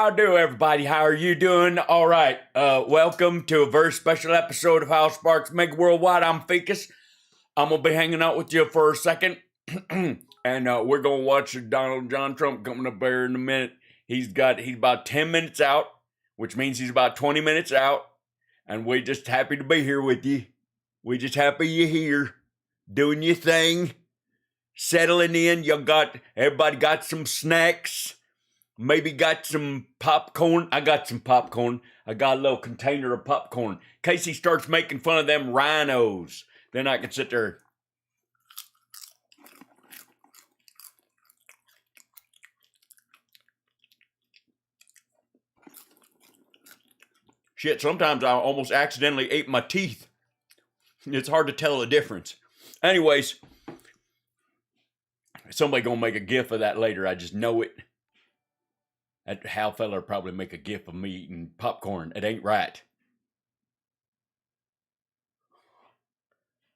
How do everybody? How are you doing? All right. Welcome to a very special episode of House Sparks Megaworldwide. I'm Ficus. I'm gonna be hanging out with you for a second, and we're gonna watch Donald John Trump coming up there in a minute. He's about 10 minutes out, which means he's about 20 minutes out, and we're just happy to be here with you. We're just happy you're here, doing your thing, settling in. Everybody got some snacks. Maybe got some popcorn. I got some popcorn. I got a little container of popcorn. In case he starts making fun of them rhinos, then I can sit there. Shit, sometimes I almost accidentally ate my teeth. It's hard to tell the difference. Anyways, somebody gonna make a gif of that later. I just know it. That Hal feller probably make a gif of me eating popcorn. It ain't right.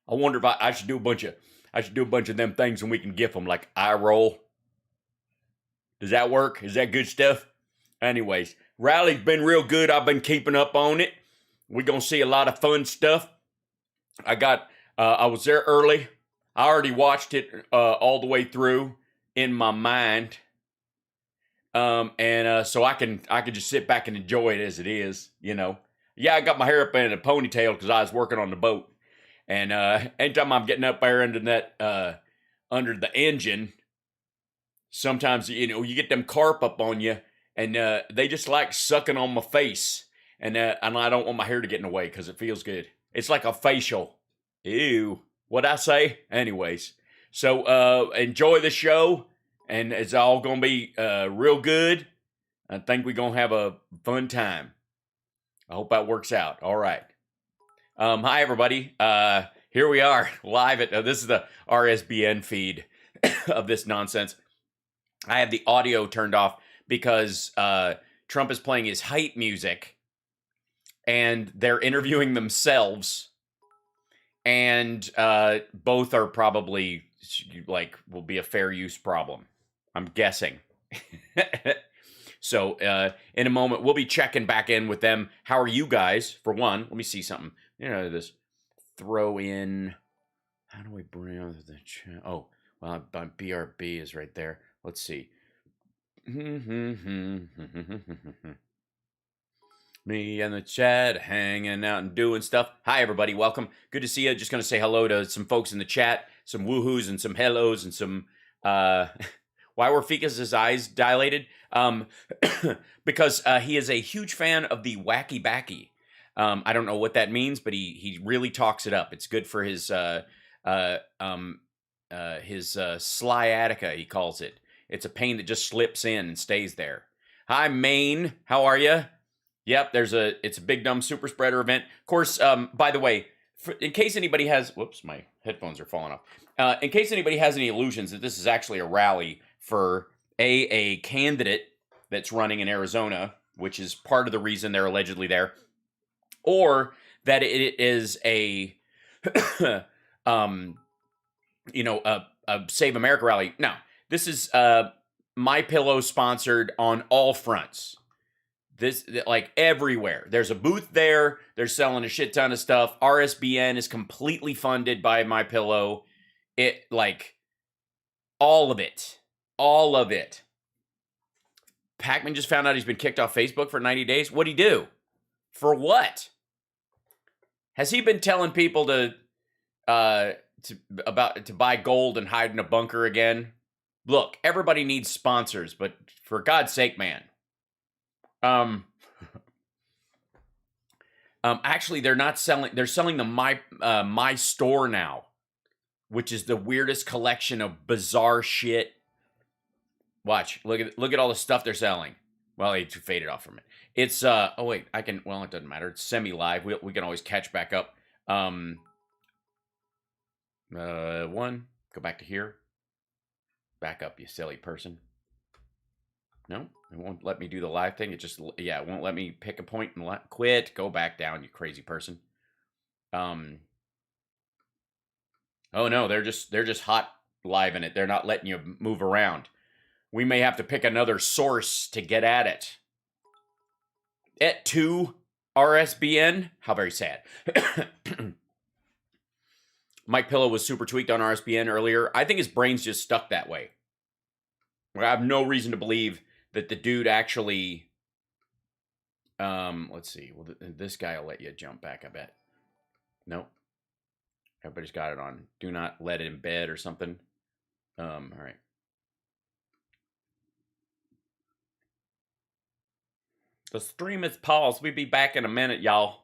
I wonder if I should do a bunch of them things and we can gif them, like eye roll. Does that work? Is that good stuff? Anyways, rally's been real good. I've been keeping up on it. We're gonna see a lot of fun stuff. I was there early. I already watched it all the way through in my mind. So I can just sit back and enjoy it as it is, you know. Yeah, I got my hair up in a ponytail because I was working on the boat. And anytime I'm getting up there under the engine, sometimes, you know, you get them carp up on you, and they just like sucking on my face. And I don't want my hair to get in the way because it feels good. It's like a facial. Ew. What'd I say? Anyways. So enjoy the show. And it's all going to be real good. I think we're going to have a fun time. I hope that works out. All right. Hi, everybody. Here we are, live at... this is the RSBN feed of this nonsense. I have the audio turned off because Trump is playing his hype music. And they're interviewing themselves. And both are probably, will be a fair use problem. I'm guessing. So, in a moment, we'll be checking back in with them. How are you guys? For one, let me see something. You know, this throw in. How do we bring on the chat? Oh, well, my BRB is right there. Let's see. Me and the chat hanging out and doing stuff. Hi, everybody. Welcome. Good to see you. Just going to say hello to some folks in the chat, some woohoos and some hellos and some. Why were Ficus's eyes dilated? Because he is a huge fan of the wacky backy. I don't know what that means, but he really talks it up. It's good for his sciatica, he calls it. It's a pain that just slips in and stays there. Hi, Maine. How are you? Yep, it's a big dumb super spreader event. Of course, by the way, in case anybody has, whoops, my headphones are falling off. In case anybody has any illusions that this is actually a rally for a candidate that's running in Arizona, which is part of the reason they're allegedly there, or that it is a, a Save America rally. No, this is My Pillow sponsored on all fronts. This, like, everywhere. There's a booth there. They're selling a shit ton of stuff. RSBN is completely funded by My Pillow. It, like, all of it. All of it. Pacman just found out he's been kicked off Facebook for 90 days. What'd he do? For what? Has he been telling people to buy gold and hide in a bunker again? Look, everybody needs sponsors, but for God's sake, man. Actually, they're not selling. They're selling the My Store now, which is the weirdest collection of bizarre shit. Watch, look at all the stuff they're selling. Well, it faded off from it. It's oh wait, well, it doesn't matter. It's semi-live. We can always catch back up. Go back to here. Back up, you silly person. No, it won't let me do the live thing. It just, it won't let me pick a point and quit. Go back down, you crazy person. Oh no, they're just hot live in it. They're not letting you move around. We may have to pick another source to get at it. at 2 RSBN. How very sad. Mike Pillow was super tweaked on RSBN earlier. I think his brain's just stuck that way. I have no reason to believe that the dude actually... let's see. Well, this guy will let you jump back, I bet. Nope. Everybody's got it on do not let it embed or something. All right. The stream is paused. We'll be back in a minute, y'all.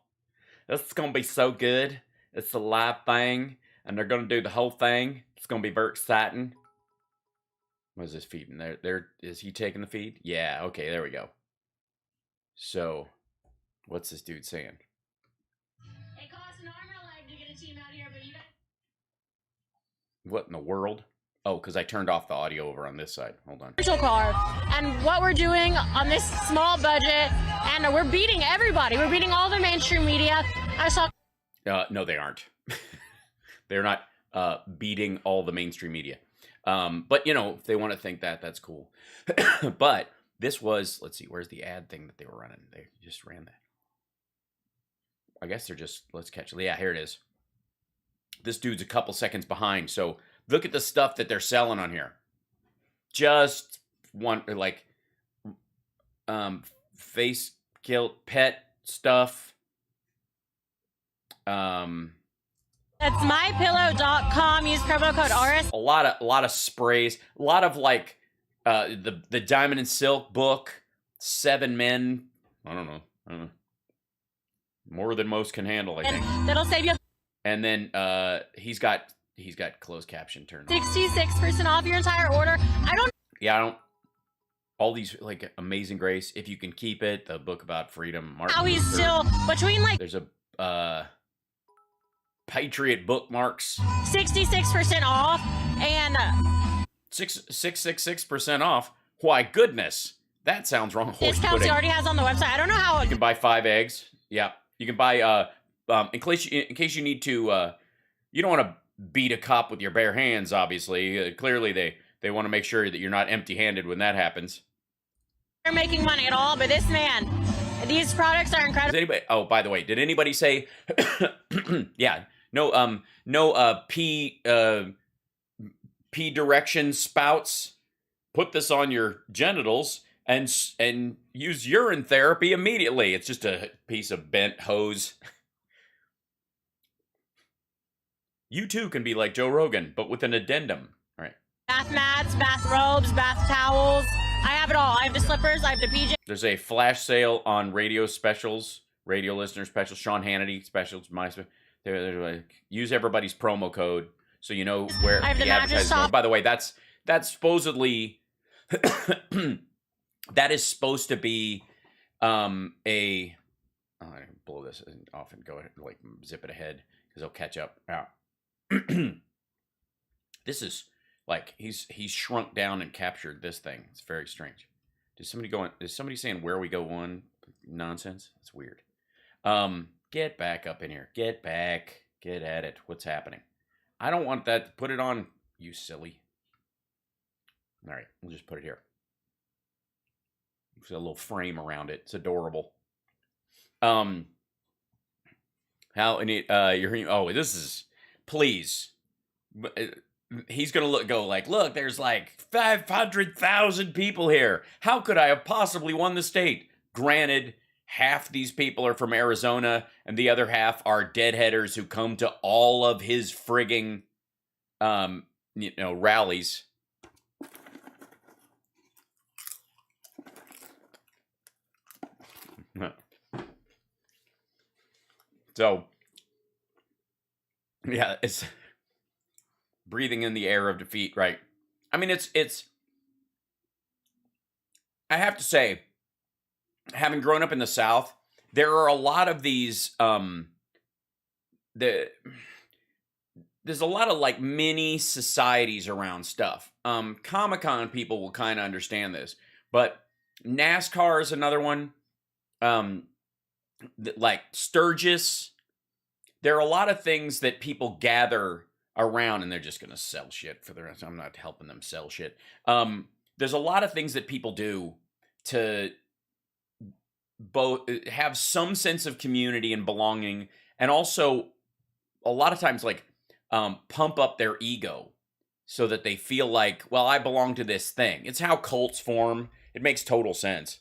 This is going to be so good. It's a live thing, and they're going to do the whole thing. It's going to be very exciting. What is this feeding? There, is he taking the feed? Yeah, okay, there we go. So, what's this dude saying? It costs an arm and a leg to get a team out here, but you guys... What in the world? Oh, because I turned off the audio over on this side. Hold on. Car. And what we're doing on this small budget, and we're beating everybody. We're beating all the mainstream media. I saw... No, they aren't. They're not beating all the mainstream media. But, you know, if they want to think that, that's cool. But this was, let's see, where's the ad thing that they were running? They just ran that. I guess they're just, let's catch it. Yeah, here it is. This dude's a couple seconds behind. So look at the stuff that they're selling on here. Just one, like, face guilt, pet stuff. That's mypillow.com. Use promo code RS. A lot of sprays. A lot of, like, the Diamond and Silk book. 7 Men. I don't know. More than most can handle, I think. That'll save you. And then he's got closed caption turned on. 66% off your entire order. I don't. All these, like, Amazing Grace, If You Can Keep It, the book about freedom. Martin How he's Luther. still between like. There's a Patriot bookmarks. 66% off and 666% off. Why goodness, that sounds wrong. Horse discounts pudding. he already has on the website. I don't know how. You can buy 5 eggs. Yeah, you can buy in case you need to. You don't want to beat a cop with your bare hands. Obviously, clearly they want to make sure that you're not empty-handed when that happens. They're making money at all, but this man, these products are incredible. Anybody? Oh, by the way, did anybody say? Yeah, no P direction spouts. Put this on your genitals and use urine therapy immediately. It's just a piece of bent hose. You too can be like Joe Rogan, but with an addendum. All right. Bath mats, bath robes, bath towels. I have it all. I have the slippers. I have the PJ. There's a flash sale on radio specials, radio listener specials, Sean Hannity specials. They're like, use everybody's promo code so you know where I have the mattress top. By the way, that's supposedly that is supposed to be a. Oh, I blow this off and go ahead, like zip it ahead because it'll catch up. Now, this is like he's shrunk down and captured this thing. It's very strange. Is somebody saying where we go on nonsense? That's weird. Get back up in here. Get back. Get at it. What's happening? I don't want that. Put it on, you silly. All right, we'll just put it here. There's a little frame around it. It's adorable. How and it you're hearing? Oh, this is please. He's gonna go like, look, there's like 500,000 people here. How could I have possibly won the state? Granted, half these people are from Arizona, and the other half are deadheaders who come to all of his frigging, rallies. So, yeah, it's breathing in the air of defeat, right? I mean, it's. I have to say, having grown up in the South, there are a lot of these. There's a lot of like mini societies around stuff. Comic-Con people will kind of understand this, but NASCAR is another one. Like Sturgis, there are a lot of things that people gather around, and they're just going to sell shit for the rest. I'm not helping them sell shit. There's a lot of things that people do to both have some sense of community and belonging, and also a lot of times like pump up their ego so that they feel like, well, I belong to this thing. It's how cults form. It makes total sense.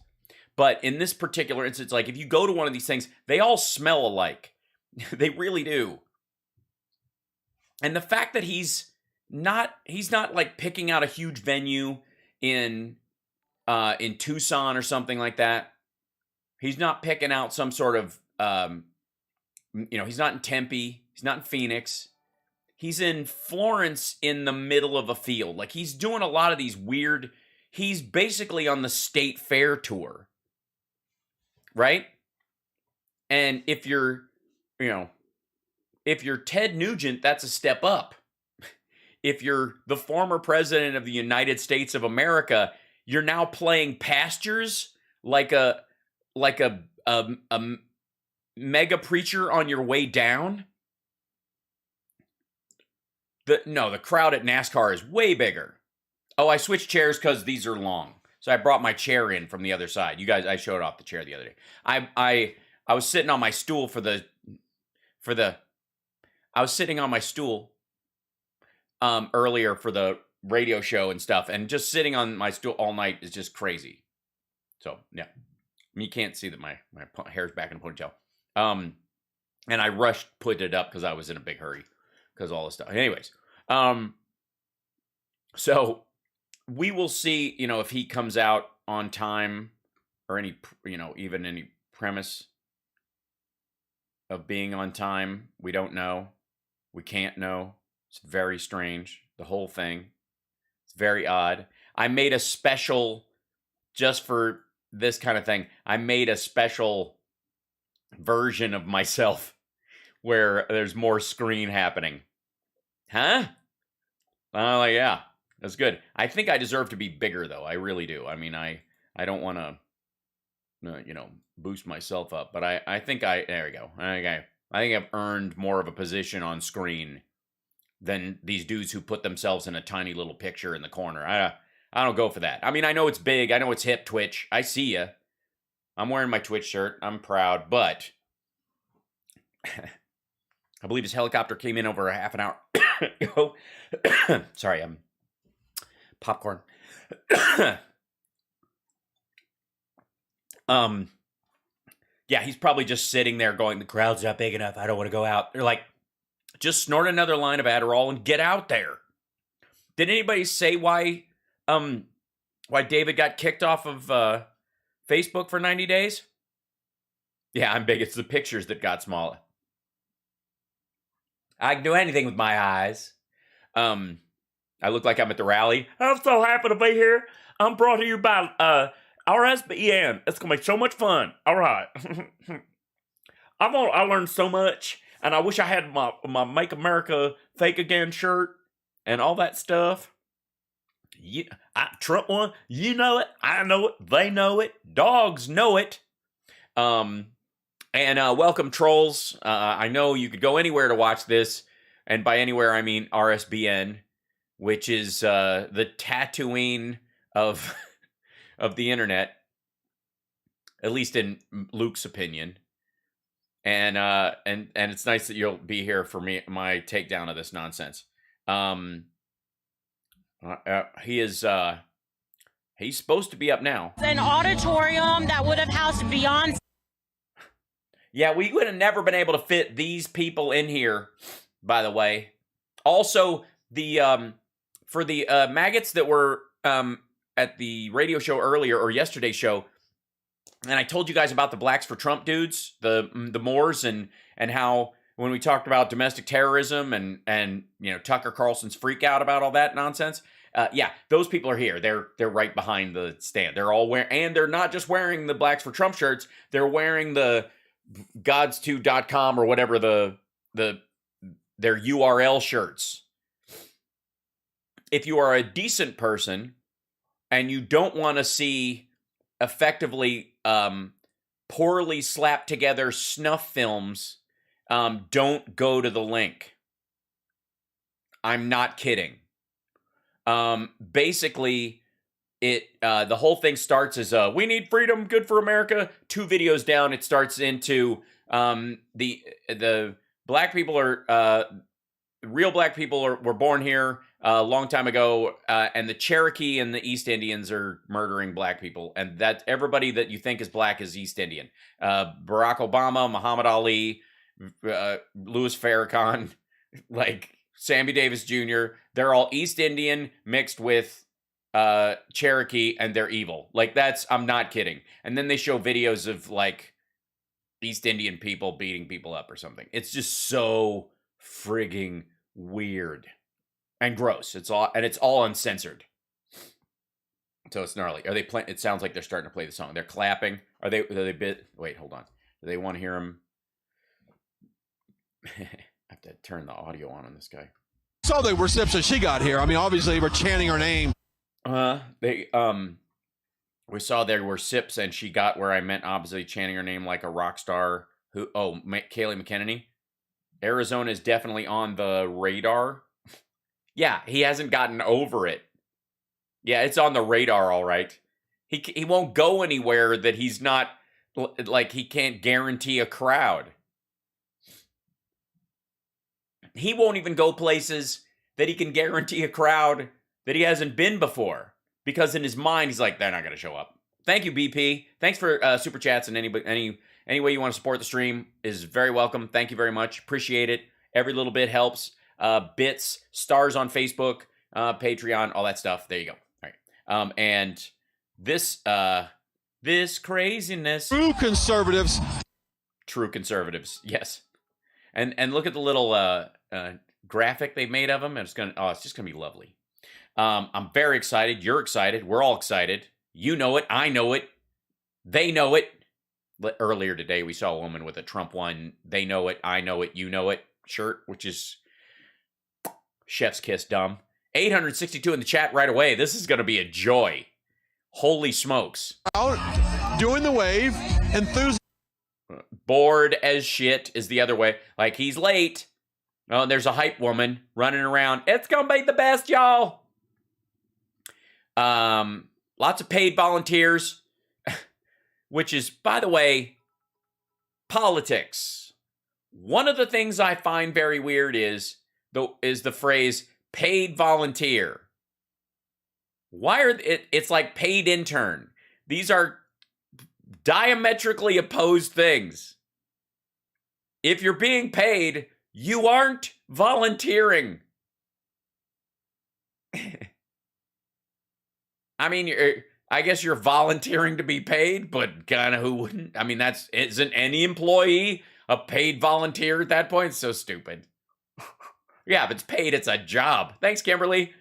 But in this particular instance, like if you go to one of these things, they all smell alike. They really do. And the fact that he's not like picking out a huge venue in Tucson or something like that. He's not picking out some sort of he's not in Tempe, he's not in Phoenix. He's in Florence in the middle of a field. Like he's doing a lot of these weird, he's basically on the state fair tour. Right? And if you're Ted Nugent, that's a step up. If you're the former president of the United States of America, you're now playing pastures like a mega preacher on your way down. The crowd at NASCAR is way bigger. Oh, I switched chairs because these are long. So I brought my chair in from the other side. You guys, I showed off the chair the other day. I was sitting on my stool I was sitting on my stool earlier for the radio show and stuff, and just sitting on my stool all night is just crazy. So yeah, you can't see that my hair's back in a ponytail. And I put it up because I was in a big hurry because all this stuff. Anyways, so we will see, if he comes out on time or any, even any premise of being on time. We don't know. We can't know. It's very strange. The whole thing. It's very odd. I made a special, just for this kind of thing, I made a special version of myself where there's more screen happening. Huh? Oh, yeah. That's good. I think I deserve to be bigger, though. I really do. I mean, I don't want to, boost myself up, but I think there we go. I think I've earned more of a position on screen than these dudes who put themselves in a tiny little picture in the corner. I don't go for that. I mean, I know it's big. I know it's hip, Twitch. I see ya. I'm wearing my Twitch shirt. I'm proud, but I believe his helicopter came in over a half an hour ago. Sorry, I'm popcorn. Yeah, he's probably just sitting there going, the crowd's not big enough. I don't want to go out. They're like, just snort another line of Adderall and get out there. Did anybody say why David got kicked off of Facebook for 90 days? Yeah, I'm big. It's the pictures that got smaller. I can do anything with my eyes. I look like I'm at the rally. I'm so happy to be here. I'm brought to you by RSBN. It's going to be so much fun. All right. I learned so much, and I wish I had my Make America Fake Again shirt and all that stuff. Trump one, you know it. I know it. They know it. Dogs know it. And welcome, trolls. I know you could go anywhere to watch this, and by anywhere I mean RSBN, which is the Tatooine of the internet, at least in Luke's opinion. And it's nice that you'll be here for my takedown of this nonsense. He's supposed to be up now. An auditorium that would have housed Beyonce. Yeah, we would have never been able to fit these people in here, by the way. Also, for the maggots that were at the radio show earlier, or yesterday's show, and I told you guys about the Blacks for Trump dudes, the Moors, and how when we talked about domestic terrorism and Tucker Carlson's freak out about all that nonsense. Yeah, those people are here. They're right behind the stand. They're all and they're not just wearing the Blacks for Trump shirts. They're wearing the gods2.com or whatever their URL shirts. If you are a decent person and you don't want to see effectively poorly slapped together snuff films, don't go to the link. I'm not kidding. Basically, the whole thing starts as we need freedom, good for America. 2 videos down, it starts into the black people are real black people were born here a long time ago, and the Cherokee and the East Indians are murdering black people, and that everybody that you think is black is East Indian. Barack Obama, Muhammad Ali, Louis Farrakhan, like Sammy Davis Jr., they're all East Indian mixed with Cherokee, and they're evil. Like, I'm not kidding. And then they show videos of like East Indian people beating people up or something. It's just so frigging weird and gross. It's all uncensored. So it's gnarly. Are they playing? It sounds like they're starting to play the song. They're clapping. Are they wait, hold on. Do they want to hear them? I have to turn the audio on this guy. So they were sips that she got here. I mean, obviously we're chanting her name. We saw there were sips and she got where I meant obviously chanting her name like a rock star. Kayleigh McEnany. Arizona is definitely on the radar. Yeah, he hasn't gotten over it. Yeah, it's on the radar, all right. He won't go anywhere that he's not, like, he can't guarantee a crowd. He won't even go places that he can guarantee a crowd that he hasn't been before. Because in his mind, he's like, they're not going to show up. Thank you, BP. Thanks for super chats, and any way you want to support the stream is very welcome. Thank you very much. Appreciate it. Every little bit helps. Bits, stars on Facebook, Patreon, all that stuff. There you go. All right. And this craziness. True conservatives. Yes. And look at the little graphic they made of them. It's just gonna be lovely. I'm very excited. You're excited. We're all excited. You know it. I know it. They know it. Earlier today, we saw a woman with a Trump one, they know it, I know it, you know it shirt, which is chef's kiss dumb. 862 in the chat right away. This is going to be a joy. Holy smokes. Out doing the wave. Bored as shit is the other way. Like, he's late. Oh, there's a hype woman running around. It's going to be the best, y'all. Lots of paid volunteers. Which is, by the way, politics. One of the things I find very weird is the phrase paid volunteer. It's like paid intern. These are diametrically opposed things. If you're being paid, you aren't volunteering. I mean, I guess you're volunteering to be paid, but kind of who wouldn't? I mean, isn't any employee a paid volunteer at that point? It's so stupid. Yeah, if it's paid, it's a job. Thanks, Kimberly.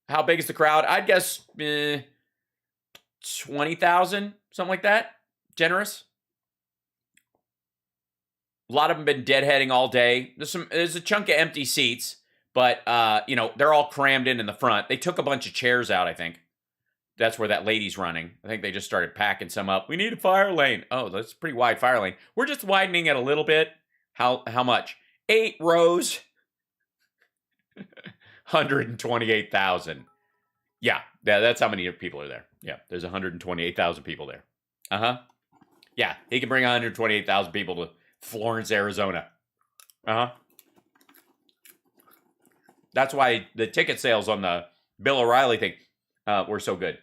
How big is the crowd? I'd guess 20,000, something like that. Generous. A lot of them been deadheading all day. There's a chunk of empty seats, but they're all crammed in the front. They took a bunch of chairs out, I think. That's where that lady's running. I think they just started packing some up. We need a fire lane. Oh, that's a pretty wide fire lane. We're just widening it a little bit. How much? 8 rows. 128,000. Yeah, that's how many people are there. Yeah, there's 128,000 people there. Uh-huh. Yeah, he can bring 128,000 people to Florence, Arizona. Uh-huh. That's why the ticket sales on the Bill O'Reilly thing were so good.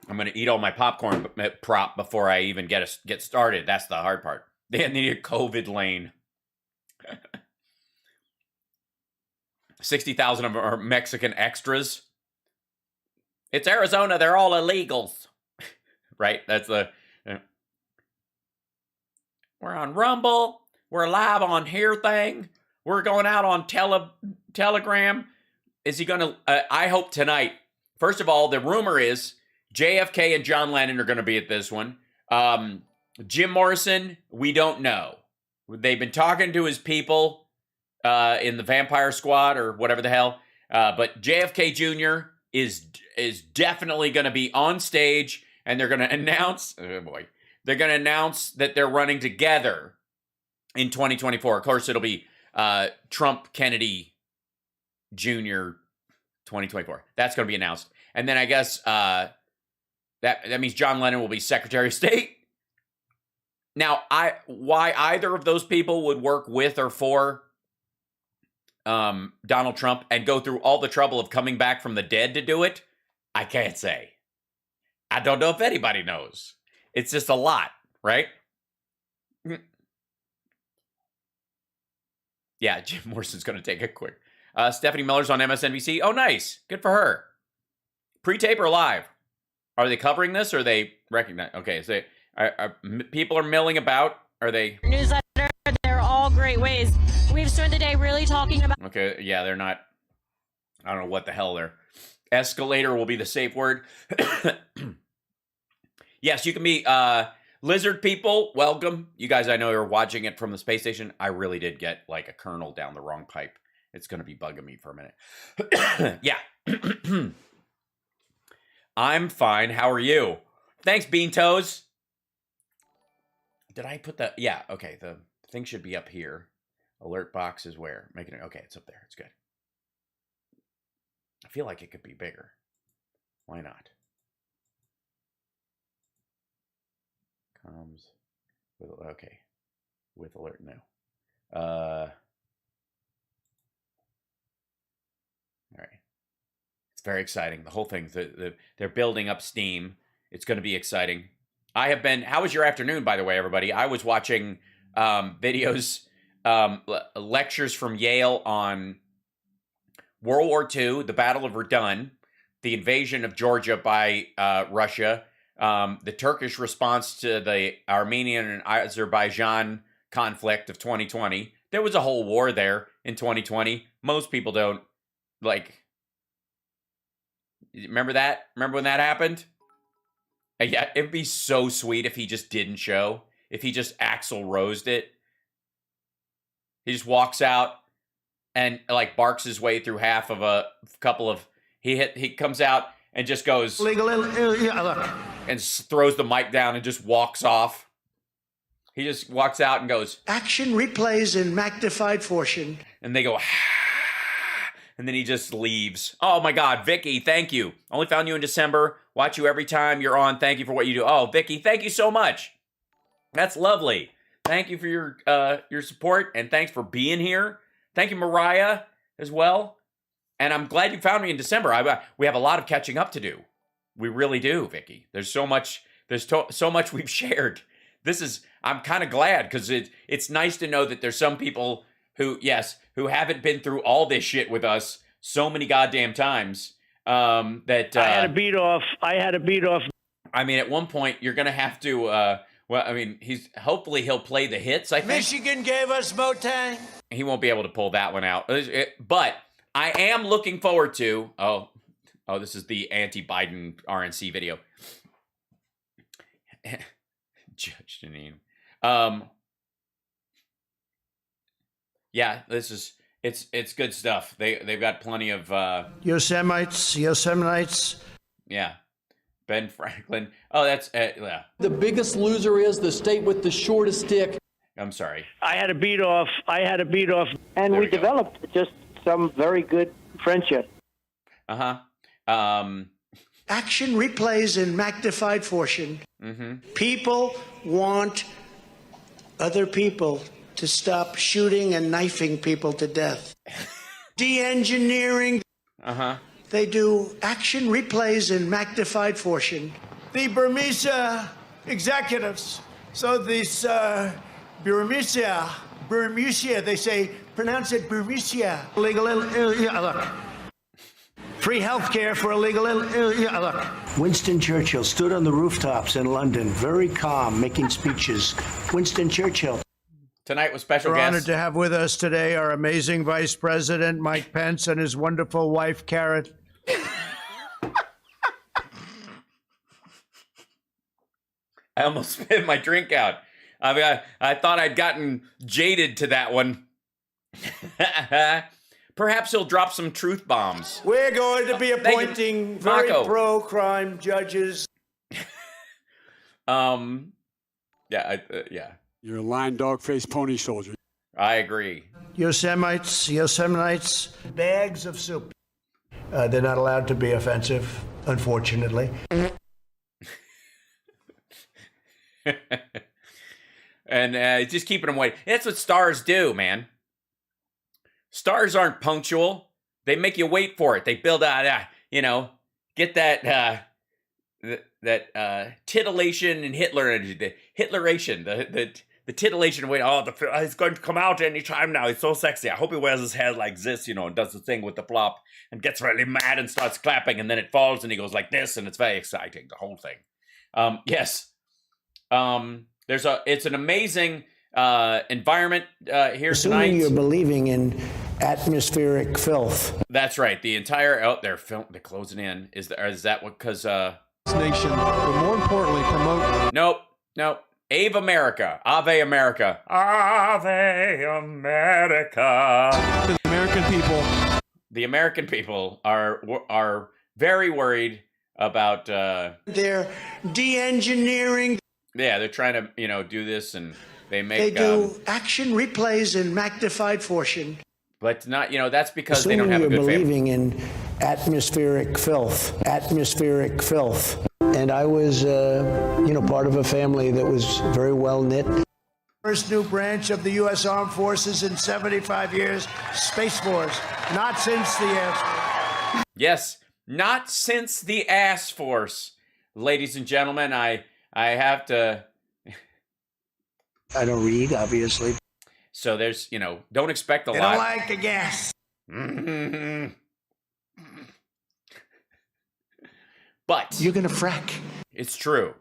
I'm going to eat all my popcorn prop before I even get started. That's the hard part. They need a COVID lane. 60,000 of them are Mexican extras. It's Arizona. They're all illegals. Right? That's the... We're on Rumble. We're live on Here Thing. We're going out on Telegram. Is he going to... I hope tonight. First of all, the rumor is JFK and John Lennon are going to be at this one. Jim Morrison, we don't know. They've been talking to his people in the Vampire Squad or whatever the hell. But JFK Jr. is definitely going to be on stage, and they're going to announce... Oh boy. They're going to announce that they're running together in 2024. Of course, it'll be Trump, Kennedy, Jr. 2024. That's going to be announced. And then I guess that means John Lennon will be Secretary of State. Now, why either of those people would work with or for Donald Trump and go through all the trouble of coming back from the dead to do it, I can't say. I don't know if anybody knows. It's just a lot, right? Yeah, Jim Morrison's going to take a quick. Stephanie Miller's on MSNBC. Oh, nice. Good for her. Pre-tape or live? Are they covering this or are they recognize? Okay, so people are milling about. Are they? Newsletter, they're all great ways. We've spent the day really talking about. Okay, yeah, they're not. I don't know what the hell they're. Escalator will be the safe word. Yes, you can be lizard people. Welcome. You guys, I know you're watching it from the space station. I really did get like a kernel down the wrong pipe. It's going to be bugging me for a minute. Yeah. I'm fine. How are you? Thanks, Bean Toes. Did I put that? Yeah, okay. The thing should be up here. Alert box is where? Making it. Okay, it's up there. It's good. I feel like it could be bigger. Why not? Comes with, okay. With alert, no. All right. It's very exciting. The whole thing, they're building up steam. It's going to be exciting. I have been, how was your afternoon, by the way, everybody? I was watching videos, lectures from Yale on World War II, the Battle of Verdun, the invasion of Georgia by Russia, the Turkish response to the Armenian and Azerbaijan conflict of 2020. There was a whole war there in 2020. Most people don't, like, remember that? Remember when that happened? Yeah, it'd be so sweet if he just didn't show. If he just Axl Rosed it. He just walks out and like barks his way through half of a couple of he comes out and just goes and throws the mic down and just walks off. He just walks out and goes action replays in magnified fortune. And they go and then he just leaves. Oh my God, Vicky, thank you. Only found you in December. Watch you every time you're on. Thank you for what you do. Oh, Vicky, thank you so much. That's lovely. Thank you for your support and thanks for being here. Thank you, Mariah, as well. And I'm glad you found me in December. We have a lot of catching up to do. We really do, Vicky. There's so much. There's so much we've shared. I'm kind of glad because it's nice to know that there's some people who haven't been through all this shit with us so many goddamn times. That I had to beat off. I mean, at one point you're gonna have to. Well, I mean, hopefully he'll play the hits. I think Michigan gave us Motang. He won't be able to pull that one out. But I am looking forward to. Oh, this is the anti-Biden RNC video. Judge Janine. Yeah, it's good stuff. They've got plenty of Yosemite. Yeah. Ben Franklin. Oh, that's yeah. The biggest loser is the state with the shortest dick. I'm sorry. I had to beat off. And we developed just some very good friendship. Uh-huh. Action replays in magnified fortune. Mm-hmm. People want other people to stop shooting and knifing people to death. De-engineering. Uh-huh. They do action replays in magnified fortune. The Burmese executives. So this Burmese, they say, pronounce it Burmese. Look. Free health care for illegal. Look. Winston Churchill stood on the rooftops in London, very calm, making speeches. Winston Churchill. Tonight with special We're guests. honored to have with us today our amazing Vice President, Mike Pence, and his wonderful wife, Karen. I almost spit my drink out. I mean, I thought I'd gotten jaded to that one. Perhaps he'll drop some truth bombs. We're going to be appointing very pro-crime judges. Yeah. You're a lying dog-faced pony soldier. I agree. Yosemites, bags of soup. They're not allowed to be offensive, unfortunately. And just keeping them waiting. That's what stars do, man. Stars aren't punctual. They make you wait for it. They build out, get that titillation and the Hitleration, the titillation. Wait, he's going to come out any time now. He's so sexy. I hope he wears his hair like this, and does the thing with the flop and gets really mad and starts clapping, and then it falls and he goes like this, and it's very exciting. The whole thing. Yes. It's an amazing environment here tonight. Assuming you're believing in atmospheric filth. That's right. The entire they're closing in. Is that what? Because Nation, but more importantly, promote. Nope. Ave America. Ave America. Ave America. The American people. The American people are very worried about. They're de-engineering. Yeah, they're trying to do this, and they do action replays in magnified fortune. But not that's because Assuming they don't have a good you're believing family. in atmospheric filth. And I was, part of a family that was very well knit. First new branch of the U.S. Armed Forces in 75 years, Space Force. Not since the Air Force. Yes, not since the Ass Force. Ladies and gentlemen, I have to... I don't read, obviously. So there's, don't expect a lot. I don't like the gas. But you're going to frack. It's true.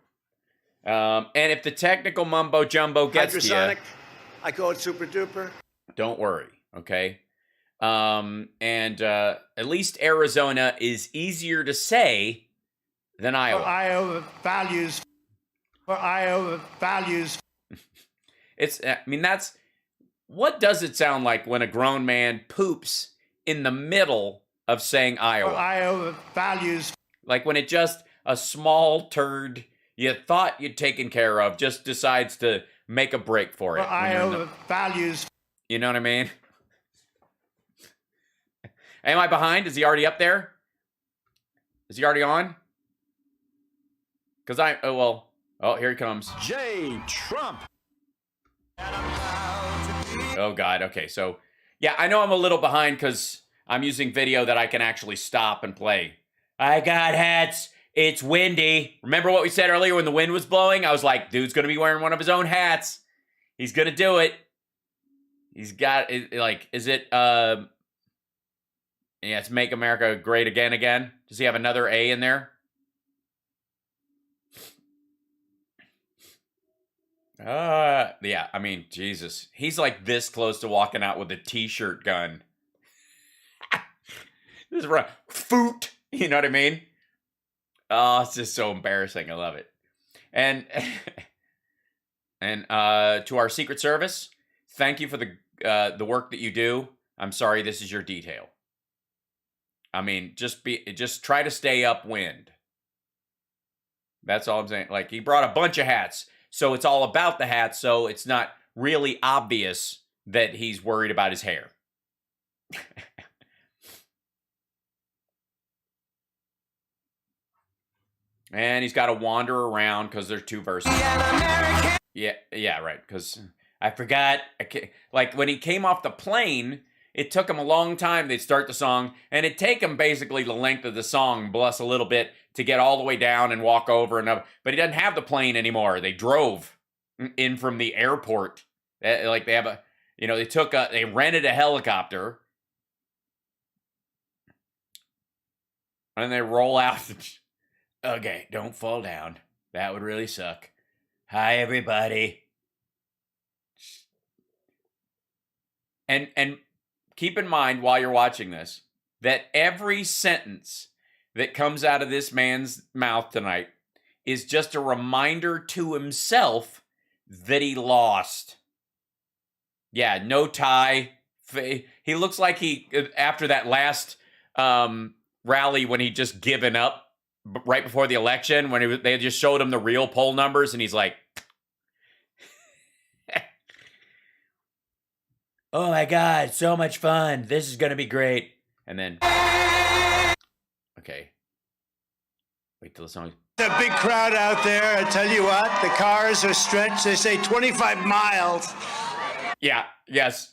And if the technical mumbo jumbo gets to you, I call it super duper. Don't worry, okay? And at least Arizona is easier to say than Iowa. For Iowa values. That's what does it sound like when a grown man poops in the middle of saying Iowa? For Iowa values. Like when it just a small turd you thought you'd taken care of just decides to make a break for it. For Iowa values. You know what I mean? Am I behind? Is he already up there? Is he already on? Because here he comes. J. Trump. Oh, God. Okay, so, yeah, I know I'm a little behind because I'm using video that I can actually stop and play. I got hats. It's windy. Remember what we said earlier when the wind was blowing? I was like, dude's going to be wearing one of his own hats. He's going to do it. He's got, is it, it's Make America Great Again. Does he have another A in there? Yeah, Jesus. He's like this close to walking out with a t-shirt gun. This is right. Foot. You know what I mean? Oh, it's just so embarrassing. I love it. And to our Secret Service, thank you for the work that you do. I'm sorry this is your detail. Just try to stay upwind. That's all I'm saying. Like, he brought a bunch of hats. So it's all about the hats, so it's not really obvious that he's worried about his hair. And he's got to wander around because there's two verses. Yeah, right. Because I forgot. Like, when he came off the plane, it took him a long time. They'd start the song, and it'd take him basically the length of the song, plus a little bit, to get all the way down and walk over. But he doesn't have the plane anymore. They drove in from the airport. Like, they have they rented a helicopter. And they roll out. Okay, don't fall down. That would really suck. Hi, everybody. And keep in mind while you're watching this that every sentence that comes out of this man's mouth tonight is just a reminder to himself that he lost. Yeah, no tie. He looks like after that last rally when he just given up right before the election, when they just showed him the real poll numbers, and he's like, oh my God, so much fun. This is going to be great. And then, okay. Wait till the song. A big crowd out there. I tell you what, the cars are stretched. They say 25 miles. Yeah, yes.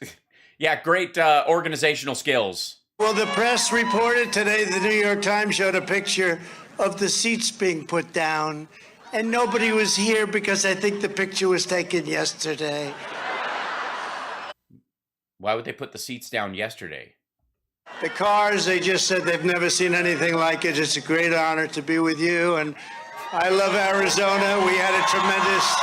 Yeah, great organizational skills. Well, the press reported today, the New York Times showed a picture of the seats being put down, and nobody was here because I think the picture was taken yesterday. Why would they put the seats down yesterday? The cars, they just said they've never seen anything like it. It's a great honor to be with you, and I love Arizona. We had a tremendous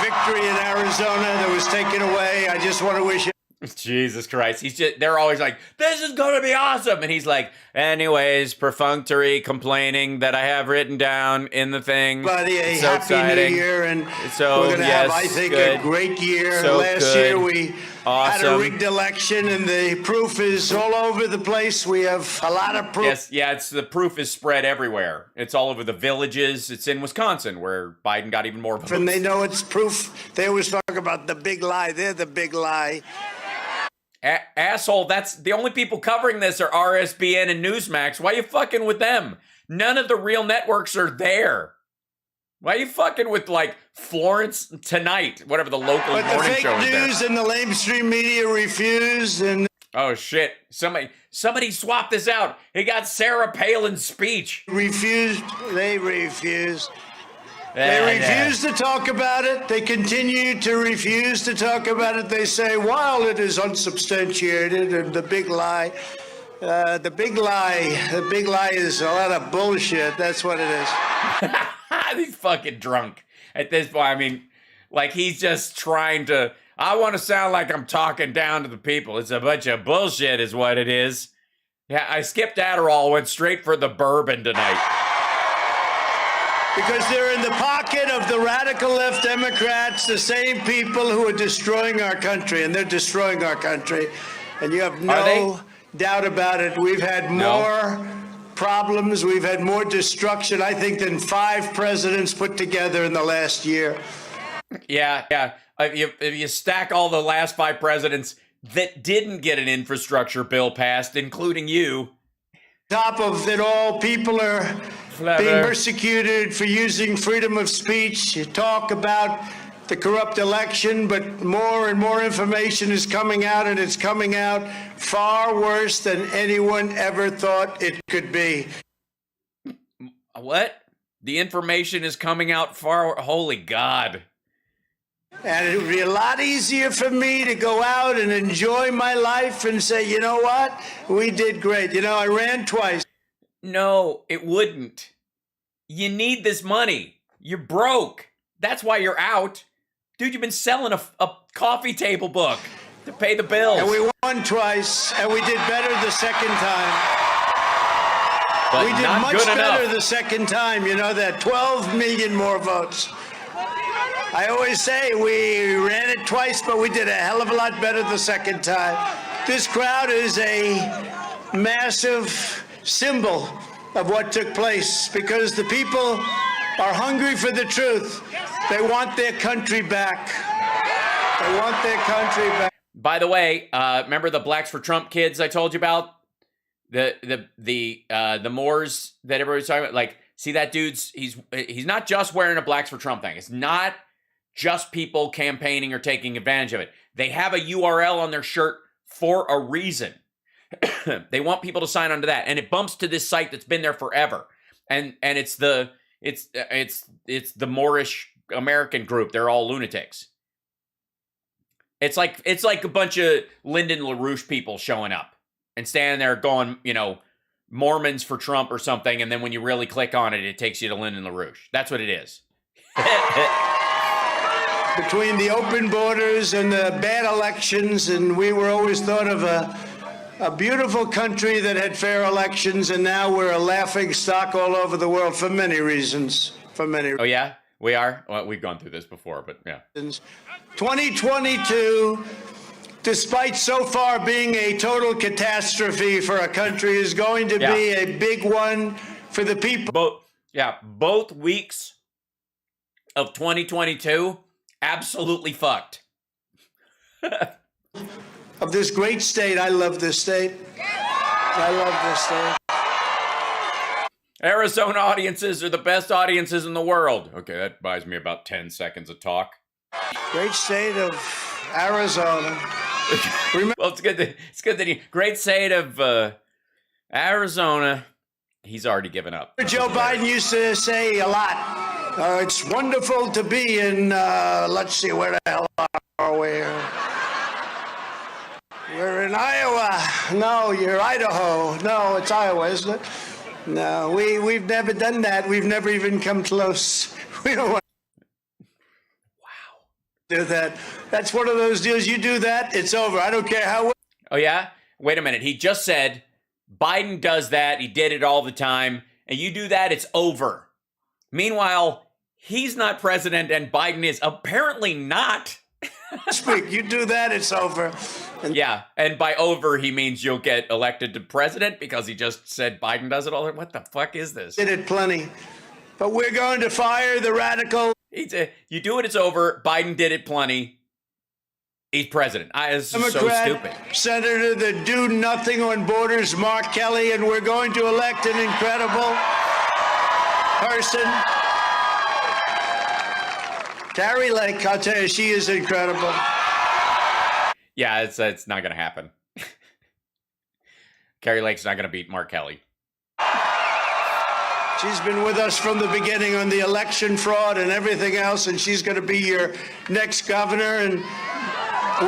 victory in Arizona that was taken away. I just want to wish you. Jesus Christ. They're always like, this is going to be awesome. And he's like, anyways, perfunctory complaining that I have written down in the thing. Buddy, a so happy exciting. New Year, and so, we're going to have, I think, good. a great year. So Last good. year we awesome. had a rigged election, and the proof is all over the place. We have a lot of proof. Yes, yeah, the proof is spread everywhere. It's all over the villages. It's in Wisconsin where Biden got even more votes. And they know it's proof. They always talk about the big lie. They're the big lie. Asshole, that's the only people covering this are RSBN and Newsmax. Why are you fucking with them? None of the real networks are there. Why are you fucking with, like, Florence Tonight, whatever the local But the morning fake show is there? news and the lamestream media refused, and Oh, shit. Somebody swap this out. He got Sarah Palin's speech. refused. They refused. They refuse to talk about it. They continue to refuse to talk about it. They say, while it is unsubstantiated and the big lie is a lot of bullshit. That's what it is. He's fucking drunk at this point. I mean, like, he's just trying to, I want to sound like I'm talking down to the people. It's a bunch of bullshit is what it is. Yeah, I skipped Adderall, went straight for the bourbon tonight. Because they're in the pocket of the radical left Democrats, the same people who are destroying our country, and they're destroying our country. And you have no doubt about it. We've had more problems. We've had more destruction, I think, than 5 presidents put together in the last year. Yeah. If you stack all the last 5 presidents that didn't get an infrastructure bill passed, including you. Top of it all, people are being persecuted for using freedom of speech. You talk about the corrupt election, but more and more information is coming out, and it's coming out far worse than anyone ever thought it could be. What? The information is coming out far. Holy God. And it would be a lot easier for me to go out and enjoy my life and say, you know what? We did great. You know, I ran twice. No, it wouldn't. You need this money. You're broke. That's why you're out. Dude, you've been selling a coffee table book to pay the bills. And we won twice, and we did better the second time. But we did not much good better enough. the second time. You know that 12 million more votes. I always say we ran it twice, but we did a hell of a lot better the second time. This crowd is a massive symbol of what took place because the people are hungry for the truth. They want their country back. They want their country back. By the way, remember the Blacks for Trump kids I told you about? The Moors that everybody's talking about? Like, see that dude's, he's not just wearing a Blacks for Trump thing. It's not just people campaigning or taking advantage of it. They have a URL on their shirt for a reason. They want people to sign onto that, and it bumps to this site that's been there forever. And it's the Moorish American group. They're all lunatics. It's like a bunch of Lyndon LaRouche people showing up and standing there going, you know, Mormons for Trump or something, and then when you really click on it, it takes you to Lyndon LaRouche. That's what it is. Between the open borders and the bad elections, and we were always thought of a beautiful country that had fair elections, and now we're a laughing stock all over the world for many reasons. Oh, yeah? We are? Well, we've gone through this before, but yeah. 2022, despite so far being a total catastrophe for a country, is going to be a big one for the people. Both weeks of 2022, absolutely fucked. of this great state. I love this state. I love this state. Arizona audiences are the best audiences in the world. Okay, that buys me about 10 seconds of talk. Great state of Arizona. Well, it's good that he, great state of Arizona. He's already given up. Joe Biden used to say a lot. It's wonderful to be in, let's see, where the hell are we? We're in Iowa. No, you're Idaho. No, it's Iowa, isn't it? No, we've never done that. We've never even come close. We don't want to do that. That's one of those deals. You do that, it's over. I don't care how. Oh, yeah? Wait a minute. He just said Biden does that. He did it all the time. And you do that, it's over. Meanwhile, he's not president and Biden is apparently not. Speak. You do that, it's over. Yeah, and by over, he means you'll get elected to president because he just said Biden does it all. What the fuck is this? Did it plenty. But we're going to fire the radical. You do it, it's over. Biden did it plenty. He's president. This is so Democrat stupid. Senator that do nothing on borders, Mark Kelly, and we're going to elect an incredible person. Carrie Lake, I'll tell you, she is incredible. Yeah, it's not going to happen. Carrie Lake's not going to beat Mark Kelly. She's been with us from the beginning on the election fraud and everything else, and she's going to be your next governor, and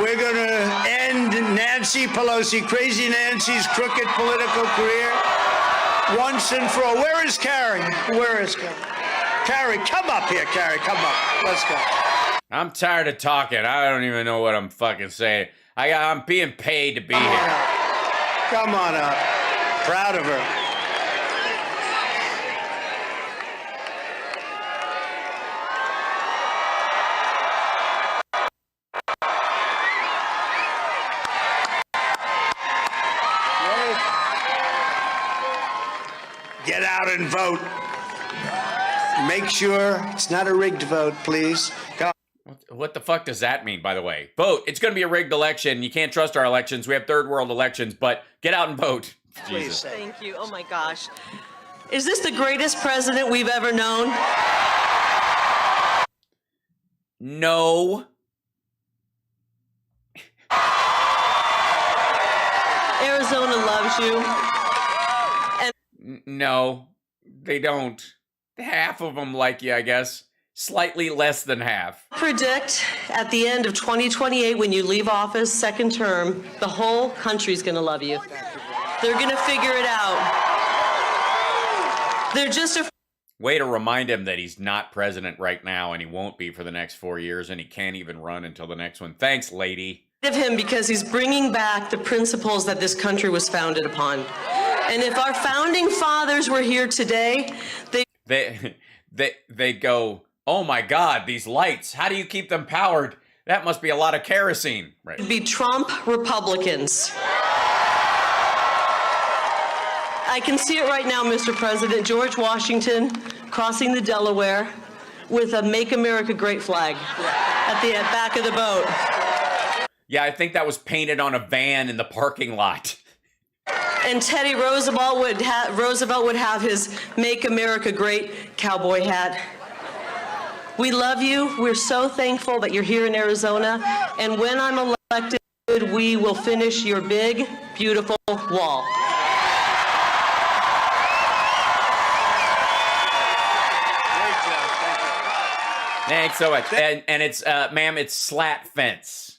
we're going to end Nancy Pelosi, crazy Nancy's crooked political career once and for all. Where is Carrie? Where is Carrie? Carrie, come up here, Carrie. Come up. Let's go. I'm tired of talking. I don't even know what I'm fucking saying. I'm being paid to be here. Come on up. Proud of her. Get out and vote. Make sure it's not a rigged vote, please. Come. What the fuck does that mean, by the way? Vote. It's going to be a rigged election. You can't trust our elections. We have third world elections, but get out and vote. Jesus. Thank you. Oh my gosh. Is this the greatest president we've ever known? No. Arizona loves you. No, they don't. Half of them like you, I guess. Slightly less than half. Predict at the end of 2028, when you leave office, second term, the whole country's going to love you. They're going to figure it out. They're just a way to remind him that he's not president right now, and he won't be for the next 4 years, and he can't even run until the next one. Thanks, lady. Of him because he's bringing back the principles that this country was founded upon. And if our founding fathers were here today, they go, oh my God, these lights, how do you keep them powered? That must be a lot of kerosene. Right. It'd be Trump Republicans. I can see it right now, Mr. President. George Washington crossing the Delaware with a Make America Great flag at the back of the boat. Yeah, I think that was painted on a van in the parking lot. And Teddy Roosevelt would have his Make America Great cowboy hat. We love you. We're so thankful that you're here in Arizona. And when I'm elected, we will finish your big, beautiful wall. Thanks so much. And it's, ma'am, it's slat fence.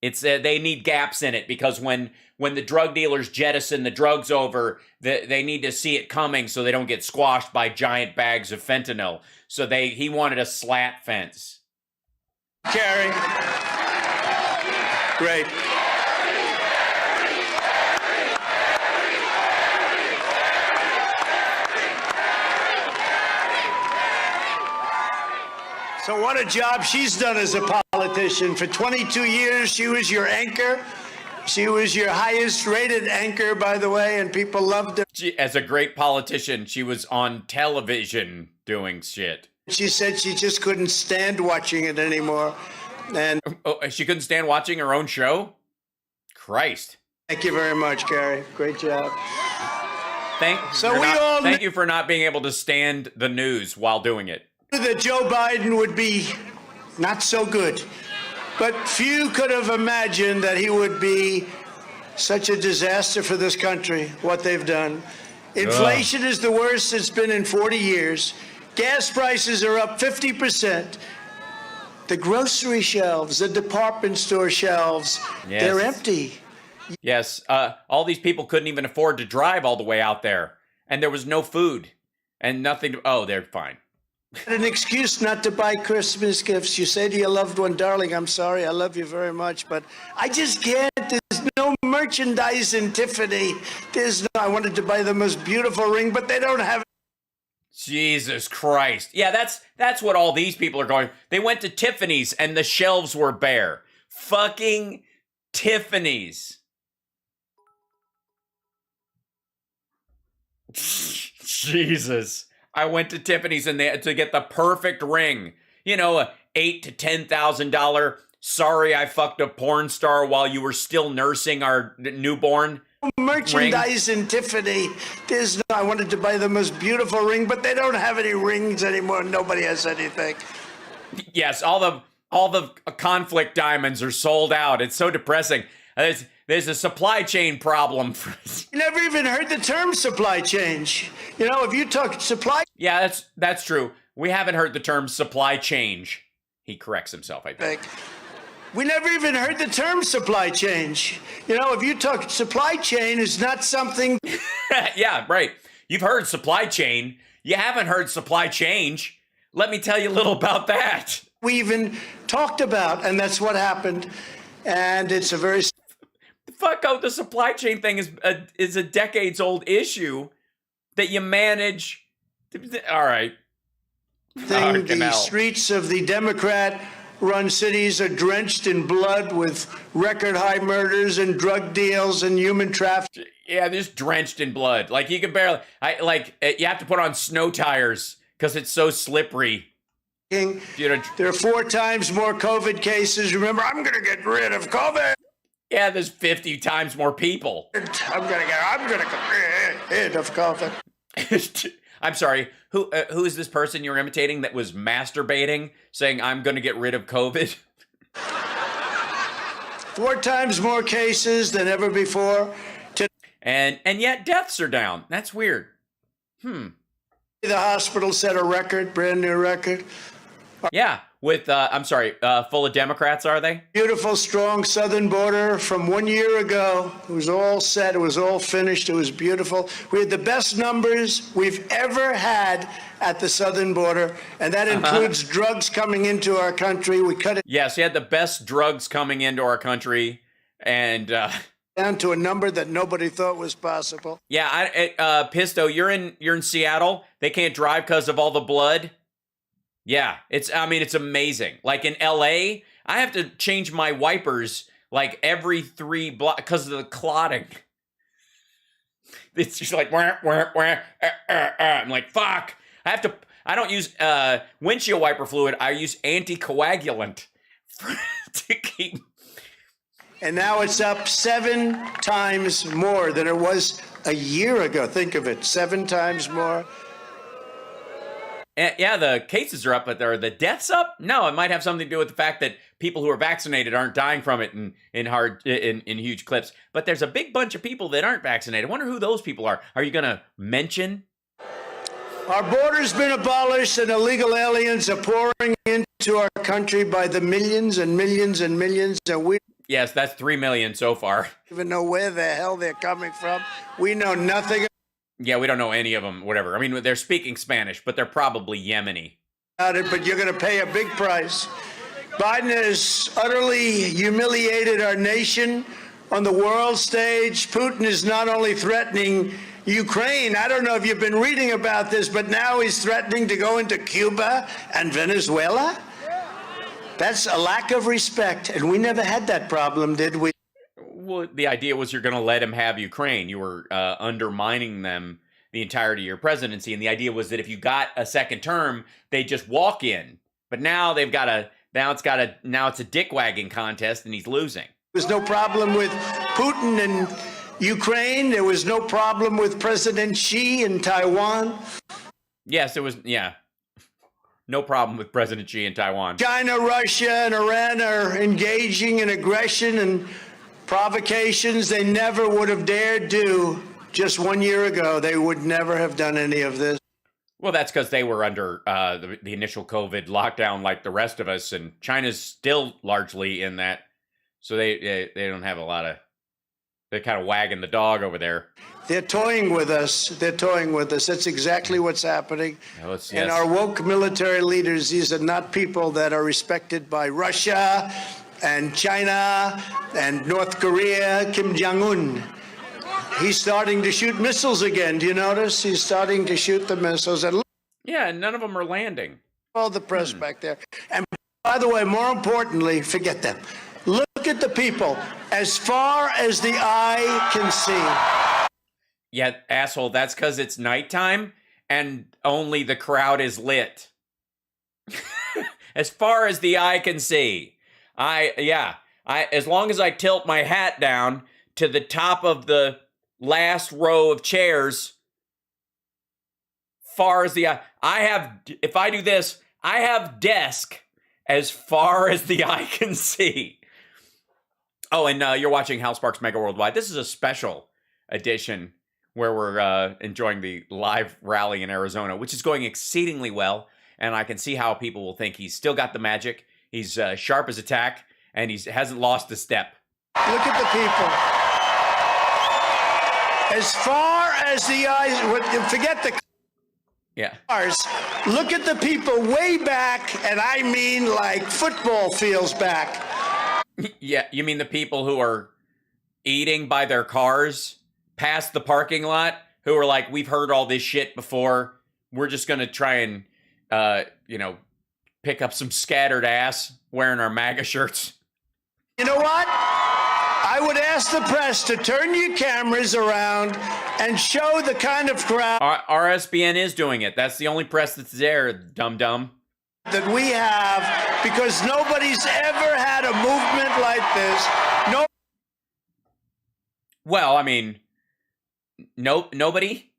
It's they need gaps in it because when the drug dealers jettison the drugs over, they need to see it coming so they don't get squashed by giant bags of fentanyl. So he wanted a slat fence. Carrie. Great. So what a job she's done as a politician. For 22 years, she was your anchor. She was your highest rated anchor, by the way, and people loved her. As a great politician, she was on television doing shit. She said she just couldn't stand watching it anymore. And she couldn't stand watching her own show? Christ. Thank you very much, Gary. Great job. Thank you for not being able to stand the news while doing it. That Joe Biden would be not so good, but few could have imagined that he would be such a disaster for this country, what they've done. Inflation is the worst it's been in 40 years. Gas prices are up 50%. The grocery shelves, the department store shelves, they're empty. Yes, all these people couldn't even afford to drive all the way out there, and there was no food and nothing. Oh, they're fine. An excuse not to buy Christmas gifts. You say to your loved one, darling, I'm sorry, I love you very much, but I just can't. There's no merchandise in Tiffany. I wanted to buy the most beautiful ring, but they don't have it. Jesus Christ. Yeah, that's what all these people are going. They went to Tiffany's and the shelves were bare. Fucking Tiffany's. Jesus. I went to Tiffany's and to get the perfect ring. You know, a $8,000 to $10,000. Sorry, I fucked a porn star while you were still nursing our newborn. Merchandise in Tiffany. I wanted to buy the most beautiful ring, but they don't have any rings anymore. Nobody has anything. Yes, all the conflict diamonds are sold out. It's so depressing. There's a supply chain problem. You never even heard the term supply chain. You know, if you talk supply. Yeah, that's true. We haven't heard the term supply change. He corrects himself, I think. We never even heard the term supply chain. You know, if you talk supply chain is not something. Yeah, right. You've heard supply chain. You haven't heard supply change. Let me tell you a little about that. We even talked about, and that's what happened. And it's a very. Fuck out, the supply chain thing is a decades old issue that you manage. All right. The streets of the Democrat-run cities are drenched in blood with record high murders and drug deals and human trafficking. Yeah, just drenched in blood. Like you can barely. You have to put on snow tires because it's so slippery. There are 4 times more COVID cases. Remember, I'm going to get rid of COVID. Yeah, there's 50 times more people. I'm gonna get rid of COVID. I'm sorry. Who is this person you're imitating that was masturbating, saying I'm gonna get rid of COVID? 4 times more cases than ever before. And yet deaths are down. That's weird. The hospital set a record, brand new record. Yeah. With, full of Democrats, are they? Beautiful, strong southern border from 1 year ago. It was all set. It was all finished. It was beautiful. We had the best numbers we've ever had at the southern border, and that includes drugs coming into our country. We cut it. Yes, we had the best drugs coming into our country, and down to a number that nobody thought was possible. Yeah, Pisto, you're in Seattle. They can't drive because of all the blood. Yeah, it's amazing. Like in LA, I have to change my wipers like every 3 blocks because of the clotting. It's just like, I'm like, fuck. I don't use windshield wiper fluid. I use anticoagulant to keep. And now it's up 7 times more than it was a year ago. Think of it, 7 times more. Yeah, the cases are up, but are the deaths up? No, it might have something to do with the fact that people who are vaccinated aren't dying from it in huge clips. But there's a big bunch of people that aren't vaccinated. I wonder who those people are. Are you going to mention? Our border's been abolished and illegal aliens are pouring into our country by the millions and millions and millions. And we Yes, that's 3 million so far. don't even know where the hell they're coming from. We know nothing. Yeah, we don't know any of them, whatever. I mean, they're speaking Spanish, but they're probably Yemeni. About it, but you're going to pay a big price. Biden has utterly humiliated our nation on the world stage. Putin is not only threatening Ukraine. I don't know if you've been reading about this, but now he's threatening to go into Cuba and Venezuela. That's a lack of respect, and we never had that problem, did we? Well, the idea was you're going to let him have Ukraine. You were undermining them the entirety of your presidency, and the idea was that if you got a second term, they'd just walk in. But now they've got now it's a dick wagging contest, and he's losing. There's no problem with Putin in Ukraine. There was no problem with President Xi in Taiwan. Yes, it was, yeah. No problem with President Xi in Taiwan. China, Russia, and Iran are engaging in aggression and provocations they never would have dared do just 1 year ago. They would never have done any of this. Well, that's because they were under the initial COVID lockdown like the rest of us, and China's still largely in that. So they don't have a lot of, they're kind of wagging the dog over there. They're toying with us. They're toying with us. That's exactly what's happening. And our woke military leaders, these are not people that are respected by Russia and China and North Korea. Kim Jong-un, he's starting to shoot missiles again. Do you notice? He's starting to shoot the missiles. And yeah, none of them are landing. All the press back there. And by the way, more importantly, forget them. Look at the people as far as the eye can see. Yeah, asshole, that's because it's nighttime and only the crowd is lit. As far as the eye can see. As long as I tilt my hat down to the top of the last row of chairs, far as the eye, if I do this, I have desk as far as the eye can see. Oh, and you're watching Hal Sparks Megaworldwide. This is a special edition where we're enjoying the live rally in Arizona, which is going exceedingly well. And I can see how people will think he's still got the magic. He's sharp as a tack, and he hasn't lost a step. Look at the people. As far as the eyes, forget the cars. Look at the people way back, and I mean like football fields back. Yeah, you mean the people who are eating by their cars past the parking lot, who are like, we've heard all this shit before. We're just going to try and, pick up some scattered ass wearing our MAGA shirts. You know what? I would ask the press to turn your cameras around and show the kind of crowd. RSBN is doing it. That's the only press that's there, dum-dum. That we have, because nobody's ever had a movement like this. No. Well, I mean, nobody.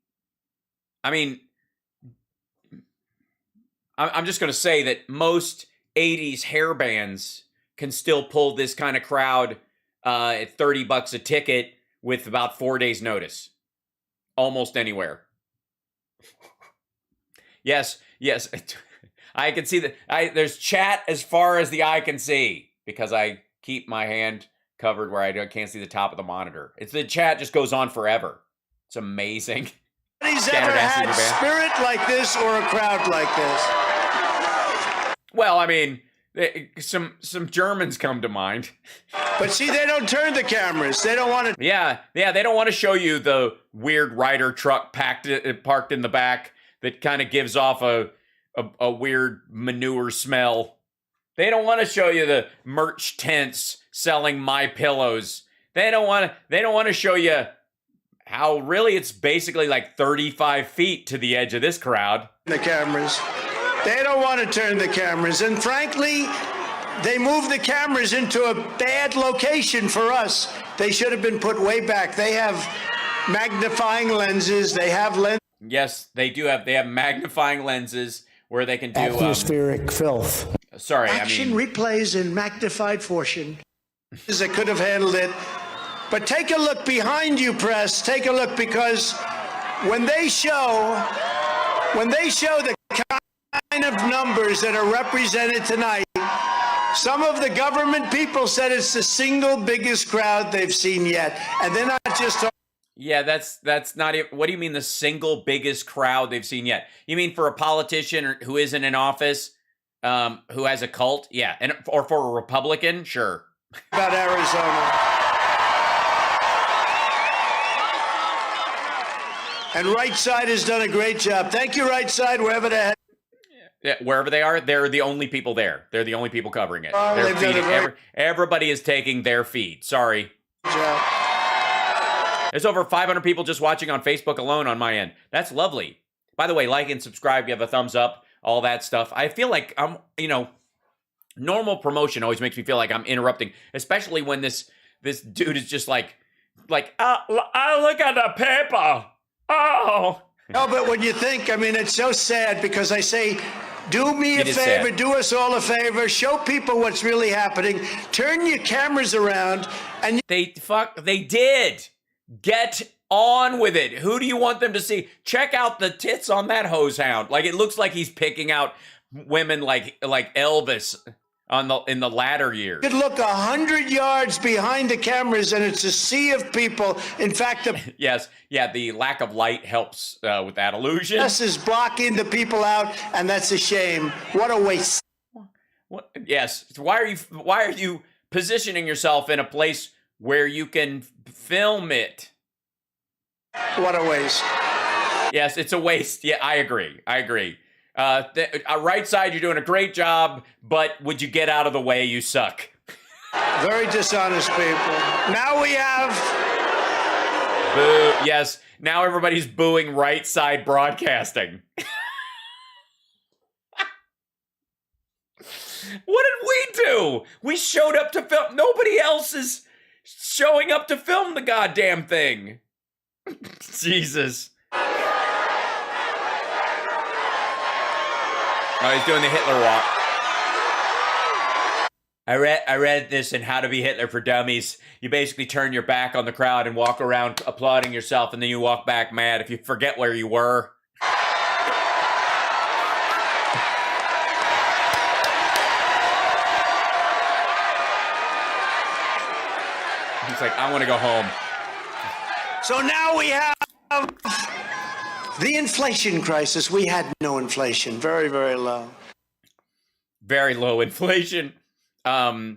I mean, I'm just going to say that most 80s hair bands can still pull this kind of crowd at $30 a ticket with about 4 days notice. Almost anywhere. Yes. I can see that. There's chat as far as the eye can see because I keep my hand covered where I can't see the top of the monitor. The chat just goes on forever. It's amazing. Nobody's ever had spirit like this or a crowd like this. Well, I mean, some Germans come to mind. But see, they don't turn the cameras. They don't want to. Yeah, they don't want to show you the weird Ryder truck parked in the back that kind of gives off a weird manure smell. They don't want to show you the merch tents selling My Pillows. They don't want to show you how really it's basically like 35 feet to the edge of this crowd. The cameras. They don't want to turn the cameras. And frankly, they moved the cameras into a bad location for us. They should have been put way back. They have magnifying lenses. They have lenses. Yes, they do have. They have magnifying lenses where they can do atmospheric filth. Sorry, Action replays in magnified fashion. They could have handled it. But take a look behind you, press. Take a look, because when they show the kind of numbers that are represented tonight, some of the government people said it's the single biggest crowd they've seen yet. And they're not just talking. Yeah, that's not it. What do you mean the single biggest crowd they've seen yet? You mean for a politician who isn't in office, who has a cult? Yeah, or for a Republican? Sure. About Arizona. And Right Side has done a great job. Thank you, Right Side, wherever they're headed. Yeah, wherever they are, they're the only people there. They're the only people covering it. They're feeding. Everybody is taking their feed. Sorry. Good job. There's over 500 people just watching on Facebook alone on my end. That's lovely. By the way, like and subscribe, give a thumbs up, all that stuff. I feel like I'm, normal promotion always makes me feel like I'm interrupting, especially when this dude is just like Like, look at the paper. Oh. No, but when you think, I mean, it's so sad because I say, do me a favor, sad. do us all a favor, show people what's really happening, turn your cameras around, and They did. Get on with it. Who do you want them to see? Check out the tits on that hose hound. Like, it looks like he's picking out women like Elvis in the latter years. you could look 100 yards behind the cameras and it's a sea of people. In fact, the Yes, yeah, the lack of light helps with that illusion. press is blocking the people out, and that's a shame. What a waste. What? Yes. Why are you positioning yourself in a place where you can film it? What a waste. Yes, it's a waste. Yeah, I agree. Right side, you're doing a great job, but would you get out of the way? You suck. Very dishonest people. Now we have Boo. Yes, now everybody's booing right side broadcasting. What did we do? We showed up to film. Nobody else is showing up to film the goddamn thing. Jesus. Oh, he's doing the Hitler walk. I read this in How to Be Hitler for Dummies. You basically turn your back on the crowd and walk around applauding yourself, and then you walk back mad if you forget where you were. He's like, I want to go home. So now we have the inflation crisis. We had no inflation. Very, very low. Very low inflation. The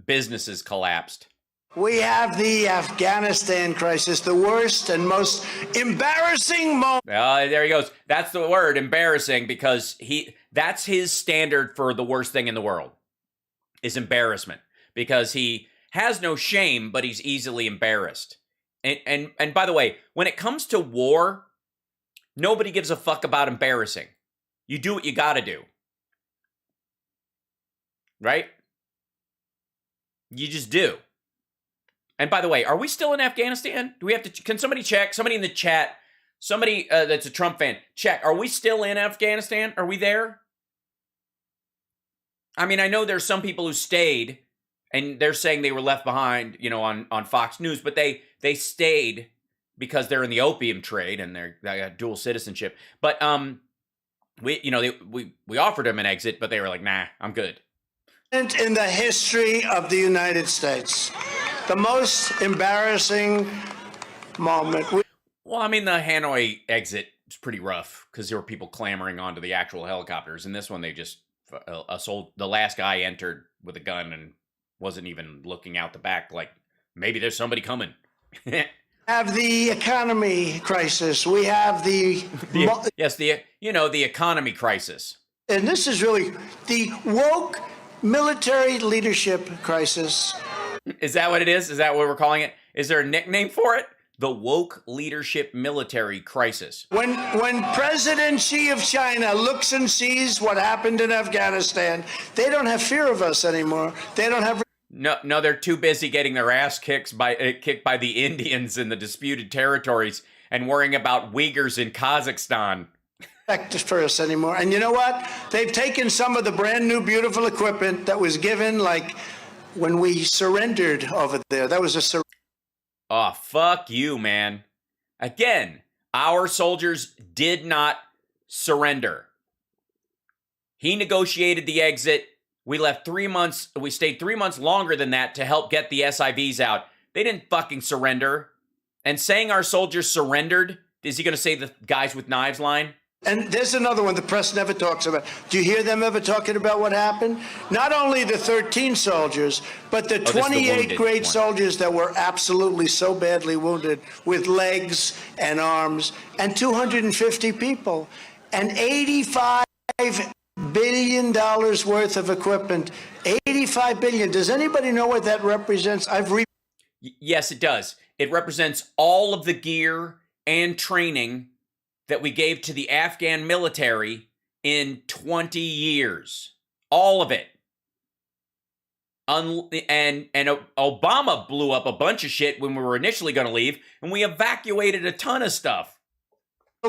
businesses collapsed. We have the Afghanistan crisis, the worst and most embarrassing moment. There he goes. That's the word, embarrassing, because that's his standard for the worst thing in the world, is embarrassment. Because he has no shame, but he's easily embarrassed. And by the way, when it comes to war, nobody gives a fuck about embarrassing. You do what you gotta do. Right? You just do. And by the way, are we still in Afghanistan? Do we have to? Can somebody check? Somebody in the chat, somebody that's a Trump fan, check. Are we still in Afghanistan? Are we there? I mean, I know there's some people who stayed, and they're saying they were left behind, on Fox News, but they stayed because they're in the opium trade and they got dual citizenship. But we offered them an exit, but they were like, nah, I'm good. In the history of the United States, the most embarrassing moment. Well, I mean, the Hanoi exit was pretty rough because there were people clamoring onto the actual helicopters. And this one, they just the last guy entered with a gun and wasn't even looking out the back, like maybe there's somebody coming. Have the economy crisis. We have the economy crisis. And this is really the woke military leadership crisis. Is that what it is? Is that what we're calling it? Is there a nickname for it? The woke leadership military crisis. When President Xi of China looks and sees what happened in Afghanistan, they don't have fear of us anymore. They don't have... No, they're too busy getting their ass kicked by the Indians in the disputed territories and worrying about Uyghurs in Kazakhstan. For us anymore. And you know what? They've taken some of the brand new beautiful equipment that was given, like when we surrendered over there. That was a surrender. Oh, fuck you, man. Again, our soldiers did not surrender. He negotiated the exit. We left 3 months. We stayed 3 months longer than that to help get the SIVs out. They didn't fucking surrender. And saying our soldiers surrendered, is he going to say the guys with knives line? And there's another one the press never talks about. Do you hear them ever talking about what happened? Not only the 13 soldiers, but the 28 great soldiers that were absolutely so badly wounded with legs and arms, and 250 people, and $85 billion worth of equipment. $85 billion. Does anybody know what that represents? Yes, it does. It represents all of the gear and training that we gave to the Afghan military in 20 years. All of it. and Obama blew up a bunch of shit when we were initially going to leave, and we evacuated a ton of stuff.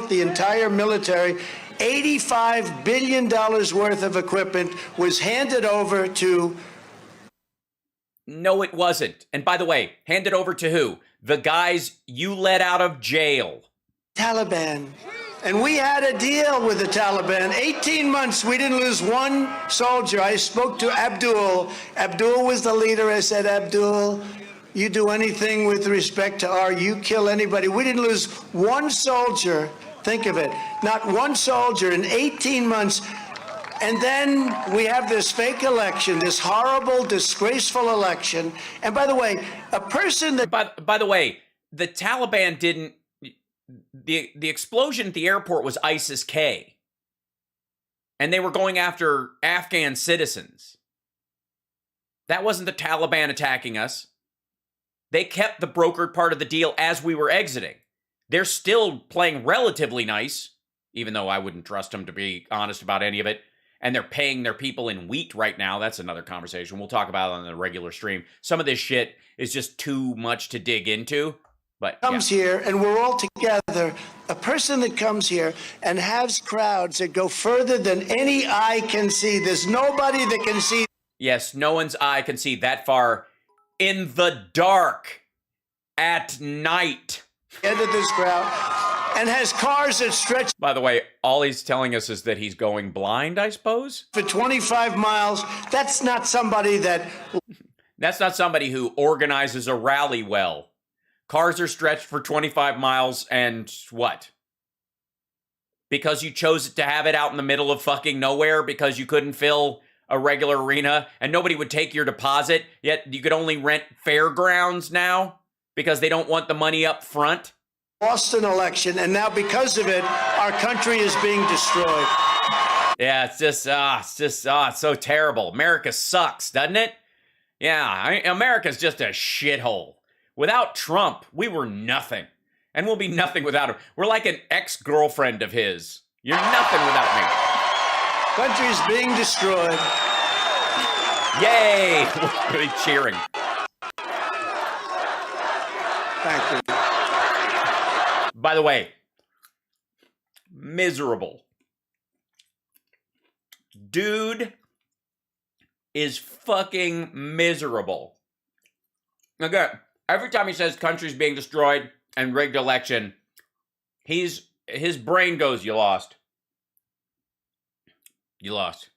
The entire military, $85 billion worth of equipment was handed over to... No, it wasn't. And by the way, handed over to who? The guys you let out of jail. Taliban. And we had a deal with the Taliban. 18 months, we didn't lose one soldier. I spoke to Abdul. Abdul was the leader. I said, Abdul, you do anything with respect to you kill anybody. We didn't lose one soldier. Think of it. Not one soldier in 18 months. And then we have this fake election, this horrible, disgraceful election. And by the way, a person that... By the way, the Taliban didn't... The explosion at the airport was ISIS-K. And they were going after Afghan citizens. That wasn't the Taliban attacking us. They kept the brokered part of the deal as we were exiting. They're still playing relatively nice, even though I wouldn't trust them to be honest about any of it. And they're paying their people in wheat right now. That's another conversation. We'll talk about it on the regular stream. Some of this shit is just too much to dig into. But comes here and we're all together. A person that comes here and has crowds that go further than any eye can see. There's nobody that can see. Yes, no one's eye can see that far in the dark at night. End of this crowd and has cars that stretch. By the way, all he's telling us is that he's going blind, I suppose? For 25 miles. That's not somebody that... That's not somebody who organizes a rally well. Cars are stretched for 25 miles and what? Because you chose to have it out in the middle of fucking nowhere because you couldn't fill a regular arena and nobody would take your deposit, yet you could only rent fairgrounds now because they don't want the money up front? Lost an election, and now because of it, our country is being destroyed. Yeah, it's so terrible. America sucks, doesn't it? Yeah, America's just a shithole. Without Trump, we were nothing. And we'll be nothing without him. We're like an ex-girlfriend of his. You're nothing without me. Country's being destroyed. Yay! We're really cheering. Thank you. By the way, miserable. Dude is fucking miserable. Okay. Every time he says country's being destroyed and rigged election, his brain goes, you lost. You lost.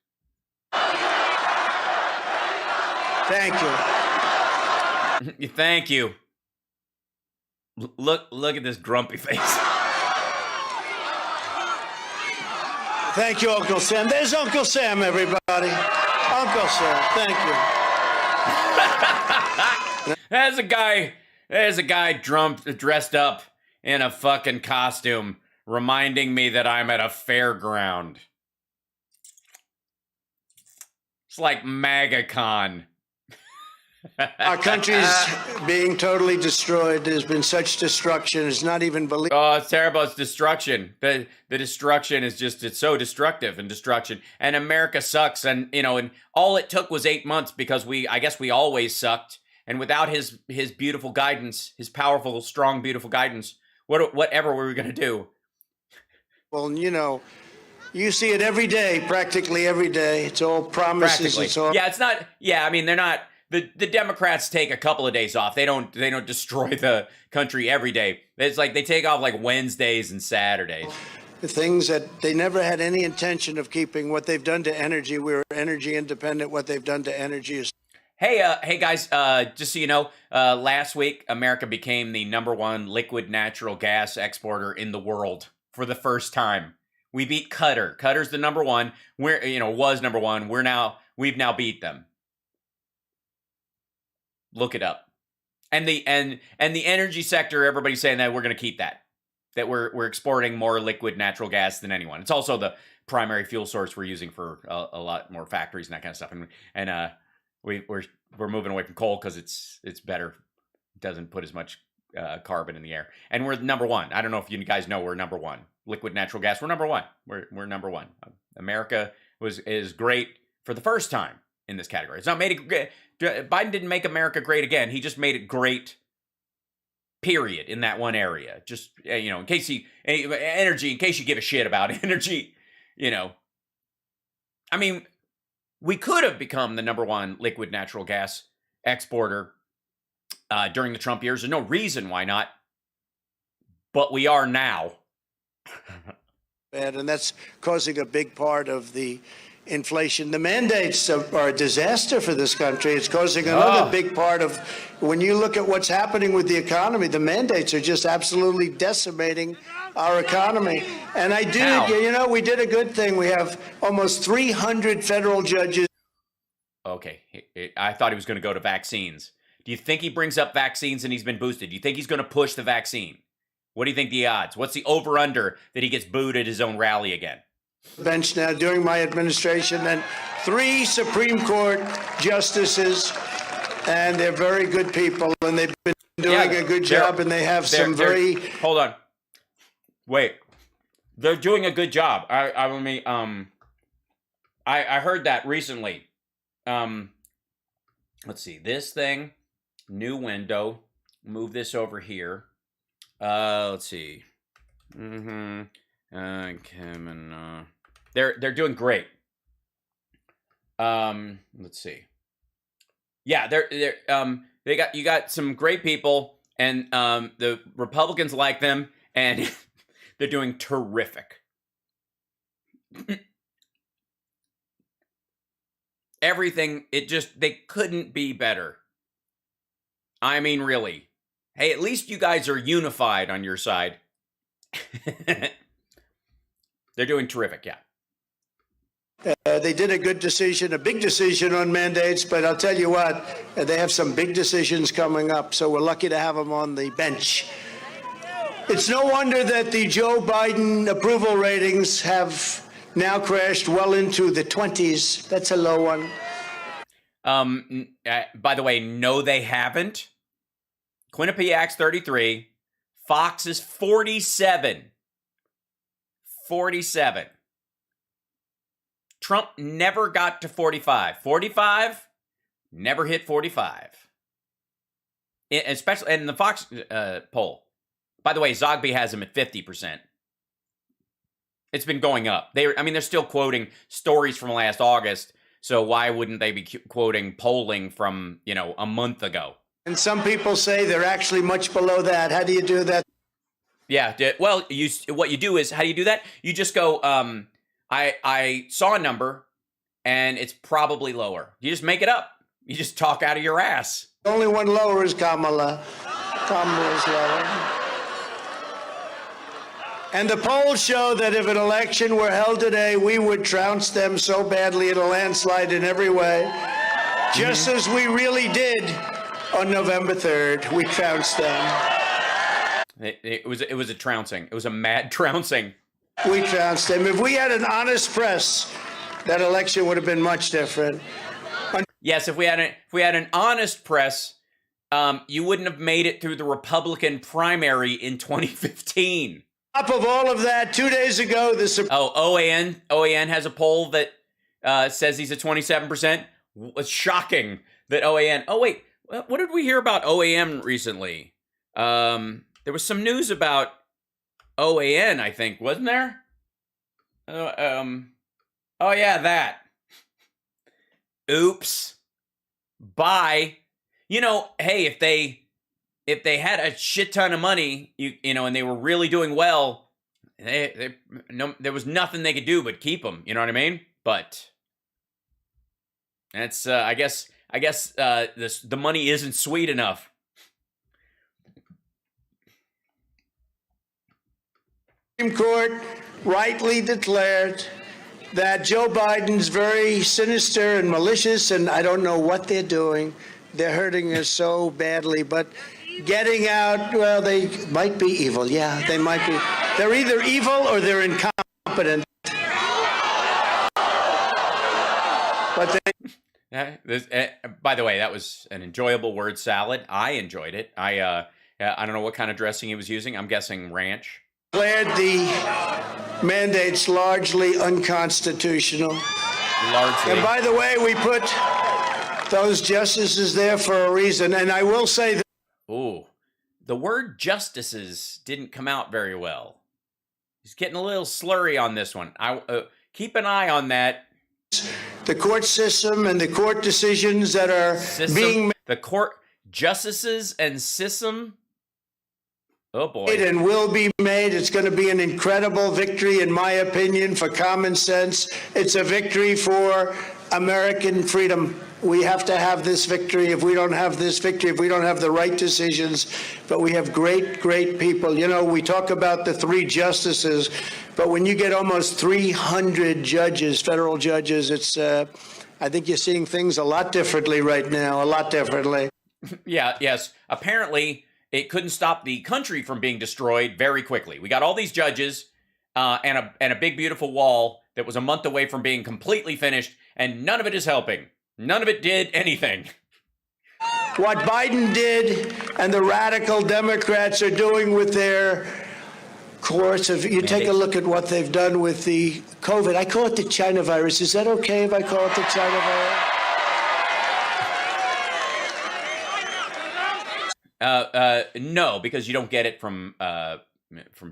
Thank you. Thank you. Look at this grumpy face. Thank you, Uncle Sam. There's Uncle Sam, everybody. Uncle Sam, thank you. There's a guy dressed up in a fucking costume, reminding me that I'm at a fairground. It's like MAGACon. Our country's being totally destroyed. There's been such destruction. It's not even believable. Oh, it's terrible. It's destruction. The destruction is just, it's so destructive and destruction. And America sucks. And, and all it took was 8 months because I guess we always sucked. And without his beautiful guidance, his powerful, strong, beautiful guidance, whatever were we going to do? Well, you see it every day, practically every day. It's all promises. It's all... Yeah, it's not. Yeah, I mean, they're not. The Democrats take a couple of days off. They don't destroy the country every day. It's like they take off like Wednesdays and Saturdays. The things that they never had any intention of keeping. What they've done to energy, we're energy independent. What they've done to energy is... Hey guys, just so you know, last week, America became the #1 liquid natural gas exporter in the world for the first time. We beat Qatar. Qatar's the #1. Was #1. We've now beat them. Look it up. And the energy sector, everybody's saying that we're going to keep that we're exporting more liquid natural gas than anyone. It's also the primary fuel source we're using for a lot more factories and that kind of stuff. And we're moving away from coal because it's better. It doesn't put as much carbon in the air. And we're #1. I don't know if you guys know we're #1. Liquid natural gas. We're #1. We're #1. America is great for the first time in this category. It's not made it great. Biden didn't make America great again. He just made it great, period, in that one area. Just, in case energy, in case you give a shit about energy, I mean, we could have become the #1 liquid natural gas exporter during the Trump years. There's no reason why not, but we are now. And that's causing a big part of the inflation. The mandates are a disaster for this country. It's causing another big part of, when you look at what's happening with the economy, the mandates are just absolutely decimating our economy. And I do, we did a good thing. We have almost 300 federal judges. Okay, I thought he was going to go to vaccines. Do you think he brings up vaccines and he's been boosted? Do you think he's going to push the vaccine? What do you think the odds? What's the over-under that he gets booed at his own rally again? Bench now during my administration, and 3 Supreme Court justices, and they're very good people, and they've been doing a good job, and they have some very... Hold on. Wait. They're doing a good job. I heard that recently. Let's see. This thing, new window. Move this over here. Let's see. They're doing great. Let's see. Yeah, you got some great people, and the Republicans like them, and they're doing terrific. Everything, they couldn't be better. I mean, really. Hey, at least you guys are unified on your side. They're doing terrific, yeah. They did a good decision, a big decision on mandates, but I'll tell you what, they have some big decisions coming up, so we're lucky to have them on the bench. It's no wonder that the Joe Biden approval ratings have now crashed well into the 20s. That's a low one. By the way, no, they haven't. Quinnipiac's 33. Fox is 47. 47. Trump never got to 45. 45, never hit 45. Especially in the Fox poll. By the way, Zogby has him at 50%. It's been going up. They're still quoting stories from last August, so why wouldn't they be quoting polling from, a month ago? And some people say they're actually much below that. How do you do that? Yeah, well, what you do is, how do you do that? You just go, I saw a number, and it's probably lower. You just make it up. You just talk out of your ass. Only one lower is Kamala. Kamala's lower. And the polls show that if an election were held today, we would trounce them so badly in a landslide in every way. Just as we really did on November 3rd. We trounced them. It was a trouncing. It was a mad trouncing. We trounced them. If we had an honest press, that election would have been much different. Yes, if we had an honest press, you wouldn't have made it through the Republican primary in 2015. On top of all of that, 2 days ago, OAN has a poll that says he's at 27%. It's shocking that OAN. Oh wait, what did we hear about OAN recently? There was some news about OAN, I think, wasn't there? Oh yeah, that. Oops. Bye. Hey, if they had a shit ton of money, and they were really doing well, there was nothing they could do but keep them. You know what I mean? But that's I guess the money isn't sweet enough. Supreme Court rightly declared that Joe Biden's very sinister and malicious, and I don't know what they're doing. They're hurting us so badly, but getting out, well, they might be evil. Yeah, they might be. They're either evil or they're incompetent. But by the way, that was an enjoyable word salad. I enjoyed it. I don't know what kind of dressing he was using. I'm guessing ranch. Declared the mandates largely unconstitutional. Largely. And by the way, we put those justices there for a reason. And I will say that. Ooh, the word justices didn't come out very well. He's getting a little slurry on this one. Keep an eye on that. The court system and the court decisions that are being made. The court justices and system. Oh boy. And will be made. It's going to be an incredible victory, in my opinion, for common sense. It's a victory for American freedom. We have to have this victory. If we don't have this victory, if we don't have the right decisions, but we have great, great people. You know, we talk about the 3 justices, but when you get almost 300 judges, federal judges, it's, I think you're seeing things a lot differently right now, a lot differently. Yeah, yes. Apparently, it couldn't stop the country from being destroyed very quickly. We got all these judges and a big, beautiful wall that was a month away from being completely finished, and none of it is helping. None of it did anything. What Biden did and the radical Democrats are doing with their course of, you take a look at what they've done with the COVID. I call it the China virus. Is that okay if I call it the China virus? No, because you don't get it from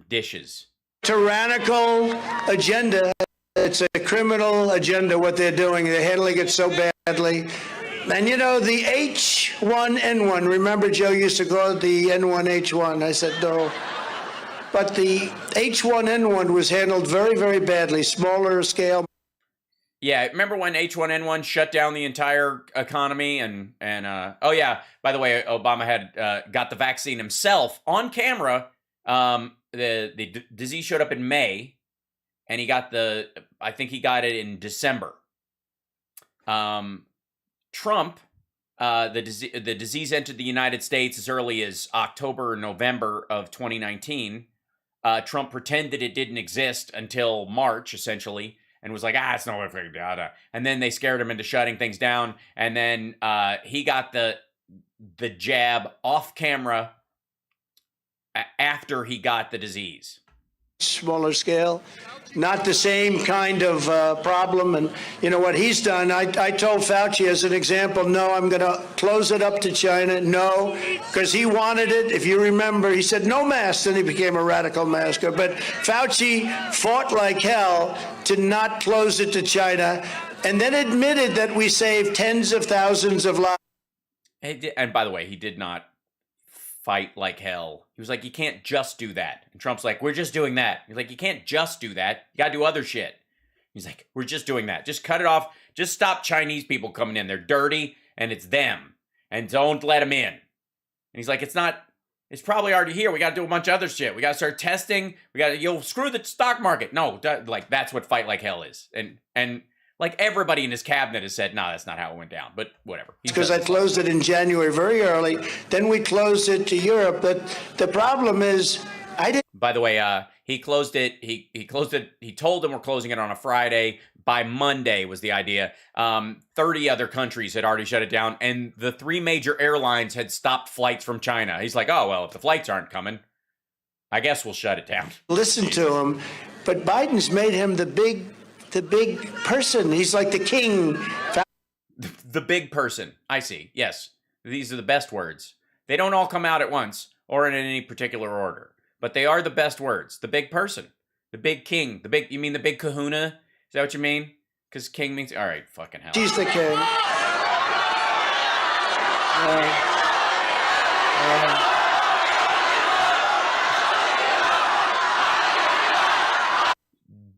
dishes. Tyrannical agenda. It's a criminal agenda, what they're doing. They're handling it so badly. And, you know, the H1N1, remember Joe used to call it the N1H1. I said, no. But the H1N1 was handled very, very badly, smaller scale. Yeah, remember when H1N1 shut down the entire economy? And oh, yeah, by the way, Obama had got the vaccine himself on camera. The disease showed up in May. And he got I think he got it in December. Trump, the disease entered the United States as early as October or November of 2019. Trump pretended it didn't exist until March, essentially, and was like, it's no effect, and then they scared him into shutting things down. And then he got the jab off camera after he got the disease. Smaller scale, not the same kind of problem. And you know what he's done? I told Fauci as an example, no, I'm going to close it up to China. No, because he wanted it. If you remember, he said no masks, and he became a radical masker. But Fauci fought like hell to not close it to China, and then admitted that we saved tens of thousands of lives. And by the way, he did not fight like hell. He was like, you can't just do that. And Trump's like, we're just doing that. He's like, you can't just do that. You gotta do other shit. He's like, we're just doing that. Just cut it off. Just stop Chinese people coming in. They're dirty and it's them. And don't let them in. And he's like, it's probably already here. We gotta do a bunch of other shit. We gotta start testing. You'll screw the stock market. No, like that's what fight like hell is. And like everybody in his cabinet has said, no, that's not how it went down. But whatever. Because I closed it in January very early. Then we closed it to Europe. But the problem is, I didn't. By the way, he closed it. He closed it. He told them we're closing it on a Friday. By Monday was the idea. 30 other countries had already shut it down. And the 3 major airlines had stopped flights from China. He's like, oh, well, if the flights aren't coming, I guess we'll shut it down. Listen to him. But Biden's made him the big person. He's like the king. The big person. I see. Yes. These are the best words. They don't all come out at once or in any particular order, but they are the best words. The big person. The big king. You mean the big kahuna? Is that what you mean? Because king means, all right, fucking hell. He's the king.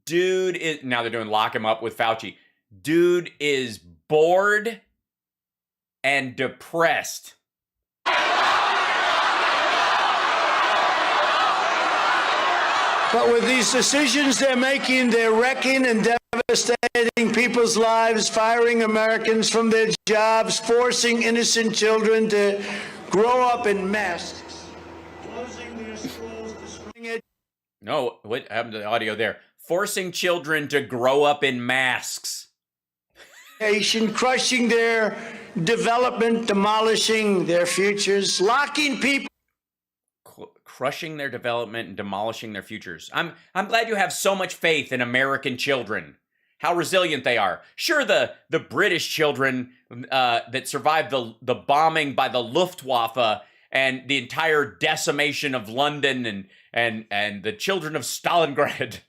Dude is, now they're doing lock him up with Fauci. Dude is bored and depressed. But with these decisions they're making, they're wrecking and devastating people's lives, firing Americans from their jobs, forcing innocent children to grow up in masks, closing their schools, destroying it. No, what happened to the audio there? Forcing children to grow up in masks. Crushing their development, demolishing their futures, locking people. Crushing their development and demolishing their futures. I'm glad you have so much faith in American children. how resilient they are. Sure, the British children that survived the bombing by the Luftwaffe and the entire decimation of London and the children of Stalingrad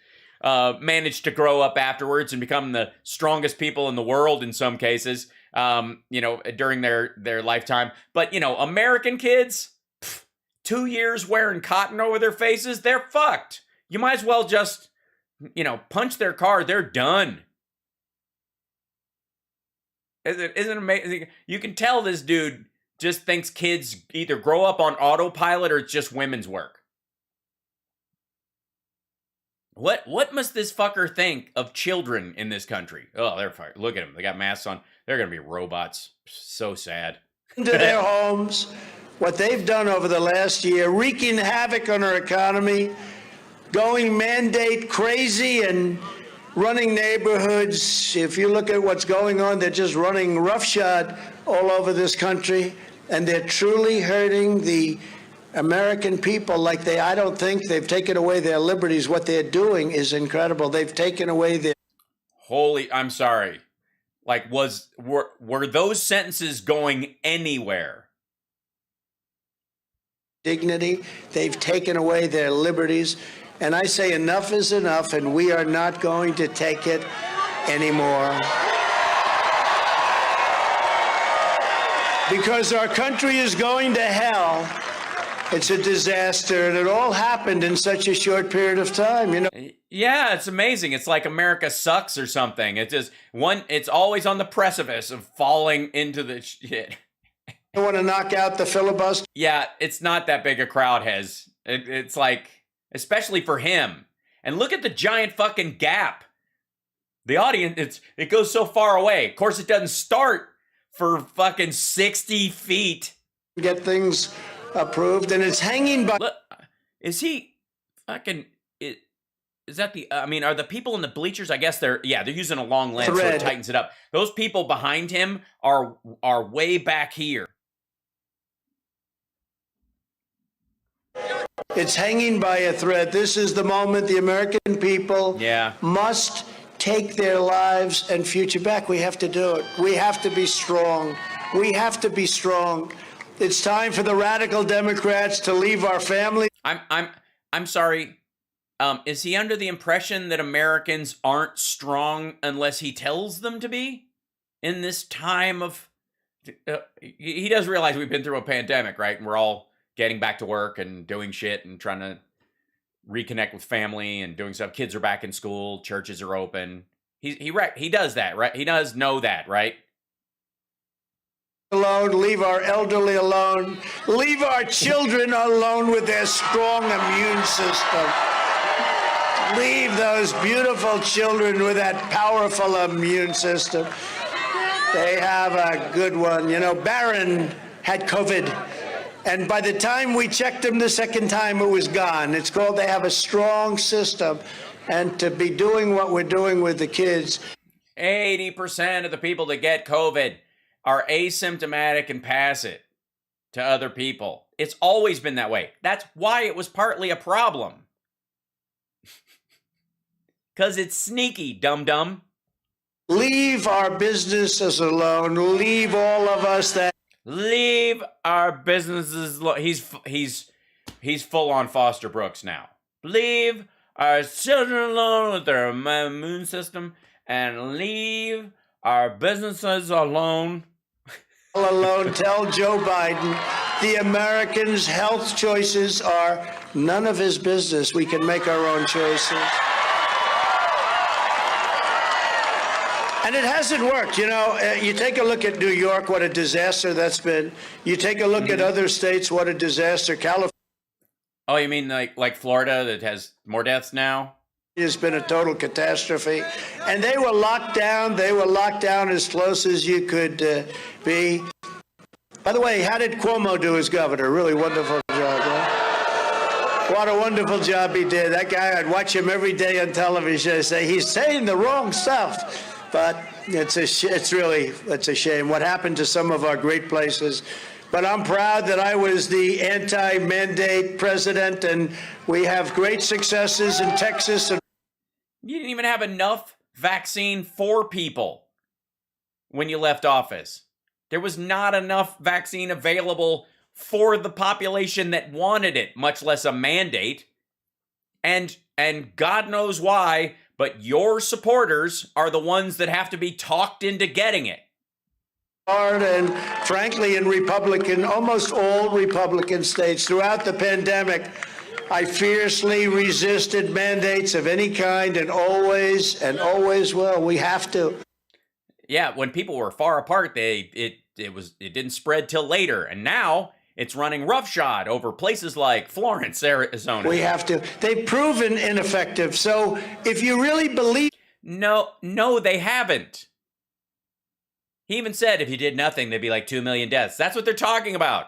managed to grow up afterwards and become the strongest people in the world in some cases, during their lifetime. But, American kids, 2 years wearing cotton over their faces, they're fucked. You might as well just, punch their card. They're done. Isn't it amazing? You can tell this dude just thinks kids either grow up on autopilot or it's just women's work. What must this fucker think of children in this country? Oh, they're fired. Look at them. They got masks on. They're going to be robots. So sad. Into their homes, what they've done over the last year, wreaking havoc on our economy, going mandate crazy and running neighborhoods. If you look at what's going on, they're just running roughshod all over this country, and they're truly hurting the American people. I don't think they've taken away their liberties. What they're doing is incredible. They've taken away their... I'm sorry. Were those sentences going anywhere? Dignity. They've taken away their liberties. And I say enough is enough, and we are not going to take it anymore. Because our country is going to hell. It's a disaster, and it all happened in such a short period of time, Yeah, it's amazing. It's like America sucks or something. It's always on the precipice of falling into the shit. I want to knock out the filibuster. Yeah, it's not that big a crowd, Hez. It's like, especially for him. And look at the giant fucking gap. The audience, it goes so far away. Of course, it doesn't start for fucking 60 feet. Get things approved, and it's hanging by... Look, is he fucking... Is that are the people in the bleachers? I guess they're using a long lens, so it tightens it up. Those people behind him are way back here. It's hanging by a thread. This is the moment the American people must take their lives and future back. We have to do it. We have to be strong. We have to be strong. It's time for the radical Democrats to leave our family. I'm sorry. Is he under the impression that Americans aren't strong unless he tells them to be? In this time of... he does realize we've been through a pandemic, right? And we're all getting back to work and doing shit and trying to reconnect with family and doing stuff. Kids are back in school. Churches are open. He does that, right? He does know that, right? Alone, leave our elderly alone, leave our children alone with their strong immune system. Leave those beautiful children with that powerful immune system. They have a good one. Barron had COVID, and by the time we checked him the second time, it was gone. It's called they have a strong system, and to be doing what we're doing with the kids. 80% of the people that get COVID are asymptomatic and pass it to other people. It's always been that way. That's why it was partly a problem. Because it's sneaky, dum-dum. Leave our businesses alone. Leave all of us that... Leave our businesses alone. He's full on Foster Brooks now. Leave our children alone with their immune system, and leave our businesses alone. Alone. Tell Joe Biden the Americans' health choices are none of his business. We can make our own choices. And it hasn't worked. You take a look at New York, what a disaster that's been. You take a look at other states, what a disaster. California. Oh, you mean like Florida that has more deaths now? It's been a total catastrophe. And they were locked down. They were locked down as close as you could be. By the way, how did Cuomo do as governor? Really wonderful job, right? What a wonderful job he did. That guy, I'd watch him every day on television and say, he's saying the wrong stuff. But it's a shame what happened to some of our great places. But I'm proud that I was the anti-mandate president, and we have great successes in Texas. You didn't even have enough vaccine for people when you left office. There was not enough vaccine available for the population that wanted it, much less a mandate. And God knows why, but your supporters are the ones that have to be talked into getting it. And frankly, in almost all Republican states throughout the pandemic, I fiercely resisted mandates of any kind and always will. We have to. Yeah, when people were far apart, it didn't spread till later. And now it's running roughshod over places like Florence, Arizona. We have to. They've proven ineffective. So if you really believe. No, they haven't. He even said if you did nothing, there'd be like 2 million deaths. That's what they're talking about.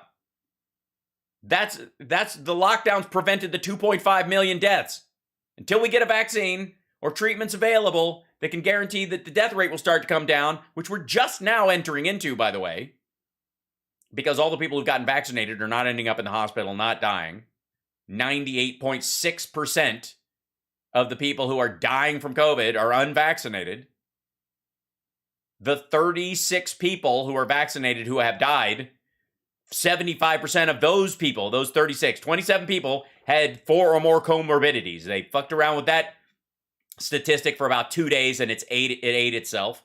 That's the lockdowns prevented the 2.5 million deaths. Until we get a vaccine or treatments available that can guarantee that the death rate will start to come down, which we're just now entering into, by the way, because all the people who've gotten vaccinated are not ending up in the hospital, not dying. 98.6% of the people who are dying from COVID are unvaccinated. The 36 people who are vaccinated who have died, 75% of those people, those 36, 27 people had 4 or more comorbidities. They fucked around with that statistic for about 2 days and it ate itself.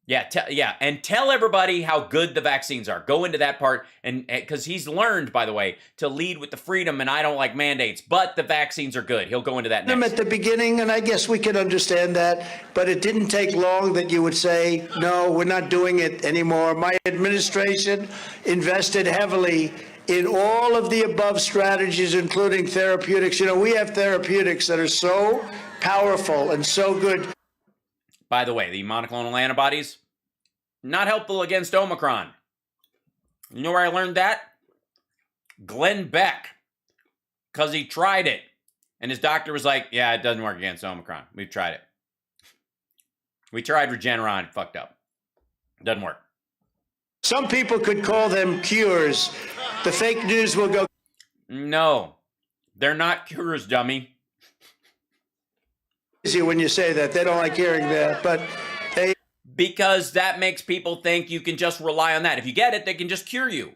And tell everybody how good the vaccines are. Go into that part, and because he's learned, by the way, to lead with the freedom, and I don't like mandates, but the vaccines are good. He'll go into that next. At the beginning, and I guess we can understand that, but it didn't take long that you would say, no, we're not doing it anymore. My administration invested heavily in all of the above strategies, including therapeutics. You know, we have therapeutics that are so powerful and so good. By the way, the monoclonal antibodies, not helpful against Omicron. You know where I learned that? Glenn Beck, because he tried it. And his doctor was like, yeah, it doesn't work against Omicron. We've tried it. We tried Regeneron, fucked up. Doesn't work. Some people could call them cures. The fake news will go. No, they're not cures, dummy. When you say that, they don't like hearing that, but because that makes people think you can just rely on that. If you get it, they can just cure you.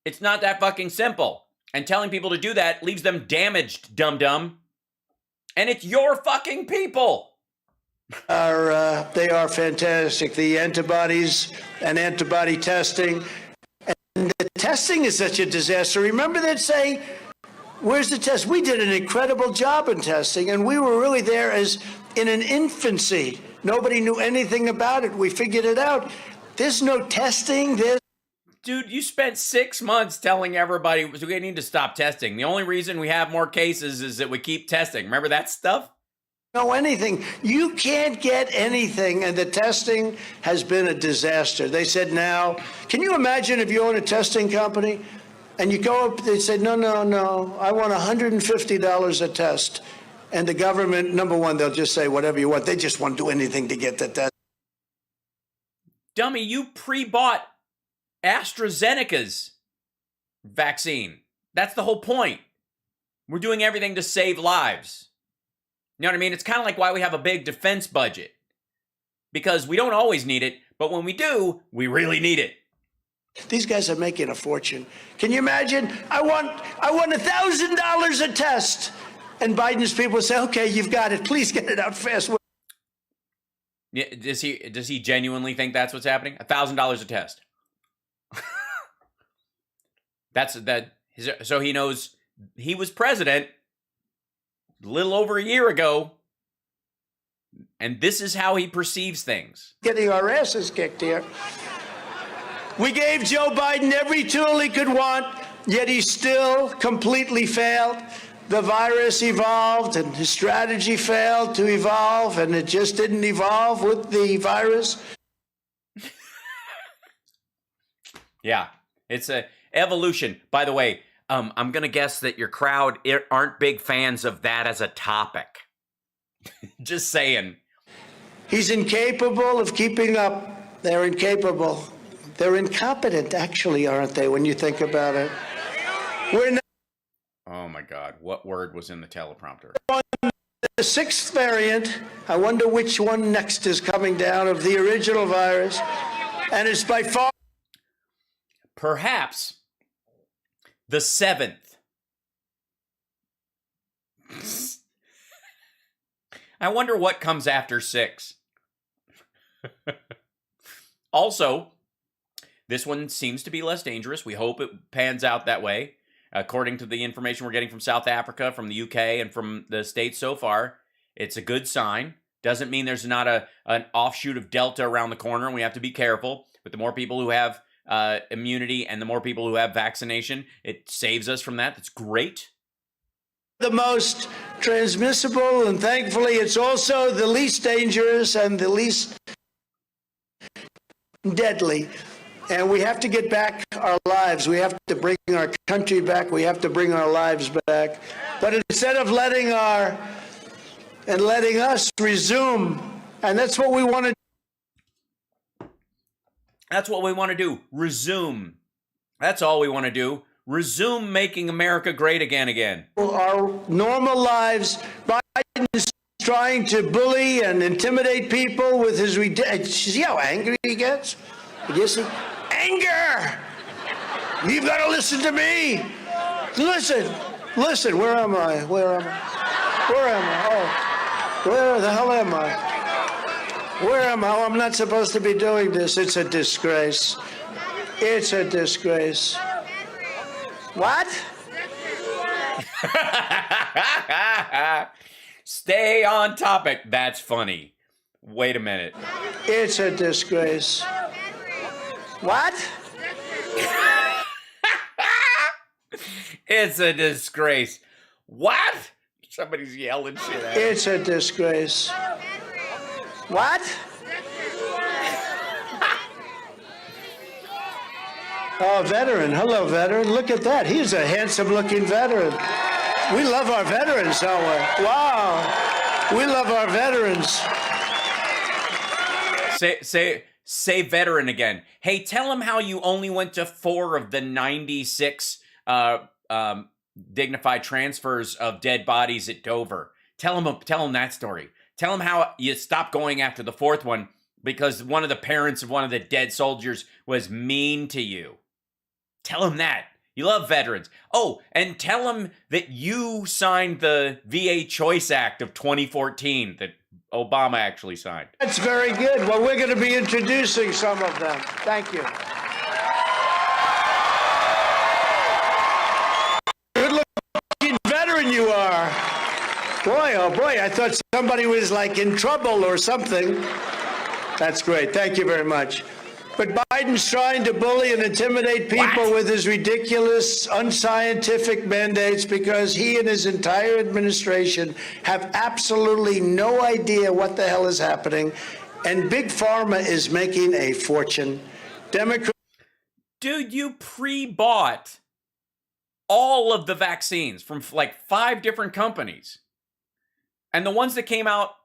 It's not that fucking simple. And telling people to do that leaves them damaged, dum-dum. And it's your fucking people. They are fantastic. The antibodies and antibody testing. And the testing is such a disaster. Remember that saying, where's the test? We did an incredible job in testing, and we were really there as in an infancy. Nobody knew anything about it. We figured it out. There's no testing. Dude, you spent 6 months telling everybody we need to stop testing. The only reason we have more cases is that we keep testing. Remember that stuff? No, anything. You can't get anything, and the testing has been a disaster. They said now, can you imagine if you own a testing company? And you go up, they say, no, I want $150 a test. And the government, number one, they'll just say whatever you want. They just won't do anything to get the test. Dummy, you pre-bought AstraZeneca's vaccine. That's the whole point. We're doing everything to save lives. You know what I mean? It's kind of like why we have a big defense budget. Because we don't always need it, but when we do, we really need it. These guys are making a fortune. Can you imagine? I want $1,000 a test. And Biden's people say, okay, you've got it. Please get it out fast. Yeah, does he genuinely think that's what's happening? $1,000 a test. So he knows he was president a little over a year ago. And this is how he perceives things. Getting our asses kicked here. We gave Joe Biden every tool he could want, yet he still completely failed. The virus evolved, and his strategy failed to evolve, and it just didn't evolve with the virus. Yeah, it's a evolution. By the way, I'm going to guess that your crowd aren't big fans of that as a topic. Just saying. He's incapable of keeping up. They're incapable. They're incompetent, actually, aren't they, when you think about it? We're not. Oh, my God. What word was in the teleprompter? The sixth variant, I wonder which one next is coming down of the original virus, and it's by far... Perhaps the seventh. I wonder what comes after 6. Also, this one seems to be less dangerous. We hope it pans out that way. According to the information we're getting from South Africa, from the UK, and from the States so far, it's a good sign. Doesn't mean there's not an offshoot of Delta around the corner, and we have to be careful. But the more people who have immunity and the more people who have vaccination, it saves us from that. That's great. The most transmissible, and thankfully it's also the least dangerous and the least deadly. And we have to get back our lives. We have to bring our country back. We have to bring our lives back. But instead of letting us resume, and that's what we want to do. That's what we want to do. Resume. That's all we want to do. Resume making America great again. Our normal lives. Biden is trying to bully and intimidate people with his... See how angry he gets? You see? Anger! You've got to listen to me. Listen. Where am I? Oh, where the hell am I? Where am I? Oh, I'm not supposed to be doing this. It's a disgrace. It's a disgrace. What? Stay on topic. That's funny. Wait a minute. It's a disgrace. What? It's a disgrace. What? Somebody's yelling shit at me. It's a disgrace. What? Oh, veteran. Hello, veteran. Look at that. He's a handsome-looking veteran. We love our veterans, don't we? Wow. We love our veterans. Say veteran again. Hey, tell him how you only went to 4 of the 96 dignified transfers of dead bodies at Dover. Tell him that story. Tell him how you stopped going after the 4th one because one of the parents of one of the dead soldiers was mean to you. Tell him that. You love veterans. Oh, and tell him that you signed the VA Choice Act of 2014 that Obama actually signed. That's very good. Well, we're going to be introducing some of them. Thank you. Good-looking veteran you are. Boy, oh boy, I thought somebody was like in trouble or something. That's great. Thank you very much. But Biden's trying to bully and intimidate people with his ridiculous, unscientific mandates because he and his entire administration have absolutely no idea what the hell is happening. And Big Pharma is making a fortune. Dude, you pre-bought all of the vaccines from like 5 different companies. And the ones that came out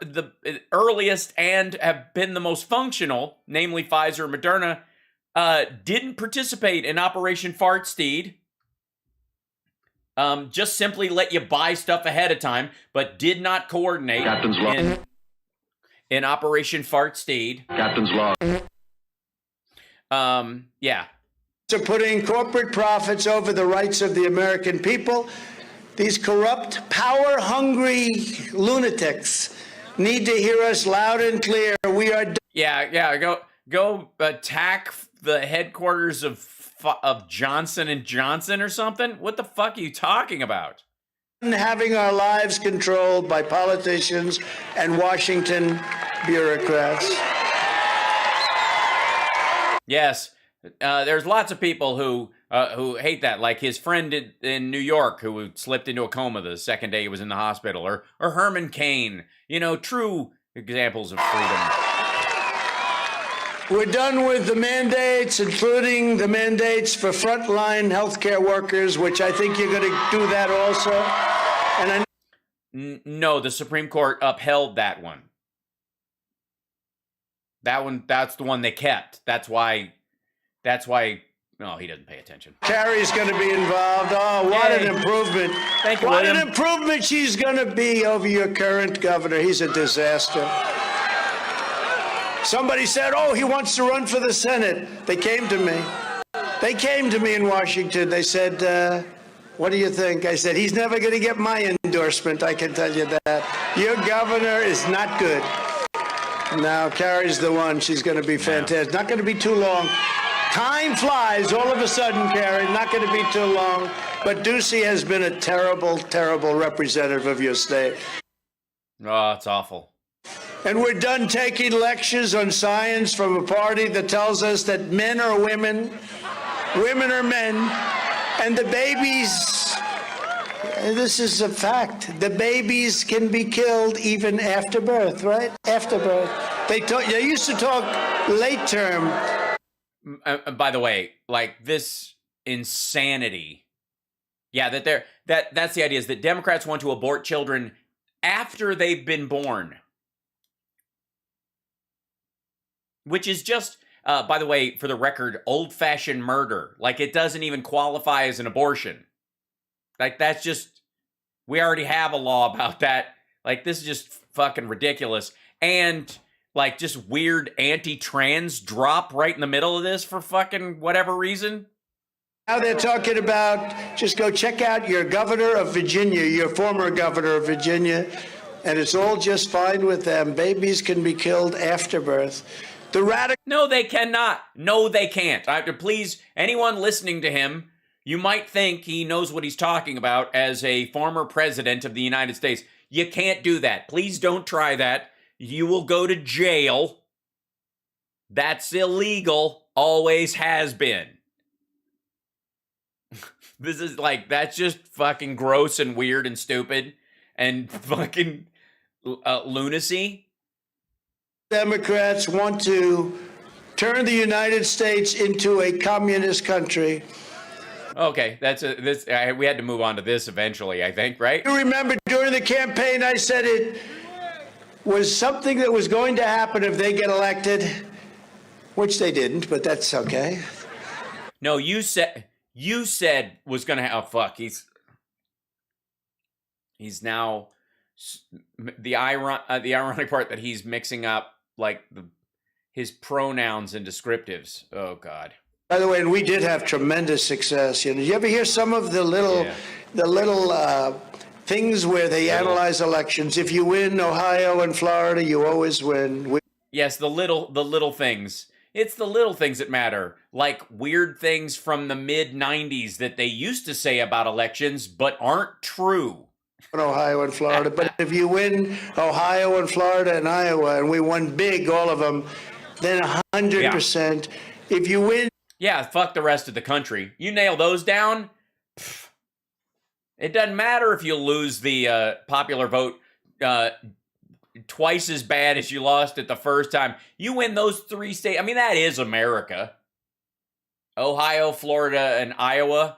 the earliest and have been the most functional, namely Pfizer and Moderna, didn't participate in Operation Fartsteed. Just simply let you buy stuff ahead of time, but did not coordinate Captain's log. In Operation Fartsteed. Captain's log. Yeah. To putting corporate profits over the rights of the American people. These corrupt, power-hungry lunatics need to hear us loud and clear. We are... Go attack the headquarters of Johnson & Johnson or something? What the fuck are you talking about? Having our lives controlled by politicians and Washington bureaucrats. Yes, there's lots of people who hate that, like his friend in New York who slipped into a coma the second day he was in the hospital, or Herman Cain. You know, true examples of freedom. We're done with the mandates, including the mandates for frontline healthcare workers, which I think you're going to do that also. And no, the Supreme Court upheld that one. That's the one they kept. That's why No, he doesn't pay attention. Carrie's going to be involved. Oh, what Yay. an improvement. Thank you, What William. an improvement she's going to be over your current governor. He's a disaster. Somebody said, oh, he wants to run for the Senate. They came to me. They came to me in Washington. They said, what do you think? I said, he's never going to get my endorsement, I can tell you that. Your governor is not good. Now, Carrie's the one. She's going to be fantastic. Not going to be too long. Time flies all of a sudden, Carrie. Not going to be too long. But Ducey has been a terrible, terrible representative of your state. Oh, it's awful. And we're done taking lectures on science from a party that tells us that men are women, women are men, and the babies, this is a fact, the babies can be killed even after birth, right? After birth. They used to talk late term. By the way, like this insanity. Yeah, that's the idea, is that Democrats want to abort children after they've been born. Which is just, by the way, for the record, old-fashioned murder. Like, it doesn't even qualify as an abortion. Like, that's just, we already have a law about that. Like, this is just fucking ridiculous. And, like, just weird anti-trans drop right in the middle of this for fucking whatever reason. Now they're talking about, just go check out your governor of Virginia, your former governor of Virginia, and it's all just fine with them. Babies can be killed after birth. The radical. No, they cannot. No, they can't. Please, anyone listening to him, you might think he knows what he's talking about as a former president of the United States. You can't do that. Please don't try that. You will go to jail. That's illegal. Always has been. This is like, that's just fucking gross and weird and stupid and fucking lunacy. Democrats want to turn the United States into a communist country. Okay, we had to move on to this eventually, I think, right? You remember during the campaign I said it was something that was going to happen if they get elected, which they didn't, but that's okay. No, you said was going to have, oh fuck, he's now, the ironic part that he's mixing up like his pronouns and descriptives. Oh God. By the way, and we did have tremendous success. You know, you ever hear some of the little things where they analyze elections? If you win Ohio and Florida, you always win. Yes, the little things. It's the little things that matter, like weird things from the mid-90s that they used to say about elections but aren't true. Ohio and Florida, but if you win Ohio and Florida and Iowa, and we won big, all of them, then 100%. If you win, fuck the rest of the country. You nail those down. It doesn't matter if you lose the popular vote twice as bad as you lost it the first time. You win those 3 states. I mean, that is America. Ohio, Florida, and Iowa.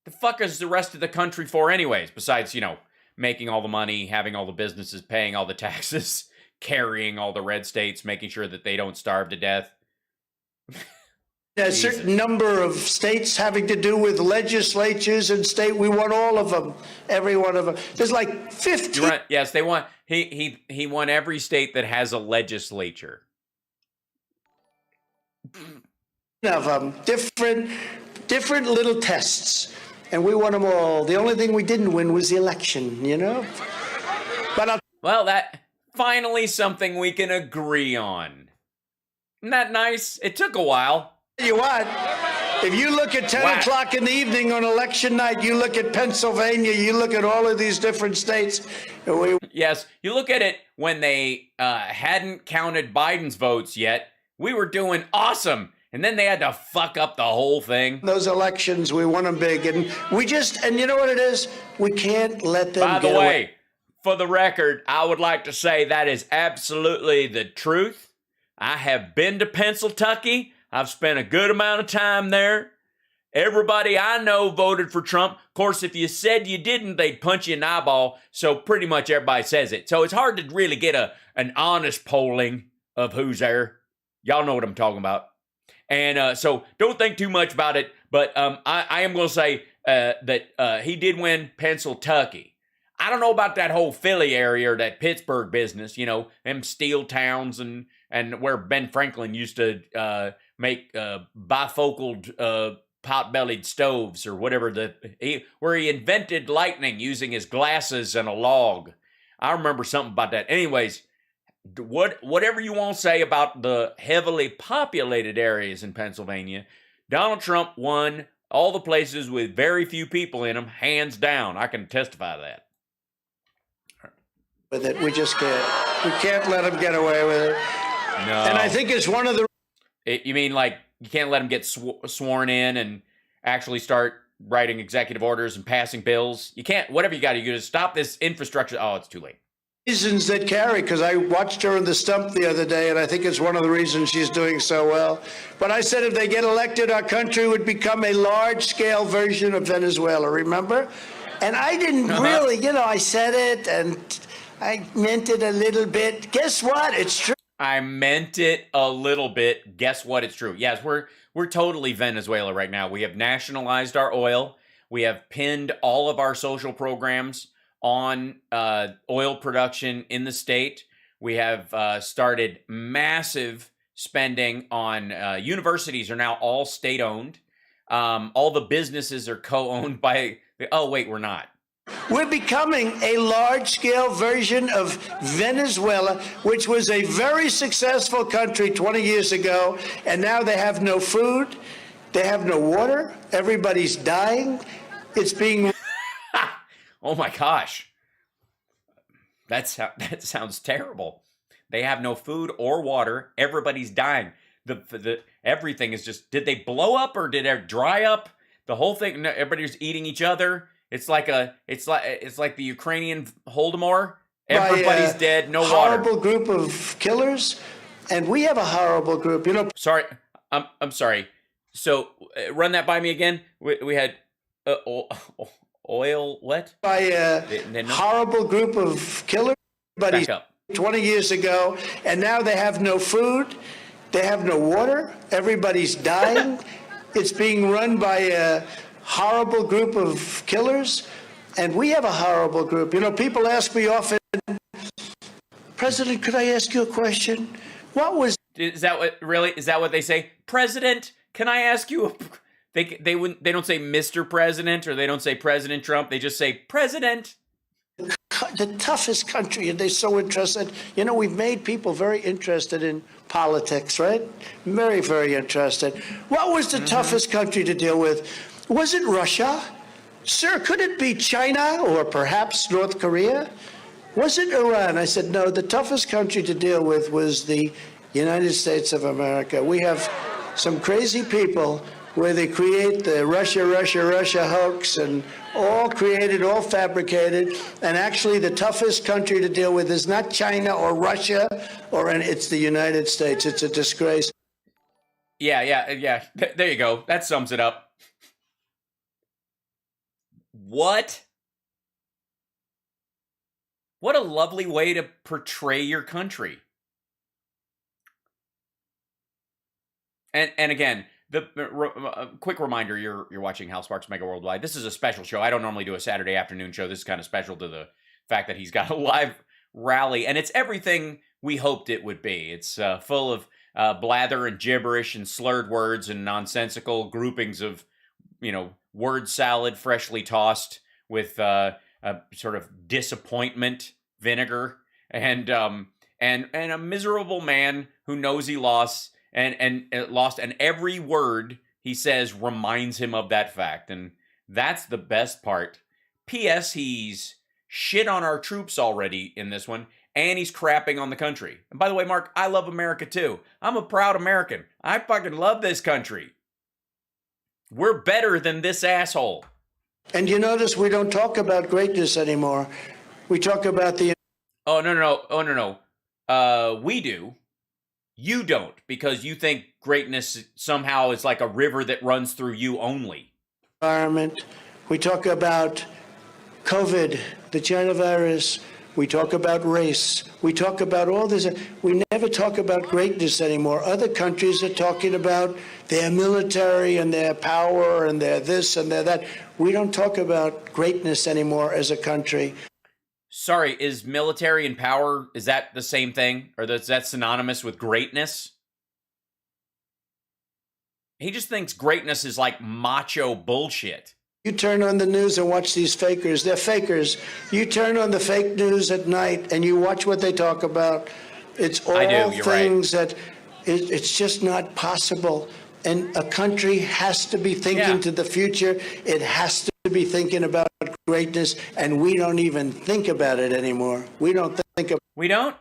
The fuck is the rest of the country for anyways? Besides, making all the money, having all the businesses, paying all the taxes, carrying all the red states, making sure that they don't starve to death. A certain number of states having to do with legislatures and state. We won all of them, every one of them. There's like 15. Right. Yes, they won. He won every state that has a legislature. Of them, different little tests. And we won them all. The only thing we didn't win was the election, But that finally something we can agree on. Isn't that nice? It took a while. Tell you what, if you look at 10 o'clock in the evening on election night, you look at Pennsylvania, you look at all of these different states. Yes, you look at it when they hadn't counted Biden's votes yet. We were doing awesome. And then they had to fuck up the whole thing. Those elections, we won them big. And you know what it is? We can't let them get away. By the way, for the record, I would like to say that is absolutely the truth. I have been to Pennsylvania. I've spent a good amount of time there. Everybody I know voted for Trump. Of course, if you said you didn't, they'd punch you in the eyeball. So pretty much everybody says it. So it's hard to really get an honest polling of who's there. Y'all know what I'm talking about. And so don't think too much about it. But I am going to say that he did win Pennsylvania. I don't know about that whole Philly area or that Pittsburgh business, you know, them steel towns and where Ben Franklin used to make bifocaled pot-bellied stoves or whatever, where he invented lightning using his glasses and a log. I remember something about that. Anyways, whatever you want to say about the heavily populated areas in Pennsylvania, Donald Trump won all the places with very few people in them, hands down. I can testify to that. With it, we just can't. We can't let him get away with it. No. And I think it's one of the. You mean like you can't let him get sworn in and actually start writing executive orders and passing bills? You can't. Whatever you got to do to stop this infrastructure. Oh, it's too late. Reasons that carry, because I watched her in the stump the other day, and I think it's one of the reasons she's doing so well. But I said if they get elected, our country would become a large-scale version of Venezuela, remember? And I didn't really, you know, I said it, and I meant it a little bit. Guess what? It's true. I meant it a little bit. Guess what? It's true. Yes, we're totally Venezuela right now. We have nationalized our oil. We have pinned all of our social programs on oil production in the state. We have started massive spending on universities are now all state-owned. All the businesses are co-owned by... Oh, wait, we're not. We're becoming a large-scale version of Venezuela, which was a very successful country 20 years ago, and now they have no food, they have no water, everybody's dying. It's being... Oh my gosh. That sounds terrible. They have no food or water. Everybody's dying. Everything is just, did they blow up or did it dry up? The whole thing, everybody's eating each other. It's like the Ukrainian Holodomor. Everybody's dead, no water. Horrible group of killers, and we have a horrible group. You know. Sorry, I'm sorry. So run that by me again. We had oil. What? By a horrible group of killers. Back up. 20 years ago, and now they have no food, they have no water. Everybody's dying. It's being run by a horrible group of killers, and we have a horrible group. You know, people ask me often, President, could I ask you a question? What was... Is that what they say? President, can I ask you they don't say Mr. President, or they don't say President Trump, they just say President. The toughest country, and they're so interested. You know, we've made people very interested in politics, right? Very, very interested. What was the toughest country to deal with? Was it Russia? Sir, could it be China or perhaps North Korea? Was it Iran? I said, no, the toughest country to deal with was the United States of America. We have some crazy people where they create the Russia hoax and all created, all fabricated. And actually the toughest country to deal with is not China or Russia, it's the United States. It's a disgrace. Yeah. There you go. That sums it up. What? What a lovely way to portray your country. And again, quick reminder, you're watching Hal Sparks Mega Worldwide. This is a special show. I don't normally do a Saturday afternoon show. This is kind of special to the fact that he's got a live rally, and it's everything we hoped it would be. It's full of blather and gibberish and slurred words and nonsensical groupings of, word salad freshly tossed with a sort of disappointment vinegar and a miserable man who knows he lost and every word he says reminds him of that fact, and that's the best part. P.S. He's shit on our troops already in this one, and he's crapping on the country. And by the way, Mark, I love America too. I'm a proud American. I fucking love this country. We're better than this asshole. And you notice we don't talk about greatness anymore. We talk about the... Oh, no. We do. You don't, because you think greatness somehow is like a river that runs through you only. Environment. We talk about COVID, the China virus. We talk about race. We talk about all this. We never talk about greatness anymore. Other countries are talking about their military and their power and their this and their that. We don't talk about greatness anymore as a country. Sorry, is military and power, is that the same thing? Or is that synonymous with greatness? He just thinks greatness is like macho bullshit. You turn on the news and watch these fakers. They're fakers. You turn on the fake news at night and you watch what they talk about. It's all things that it's just not possible. And a country has to be thinking to the future. It has to be thinking about greatness, and we don't even think about it anymore. We don't think of. We don't.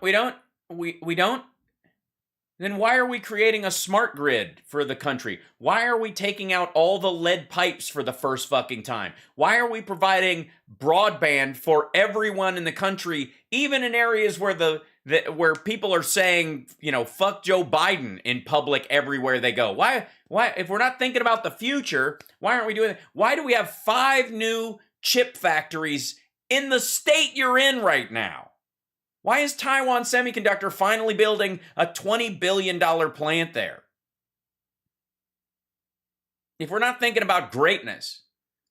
Then why are we creating a smart grid for the country? Why are we taking out all the lead pipes for the first fucking time? Why are we providing broadband for everyone in the country, even in areas where where people are saying, you know, fuck Joe Biden in public everywhere they go? Why, if we're not thinking about the future, why aren't we doing it? Why do we have 5 new chip factories in the state you're in right now? Why is Taiwan Semiconductor finally building a $20 billion plant there? If we're not thinking about greatness,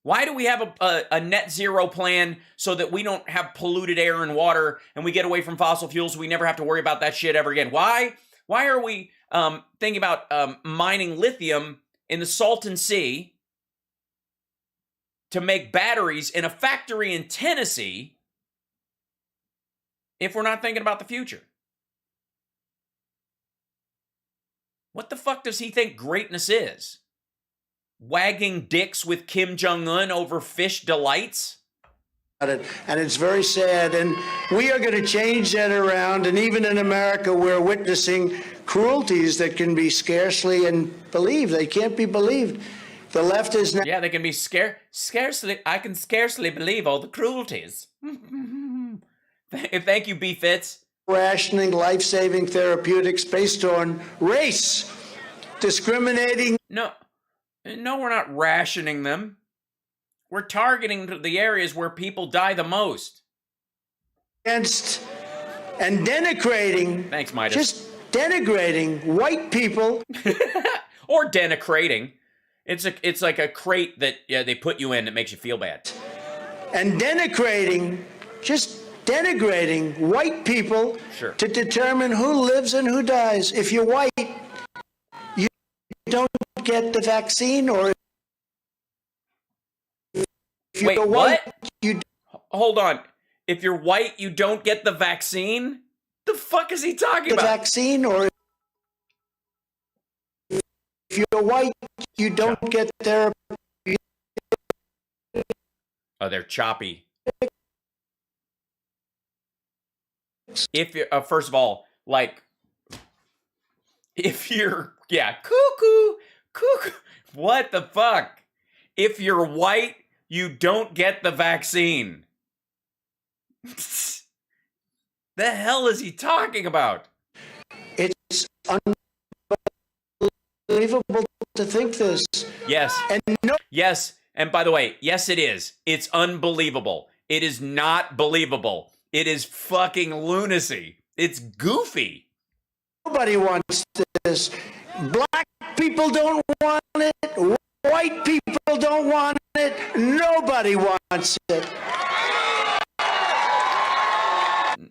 why do we have a net zero plan so that we don't have polluted air and water and we get away from fossil fuels so we never have to worry about that shit ever again? Why are we thinking about mining lithium in the Salton Sea to make batteries in a factory in Tennessee if we're not thinking about the future? What the fuck does he think greatness is? Wagging dicks with Kim Jong-un over fish delights? And it's very sad, and we are going to change that around, and even in America we're witnessing cruelties that can be scarcely believed. They can't be believed. The left is now... Yeah, they can be scarcely... I can scarcely believe all the cruelties. Thank you, B. Fitz. Rationing life-saving therapeutics based on race, discriminating... No, we're not rationing them. We're targeting the areas where people die the most. Against and denigrating... Thanks, Midas. Just denigrating white people. Or denigrating. It's like a crate that they put you in that makes you feel bad. And denigrating, just denigrating white people to determine who lives and who dies. If you're white, you don't get the vaccine, or if you're white, you... Hold on. If you're white, you don't get the vaccine? The fuck is he talking about? The vaccine, or if you're white, you don't get therapy. Oh, they're choppy. If you're, first of all, like, if you're, cuckoo, what the fuck? If you're white, you don't get the vaccine. The hell is he talking about? It's unbelievable to think this. Yes. Yes. And by the way, yes, it is. It's unbelievable. It is not believable. It is fucking lunacy. It's goofy. Nobody wants this. Black people don't want it. White people don't want it. Nobody wants it.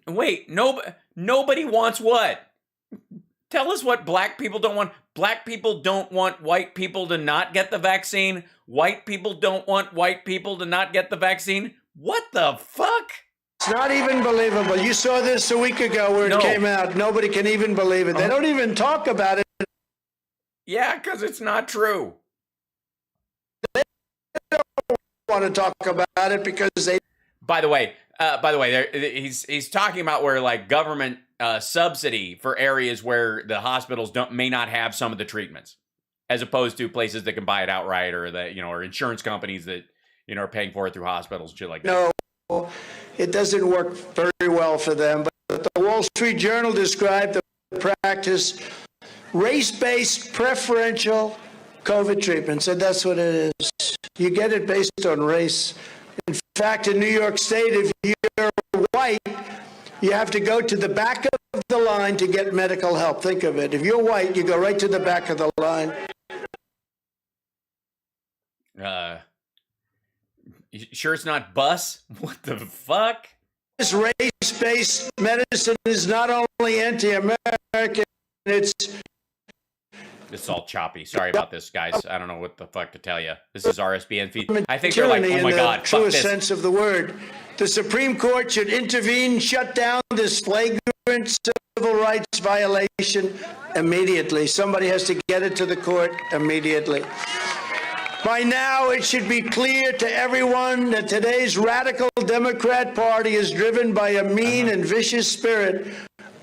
Wait, nobody wants what? Tell us what black people don't want. Black people don't want white people to not get the vaccine. White people don't want white people to not get the vaccine. What the fuck? It's not even believable. You saw this a week ago where it came out. Nobody can even believe it. They don't even talk about it. Yeah, because it's not true. They don't want to talk about it because they... By the way, he's talking about where, like, government subsidy for areas where the hospitals may not have some of the treatments, as opposed to places that can buy it outright, or that, you know, or insurance companies that, you know, are paying for it through hospitals and shit like that. No, it doesn't work very well for them. But the Wall Street Journal described the practice race-based preferential COVID treatments, and that's what it is. You get it based on race. In fact, in New York State, if you're white, You have to go to the back of the line to get medical help. Think of it. If you're white, you go right to the back of the line. You sure it's not bus? What the fuck? This race-based medicine is not only anti-American, it's all choppy. Sorry about this, guys. I don't know what the fuck to tell you. This is RSBN feed. I think they're like, oh my God, fuck this. Truest sense of the word. The Supreme Court should intervene, shut down this flagrant civil rights violation immediately. Somebody has to get it to the court immediately. By now, it should be clear to everyone that today's radical Democrat Party is driven by a mean and vicious spirit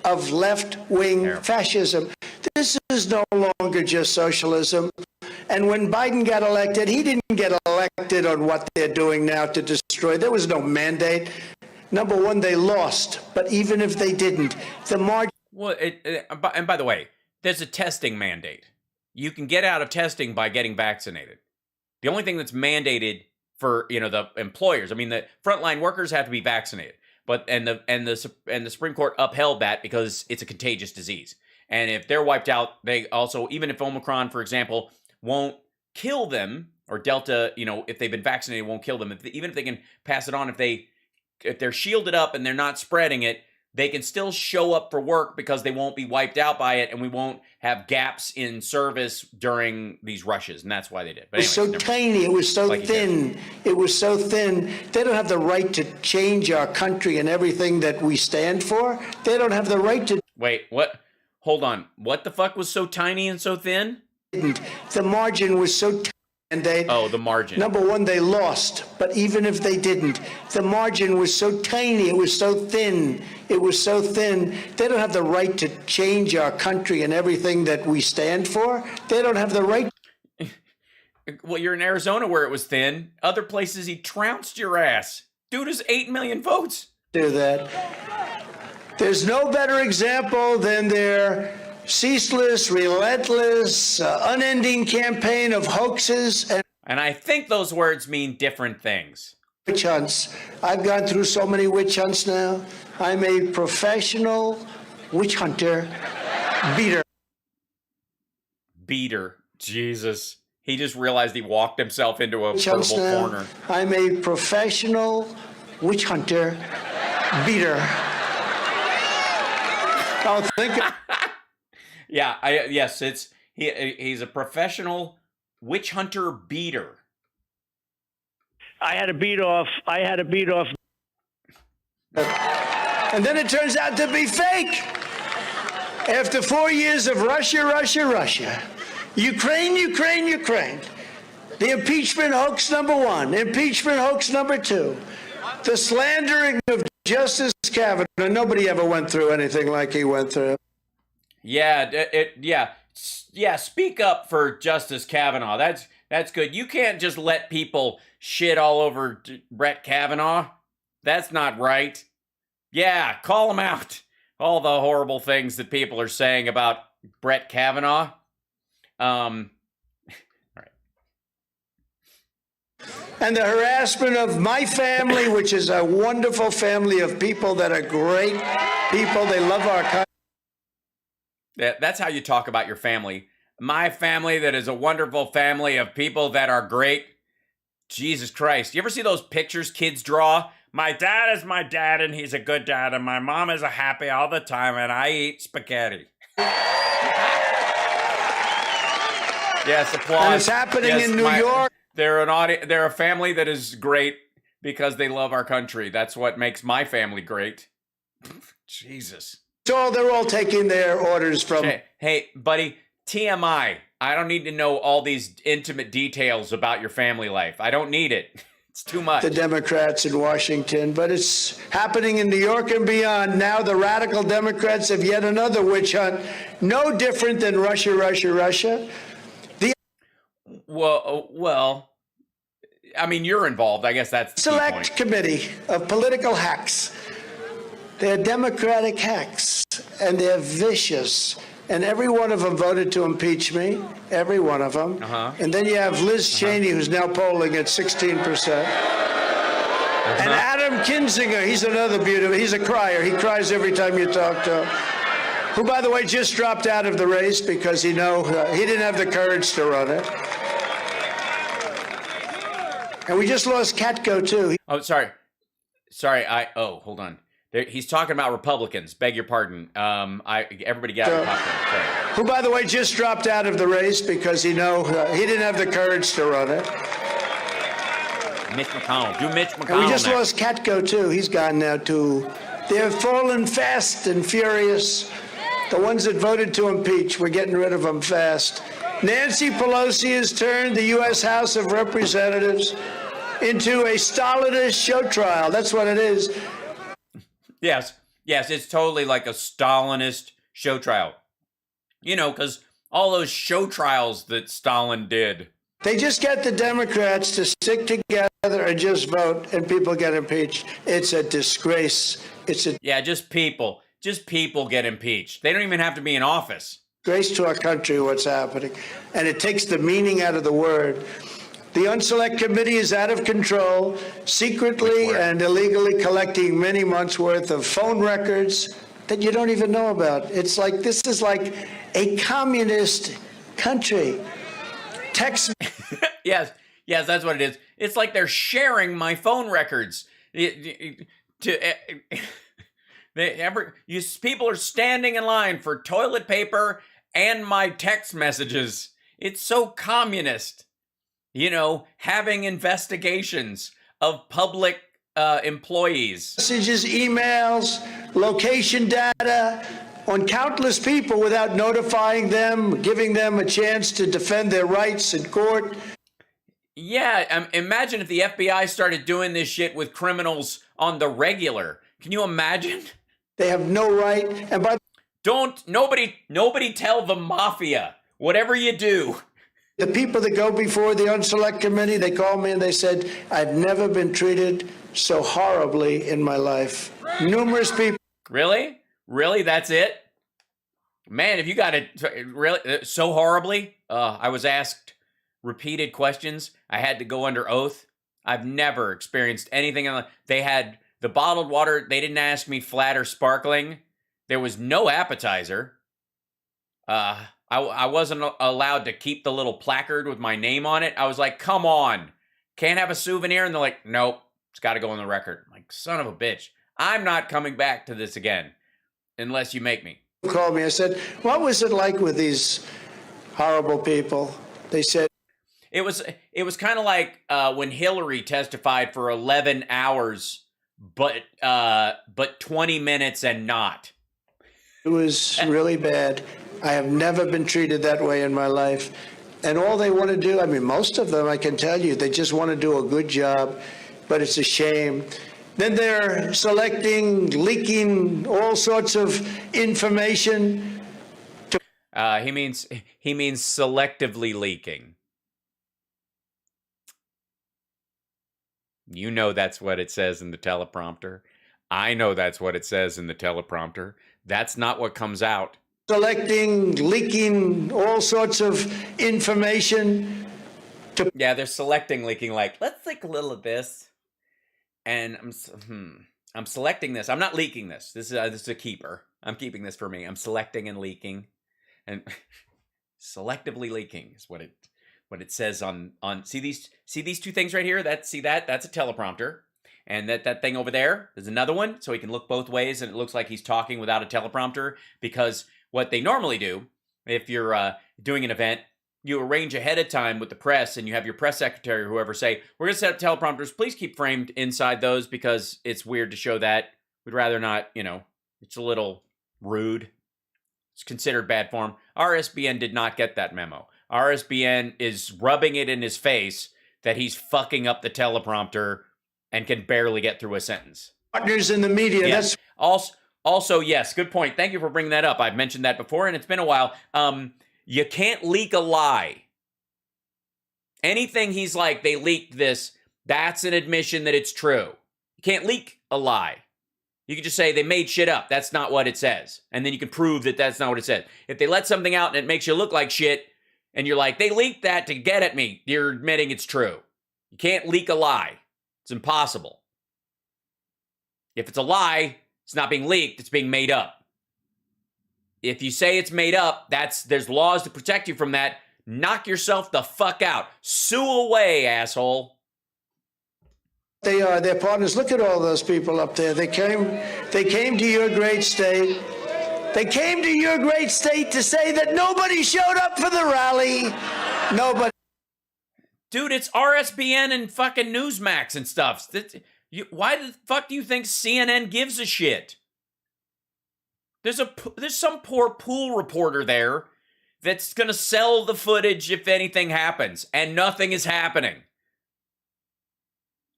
of left-wing fascism. This is no longer just socialism. And when Biden got elected, he didn't get elected on what they're doing now to destroy. There was no mandate. Number one, they lost. But even if they didn't, the margin... Well, and by the way, there's a testing mandate. You can get out of testing by getting vaccinated. The only thing that's mandated for, the employers, I mean, the frontline workers have to be vaccinated. But the Supreme Court upheld that because it's a contagious disease. And if they're wiped out, they also, even if Omicron, for example, won't kill them, or Delta, if they've been vaccinated, won't kill them. Even if they can pass it on, if they're shielded up and they're not spreading it, they can still show up for work because they won't be wiped out by it, and we won't have gaps in service during these rushes, and that's why they did. But anyways, it was so tiny, it was so thin, it was so thin. They don't have the right to change our country and everything that we stand for. They don't have the right to... Wait, what? Hold on. What the fuck was so tiny and so thin? The margin was so tiny. And the margin. Number one, they lost. But even if they didn't, the margin was so tiny, it was so thin, it was so thin. They don't have the right to change our country and everything that we stand for. They don't have the right. Well, you're in Arizona where it was thin. Other places he trounced your ass. Dude is 8 million votes. Do that. There's no better example than their ceaseless, relentless, unending campaign of hoaxes and I think those words mean different things. Witch hunts. I've gone through so many witch hunts now. I'm a professional witch hunter, beater. Jesus. He just realized he walked himself into a purple corner. I'm a professional witch hunter, beater. I'll think of Yeah, yes, he's a professional witch hunter beater. I had to beat off. And then it turns out to be fake. After 4 years of Russia, Ukraine. The impeachment hoax number one, impeachment hoax number two, the slandering of Justice Kavanaugh. Nobody ever went through anything like he went through. Yeah. Speak up for Justice Kavanaugh. That's good. You can't just let people shit all over Brett Kavanaugh. That's not right. Yeah, call him out. All the horrible things that people are saying about Brett Kavanaugh. All right. And the harassment of my family, which is a wonderful family of people that are great people. They love our country. That's how you talk about your family. My family that is a wonderful family of people that are great. Jesus Christ. You ever see those pictures kids draw? My dad is my dad and he's a good dad and my mom is a happy all the time and I eat spaghetti. Yes, applause. And it's happening in New York. They're a family that is great because they love our country. That's what makes my family great. Jesus. So they're all taking their orders from... Hey, buddy, TMI. I don't need to know all these intimate details about your family life. I don't need it. It's too much. The Democrats in Washington, but it's happening in New York and beyond. Now the radical Democrats have yet another witch hunt, no different than Russia. Well, I mean, you're involved. I guess that's the select committee of political hacks. They're Democratic hacks, and they're vicious. And every one of them voted to impeach me, every one of them. And then you have Liz Cheney, who's now polling at 16%. And Adam Kinzinger, he's another beautiful, he's a crier. He cries every time you talk to him. Who, by the way, just dropped out of the race because he didn't have the courage to run it. And we just lost Katko, too. Oh, sorry. Hold on. He's talking about Republicans. Beg your pardon. Everybody get out of the popcorn. Sorry. Who, by the way, just dropped out of the race because he didn't have the courage to run it. Mitch McConnell. Do Mitch McConnell. And we just next. lost Katko, too. He's gone now, too. They're falling fast and furious. The ones that voted to impeach, we're getting rid of them fast. Nancy Pelosi has turned the U.S. House of Representatives into a Stalinist show trial. That's what it is. Yes, it's totally like a Stalinist show trial. You know, because all those show trials that Stalin did. They just get the Democrats to stick together and just vote, and people get impeached. It's a disgrace. Just people. Just people get impeached. They don't even have to be in office. Disgrace to our country, what's happening. And it takes the meaning out of the word. The Unselect Committee is out of control, secretly and illegally collecting many months' worth of phone records that you don't even know about. It's like, this is like a communist country. Text. Yes, that's what it is. It's like they're sharing my phone records. People are standing in line for toilet paper and my text messages. It's so communist. You know, having investigations of public employees. Messages, emails, location data on countless people without notifying them, giving them a chance to defend their rights in court. Yeah, imagine if the FBI started doing this shit with criminals on the regular. Can you imagine? They have no right. And nobody tell the mafia, whatever you do. The people that go before the Unselect Committee, they called me and they said, I've never been treated so horribly in my life. Numerous people. Really? Really? That's it? Man, if you got it really so horribly, I was asked repeated questions. I had to go under oath. I've never experienced anything. They had the bottled water. They didn't ask me flat or sparkling. There was no appetizer. I wasn't allowed to keep the little placard with my name on it. I was like, come on. Can't have a souvenir? And they're like, nope, it's got to go on the record. I'm like, son of a bitch. I'm not coming back to this again unless you make me. Called me. I said, what was it like with these horrible people? They said, it was kind of like when Hillary testified for 11 hours, but 20 minutes and not. It was really bad. I have never been treated that way in my life. And all they want to do, I mean, most of them, I can tell you, they just want to do a good job, but it's a shame. Then they're selecting, leaking all sorts of information. He means selectively leaking. You know that's what it says in the teleprompter. I know that's what it says in the teleprompter. That's not what comes out. Selecting, leaking all sorts of information. Yeah, they're selecting, leaking, like, let's leak a little of this. And I'm selecting this. I'm not leaking this. This is a keeper. I'm keeping this for me. I'm selecting and leaking. And selectively leaking is what it says on see these two things right here? That's a teleprompter. And that thing over there is another one, so he can look both ways and it looks like he's talking without a teleprompter, because what they normally do, if you're doing an event, you arrange ahead of time with the press and you have your press secretary or whoever say, we're going to set up teleprompters. Please keep framed inside those because it's weird to show that. We'd rather not, it's a little rude. It's considered bad form. RSBN did not get that memo. RSBN is rubbing it in his face that he's fucking up the teleprompter and can barely get through a sentence. Partners in the media. Yes. Also, yes, good point. Thank you for bringing that up. I've mentioned that before, and it's been a while. You can't leak a lie. Anything he's like, they leaked this, that's an admission that it's true. You can't leak a lie. You can just say they made shit up. That's not what it says. And then you can prove that that's not what it says. If they let something out and it makes you look like shit, and you're like, they leaked that to get at me, you're admitting it's true. You can't leak a lie. It's impossible. If it's a lie, it's not being leaked, it's being made up. If you say it's made up, there's laws to protect you from that. Knock yourself the fuck out. Sue away, asshole. They are their partners. Look at all those people up there. They came to your great state. They came to your great state to say that nobody showed up for the rally. Nobody. Dude, it's RSBN and fucking Newsmax and stuff. Why the fuck do you think CNN gives a shit? There's some poor pool reporter there that's going to sell the footage if anything happens, and nothing is happening.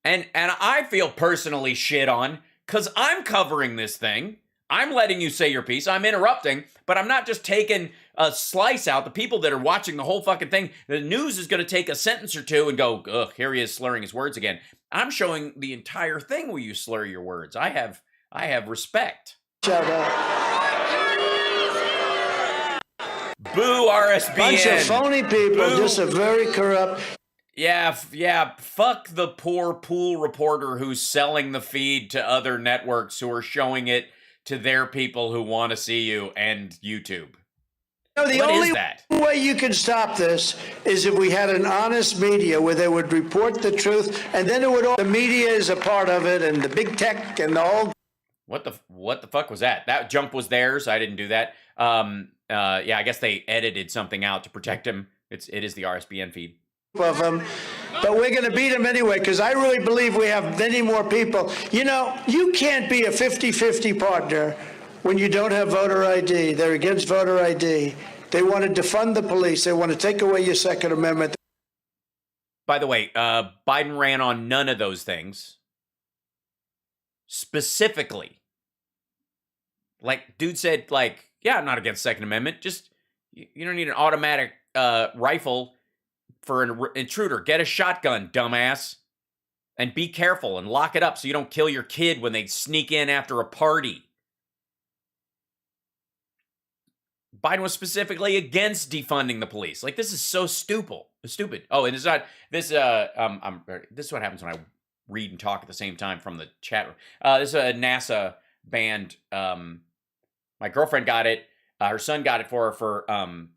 And I feel personally shit on because I'm covering this thing. I'm letting you say your piece. I'm interrupting, but I'm not just taking a slice out. The people that are watching the whole fucking thing, the news is going to take a sentence or two and go, ugh, here he is slurring his words again. I'm showing the entire thing where you slur your words. I have respect. Shut up. Boo RSBN. Bunch of phony people, Boo. just a very corrupt. Yeah, fuck the poor pool reporter who's selling the feed to other networks who are showing it to their people who want to see you and YouTube. The only way you can stop this is if we had an honest media where they would report the truth, and then the media is a part of it, and the big tech and the whole. What the fuck was that? That jump was theirs. I didn't do that. Yeah, I guess they edited something out to protect him. It is the RSBN feed. Of them, but we're going to beat them anyway, because I really believe we have many more people. You know, you can't be a 50-50 partner when you don't have voter ID. They're against voter ID. They want to defund the police. They want to take away your Second Amendment. By the way, Biden ran on none of those things. Specifically. Like, dude said, like, yeah, I'm not against Second Amendment. Just, you don't need an automatic rifle for an intruder. Get a shotgun, dumbass. And be careful and lock it up so you don't kill your kid when they sneak in after a party. Biden was specifically against defunding the police. Like, this is so stupid. Oh, and it's not this. This is what happens when I read and talk at the same time from the chat room. This is a NASA band. My girlfriend got it. Her son got it for her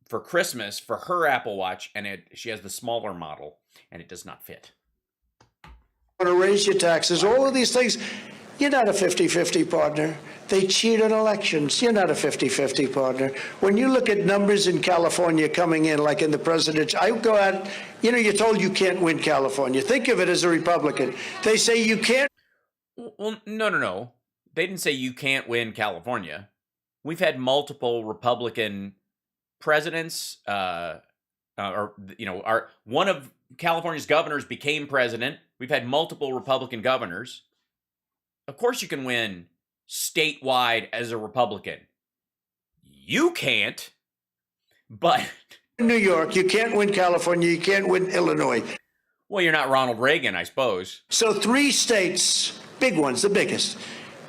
for Christmas for her Apple Watch, and she has the smaller model, and it does not fit. Want to raise your taxes, all of these things. You're not a 50-50 partner. They cheat on elections. You're not a 50-50 partner. When you look at numbers in California coming in, like in the presidential, I go out, you're told you can't win California. Think of it as a Republican. They say you can't. Well, no. They didn't say you can't win California. We've had multiple Republican presidents, one of California's governors became president. We've had multiple Republican governors. Of course you can win statewide as a Republican. You can't, but... In New York, you can't win California, you can't win Illinois. Well, you're not Ronald Reagan, I suppose. So 3 states, big ones, the biggest.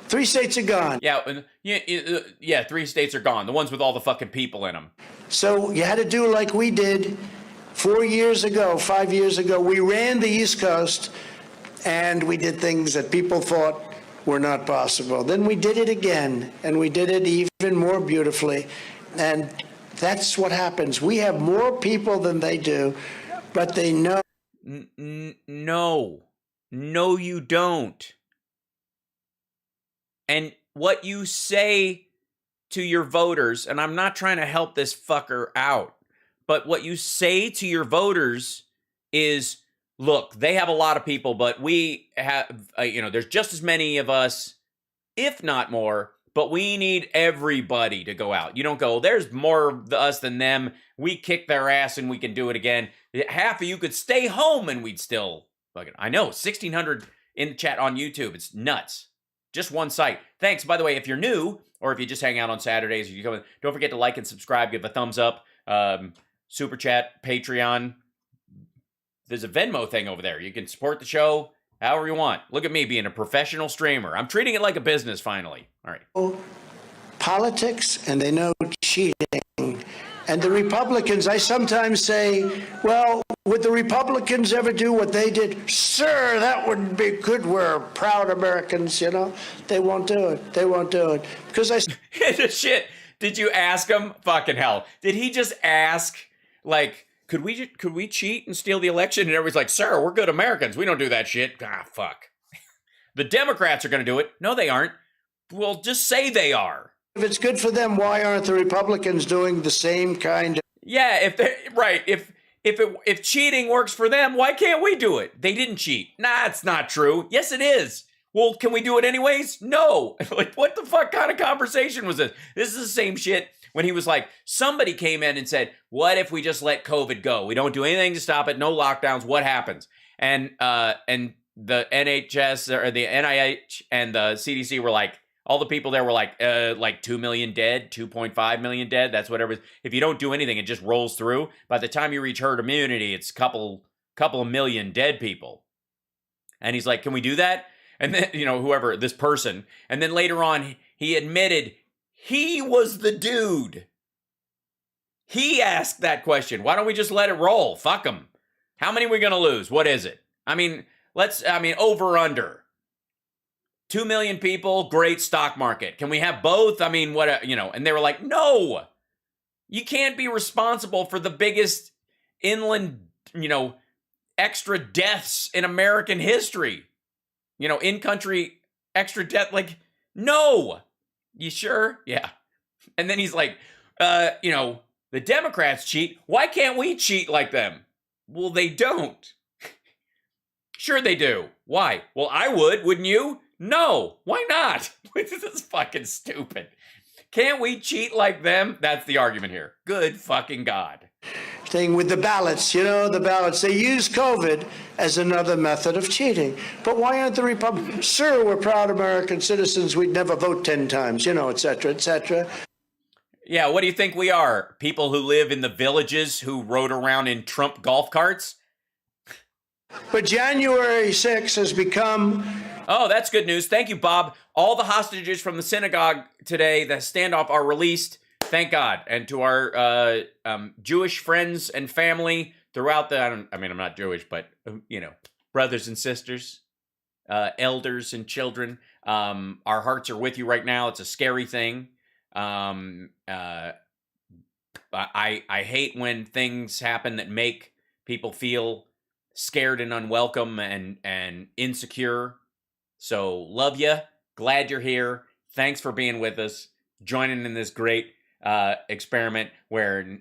3 states are gone. Yeah, 3 states are gone. The ones with all the fucking people in them. So you had to do like we did 4 years ago, 5 years ago. We ran the East Coast, and we did things that people thought were not possible. Then we did it again, and we did it even more beautifully. And that's what happens. We have more people than they do, but they know. No, you don't. And what you say to your voters, and I'm not trying to help this fucker out, but what you say to your voters is, look, they have a lot of people, but we have, there's just as many of us, if not more, but we need everybody to go out. You don't go, there's more of us than them. We kick their ass and we can do it again. Half of you could stay home and we'd still, I know, 1,600 in the chat on YouTube. It's nuts. Just one site. Thanks. By the way, if you're new, or if you just hang out on Saturdays, or you come in, don't forget to like and subscribe, give a thumbs up, Super Chat, Patreon. There's a Venmo thing over there. You can support the show however you want. Look at me being a professional streamer. I'm treating it like a business finally. All right. Politics, and they know cheating. And the Republicans, I sometimes say, well, Would the Republicans ever do what they did? Sir, that wouldn't be good. We're proud Americans, you know. They won't do it. They won't do it. Because Shit. Did you ask him? Fucking hell. Did he just ask, like, could we cheat and steal the election? And everybody's like, sir, we're good Americans. We don't do that shit. Ah, fuck. The Democrats are going to do it. No, they aren't. Well, just say they are. If it's good for them, why aren't the Republicans doing the same kind of... Yeah, if they right, if cheating works for them, why can't we do it? They didn't cheat. Nah, it's not true. Yes, it is. Well, can we do it anyways? No. Like, what the fuck kind of conversation was this? This is the same shit when he was like, somebody came in and said, what if we just let COVID go? We don't do anything to stop it. No lockdowns. What happens? And the NHS or the NIH and the CDC were like, all the people there were like 2 million dead, 2.5 million dead. That's whatever. If you don't do anything, it just rolls through. By the time you reach herd immunity, it's a couple of million dead people. And he's like, can we do that? And then, you know, whoever, this person. And then later on, he admitted he was the dude. He asked that question. Why don't we just let it roll? Fuck them. How many are we going to lose? What is it? I mean, over under. 2 million people, great stock market. Can we have both? I mean, what, you know, and they were like, no, you can't be responsible for the biggest inland, you know, extra deaths in American history. You know, in-country extra death, like, no. You sure? Yeah. And then he's like, you know, the Democrats cheat. Why can't we cheat like them? Well, they don't. Sure they do. Why? Well, I would, wouldn't you? No, why not? This is fucking stupid. Can't we cheat like them? That's the argument here. Good fucking God. Thing with the ballots, you know, the ballots. They use COVID as another method of cheating. But why aren't the Republicans? Sir, we're proud American citizens. We'd never vote 10 times, you know, et cetera, et cetera. Yeah, what do you think we are? People who live in the villages who rode around in Trump golf carts? But January 6th has become... Oh, that's good news. Thank you, Bob. All the hostages from the synagogue today, the standoff, are released. Thank God. And to our Jewish friends and family throughout the, I'm not Jewish, but, you know, brothers and sisters, elders and children, our hearts are with you right now. It's a scary thing. I hate when things happen that make people feel scared and unwelcome and insecure. So love you. Glad you're here. Thanks for being with us, joining in this great experiment where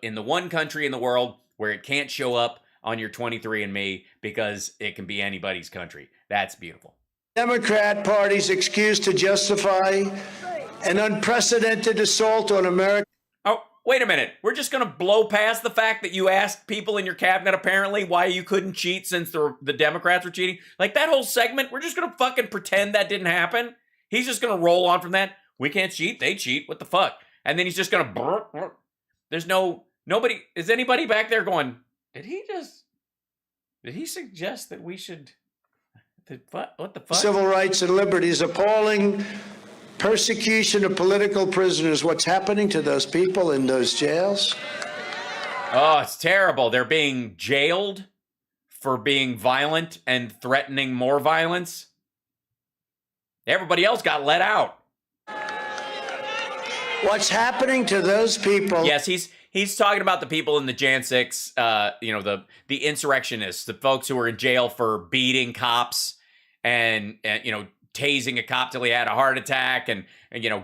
in the one country in the world where it can't show up on your 23andMe because it can be anybody's country. That's beautiful. Democrat Party's excuse to justify an unprecedented assault on America. Oh, wait a minute. We're just going to blow past the fact that you asked people in your cabinet apparently why you couldn't cheat since the Democrats were cheating. Like that whole segment, we're just going to fucking pretend that didn't happen. He's just going to roll on from that. We can't cheat. They cheat. What the fuck? And then he's just going to... There's nobody... Is anybody back there going, did he suggest that we should... What the fuck? Civil rights and liberties, appalling persecution of political prisoners. What's happening to those people in those jails? Oh, it's terrible. They're being jailed for being violent and threatening more violence. Everybody else got let out. What's happening to those people? Yes, he's talking about the people in the Jan 6, the insurrectionists, the folks who were in jail for beating cops and tasing a cop till he had a heart attack and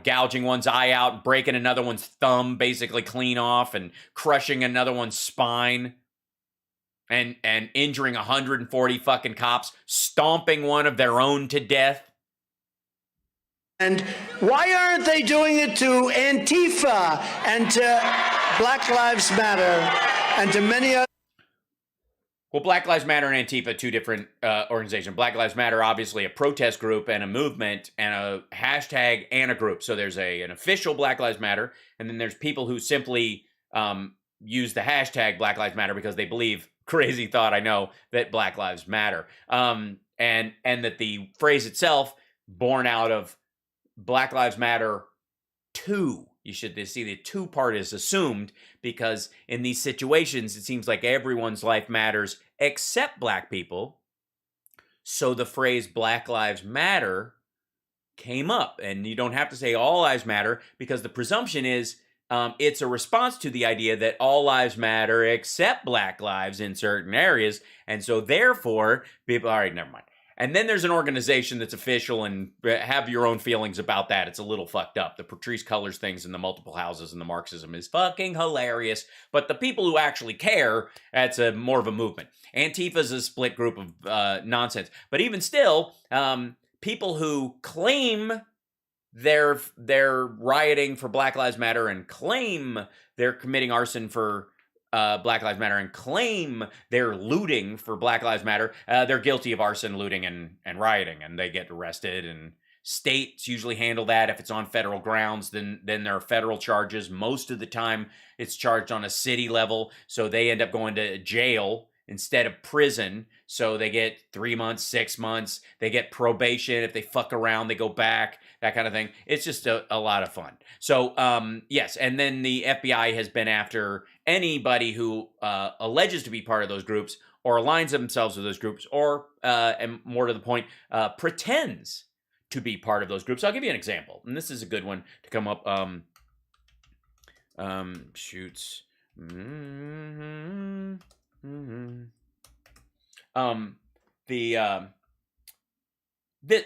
gouging one's eye out, breaking another one's thumb basically clean off and crushing another one's spine and injuring 140 fucking cops, stomping one of their own to death. And why aren't they doing it to Antifa and to Black Lives Matter and to many other? Well, Black Lives Matter and Antifa, two different organizations. Black Lives Matter, obviously a protest group and a movement and a hashtag and a group. So there's an official Black Lives Matter, and then there's people who simply use the hashtag Black Lives Matter because they believe, crazy thought I know, that Black Lives Matter. And that the phrase itself, born out of Black Lives Matter 2, You should see the two part is assumed, because in these situations, it seems like everyone's life matters except black people. So the phrase Black Lives Matter came up, and you don't have to say all lives matter, because the presumption is it's a response to the idea that all lives matter except black lives in certain areas. And so therefore, people, all right, never mind. And then there's an organization that's official, and have your own feelings about that. It's a little fucked up. The Patrisse Cullors things and the multiple houses and the Marxism is fucking hilarious. But the people who actually care, that's more of a movement. Antifa's a split group of nonsense. But even still, people who claim they're rioting for Black Lives Matter and claim they're committing arson for Black Lives Matter and claim they're looting for Black Lives Matter, they're guilty of arson, looting, and rioting, and they get arrested. And states usually handle that. If it's on federal grounds, then there are federal charges. Most of the time, it's charged on a city level, so they end up going to jail instead of prison. So they get 3 months, 6 months. They get probation. If they fuck around, they go back, that kind of thing. It's just a lot of fun. So, yes. And then the FBI has been after anybody who alleges to be part of those groups or aligns themselves with those groups or, and more to the point, pretends to be part of those groups. I'll give you an example. And this is a good one to come up. Shoots.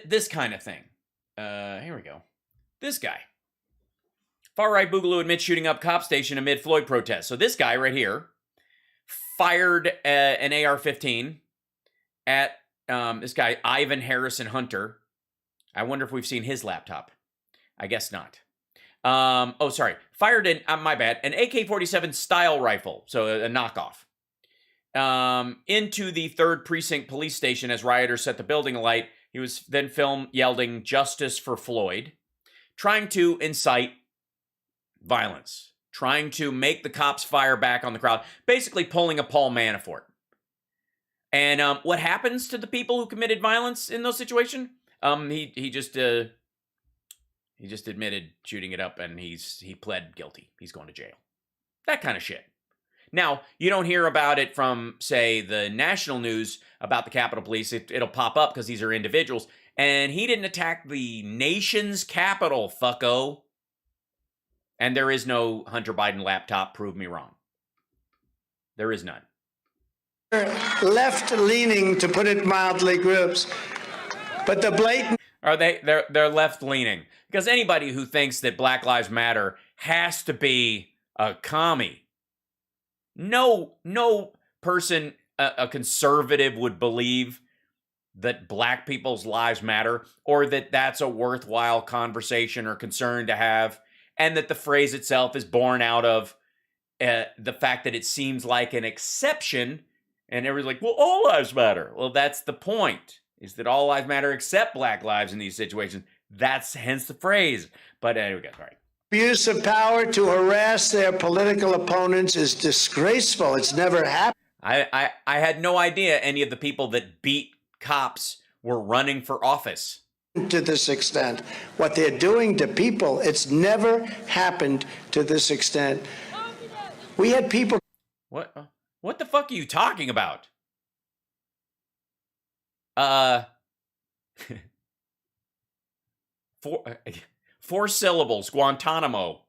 This kind of thing. Here we go. This guy. Far-right Boogaloo admits shooting up cop station amid Floyd protest. So this guy right here fired an AR-15 at this guy, Ivan Harrison Hunter. I wonder if we've seen his laptop. I guess not. Oh, sorry. Fired my bad, an AK-47 style rifle, so a knockoff, into the 3rd Precinct police station as rioters set the building alight. He was then filmed yelling "Justice for Floyd," trying to incite violence, trying to make the cops fire back on the crowd, basically pulling a Paul Manafort. And what happens to the people who committed violence in those situations? He just admitted shooting it up, and he pled guilty. He's going to jail. That kind of shit. Now, you don't hear about it from, say, the national news about the Capitol Police. It'll pop up because these are individuals. And he didn't attack the nation's capital, fucko. And there is no Hunter Biden laptop. Prove me wrong. There is none. Left-leaning, to put it mildly, groups. But the blatant... They're left-leaning. Because anybody who thinks that Black Lives Matter has to be a commie. No person, a conservative, would believe that black people's lives matter, or that that's a worthwhile conversation or concern to have, and that the phrase itself is born out of the fact that it seems like an exception, and everybody's like, well, all lives matter. Well, that's the point, is that all lives matter except black lives in these situations. That's hence the phrase. But anyway, all right. Abuse of power to harass their political opponents is disgraceful. It's never happened. I had no idea any of the people that beat cops were running for office. To this extent. What they're doing to people, it's never happened to this extent. We had people... What the fuck are you talking about? Four syllables, Guantanamo.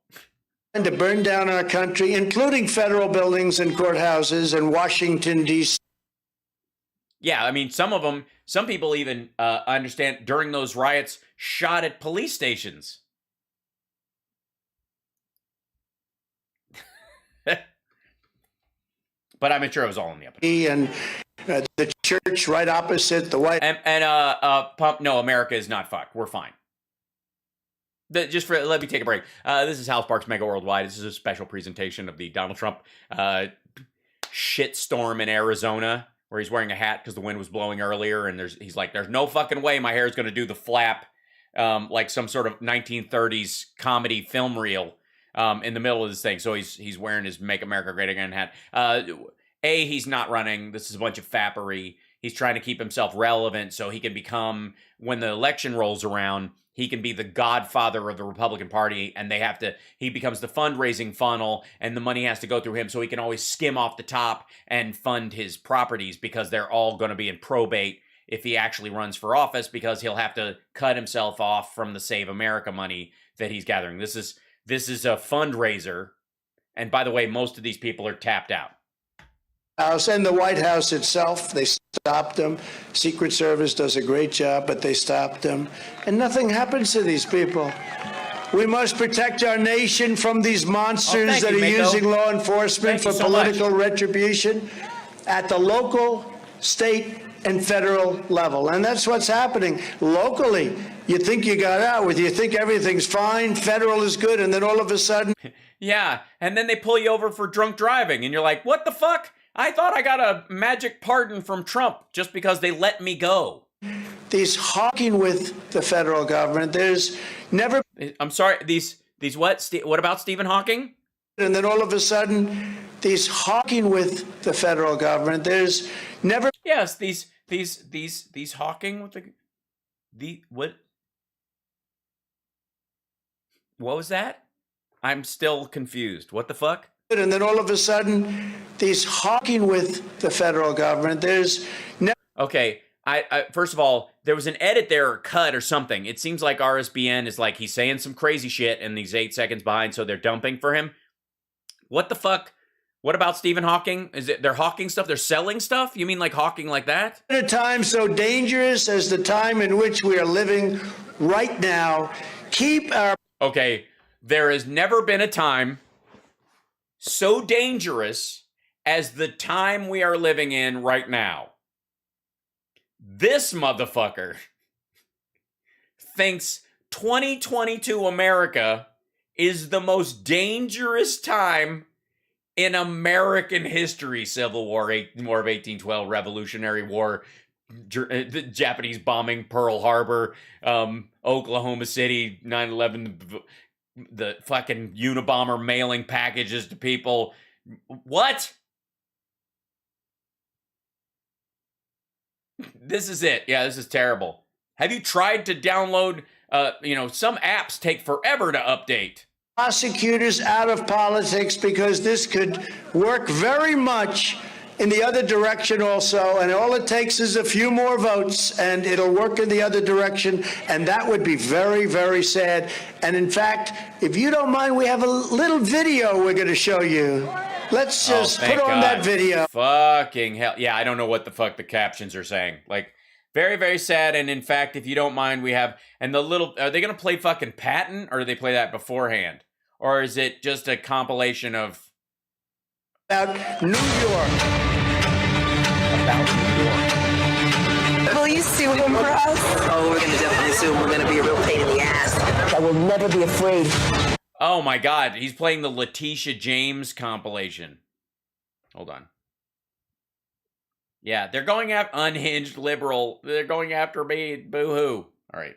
To burn down our country, including federal buildings and courthouses in Washington, D.C. Yeah, I mean, some people even understand during those riots shot at police stations. But I'm sure it was all in the episode. And the church right opposite the White... No, America is not fucked. We're fine. Let me take a break. This is House Parks Mega Worldwide. This is a special presentation of the Donald Trump shitstorm in Arizona, where he's wearing a hat because the wind was blowing earlier, and he's like, there's no fucking way my hair is going to do the flap like some sort of 1930s comedy film reel in the middle of this thing. So he's wearing his Make America Great Again hat. He's not running. This is a bunch of fappery. He's trying to keep himself relevant so he can become, when the election rolls around, he can be the godfather of the Republican Party, and he becomes the fundraising funnel, and the money has to go through him, so he can always skim off the top and fund his properties because they're all going to be in probate if he actually runs for office, because he'll have to cut himself off from the Save America money that he's gathering. This is a fundraiser, and by the way, most of these people are tapped out. House and the White House itself, they stopped them. Secret Service does a great job, but they stopped them. And nothing happens to these people. We must protect our nation from these monsters that are using law enforcement for political retribution at the local, state, and federal level. And that's what's happening. Locally, you think you got out with, you think everything's fine, federal is good, and then all of a sudden... Yeah, and then they pull you over for drunk driving, and you're like, what the fuck? I thought I got a magic pardon from Trump just because they let me go. These hawking with the federal government, there's never... I'm sorry, these what? What about Stephen Hawking? And then all of a sudden, these hawking with the federal government, there's never... Yes, these hawking with what? What was that? I'm still confused. What the fuck? And then all of a sudden, these hawking with the federal government, there's never... Okay, I first of all, there was an edit there or cut or something. It seems like RSBN is like, he's saying some crazy shit and he's 8 seconds behind, so they're dumping for him. What the fuck? What about Stephen Hawking? Is it they're hawking stuff? They're selling stuff? You mean like hawking like that? At a time so dangerous as the time in which we are living right now, keep our... Okay, there has never been a time so dangerous as the time we are living in right now. This motherfucker thinks 2022 America is the most dangerous time in American history. Civil War, War of 1812, Revolutionary War, the Japanese bombing Pearl Harbor, Oklahoma City, 9/11, the fucking Unabomber mailing packages to people. What? This is it. Yeah, this is terrible. Have you tried to download, some apps take forever to update. Prosecutors out of politics, because this could work very much in the other direction also, and all it takes is a few more votes and it'll work in the other direction, and that would be very, very sad. And in fact, if you don't mind, we have a little video we're going to show you. Let's just put on that video. Fucking hell. Yeah, I don't know what the fuck the captions are saying. Like, very, very sad. And in fact, if you don't mind, we have, and the little, are they going to play fucking Patton, or do they play that beforehand? Or is it just a compilation of... About New York. About New York. Will you sue him for us? Oh, we're going to definitely sue him. We're going to be a real pain in the ass. I will never be afraid. Oh my God, he's playing the Letitia James compilation. Hold on. Yeah, they're going after unhinged liberal. They're going after me. Boo-hoo. All right.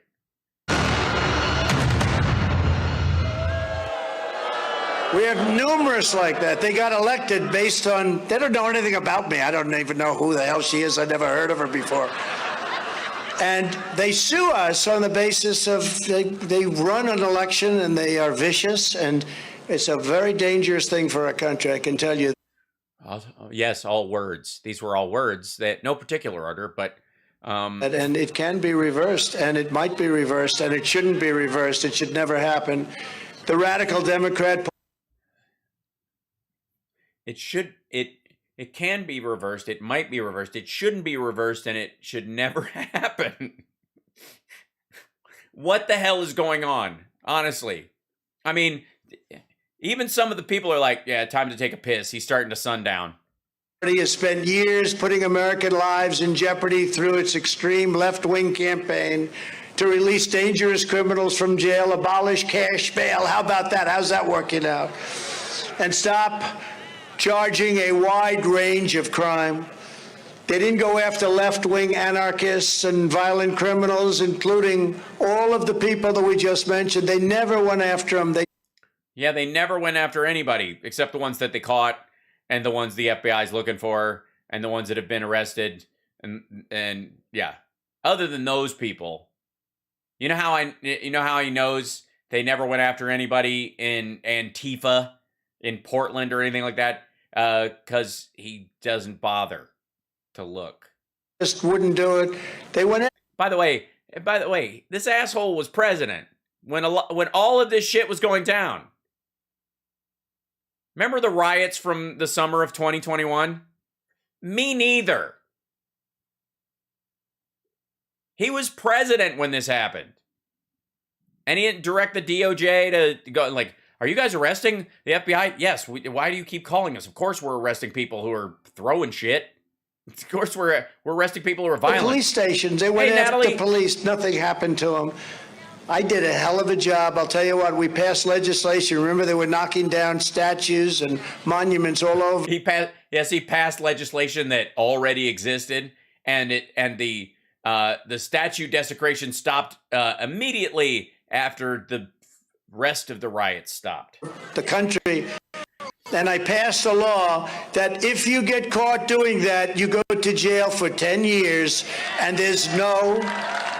We have numerous like that. They got elected based on, they don't know anything about me. I don't even know who the hell she is. I never heard of her before. And they sue us on the basis of they run an election and they are vicious, and it's a very dangerous thing for our country, I can tell you. Yes, all words. These were all words that no particular order, but and it can be reversed, and it might be reversed, and it shouldn't be reversed. It should never happen. The radical Democrat. It can be reversed. It might be reversed. It shouldn't be reversed, and it should never happen. What the hell is going on? Honestly. I mean, even some of the people are like, yeah, time to take a piss. He's starting to sundown. He has spent years putting American lives in jeopardy through its extreme left-wing campaign to release dangerous criminals from jail, abolish cash bail. How about that? How's that working out? And stop charging a wide range of crime. They didn't go after left-wing anarchists and violent criminals, including all of the people that we just mentioned. They never went after them. Yeah, they never went after anybody except the ones that they caught, and the ones the FBI is looking for, and the ones that have been arrested, and yeah. Other than those people, You know how he knows they never went after anybody in Antifa in Portland or anything like that? Because he doesn't bother to look. Just wouldn't do it. They went in. By the way, this asshole was president when all of this shit was going down. Remember the riots from the summer of 2021? Me neither. He was president when this happened. And he didn't direct the DOJ to go, like, are you guys arresting the FBI? Yes. Why do you keep calling us? Of course we're arresting people who are throwing shit. Of course we're arresting people who are violent. The police stations, they went after the police. Nothing happened to them. I did a hell of a job. I'll tell you what, we passed legislation. Remember, they were knocking down statues and monuments all over. He passed legislation that already existed, and the statue desecration stopped immediately after the rest of the riots stopped. The country. And I passed a law that if you get caught doing that, you go to jail for 10 years, and there's no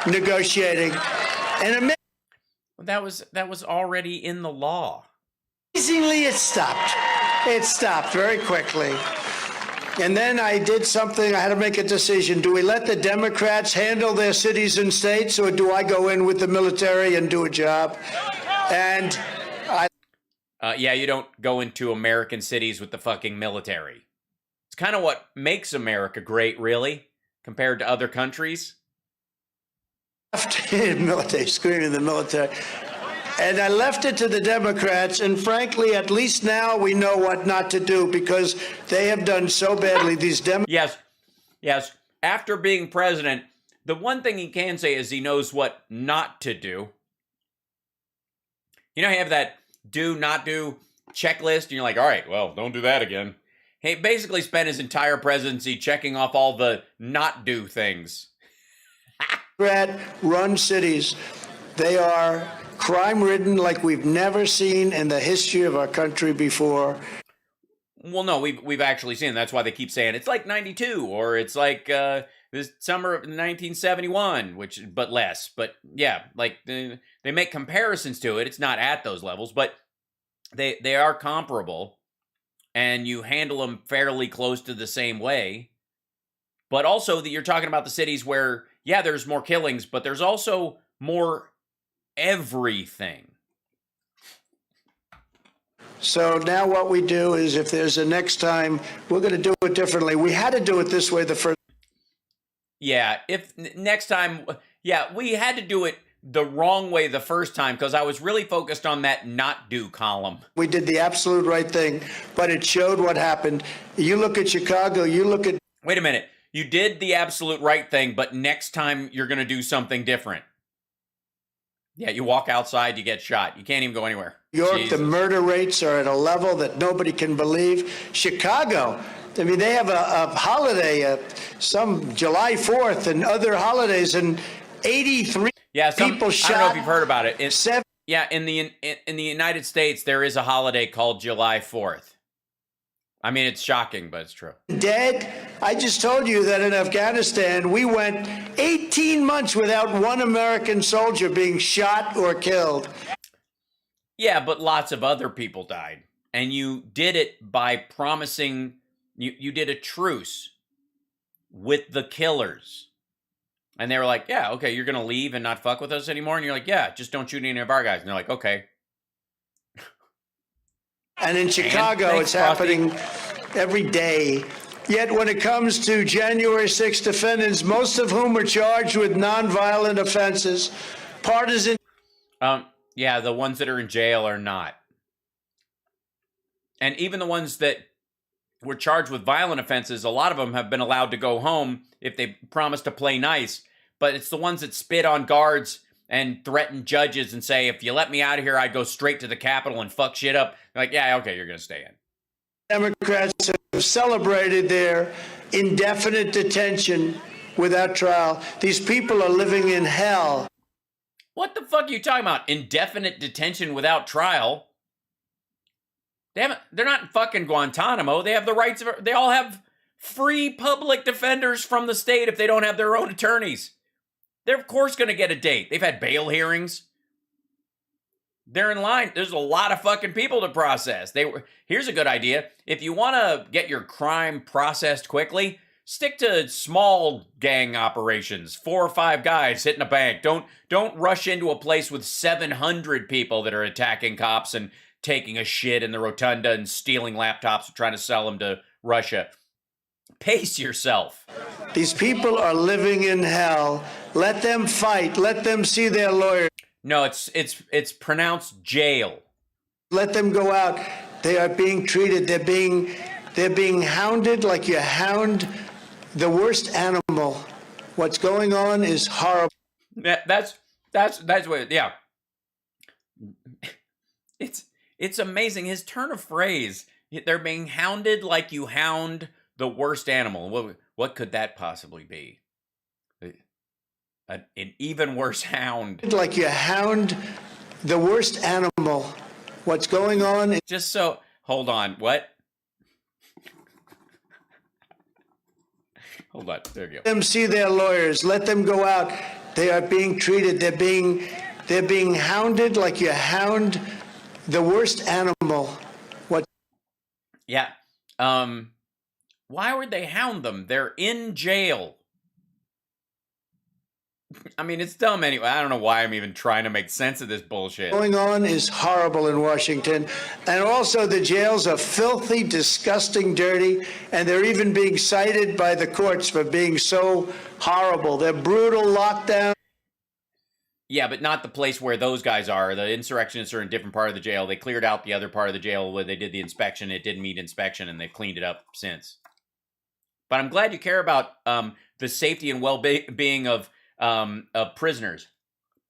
negotiating. And that was already in the law. Amazingly, it stopped. It stopped very quickly. And then I did something. I had to make a decision. Do we let the Democrats handle their cities and states, or do I go in with the military and do a job? And yeah, you don't go into American cities with the fucking military. It's kind of what makes America great, really, compared to other countries. Military, screaming the military. And I left it to the Democrats, and frankly, at least now we know what not to do, because they have done so badly, these Democrats. Yes. After being president, the one thing he can say is he knows what not to do. You know, you have that do, not do checklist, and you're like, all right, well, don't do that again. He basically spent his entire presidency checking off all the not do things. Run cities. They are crime-ridden like we've never seen in the history of our country before. Well, no, we've actually seen it. That's why they keep saying it's like 92, or it's like this summer of 1971, but less. But yeah, like they make comparisons to it. It's not at those levels, but they are comparable, and you handle them fairly close to the same way. But also that you're talking about the cities where, yeah, there's more killings, but there's also more everything. So now what we do is, if there's a next time, we're going to do it differently. We had to do it this way the first. Yeah, if next time, yeah, we had to do it the wrong way the first time because I was really focused on that not do column. We did the absolute right thing, but it showed what happened. You look at Chicago, you look at... Wait a minute. You did the absolute right thing, but next time you're going to do something different. Yeah, you walk outside, you get shot. You can't even go anywhere. New York, Jesus. The murder rates are at a level that nobody can believe. Chicago, I mean, they have a holiday, some July 4th and other holidays, and 83 people shot. I don't know if you've heard about it. In the United States, there is a holiday called July 4th. I mean, it's shocking, but it's true. Dead. I just told you that in Afghanistan, we went 18 months without one American soldier being shot or killed. Yeah, but lots of other people died. And you did it by promising, you did a truce with the killers. And they were like, yeah, okay, you're going to leave and not fuck with us anymore? And you're like, yeah, just don't shoot any of our guys. And they're like, okay. And in Chicago, it's happening every day. Yet when it comes to January 6th defendants, most of whom are charged with nonviolent offenses, partisan... Yeah, the ones that are in jail are not. And even the ones that were charged with violent offenses, a lot of them have been allowed to go home if they promise to play nice. But it's the ones that spit on guards and threaten judges and say, if you let me out of here, I'd go straight to the Capitol and fuck shit up. They're like, yeah, okay, you're going to stay in. Democrats have celebrated their indefinite detention without trial. These people are living in hell. What the fuck are you talking about? Indefinite detention without trial? Damn it, they're not in fucking Guantanamo. They have the rights of... They all have free public defenders from the state if they don't have their own attorneys. They're, of course, going to get a date. They've had bail hearings. They're in line. There's a lot of fucking people to process. Here's a good idea. If you want to get your crime processed quickly, stick to small gang operations. 4 or 5 guys hitting a bank. Don't rush into a place with 700 people that are attacking cops and taking a shit in the rotunda and stealing laptops and trying to sell them to Russia. Pace yourself. These people are living in hell. Let them fight. Let them see their lawyers. No, it's pronounced jail. Let them go out. They are being treated. They're being hounded like you hound the worst animal. What's going on is horrible. That's what. Yeah. It's amazing his turn of phrase. They're being hounded like you hound the worst animal. What could that possibly be? An even worse hound. Like you hound the worst animal. What's going on? Just so, hold on. What? Hold on. There you go. Let them see their lawyers. Let them go out. They are being treated. They're being hounded like you hound the worst animal. What? Yeah. Why would they hound them? They're in jail. I mean, it's dumb anyway. I don't know why I'm even trying to make sense of this bullshit. Going on is horrible in Washington. And also the jails are filthy, disgusting, dirty, and they're even being cited by the courts for being so horrible. They're brutal lockdown. Yeah, but not the place where those guys are. The insurrectionists are in a different part of the jail. They cleared out the other part of the jail where they did the inspection. It didn't meet inspection, and they've cleaned it up since. But I'm glad you care about the safety and well-being of prisoners.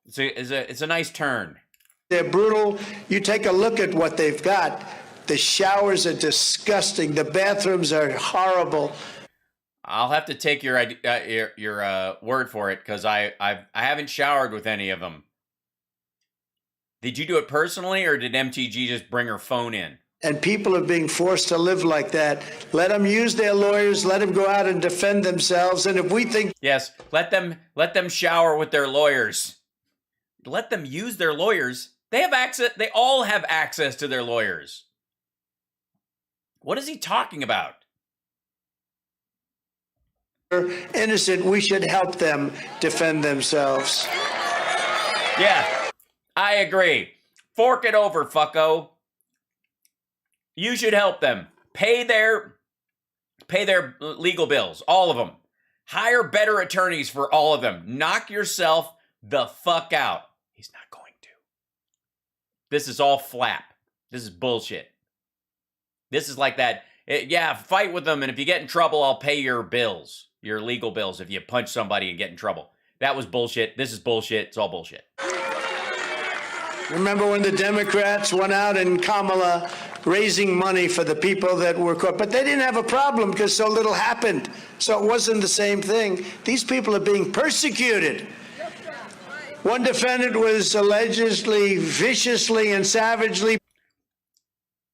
It's a nice turn. They're brutal. You take a look at what they've got. The showers are disgusting. The bathrooms are horrible. I'll have to take your word for it because I haven't showered with any of them. Did you do it personally, or did MTG just bring her phone in? And people are being forced to live like that. Let them use their lawyers. Let them go out and defend themselves. And if we think... Yes, let them shower with their lawyers. Let them use their lawyers. They have access. They all have access to their lawyers. What is he talking about? Innocent, we should help them defend themselves. Yeah, I agree. Fork it over, fucko. You should help them. Pay their legal bills, all of them. Hire better attorneys for all of them. Knock yourself the fuck out. He's not going to. This is all flap. This is bullshit. This is like that. Yeah, fight with them, and if you get in trouble, I'll pay your bills, your legal bills, if you punch somebody and get in trouble. That was bullshit. This is bullshit. It's all bullshit. Remember when the Democrats went out and Kamala raising money for the people that were caught, but they didn't have a problem because so little happened. So it wasn't the same thing. These people are being persecuted. One defendant was allegedly viciously and savagely.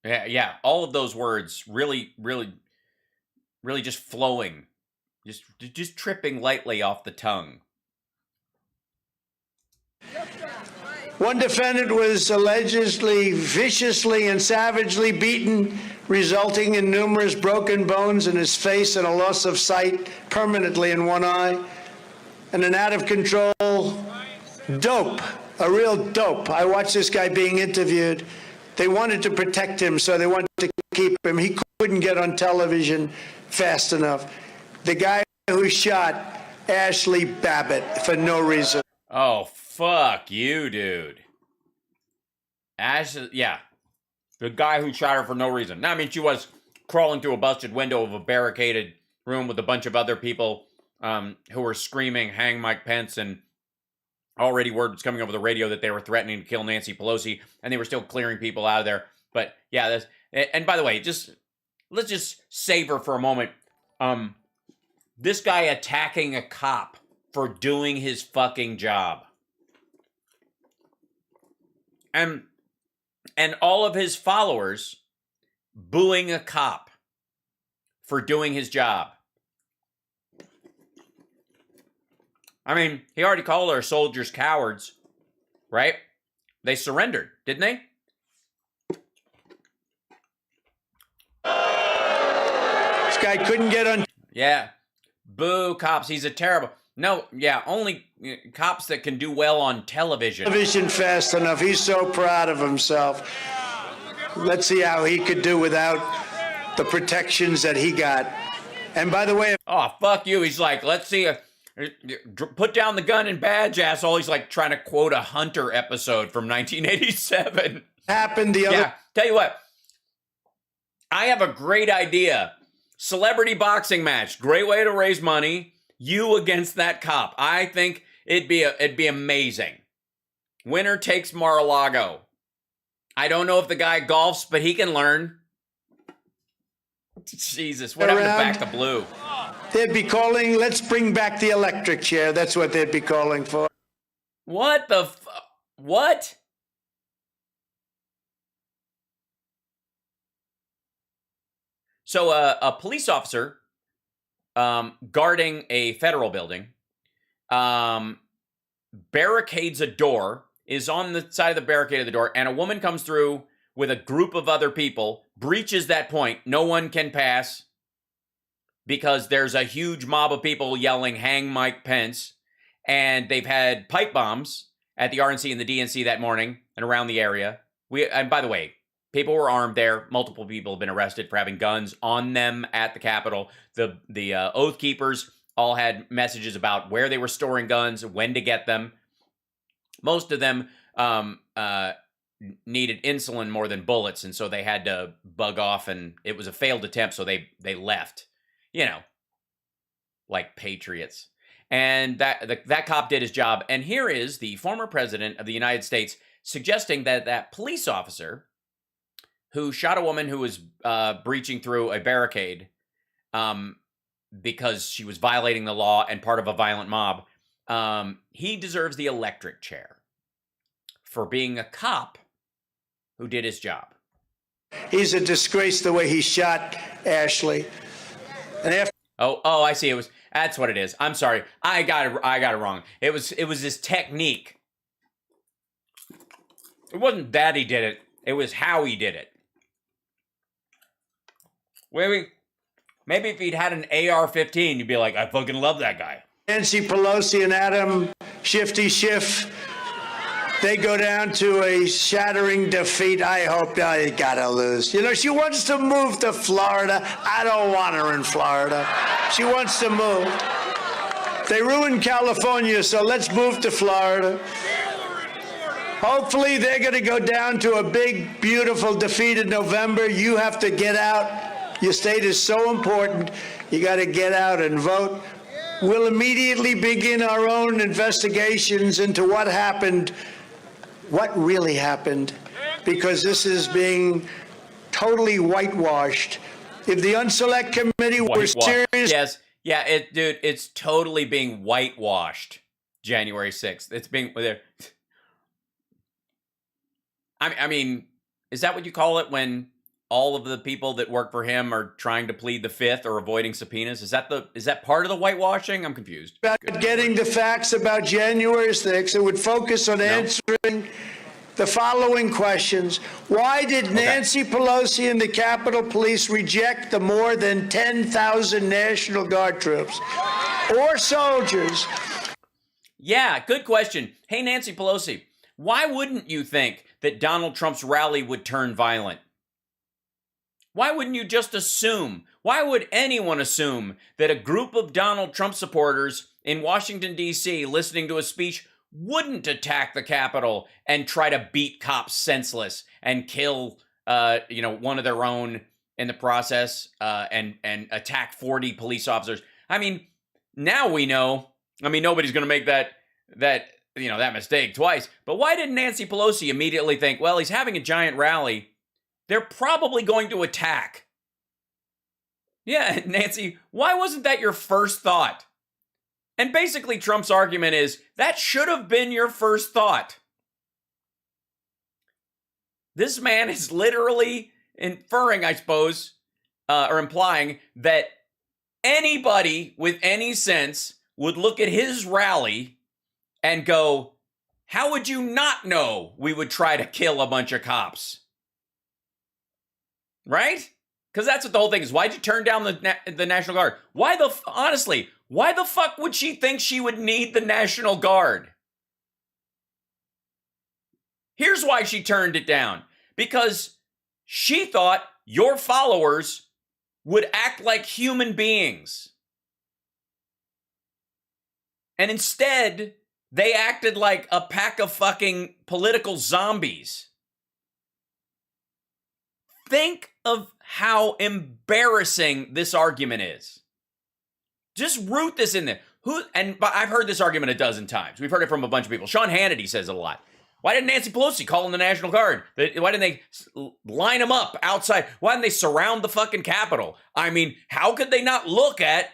Yeah, all of those words really just flowing, just tripping lightly off the tongue. One defendant was allegedly viciously and savagely beaten, resulting in numerous broken bones in his face and a loss of sight permanently in one eye, and an out-of-control dope, a real dope. I watched this guy being interviewed. They wanted to protect him, so they wanted to keep him. He couldn't get on television fast enough. The guy who shot Ashley Babbitt for no reason. Oh, fuck you, dude. Ashley, yeah. The guy who shot her for no reason. Now, I mean, she was crawling through a busted window of a barricaded room with a bunch of other people who were screaming, hang Mike Pence, and already word was coming over the radio that they were threatening to kill Nancy Pelosi, and they were still clearing people out of there. But, yeah, and by the way, let's just savor for a moment. This guy attacking a cop for doing his fucking job. And all of his followers booing a cop for doing his job. I mean, he already called our soldiers cowards, right? They surrendered, didn't they? This guy couldn't get on. Yeah. Boo, cops. He's a terrible. No, yeah, only cops that can do well on television. Television fast enough. He's so proud of himself. Let's see how he could do without the protections that he got. And by the way, oh, fuck you. He's like, let's see. Put down the gun and badge, asshole. He's like trying to quote a Hunter episode from 1987. Happened the other. Yeah, tell you what. I have a great idea. Celebrity boxing match. Great way to raise money. You against that cop. I think it'd be amazing. Winner takes Mar-a-Lago. I don't know if the guy golfs, but he can learn. Jesus, what happened to back to blue? They'd be calling, let's bring back the electric chair. That's what they'd be calling for. What the what? So a police officer guarding a federal building barricades a door, is on the side of the barricade of the door, and a woman comes through with a group of other people, breaches that point. No one can pass because there's a huge mob of people yelling, "Hang Mike Pence." And they've had pipe bombs at the RNC and the DNC that morning and around the area. And by the way, people were armed there. Multiple people have been arrested for having guns on them at the Capitol. The Oath Keepers all had messages about where they were storing guns, when to get them. Most of them needed insulin more than bullets, and so they had to bug off, and it was a failed attempt, so they left. You know, like patriots. And that cop did his job. And here is the former president of the United States suggesting that that police officer who shot a woman who was breaching through a barricade because she was violating the law and part of a violent mob, he deserves the electric chair for being a cop who did his job. He's a disgrace the way he shot Ashley. And after Oh, I see. That's what it is. I'm sorry. I got it wrong. It was his technique. It wasn't that he did it. It was how he did it. Maybe if he'd had an AR-15, you'd be like, I fucking love that guy. Nancy Pelosi and Adam Shifty Schiff, they go down to a shattering defeat. I hope they gotta lose. You know, she wants to move to Florida. I don't want her in Florida. She wants to move. They ruined California, so let's move to Florida. Hopefully they're gonna go down to a big, beautiful defeat in November. You have to get out. Your state is so important. You gotta get out and vote. We'll immediately begin our own investigations into what happened, what really happened, because this is being totally whitewashed. If the Unselect Committee were serious... Yes, yeah, dude, it's totally being whitewashed. January 6th. It's being... I mean, is that what you call it when all of the people that work for him are trying to plead the fifth or avoiding subpoenas? Is that part of the whitewashing? I'm confused. About getting the facts about January 6th, it would focus on answering the following questions. Why did Nancy Pelosi and the Capitol Police reject the more than 10,000 National Guard troops or soldiers? Yeah, good question. Hey, Nancy Pelosi, why wouldn't you think that Donald Trump's rally would turn violent? Why wouldn't you just assume? Why would anyone assume that a group of Donald Trump supporters in Washington, D.C., listening to a speech wouldn't attack the Capitol and try to beat cops senseless and kill, one of their own in the process and attack 40 police officers? I mean, now we know. I mean, nobody's going to make that mistake twice. But why didn't Nancy Pelosi immediately think, well, he's having a giant rally, they're probably going to attack? Yeah, Nancy, why wasn't that your first thought? And basically Trump's argument is, that should have been your first thought. This man is literally inferring, I suppose, or implying that anybody with any sense would look at his rally and go, how would you not know we would try to kill a bunch of cops? Right? Because that's what the whole thing is. Why'd you turn down the National Guard? Honestly, why the fuck would she think she would need the National Guard? Here's why she turned it down. Because she thought your followers would act like human beings. And instead, they acted like a pack of fucking political zombies. Think of how embarrassing this argument is. Just root this in there. I've heard this argument a dozen times. We've heard it from a bunch of people. Sean Hannity says it a lot. Why didn't Nancy Pelosi call in the National Guard? Why didn't they line them up outside? Why didn't they surround the fucking Capitol? I mean, how could they not look at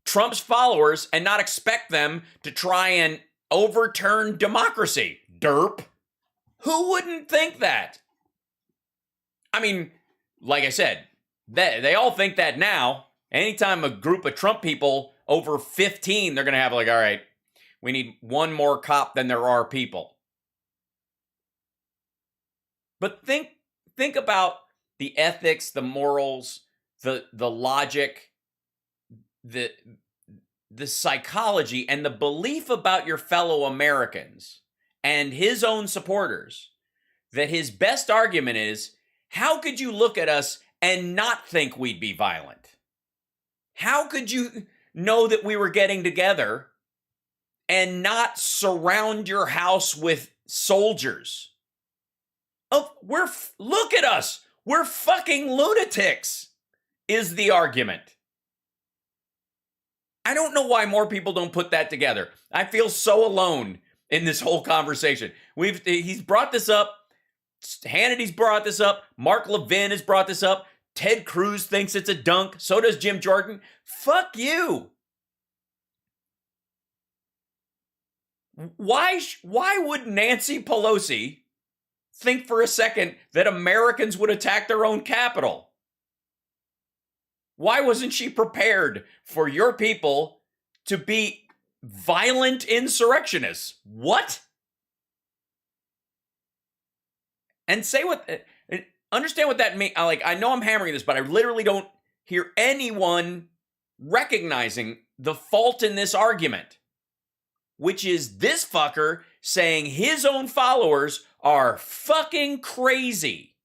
Trump's followers and not expect them to try and overturn democracy? Derp. Who wouldn't think that? I mean, like I said, they all think that now. Anytime a group of Trump people over 15, they're going to have like, all right, we need one more cop than there are people. But think about the ethics, the morals, the logic, the psychology, and the belief about your fellow Americans and his own supporters that his best argument is, how could you look at us and not think we'd be violent? How could you know that we were getting together and not surround your house with soldiers? Look at us. We're fucking lunatics, is the argument. I don't know why more people don't put that together. I feel so alone in this whole conversation. He's brought this up. Hannity's brought this up. Mark Levin has brought this up. Ted Cruz thinks it's a dunk. So does Jim Jordan. Fuck you. Why would Nancy Pelosi think for a second that Americans would attack their own capital? Why wasn't she prepared for your people to be violent insurrectionists? What? And understand what that means. I know I'm hammering this, but I literally don't hear anyone recognizing the fault in this argument, which is this fucker saying his own followers are fucking crazy.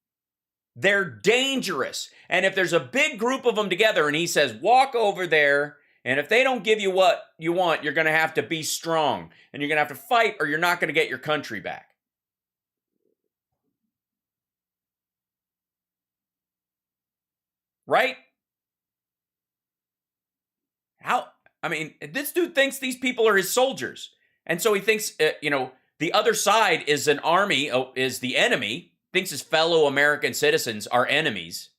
They're dangerous. And if there's a big group of them together and he says, walk over there, and if they don't give you what you want, you're going to have to be strong and you're going to have to fight or you're not going to get your country back. Right? This dude thinks these people are his soldiers. And so he thinks, the other side is an army, is the enemy, thinks his fellow American citizens are enemies.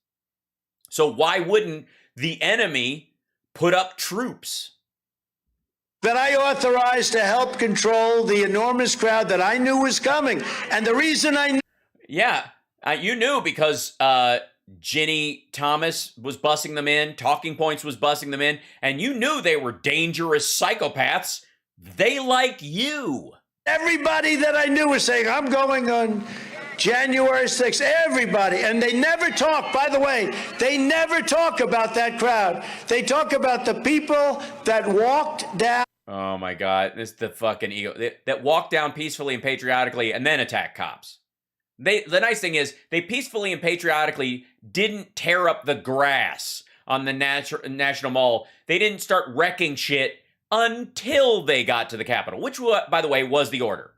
So why wouldn't the enemy put up troops? That I authorized to help control the enormous crowd that I knew was coming. And the reason I knew... Yeah, you knew because Ginny Thomas was bussing them in, Talking Points was bussing them in, and you knew they were dangerous psychopaths. They like you. Everybody that I knew was saying, I'm going on January 6th. Everybody. And they never talk, by the way, they never talk about that crowd. They talk about the people that walked down. Oh my God, this is the fucking ego. That walked down peacefully and patriotically and then attack cops. The nice thing is, they peacefully and patriotically didn't tear up the grass on the National Mall. They didn't start wrecking shit until they got to the Capitol, which, by the way, was the order.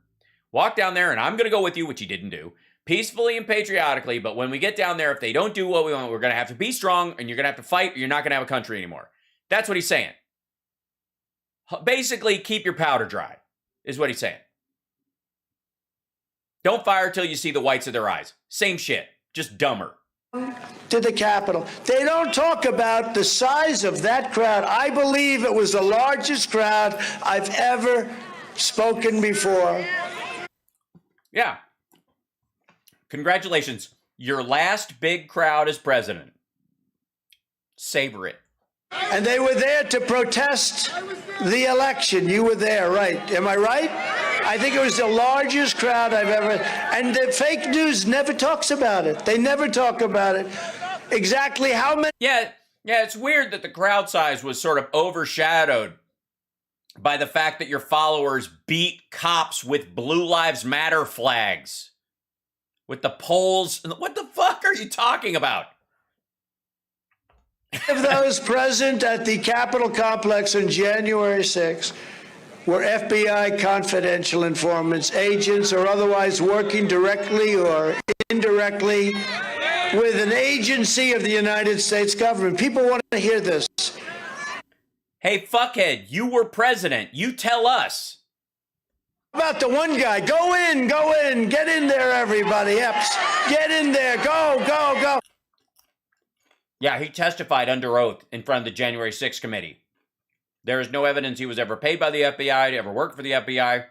Walk down there, and I'm going to go with you, which he didn't do, peacefully and patriotically, but when we get down there, if they don't do what we want, we're going to have to be strong, and you're going to have to fight, or you're not going to have a country anymore. That's what he's saying. Basically, keep your powder dry, is what he's saying. Don't fire till you see the whites of their eyes. Same shit, just dumber. To the Capitol. They don't talk about the size of that crowd. I believe it was the largest crowd I've ever spoken before. Yeah. Congratulations. Your last big crowd as president. Savor it. And they were there to protest the election. You were there, right? Am I right? I think it was the largest crowd I've ever... And the fake news never talks about it. They never talk about it. Exactly how many... Yeah, it's weird that the crowd size was sort of overshadowed by the fact that your followers beat cops with Blue Lives Matter flags. With the polls. What the fuck are you talking about? of those present at the Capitol complex on January 6th were FBI confidential informants, agents, or otherwise working directly or indirectly with an agency of the United States government. People want to hear this. Hey, fuckhead, you were president. You tell us. How about the one guy? Go in, get in there, everybody. Epps, get in there, go. Yeah, he testified under oath in front of the January 6th committee. There is no evidence he was ever paid by the FBI, to ever work for the FBI.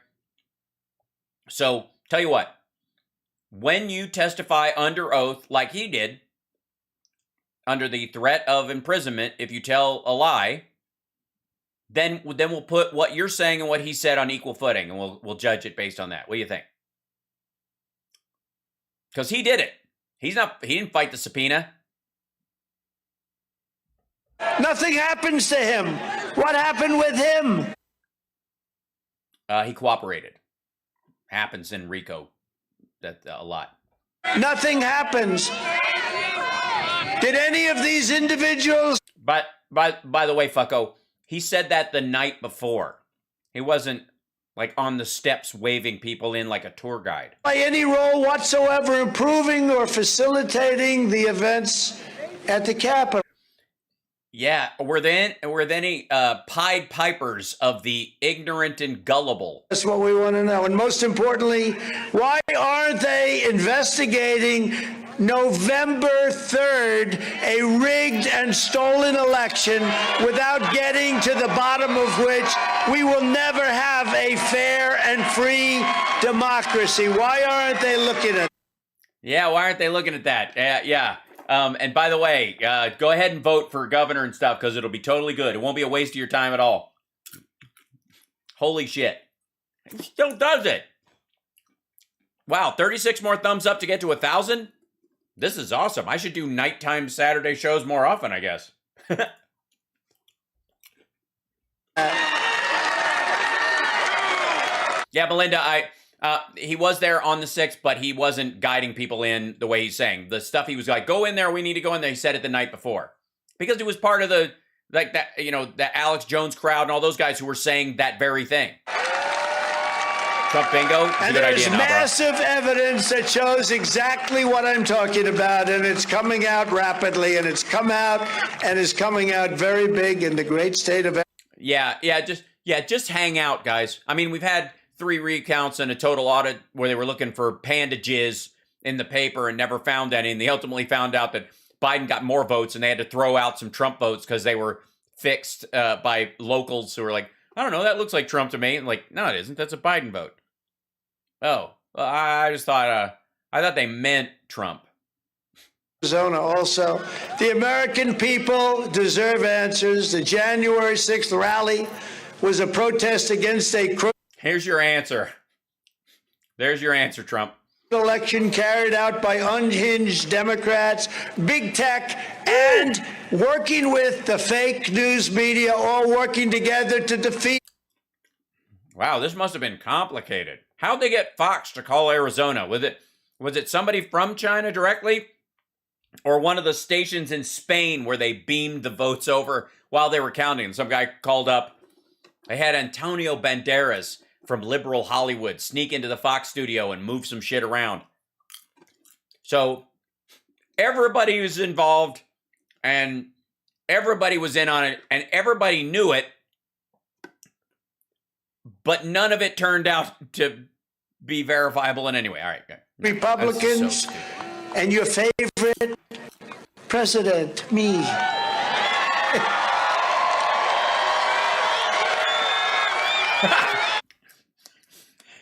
So, tell you what, when you testify under oath like he did, under the threat of imprisonment if you tell a lie, then we'll put what you're saying and what he said on equal footing, and we'll judge it based on that. What do you think? Because he did it. He didn't fight the subpoena. Nothing happens to him. What happened with him? He cooperated. Happens in RICO a lot. Nothing happens. Did any of these individuals... But by the way, fucko, he said that the night before. He wasn't like on the steps waving people in like a tour guide. ...play any role whatsoever improving or facilitating the events at the Capitol? Yeah, were there any Pied Pipers of the ignorant and gullible? That's what we want to know. And most importantly, why aren't they investigating November 3rd, a rigged and stolen election, without getting to the bottom of which we will never have a fair and free democracy? Why aren't they looking at that? Yeah, why aren't they looking at that? Yeah. And by the way, go ahead and vote for governor and stuff, because it'll be totally good. It won't be a waste of your time at all. Holy shit. He still does it. Wow, 36 more thumbs up to get to 1,000? This is awesome. I should do nighttime Saturday shows more often, I guess. Yeah, Melinda, he was there on the 6th, but he wasn't guiding people in the way he's saying. The stuff he was like, go in there, we need to go in there, he said it the night before. Because he was part of the Alex Jones crowd and all those guys who were saying that very thing. Trump bingo? And there's massive evidence that shows exactly what I'm talking about, and it's coming out rapidly, and it's come out and is coming out very big in the great state of... Just hang out, guys. I mean, we've had 3 recounts and a total audit where they were looking for panda jizz in the paper and never found any, and they ultimately found out that Biden got more votes and they had to throw out some Trump votes because they were fixed by locals who were like, I don't know, that looks like Trump to me. And like, no, it isn't. That's a Biden vote. Oh, well, I just thought, I thought they meant Trump. Arizona also. The American people deserve answers. The January 6th rally was a protest against a Here's your answer. There's your answer, Trump. Election carried out by unhinged Democrats, big tech, and working with the fake news media, all working together to defeat. Wow, this must have been complicated. How'd they get Fox to call Arizona? Was it somebody from China directly? Or one of the stations in Spain where they beamed the votes over while they were counting? Some guy called up. They had Antonio Banderas from liberal Hollywood sneak into the Fox studio and move some shit around. So everybody was involved and everybody was in on it and everybody knew it, but none of it turned out to be verifiable in any way. All right. Okay. Republicans so and your favorite president, me.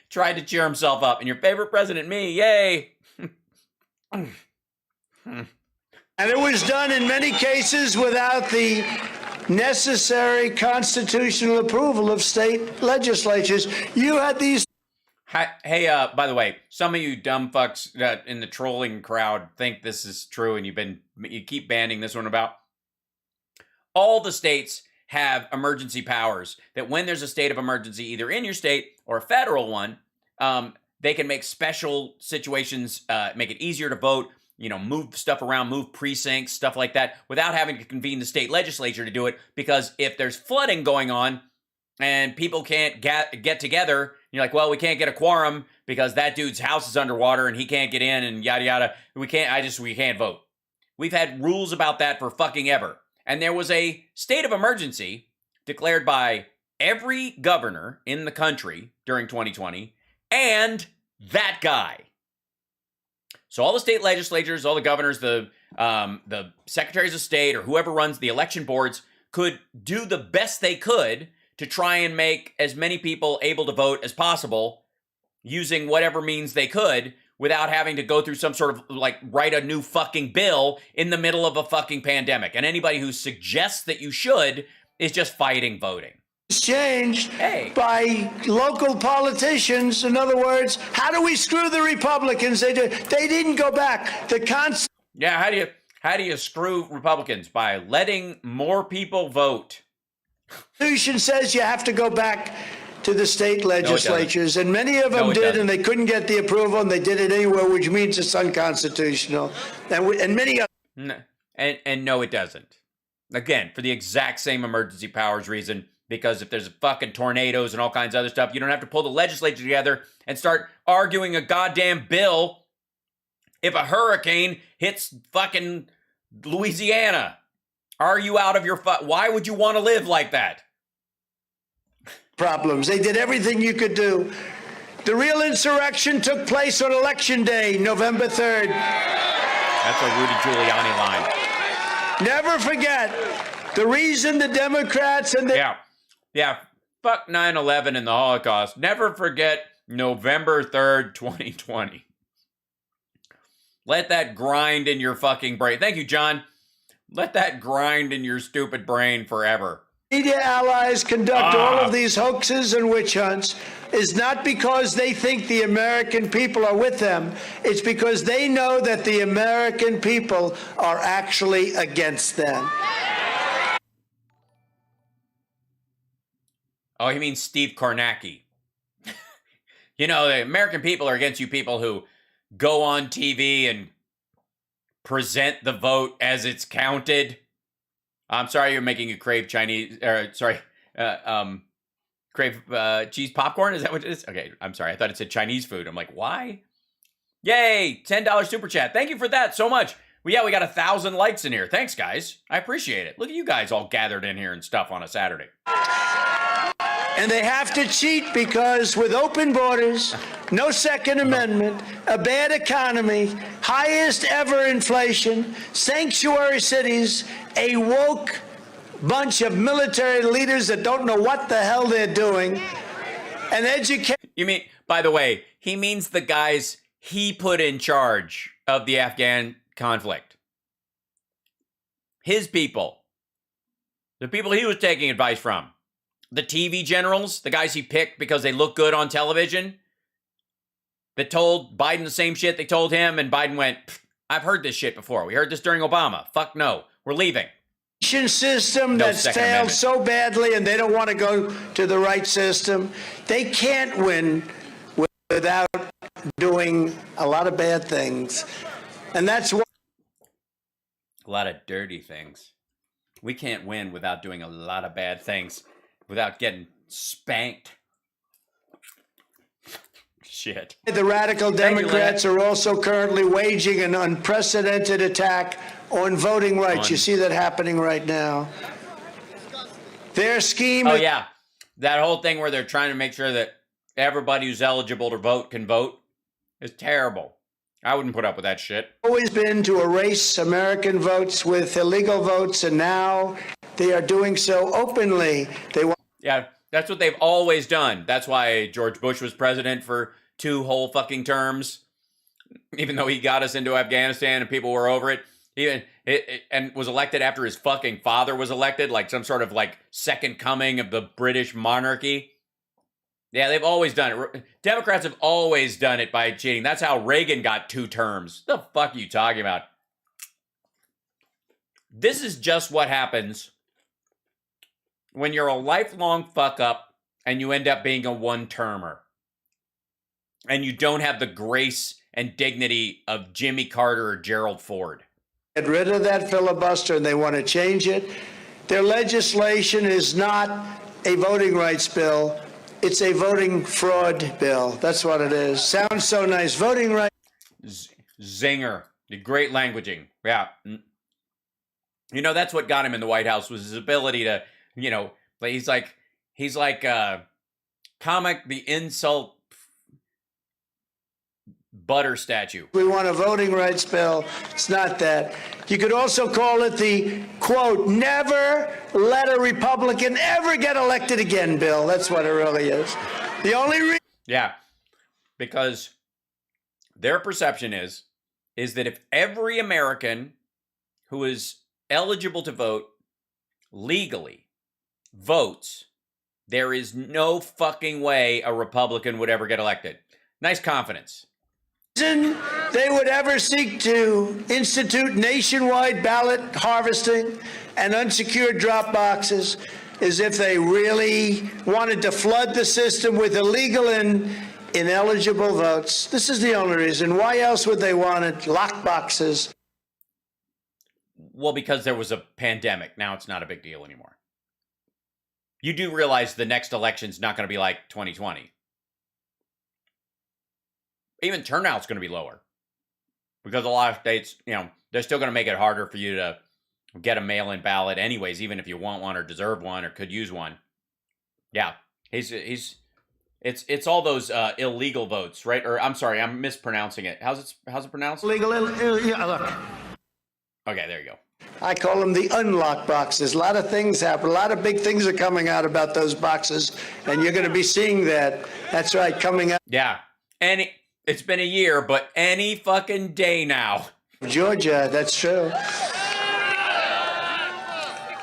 Tried to cheer himself up. And your favorite president, me. Yay. And it was done in many cases without the necessary constitutional approval of state legislatures. You had these. Hey, by the way, some of you dumb fucks in the trolling crowd think this is true, and you keep banding this one about. All the states have emergency powers that when there's a state of emergency, either in your state or a federal one, they can make special situations, make it easier to vote, move stuff around, move precincts, stuff like that, without having to convene the state legislature to do it. Because if there's flooding going on and people can't get together, you're like, well, we can't get a quorum because that dude's house is underwater and he can't get in and yada yada. We can't vote. We've had rules about that for fucking ever. And there was a state of emergency declared by every governor in the country during 2020 and that guy. So all the state legislatures, all the governors, the secretaries of state, or whoever runs the election boards could do the best they could to try and make as many people able to vote as possible using whatever means they could without having to go through some sort of, write a new fucking bill in the middle of a fucking pandemic. And anybody who suggests that you should is just fighting voting. Changed by local politicians. In other words, how do we screw the Republicans? They didn't go back. Yeah, how do you screw Republicans? By letting more people vote. Constitution says you have to go back to the state legislatures, and many of them did, and they couldn't get the approval, and they did it anywhere, which means it's unconstitutional. And many of and no, it doesn't. Again, for the exact same emergency powers reason, because if there's fucking tornadoes and all kinds of other stuff, you don't have to pull the legislature together and start arguing a goddamn bill if a hurricane hits fucking Louisiana. Are you out of your why would you want to live like that? Problems. They did everything you could do. The real insurrection took place on Election Day, November 3rd. That's a Rudy Giuliani line. Never forget the reason the Democrats and the... Yeah. Fuck 9/11 and the Holocaust. Never forget November 3rd, 2020. Let that grind in your fucking brain. Thank you, John. Let that grind in your stupid brain forever. Media allies conduct all of these hoaxes and witch hunts is not because they think the American people are with them. It's because they know that the American people are actually against them. Oh, he means Steve Kornacki. The American people are against you people who go on TV and present the vote as it's counted. I'm sorry you're making you crave Chinese, crave cheese popcorn? Is that what it is? Okay, I'm sorry. I thought it said Chinese food. I'm like, why? Yay, $10 super chat. Thank you for that so much. Well, yeah, we got 1,000 likes in here. Thanks, guys. I appreciate it. Look at you guys all gathered in here and stuff on a Saturday. And they have to cheat because with open borders, no Second Amendment, a bad economy, highest ever inflation, sanctuary cities, a woke bunch of military leaders that don't know what the hell they're doing, and education. You mean, by the way, he means the guys he put in charge of the Afghan conflict. His people. The people he was taking advice from. The TV generals, the guys he picked because they look good on television, that told Biden the same shit they told him, and Biden went, I've heard this shit before. We heard this during Obama. Fuck no. We're leaving. System that's failed so badly, and they don't want to go to the right system. They can't win without doing a lot of bad things. And that's what... A lot of dirty things. We can't win without doing a lot of bad things. Without getting spanked. Shit. The radical Democrats are also currently waging an unprecedented attack on voting rights. You see that happening right now. Their scheme... Oh, yeah. That whole thing where they're trying to make sure that everybody who's eligible to vote can vote is terrible. I wouldn't put up with that shit. Always been to erase American votes with illegal votes, and now they are doing so openly. Yeah, that's what they've always done. That's why George Bush was president for 2 whole fucking terms, even though he got us into Afghanistan and people were over it. and was elected after his fucking father was elected, like some sort of like second coming of the British monarchy. Yeah, they've always done it. Democrats have always done it by cheating. That's how Reagan got 2 terms. The fuck are you talking about? This is just what happens when you're a lifelong fuck up and you end up being a one-termer. And you don't have the grace and dignity of Jimmy Carter or Gerald Ford. Get rid of that filibuster, and they want to change it. Their legislation is not a voting rights bill. It's a voting fraud bill. That's what it is. Sounds so nice. Voting rights. Zinger. The great languaging. Yeah. You know, that's what got him in the White House, was his ability to, you know, he's like comic the insult butter statue. We want a voting rights bill. It's not that. You could also call it the, quote, never let a Republican ever get elected again bill. That's what it really is. The only Yeah, because their perception is that if every American who is eligible to vote legally votes, there is no fucking way a Republican would ever get elected. Nice confidence. They would ever seek to institute nationwide ballot harvesting and unsecured drop boxes is if they really wanted to flood the system with illegal and ineligible votes. This is the only reason. Why else would they want it? Lock boxes. Well, because there was a pandemic. Now it's not a big deal anymore. You do realize the next election's not going to be like 2020. Even turnout's going to be lower. Because a lot of states, you know, they're still going to make it harder for you to get a mail-in ballot anyways, even if you want one or deserve one or could use one. Yeah. It's all those illegal votes, right? Or I'm sorry, I'm mispronouncing it. How's it pronounced? Yeah, look. Okay, there you go. I call them the unlock boxes. A lot of things happen. A lot of big things are coming out about those boxes, and you're going to be seeing that. That's right, coming out. Yeah. It's been a year, but any fucking day now. Georgia, that's true.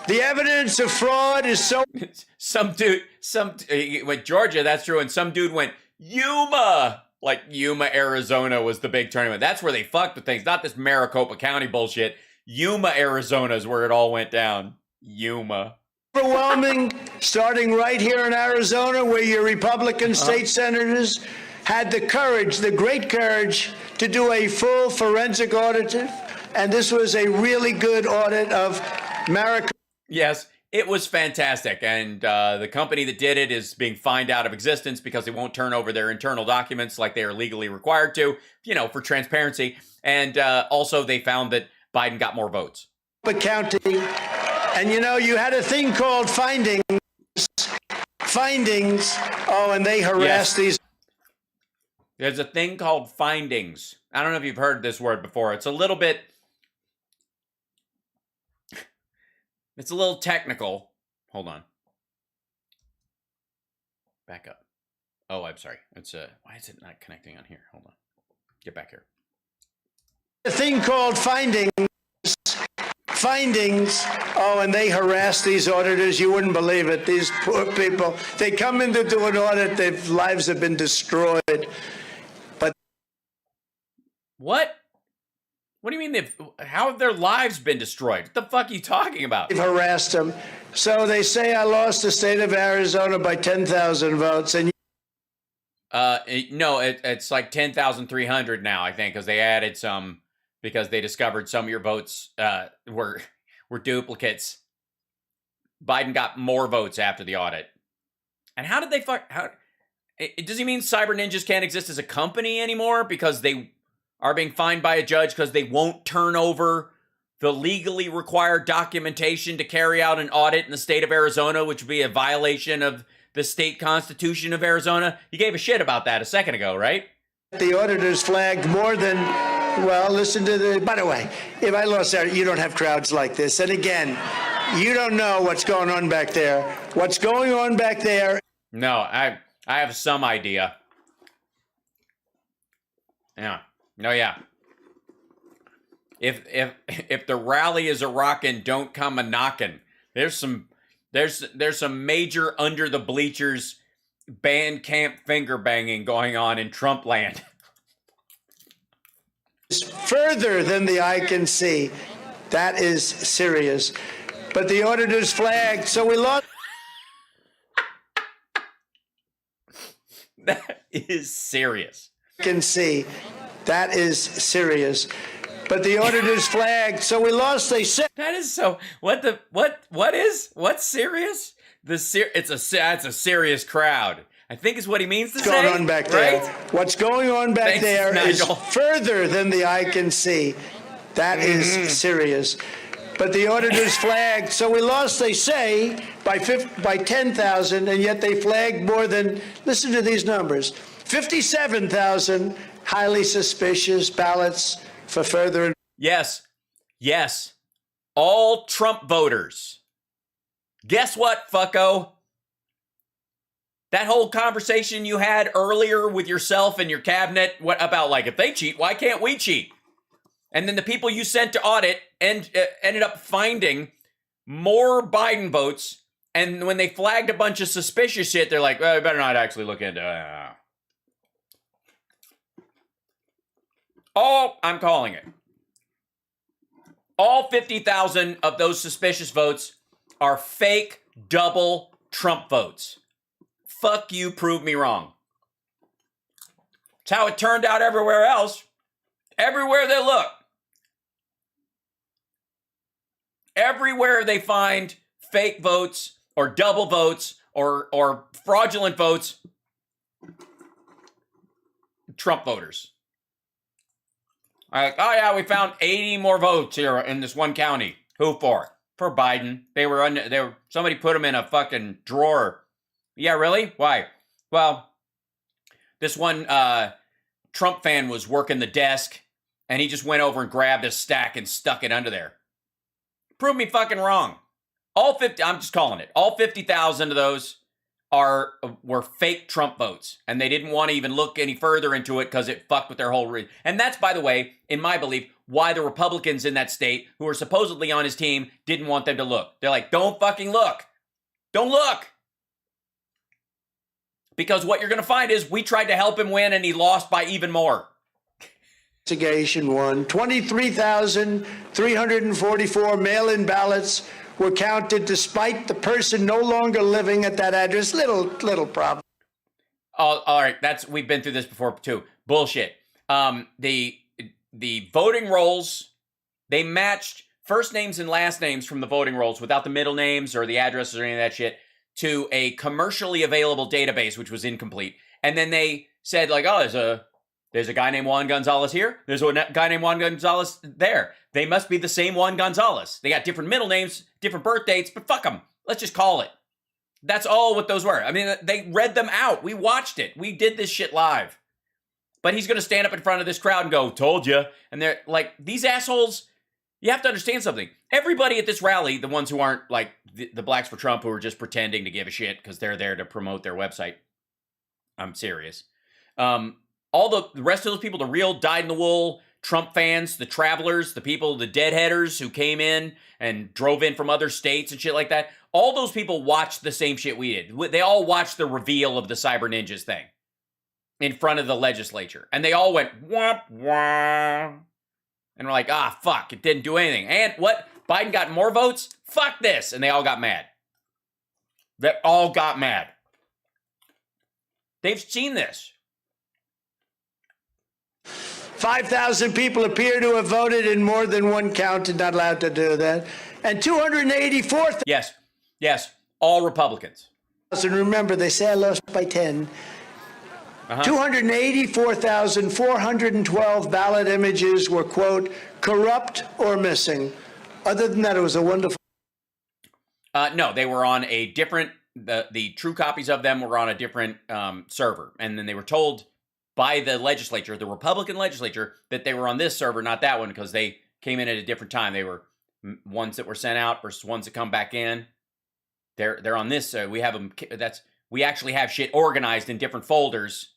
The evidence of fraud is so... With Georgia, that's true, and some dude went, Yuma! Like Yuma, Arizona was the big tournament. That's where they fucked with things, not this Maricopa County bullshit. Yuma, Arizona is where it all went down. Yuma. Overwhelming, starting right here in Arizona, where your Republican state senators had the courage, the great courage, to do a full forensic audit. And this was a really good audit of Maricopa. Yes, it was fantastic. And the company that did it is being fined out of existence because they won't turn over their internal documents like they are legally required to, you know, for transparency. And also they found that Biden got more votes. County. And, you know, you had a thing called findings. Oh, and they harassed these. There's a thing called findings. I don't know if you've heard this word before. It's a little technical. Hold on. Back up. Oh, I'm sorry. It's why is it not connecting on here? Hold on. Get back here. A thing called findings. Oh, and they harass these auditors. You wouldn't believe it. These poor people. They come in to do an audit. Their lives have been destroyed. But what? What do you mean? How have their lives been destroyed? What the fuck are you talking about? They've harassed them. So they say I lost the state of Arizona by 10,000 votes. And no, it's like 10,300 now, I think, because they added some. Because they discovered some of your votes were duplicates. Biden got more votes after the audit. And how did they does he mean Cyber Ninjas can't exist as a company anymore because they are being fined by a judge because they won't turn over the legally required documentation to carry out an audit in the state of Arizona, which would be a violation of the state constitution of Arizona? You gave a shit about that a second ago, right? The auditors flagged more than, well, listen to the, by the way, if I lost there, you don't have crowds like this. And again, you don't know what's going on back there. What's going on back there? No, I have some idea. Yeah. No, yeah. If the rally is a rockin', don't come a knockin'. There's some major under the bleachers band camp finger banging going on in Trump land. Further than the eye can see. That is serious. But the auditors flagged, so we lost. That is serious. Can see. That is serious. But the auditors flagged, so we lost. They said that is so. What's serious? It's a serious crowd. I think is what he means to say. What's going on back there? Right? What's going on back Thanks, there Nigel. is further than the eye can see. That is serious. But the auditors flagged, so we lost, they say, by 10,000, and yet they flagged more than, listen to these numbers, 57,000 highly suspicious ballots for further. Yes. All Trump voters. Guess what, fucko? That whole conversation you had earlier with yourself and your cabinet, what about, like, if they cheat, why can't we cheat? And then the people you sent to audit ended up finding more Biden votes. And when they flagged a bunch of suspicious shit, they're like, well, I better not actually look into it. I'm calling it. All 50,000 of those suspicious votes are fake double Trump votes. Fuck you, prove me wrong. It's how it turned out everywhere else. Everywhere they look. Everywhere they find fake votes or double votes or fraudulent votes, Trump voters. Like, oh yeah, we found 80 more votes here in this one county. Who for? For Biden. Somebody put them in a fucking drawer. Yeah, really? Why? Well, this one Trump fan was working the desk and he just went over and grabbed a stack and stuck it under there. Prove me fucking wrong. I'm just calling it. All 50,000 of those were fake Trump votes. And they didn't want to even look any further into it because it fucked with their whole And that's, by the way, in my belief, why the Republicans in that state who are supposedly on his team didn't want them to look. They're like, don't fucking look. Don't look. Because what you're going to find is we tried to help him win and he lost by even more. Investigation won. 23,344 mail-in ballots were counted despite the person no longer living at that address. Little problem. Oh, all right. We've been through this before too. Bullshit. The voting rolls, they matched first names and last names from the voting rolls without the middle names or the addresses or any of that shit to a commercially available database, which was incomplete. And then they said, like, oh, there's a guy named Juan Gonzalez here. There's a guy named Juan Gonzalez there. They must be the same Juan Gonzalez. They got different middle names, different birth dates, but fuck them. Let's just call it. That's all what those were. I mean, they read them out. We watched it. We did this shit live. But he's going to stand up in front of this crowd and go, told you. And they're like, these assholes, you have to understand something. Everybody at this rally, the ones who aren't like the Blacks for Trump who are just pretending to give a shit because they're there to promote their website. I'm serious. All the rest of those people, the real dyed-in-the-wool Trump fans, the travelers, the people, the deadheaders who came in and drove in from other states and shit like that, all those people watched the same shit we did. They all watched the reveal of the Cyber Ninjas thing in front of the legislature. And they all went, womp, womp. And we're like, fuck, it didn't do anything. And what? Biden got more votes? Fuck this. And they all got mad. They all got mad. They've seen this. 5,000 people appear to have voted in more than one count and not allowed to do that. And 284,000. Yes, all Republicans. Remember, they say I lost by 10. 284,412 ballot images were, quote, corrupt or missing. Other than that, it was a wonderful. No, they were on a different, the true copies of them were on a different server. And then they were told by the legislature, the Republican legislature, that they were on this server, not that one, because they came in at a different time. They were ones that were sent out versus ones that come back in. They're on this. We have them. We actually have shit organized in different folders.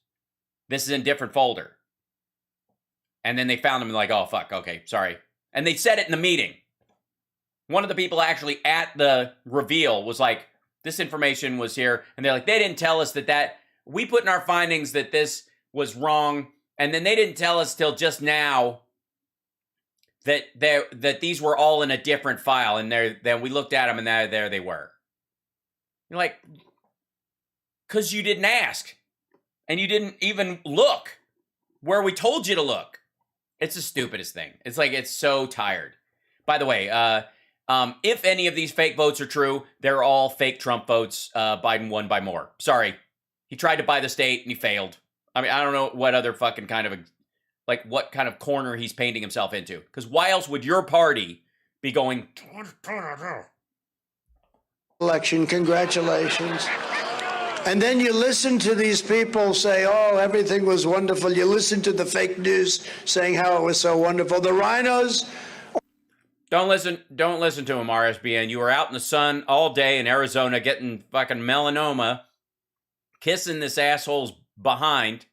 This is in different folder. And then they found them and like, oh fuck, okay, sorry. And they said it in the meeting. One of the people actually at the reveal was like, this information was here. And they're like, they didn't tell us that we put in our findings that this was wrong. And then they didn't tell us till just now that these were all in a different file. And then we looked at them and there they were. You're like, because you didn't ask. And you didn't even look where we told you to look. It's the stupidest thing. It's like, it's so tired. By the way, if any of these fake votes are true, they're all fake Trump votes. Biden won by more. Sorry. He tried to buy the state and he failed. I mean, I don't know what other fucking kind of, what kind of corner he's painting himself into. Because why else would your party be going, election, congratulations. And then you listen to these people say, oh, everything was wonderful. You listen to the fake news saying how it was so wonderful. The rhinos. Don't listen to him, RSBN. You were out in the sun all day in Arizona getting fucking melanoma, kissing this asshole's behind.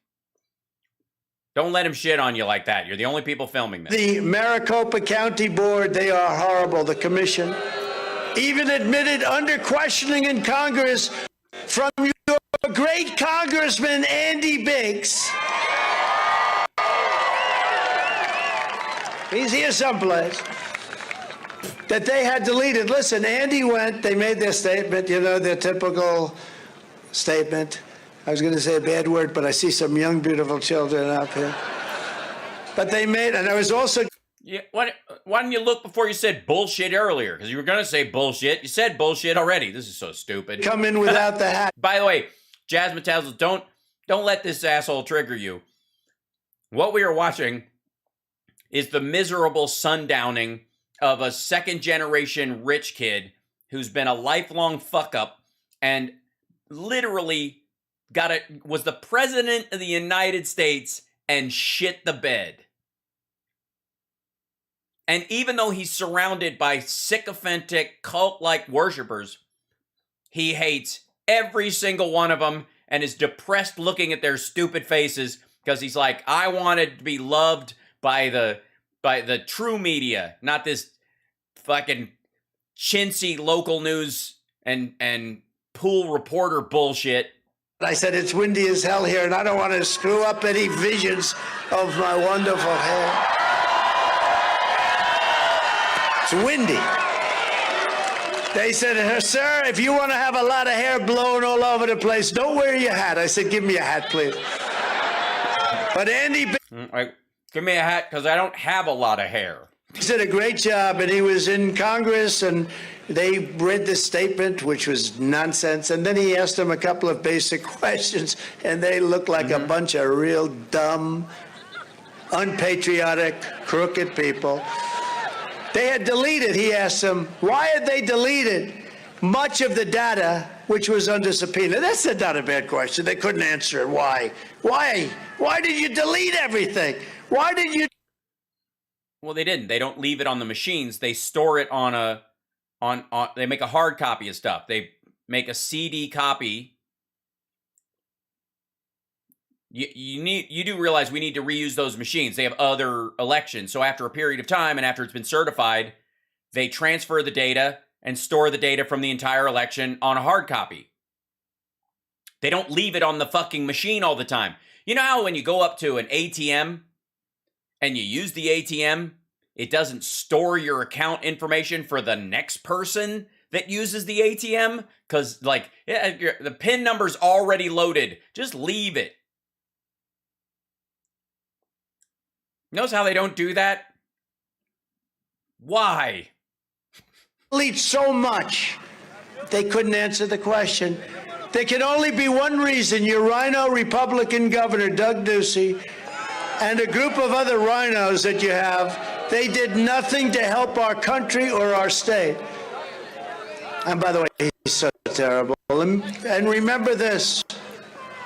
Don't let him shit on you like that. You're the only people filming this. The Maricopa County Board, they are horrible. The commission even admitted under questioning in Congress from your great Congressman Andy Biggs. He's here someplace. That they had deleted. Listen, Andy went, they made their statement, their typical statement. I was going to say a bad word, but I see some young, beautiful children up here. But they made, and I was also... Yeah, why didn't you look before you said bullshit earlier? Because you were going to say bullshit. You said bullshit already. This is so stupid. Come in without the hat. By the way, Jasmine Tazzles, don't let this asshole trigger you. What we are watching is the miserable sundowning of a second-generation rich kid who's been a lifelong fuck-up and literally was the president of the United States and shit the bed. And even though he's surrounded by sycophantic, cult-like worshipers, he hates every single one of them and is depressed looking at their stupid faces because he's like, I wanted to be loved by the true media, not this fucking chintzy local news and pool reporter bullshit. I said, it's windy as hell here, and I don't want to screw up any visions of my wonderful hair. It's windy. They said, sir, if you want to have a lot of hair blowing all over the place, don't wear your hat. I said, give me a hat, please. But Andy... Give me a hat, because I don't have a lot of hair. He did a great job, and he was in Congress, and they read the statement, which was nonsense, and then he asked them a couple of basic questions, and they looked like a bunch of real dumb, unpatriotic, crooked people. They had deleted, he asked them, why had they deleted much of the data which was under subpoena? That's not a bad question. They couldn't answer it. Why? Why did you delete everything? Why did you... Well, they didn't. They don't leave it on the machines. They store it on they make a hard copy of stuff. They make a CD copy. You do realize we need to reuse those machines. They have other elections. So after a period of time and after it's been certified, they transfer the data and store the data from the entire election on a hard copy. They don't leave it on the fucking machine all the time. You know how when you go up to an ATM and you use the ATM, it doesn't store your account information for the next person that uses the ATM? Because, the PIN number's already loaded. Just leave it. Notice how they don't do that? Why? Delete so much, they couldn't answer the question. There can only be one reason. Your rhino Republican governor, Doug Ducey, and a group of other rhinos that you have, they did nothing to help our country or our state. And by the way, he's so terrible. And remember this,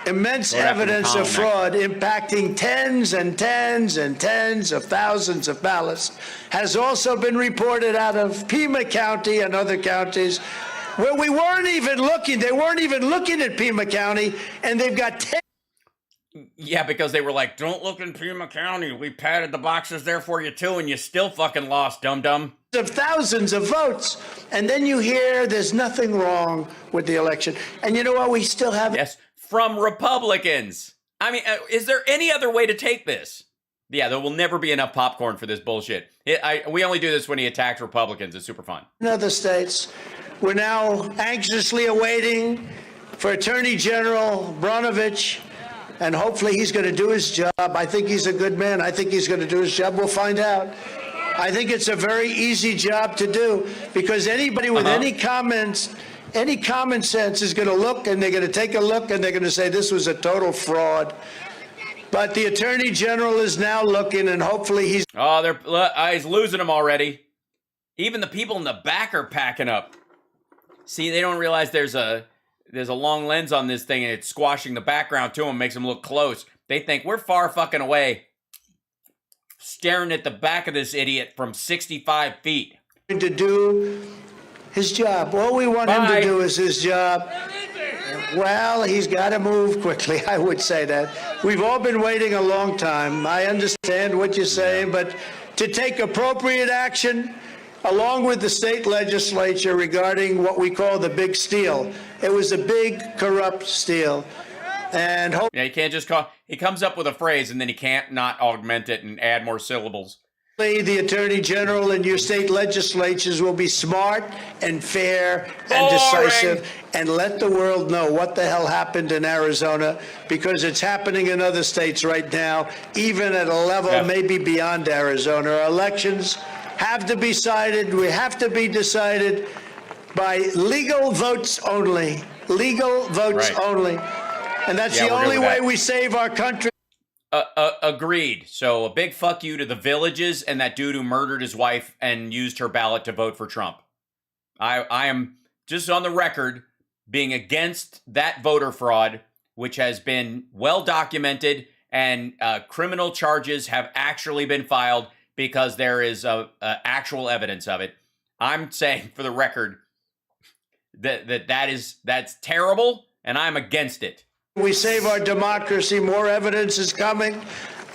immense evidence of fraud impacting tens and tens and tens of thousands of ballots has also been reported out of Pima County and other counties where we weren't even looking. They weren't even looking at Pima County, and they've got Yeah, because they were like, don't look in Pima County. We padded the boxes there for you too, and you still fucking lost, dum-dum. Of thousands of votes. And then you hear there's nothing wrong with the election. And you know what? We still have... Yes, from Republicans. I mean, is there any other way to take this? Yeah, there will never be enough popcorn for this bullshit. We only do this when he attacks Republicans. It's super fun. In other states, we're now anxiously awaiting for Attorney General Brnovich, and hopefully he's going to do his job. I think he's a good man. I think he's going to do his job. We'll find out. I think it's a very easy job to do, because anybody with any common sense is going to look, and they're going to take a look, and they're going to say this was a total fraud. But the Attorney General is now looking, and hopefully he's... Oh, he's losing them already. Even the people in the back are packing up. See, they don't realize there's a long lens on this thing, and it's squashing the background to them, makes them look close. They think we're far fucking away, staring at the back of this idiot from 65 feet. To do his job. All we want him to do is his job. Well, he's got to move quickly, I would say that. We've all been waiting a long time. I understand what you're saying, but to take appropriate action along with the state legislature regarding what we call the big steal. It was a big, corrupt steal. And yeah, you can't just call... He comes up with a phrase, and then he can't not augment it and add more syllables. The Attorney General and your state legislatures will be smart and fair and decisive, and let the world know what the hell happened in Arizona, because it's happening in other states right now, even at a level maybe beyond Arizona. Our elections have to be decided. We have to be decided by legal votes only. Legal votes only. And that's the only way we save our country. Agreed. So a big fuck you to the Villages and that dude who murdered his wife and used her ballot to vote for Trump. I am just on the record being against that voter fraud, which has been well documented, and criminal charges have actually been filed because there is actual evidence of it. I'm saying for the record that's terrible, and I'm against it. We save our democracy. More evidence is coming,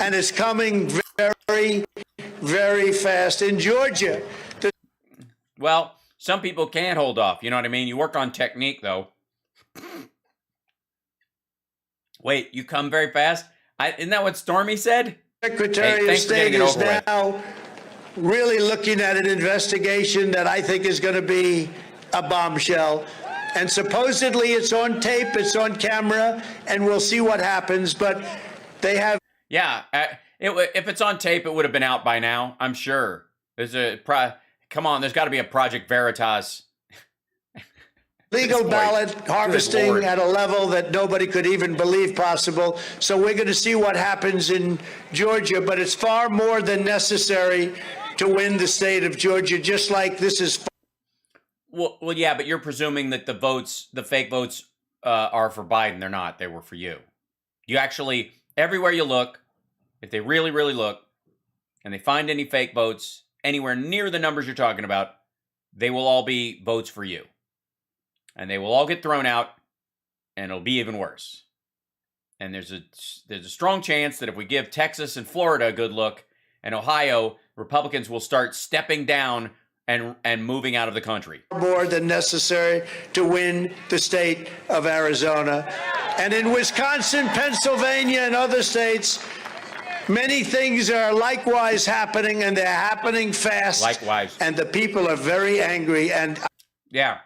and it's coming very, very fast. In Georgia, well, some people can't hold off. You know what I mean? You work on technique, though. Wait, you come very fast? Isn't that what Stormy said? Secretary of State is now really looking at an investigation that I think is going to be a bombshell. And supposedly it's on tape, it's on camera, and we'll see what happens. But they have... Yeah, if it's on tape, it would have been out by now, I'm sure. Come on, there's got to be a Project Veritas. Legal ballot harvesting at a level that nobody could even believe possible. So we're going to see what happens in Georgia, but it's far more than necessary to win the state of Georgia, just like this is... Well, yeah, but you're presuming that the fake votes are for Biden. They're not. They were for you. You actually, everywhere you look, if they really, really look, and they find any fake votes anywhere near the numbers you're talking about, they will all be votes for you. And they will all get thrown out, and it'll be even worse. And there's a strong chance that if we give Texas and Florida a good look, and Ohio, Republicans will start stepping down and moving out of the country. More than necessary to win the state of Arizona. And in Wisconsin, Pennsylvania, and other states, many things are likewise happening, and they're happening fast. Likewise. And the people are very angry. And yeah.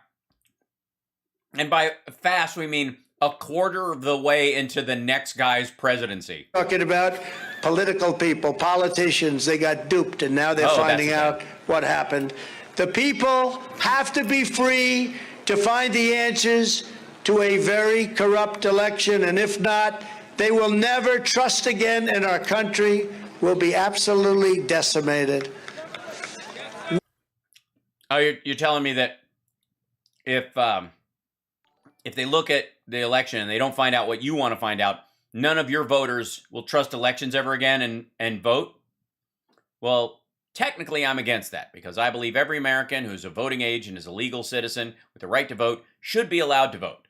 And by fast, we mean a quarter of the way into the next guy's presidency. Talking about political people, politicians, they got duped, and now they're finding out what happened. The people have to be free to find the answers to a very corrupt election, and if not, they will never trust again, and our country will be absolutely decimated. Oh, you're telling me that if they look at the election and they don't find out what you want to find out, none of your voters will trust elections ever again and vote? Well, technically, I'm against that, because I believe every American who's of voting age and is a legal citizen with the right to vote should be allowed to vote.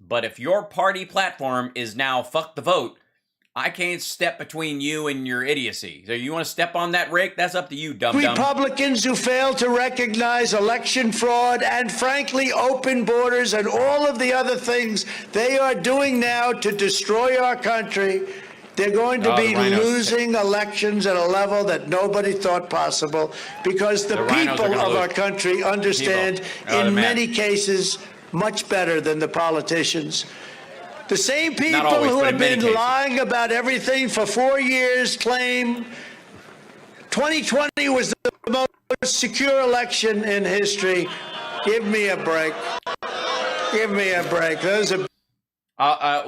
But if your party platform is now fuck the vote, I can't step between you and your idiocy. So you want to step on that, Rick? That's up to you, dum-dum. Republicans who fail to recognize election fraud and, frankly, open borders and all of the other things they are doing now to destroy our country. They're going to be losing elections at a level that nobody thought possible because the people of our country understand, in many cases, much better than the politicians. The same people who have been lying about everything for 4 years claim 2020 was the most secure election in history. Give me a break. Give me a break. Those are.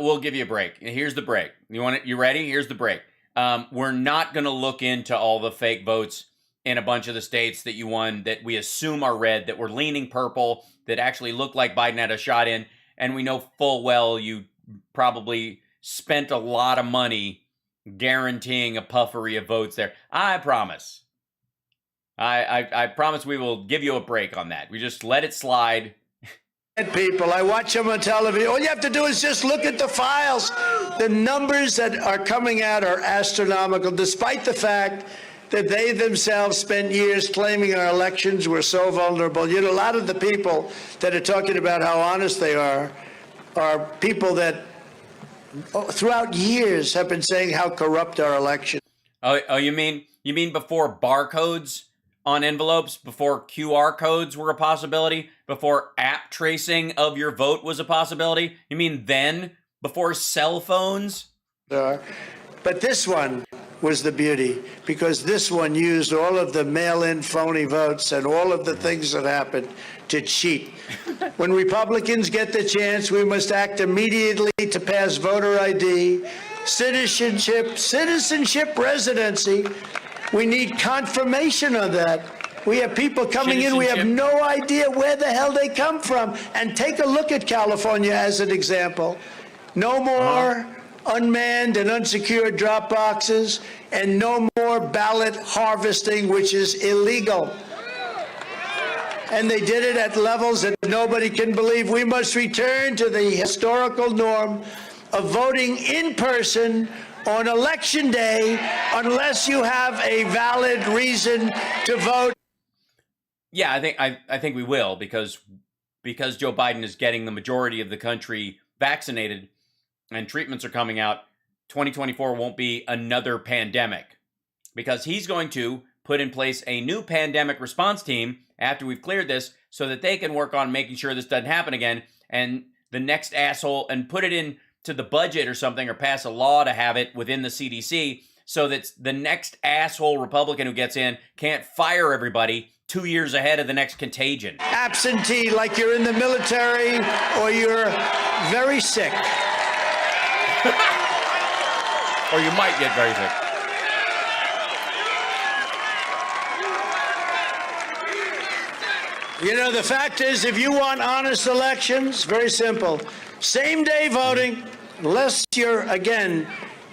We'll give you a break. Here's the break. You want it? You ready? Here's the break. We're not going to look into all the fake votes in a bunch of the states that you won that we assume are red, that were leaning purple, that actually look like Biden had a shot in, and we know full well you probably spent a lot of money guaranteeing a puffery of votes there. I promise. I promise we will give you a break on that. We just let it slide. People, I watch them on television. All you have to do is just look at the files. The numbers that are coming out are astronomical, despite the fact that they themselves spent years claiming our elections were so vulnerable. You know, a lot of the people that are talking about how honest they are people that throughout years have been saying how corrupt our election. Oh, you mean before barcodes on envelopes, before QR codes were a possibility, before app tracing of your vote was a possibility? You mean then, before cell phones? But this one was the beauty, because this one used all of the mail-in phony votes and all of the things that happened to cheat. When Republicans get the chance, we must act immediately to pass voter ID, citizenship residency. We need confirmation of that. We have people coming in, we have no idea where the hell they come from. And take a look at California as an example. No more unmanned and unsecured drop boxes, and no more ballot harvesting, which is illegal. And they did it at levels that nobody can believe. We must return to the historical norm of voting in person on election day unless you have a valid reason to vote. Yeah, I think we will, because Joe Biden is getting the majority of the country vaccinated and treatments are coming out. 2024 won't be another pandemic, because he's going to put in place a new pandemic response team after we've cleared this, so that they can work on making sure this doesn't happen again. And the next asshole, and put it into the budget or something, or pass a law to have it within the CDC, so that the next asshole Republican who gets in can't fire everybody 2 years ahead of the next contagion. Absentee, like you're in the military or you're very sick. Or you might get very sick. You know, the fact is, if you want honest elections, very simple. Same-day voting, unless you're, again,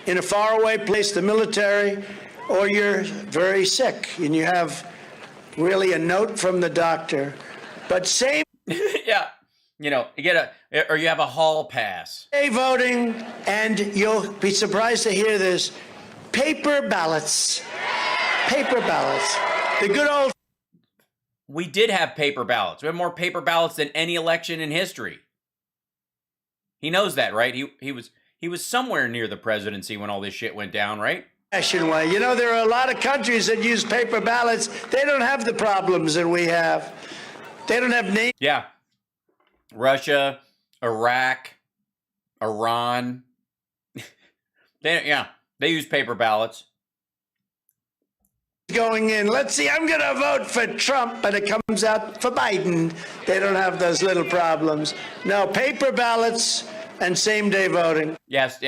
in a faraway place, the military, or you're very sick and you have really a note from the doctor. But same... Yeah. You know, you get or you have a hall pass. Day voting, and you'll be surprised to hear this, paper ballots. Paper ballots. The good old... We did have paper ballots. We have more paper ballots than any election in history. He knows that, right? He was somewhere near the presidency when all this shit went down, right? Way. You know, there are a lot of countries that use paper ballots. They don't have the problems that we have. They don't have names. Yeah. Russia, Iraq, Iran. They use paper ballots. Going in, let's see, I'm going to vote for Trump, but it comes out for Biden. They don't have those little problems. No, paper ballots and same-day voting. Yes.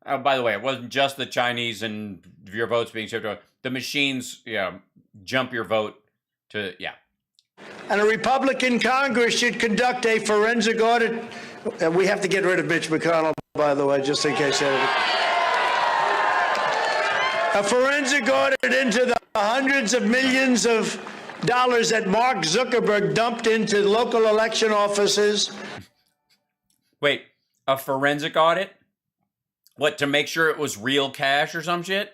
Oh, by the way, it wasn't just the Chinese and your votes being shipped over. The machines, jump your vote to, And a Republican Congress should conduct a forensic audit. We have to get rid of Mitch McConnell, by the way, just in case. A forensic audit into the hundreds of millions of dollars that Mark Zuckerberg dumped into local election offices. Wait, a forensic audit? What, to make sure it was real cash or some shit?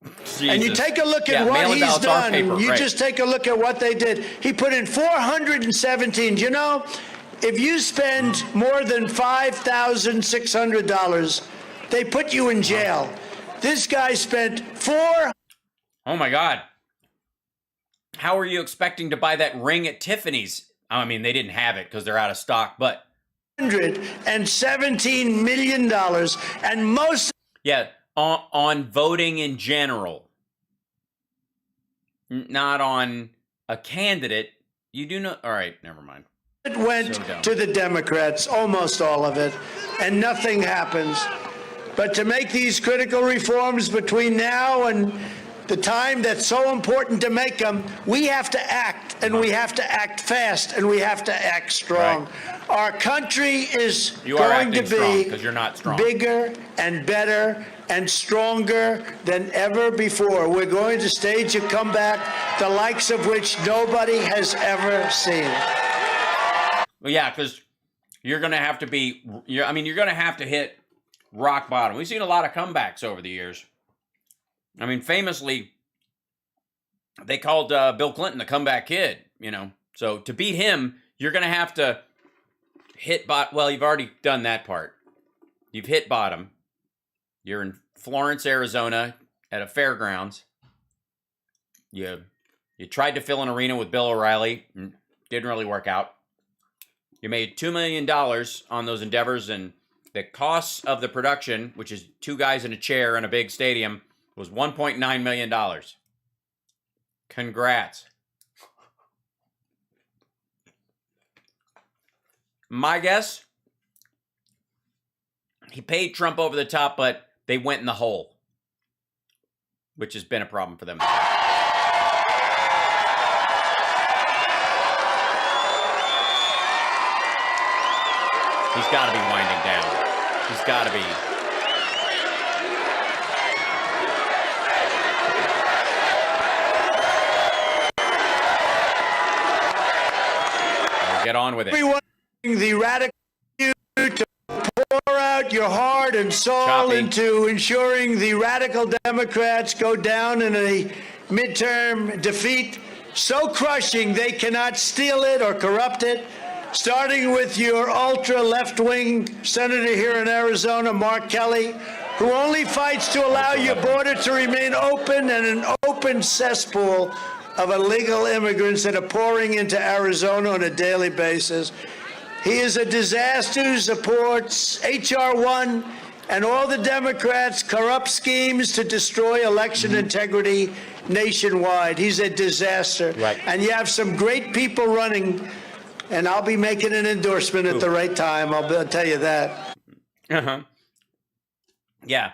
Jesus. And you take a look at what he's done. Paper, you right. just take a look at what they did. He put in 417. You know, if you spend more than $5,600, they put you in jail. This guy spent Oh my God. How are you expecting to buy that ring at Tiffany's? I mean, they didn't have it because they're out of stock, but $117 million, and most. Yeah, on voting in general, not on a candidate. You do know. All right, never mind. It went to the Democrats, almost all of it, and nothing happens. But to make these critical reforms between now and the time that's so important to make them, we have to act, and we have to act fast, and we have to act strong. Right. Our country is You are going to acting strong be because you're not strong. bigger and better and stronger than ever before. We're going to stage a comeback, the likes of which nobody has ever seen. Well, yeah, because you're going to have to be, you're going to have to hit rock bottom. We've seen a lot of comebacks over the years. I mean, famously, they called Bill Clinton the comeback kid, you know. So to beat him, you're going to have to hit bottom. Well, you've already done that part. You've hit bottom. You're in Florence, Arizona at a fairgrounds. You tried to fill an arena with Bill O'Reilly. Didn't really work out. You made $2 million on those endeavors, and the costs of the production, which is 2 guys in a chair in a big stadium, was $1.9 million. Congrats. My guess, he paid Trump over the top, but they went in the hole, which has been a problem for them. He's got to be winding down. He's got to be. Get on with it. Everyone, the radical you to pour out your heart and soul into ensuring the radical Democrats go down in a midterm defeat so crushing they cannot steal it or corrupt it. Starting with your ultra left-wing senator here in Arizona, Mark Kelly, who only fights to allow your border to remain open and an open cesspool of illegal immigrants that are pouring into Arizona on a daily basis. He is a disaster who supports H.R. 1 and all the Democrats' corrupt schemes to destroy election integrity nationwide. He's a disaster. Right. And you have some great people running, and I'll be making an endorsement at the right time. I'll tell you that. Uh-huh. Yeah.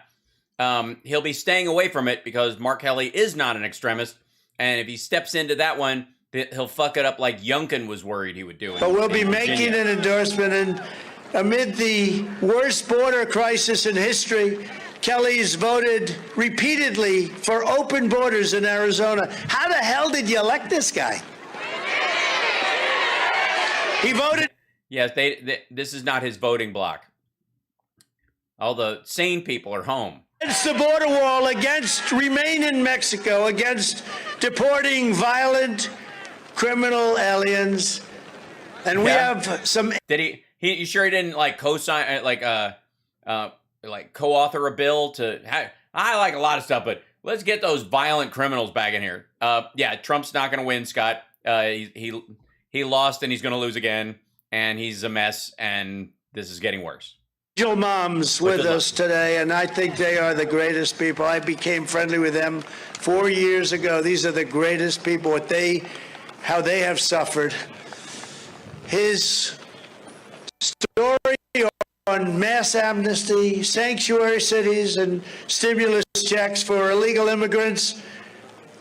He'll be staying away from it because Mark Kelly is not an extremist. And if he steps into that one, he'll fuck it up like Youngkin was worried he would do. But we'll be making an endorsement. And amid the worst border crisis in history, Kelly's voted repeatedly for open borders in Arizona. How the hell did you elect this guy? He voted. Yes, this is not his voting block. All the sane people are home. Against the border wall, against remain in Mexico, against deporting violent criminal aliens. And we have some. Did he you sure he didn't like co-sign, like co-author a bill to, I like a lot of stuff, but let's get those violent criminals back in here. Yeah, Trump's not going to win, Scott. He lost and he's going to lose again, and he's a mess, and this is getting worse. Angel moms with us today, and I think they are the greatest people. I became friendly with them 4 years ago. These are the greatest people, how they have suffered. His story on mass amnesty, sanctuary cities, and stimulus checks for illegal immigrants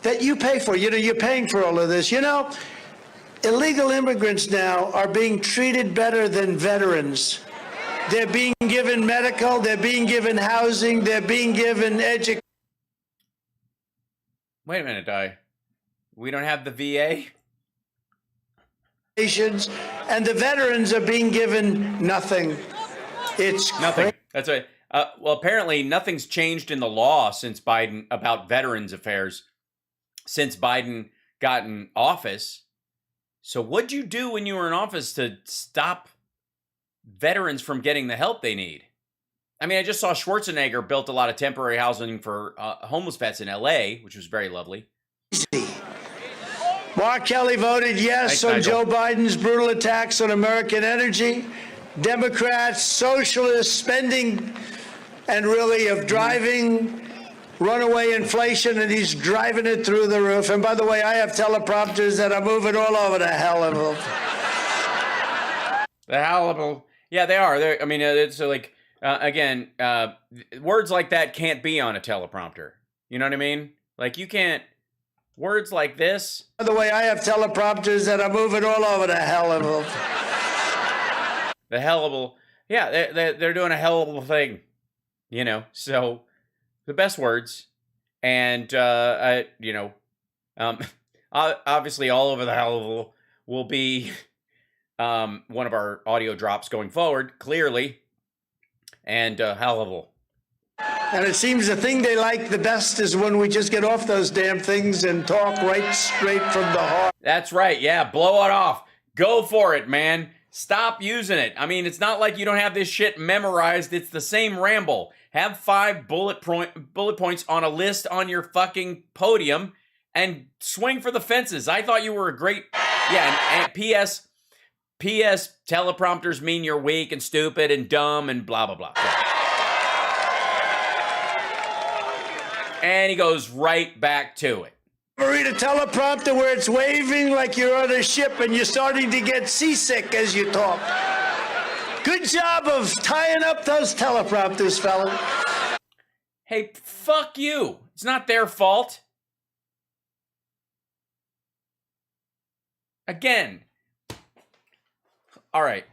that you pay for. You know, you're paying for all of this. You know, illegal immigrants now are being treated better than veterans. They're being given medical, they're being given housing, they're being given education. Wait a minute, we don't have the VA? And the veterans are being given nothing. It's Nothing. That's right. Well, apparently nothing's changed in the law since Biden about veterans affairs since Biden got in office. So what'd you do when you were in office to stop veterans from getting the help they need? I mean, I just saw Schwarzenegger built a lot of temporary housing for homeless vets in LA, which was very lovely. Mark Kelly voted yes on Joe Biden's brutal attacks on American energy. Democrats, socialists, spending, and really of driving runaway inflation, and he's driving it through the roof. And by the way, I have teleprompters that are moving all over the hell of them. The hell of them. Yeah, they are. I mean, it's like, again, words like that can't be on a teleprompter. You know what I mean? Like, you can't, words like this. By the way, I have teleprompters that are moving all over the hell of them. The hellable, yeah, they're doing a hellable thing, you know. So the best words, and obviously all over the hellable will be one of our audio drops going forward, clearly, and hellable. And it seems the thing they like the best is when we just get off those damn things and talk right straight from the heart. That's right, yeah, blow it off, go for it, man. Stop using it. I mean, it's not like you don't have this shit memorized. It's the same ramble. Have 5 bullet points on a list on your fucking podium and swing for the fences. I thought you were a great... Yeah, and P.S. teleprompters mean you're weak and stupid and dumb and blah, blah, blah. And he goes right back to it. Read a teleprompter where it's waving like you're on a ship and you're starting to get seasick as you talk. Good job of tying up those teleprompters, fella. Hey, fuck you. It's not their fault. Again. All right.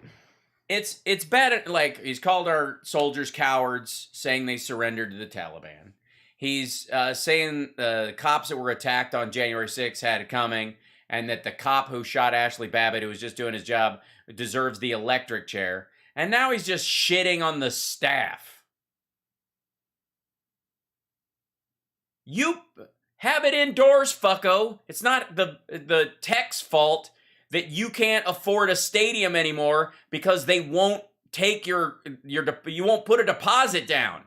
It's bad. Like, he's called our soldiers cowards, saying they surrendered to the Taliban. He's saying the cops that were attacked on January 6th had it coming, and that the cop who shot Ashley Babbitt, who was just doing his job, deserves the electric chair. And now he's just shitting on the staff. You have it indoors, fucko. It's not the tech's fault that you can't afford a stadium anymore because they won't take you won't put a deposit down.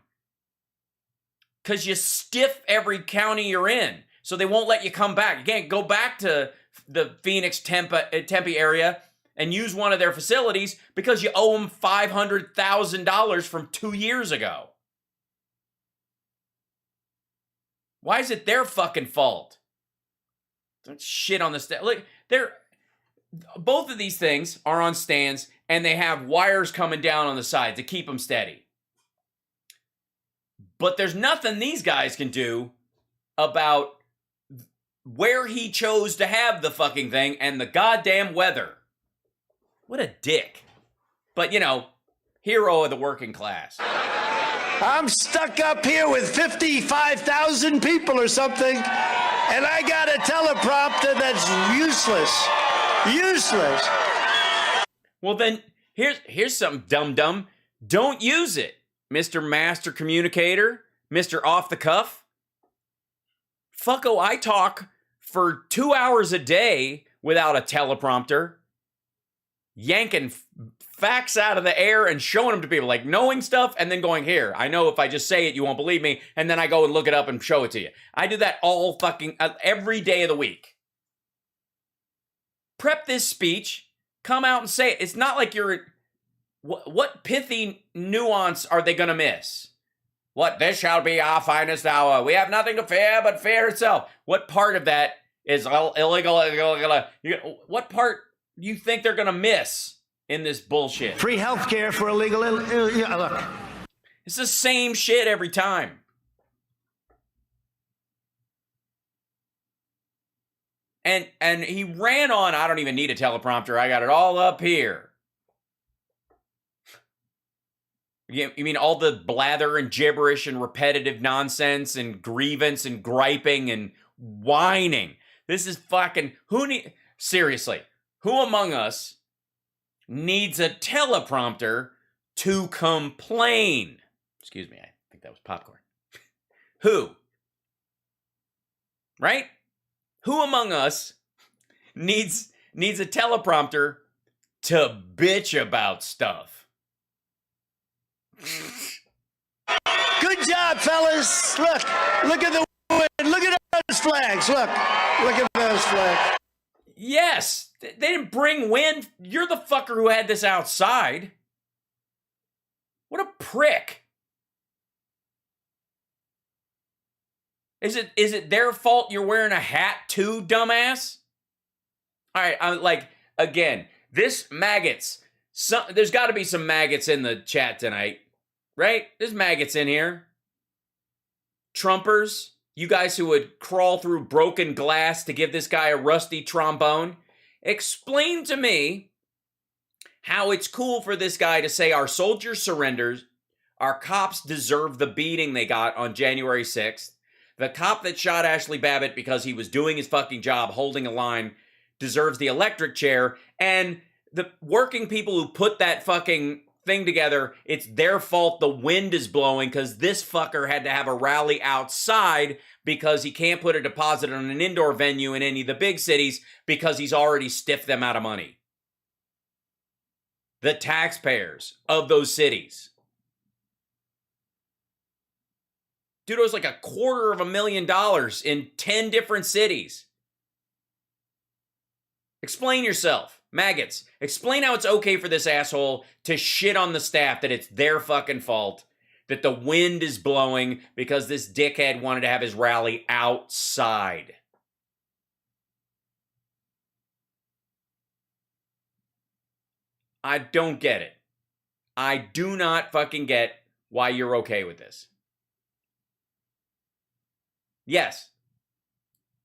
Because you stiff every county you're in. So they won't let you come back. You can't go back to the Phoenix, Tempe area and use one of their facilities because you owe them $500,000 from 2 years ago. Why is it their fucking fault? Don't shit on the staff. Look, both of these things are on stands and they have wires coming down on the side to keep them steady. But there's nothing these guys can do about where he chose to have the fucking thing and the goddamn weather. What a dick. But, you know, hero of the working class. I'm stuck up here with 55,000 people or something, and I got a teleprompter that's useless. Useless. Well, then, here's something dumb. Don't use it. Mr. Master Communicator, Mr. Off the Cuff. Fucko, I talk for 2 hours a day without a teleprompter, yanking facts out of the air and showing them to people, like knowing stuff and then going, here, I know if I just say it, you won't believe me, and then I go and look it up and show it to you. I do that all fucking, every day of the week. Prep this speech, come out and say it. It's not like you're... What pithy nuance are they going to miss? What, this shall be our finest hour. We have nothing to fear but fear itself. What part of that is illegal? What part do you think they're going to miss in this bullshit? Free health care for illegal... Look. It's the same shit every time. And he ran on, I don't even need a teleprompter. I got it all up here. You mean all the blather and gibberish and repetitive nonsense and grievance and griping and whining? This is fucking... Seriously, who among us needs a teleprompter to complain. Excuse me, I think that was popcorn. Who? Right? Who among us needs a teleprompter to bitch about stuff? Good job, fellas. Look at the wind. Look at those flags. Look at those flags. Yes, they didn't bring wind. You're the fucker who had this outside. What a prick. Is it their fault you're wearing a hat too, dumbass? All right, I'm like, again, this maggots. There's got to be some maggots in the chat tonight, right? There's maggots in here. Trumpers, you guys who would crawl through broken glass to give this guy a rusty trombone, explain to me how it's cool for this guy to say our soldiers surrendered, our cops deserve the beating they got on January 6th, the cop that shot Ashley Babbitt because he was doing his fucking job holding a line deserves the electric chair, and the working people who put that fucking thing together, it's their fault the wind is blowing because this fucker had to have a rally outside because he can't put a deposit on an indoor venue in any of the big cities because he's already stiffed them out of money. The taxpayers of those cities. Dude, it was like $250,000 in 10 different cities. Explain yourself. Maggots, explain how it's okay for this asshole to shit on the staff, that it's their fucking fault, that the wind is blowing because this dickhead wanted to have his rally outside. I don't get it. I do not fucking get why you're okay with this. Yes.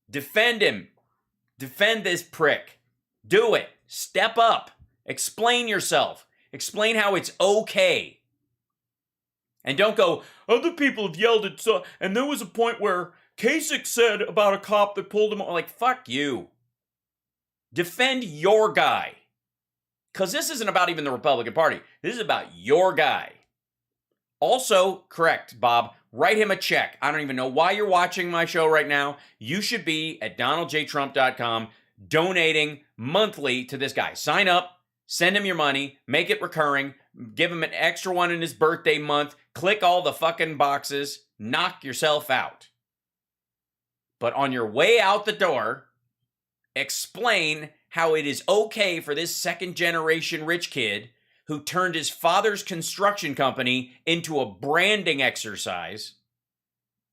Defend him. Defend this prick. Do it. Step up. Explain yourself. Explain how it's okay. And don't go, other people have yelled at so, and there was a point where Kasich said about a cop that pulled him. Like, fuck you. Defend your guy. Because this isn't about even the Republican Party. This is about your guy. Also, correct, Bob, write him a check. I don't even know why you're watching my show right now. You should be at DonaldJTrump.com donating monthly to this guy. Sign up, send him your money, make it recurring, give him an extra one in his birthday month, click all the fucking boxes, knock yourself out. But on your way out the door, explain how it is okay for this second-generation rich kid who turned his father's construction company into a branding exercise,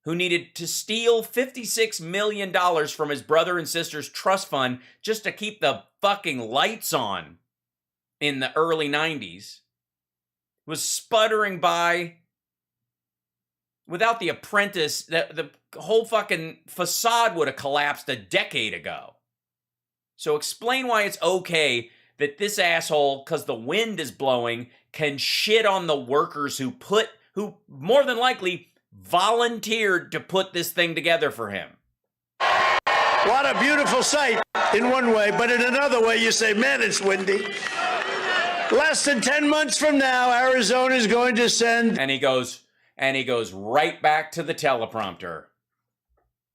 who needed to steal $56 million from his brother and sister's trust fund just to keep the fucking lights on in the early 90s, was sputtering by without The Apprentice. The whole fucking facade would have collapsed a decade ago. So explain why it's okay that this asshole, because the wind is blowing, can shit on the workers who more than likely volunteered to put this thing together for him. What a beautiful sight in one way, but in another way you say, man, it's windy. Less than 10 months from now, Arizona is going to send... And he goes right back to the teleprompter.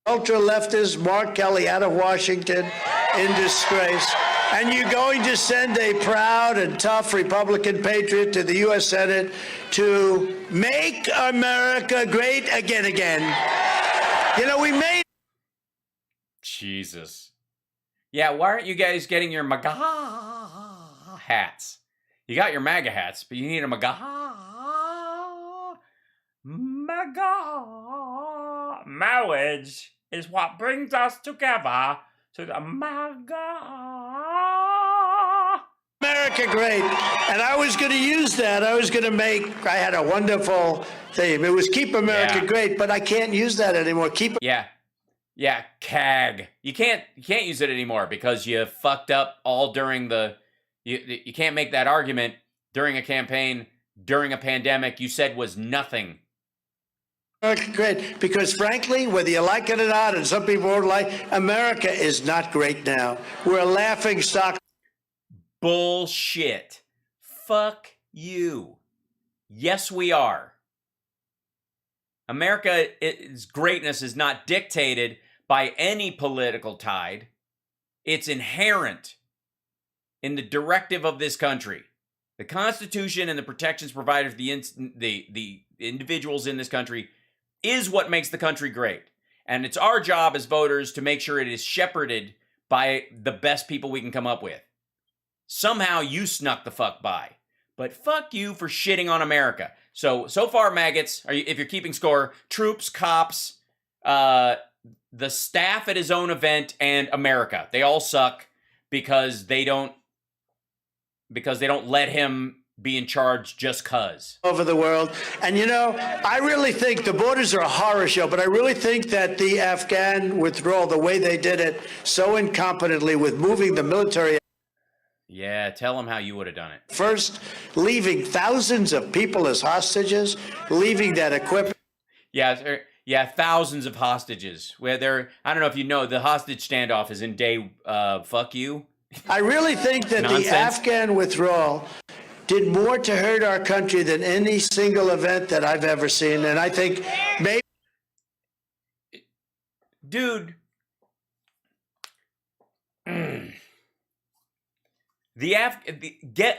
Ultra-leftist Mark Kelly out of Washington in disgrace. And you're going to send a proud and tough Republican patriot to the U.S. Senate to make America great again. You know, we made... Jesus. Yeah, why aren't you guys getting your MAGA hats? You got your MAGA hats, but you need a MAGA. Marriage is what brings us together to the MAGA. America great. And I was going to use that. I had a wonderful theme. It was Keep America Great, but I can't use that anymore. Yeah, CAG. You can't use it anymore because you fucked up all during you can't make that argument during a campaign, during a pandemic you said was nothing. America great, because frankly, whether you like it or not, and some people won't like, America is not great now. We're a laughing stock. Bullshit. Fuck you. Yes, we are. America's greatness is not dictated by any political tide. It's inherent in the directive of this country. The Constitution and the protections provided for the individuals in this country is what makes the country great. And it's our job as voters to make sure it is shepherded by the best people we can come up with. Somehow you snuck the fuck by. But fuck you for shitting on America. So far, maggots, if you're keeping score, troops, cops, the staff at his own event, and America. They all suck because they don't let him be in charge just cuz. Over the world. And, you know, I really think the borders are a horror show, but I really think that the Afghan withdrawal, the way they did it so incompetently with moving the military. Yeah, tell him how you would have done it. First, leaving thousands of people as hostages, leaving that equipment. Yeah, thousands of hostages. Where I don't know if you know, the hostage standoff is in day, fuck you. I really think that the Afghan withdrawal did more to hurt our country than any single event that I've ever seen. And I think maybe... Dude.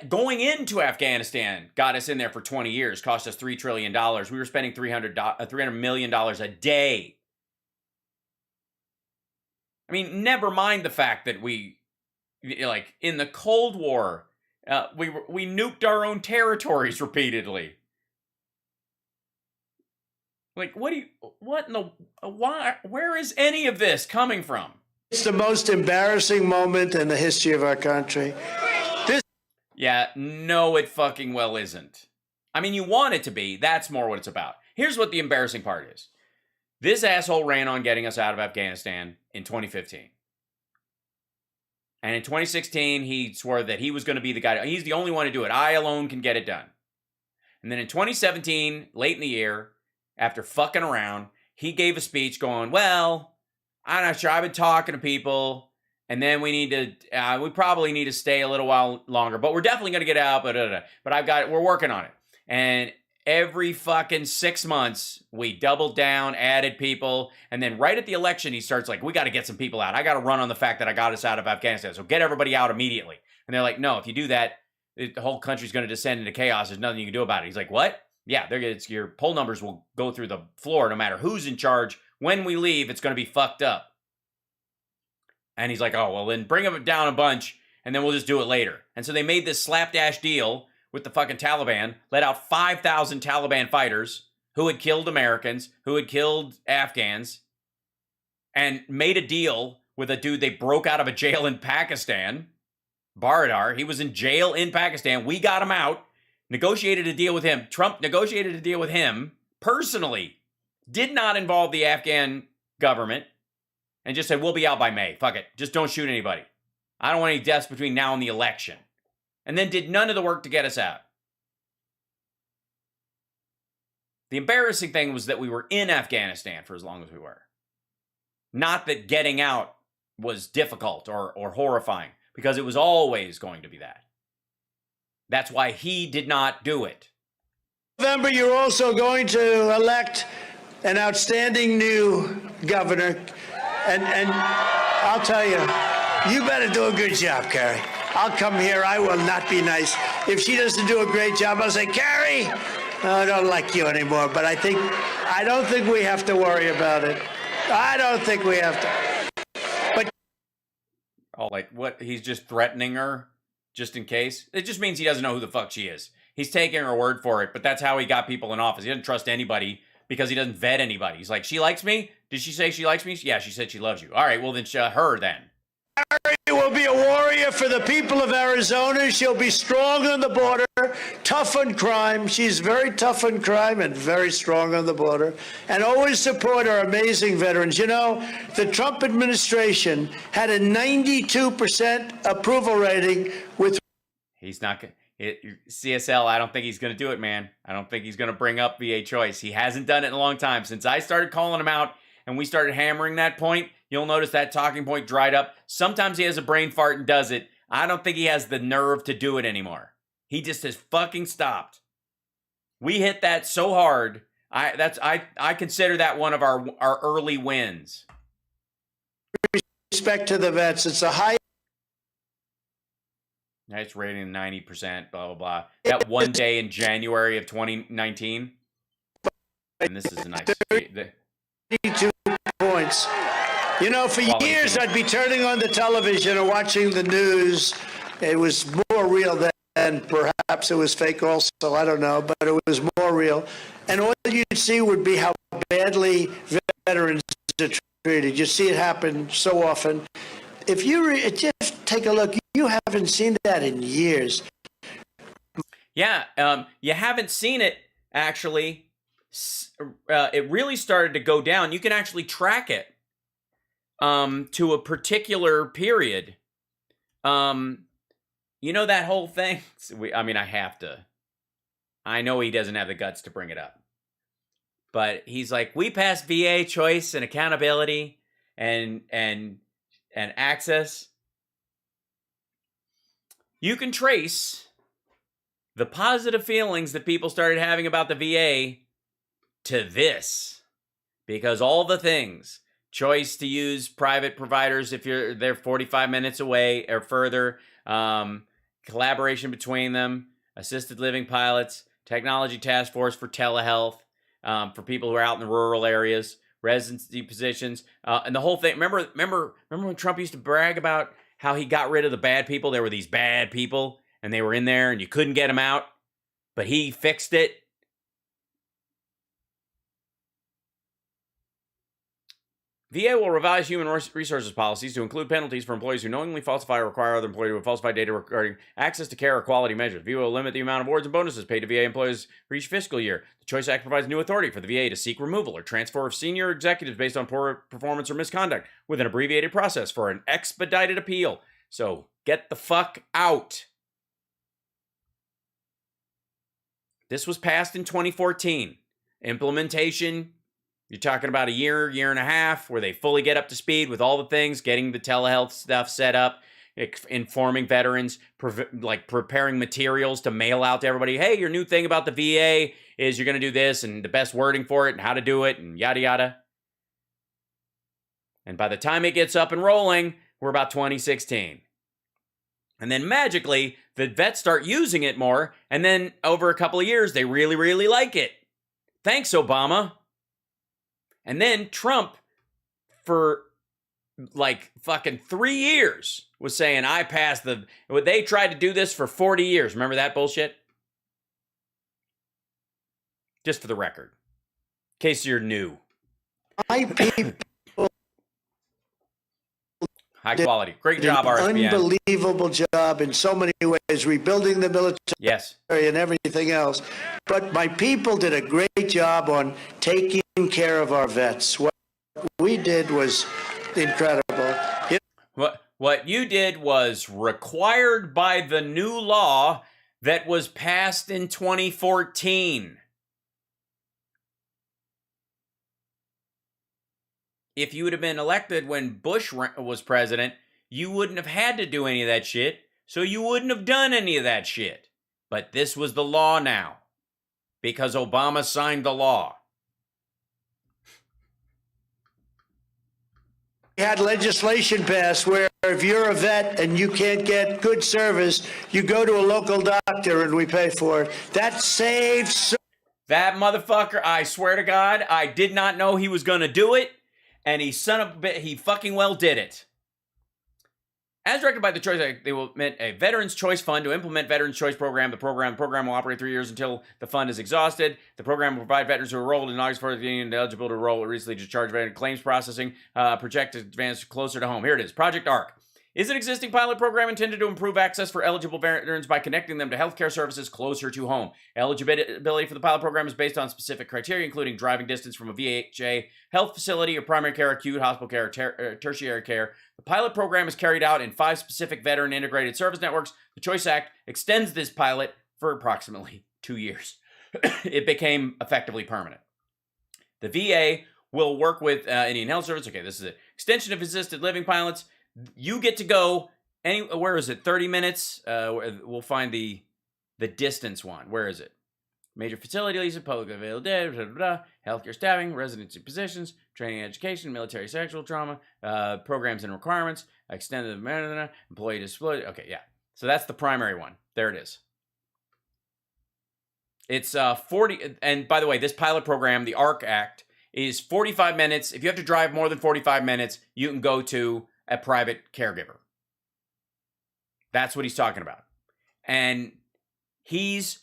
Going into Afghanistan got us in there for 20 years, cost us $3 trillion. We were spending $300 million a day. I mean, never mind the fact that we, like, in the Cold War, we nuked our own territories repeatedly. Like, where is any of this coming from? It's the most embarrassing moment in the history of our country. Yeah, no, it fucking well isn't. I mean, you want it to be. That's more what it's about. Here's what the embarrassing part is. This asshole ran on getting us out of Afghanistan in 2015. And in 2016, he swore that he was going to be the guy. He's the only one to do it. I alone can get it done. And then in 2017, late in the year, after fucking around, he gave a speech going, well, I'm not sure. I've been talking to people. And then we probably need to stay a little while longer, but we're definitely going to get out. But we're working on it. And every fucking 6 months, we doubled down, added people. And then right at the election, he starts like, we got to get some people out. I got to run on the fact that I got us out of Afghanistan. So get everybody out immediately. And they're like, no, if you do that, the whole country's going to descend into chaos. There's nothing you can do about it. He's like, what? Yeah, your poll numbers will go through the floor no matter who's in charge. When we leave, it's going to be fucked up. And he's like, oh, well, then bring them down a bunch, and then we'll just do it later. And so they made this slapdash deal with the fucking Taliban, let out 5,000 Taliban fighters who had killed Americans, who had killed Afghans, and made a deal with a dude they broke out of a jail in Pakistan, Baradar. He was in jail in Pakistan. We got him out, negotiated a deal with him. Trump negotiated a deal with him personally, did not involve the Afghan government, and just said, we'll be out by May. Fuck it. Just don't shoot anybody. I don't want any deaths between now and the election. And then did none of the work to get us out. The embarrassing thing was that we were in Afghanistan for as long as we were. Not that getting out was difficult or horrifying, because it was always going to be that. That's why he did not do it. November, you're also going to elect an outstanding new governor. And I'll tell you, you better do a good job, Carrie. I'll come here. I will not be nice. If she doesn't do a great job, I'll say, Carrie, I don't like you anymore. But I don't think we have to worry about it. I don't think we have to. But like what? He's just threatening her, just in case. It just means he doesn't know who the fuck she is. He's taking her word for it. But that's how he got people in office. He doesn't trust anybody because he doesn't vet anybody. He's like, she likes me. Did she say she likes me? Yeah, she said she loves you. All right, well, then her then. Carrie will be a warrior for the people of Arizona. She'll be strong on the border, tough on crime. She's very tough on crime and very strong on the border, and always support our amazing veterans. You know, the Trump administration had a 92% approval rating with... He's not going to... CSL, I don't think he's going to do it, man. I don't think he's going to bring up VA choice. He hasn't done it in a long time. Since I started calling him out, and we started hammering that point, you'll notice that talking point dried up. Sometimes he has a brain fart and does it. I don't think he has the nerve to do it anymore. He just has fucking stopped. We hit that so hard. I consider that one of our early wins. Respect to the vets. It's a high. Nice rating, 90%, blah, blah, blah. That one day in January of 2019. And this is a nice... 32 points. You know, for years I'd be turning on the television or watching the news. It was more real then. Perhaps it was fake also. I don't know. But it was more real. And all you'd see would be how badly veterans are treated. You see it happen so often. If you just take a look, you haven't seen that in years. Yeah, you haven't seen it, actually. It really started to go down. You can actually track it to a particular period. You know that whole thing? I have to. I know he doesn't have the guts to bring it up. But he's like, we passed VA choice and accountability and access. You can trace the positive feelings that people started having about the VA to this, because all the things, choice to use private providers if they're 45 minutes away or further, collaboration between them, assisted living pilots, technology task force for telehealth, for people who are out in the rural areas, residency positions, and the whole thing. Remember when Trump used to brag about how he got rid of the bad people? There were these bad people, and they were in there, and you couldn't get them out, but he fixed it. VA will revise human resources policies to include penalties for employees who knowingly falsify or require other employees to falsify data regarding access to care or quality measures. VA will limit the amount of awards and bonuses paid to VA employees for each fiscal year. The Choice Act provides new authority for the VA to seek removal or transfer of senior executives based on poor performance or misconduct with an abbreviated process for an expedited appeal. So get the fuck out. This was passed in 2014. Implementation, you're talking about a year and a half where they fully get up to speed with all the things, getting the telehealth stuff set up, informing veterans, preparing materials to mail out to everybody. Hey, your new thing about the VA is you're going to do this and the best wording for it and how to do it and yada, yada. And by the time it gets up and rolling, we're about 2016. And then magically, the vets start using it more. And then over a couple of years, they really, really like it. Thanks, Obama. And then Trump, for like fucking 3 years, was saying, I passed they tried to do this for 40 years. Remember that bullshit? Just for the record. In case you're new. My people high quality. Great job, RSPN. Unbelievable job in so many ways, rebuilding the military and everything else. But my people did a great job on taking care of our vets. What we did was incredible. What you did was required by the new law that was passed in 2014. If you would have been elected when Bush was president, you wouldn't have had to do any of that shit, so you wouldn't have done any of that shit. But this was the law now, because Obama signed the law. We had legislation passed where if you're a vet and you can't get good service, you go to a local doctor and we pay for it. That saves... That motherfucker, I swear to God, I did not know he was going to do it. And he fucking well did it. As directed by the Choice Act, they will admit a Veterans Choice Fund to implement Veterans Choice Program. The program will operate 3 years until the fund is exhausted. The program will provide veterans who are enrolled in August 4th and eligible to enroll recently discharged veteran claims processing, projected advance closer to home. Here it is. Project ARC is an existing pilot program intended to improve access for eligible veterans by connecting them to healthcare services closer to home. Eligibility for the pilot program is based on specific criteria, including driving distance from a VHA health facility or primary care, acute hospital care, or tertiary care. The pilot program is carried out in 5 specific veteran integrated service networks. The Choice Act extends this pilot for approximately 2 years. It became effectively permanent. The VA will work with Indian Health Service. Okay, this is it. Extension of assisted living pilots. You get to go where is it? 30 minutes. We'll find the distance one. Where is it? major facility leases, public availability, healthcare staffing, residency positions, training, education, military sexual trauma, programs and requirements, extended employee disability. Okay, yeah. So that's the primary one. There it is. It's 40, and by the way, this pilot program, the ARC Act, is 45 minutes. If you have to drive more than 45 minutes, you can go to a private caregiver. That's what he's talking about. And he's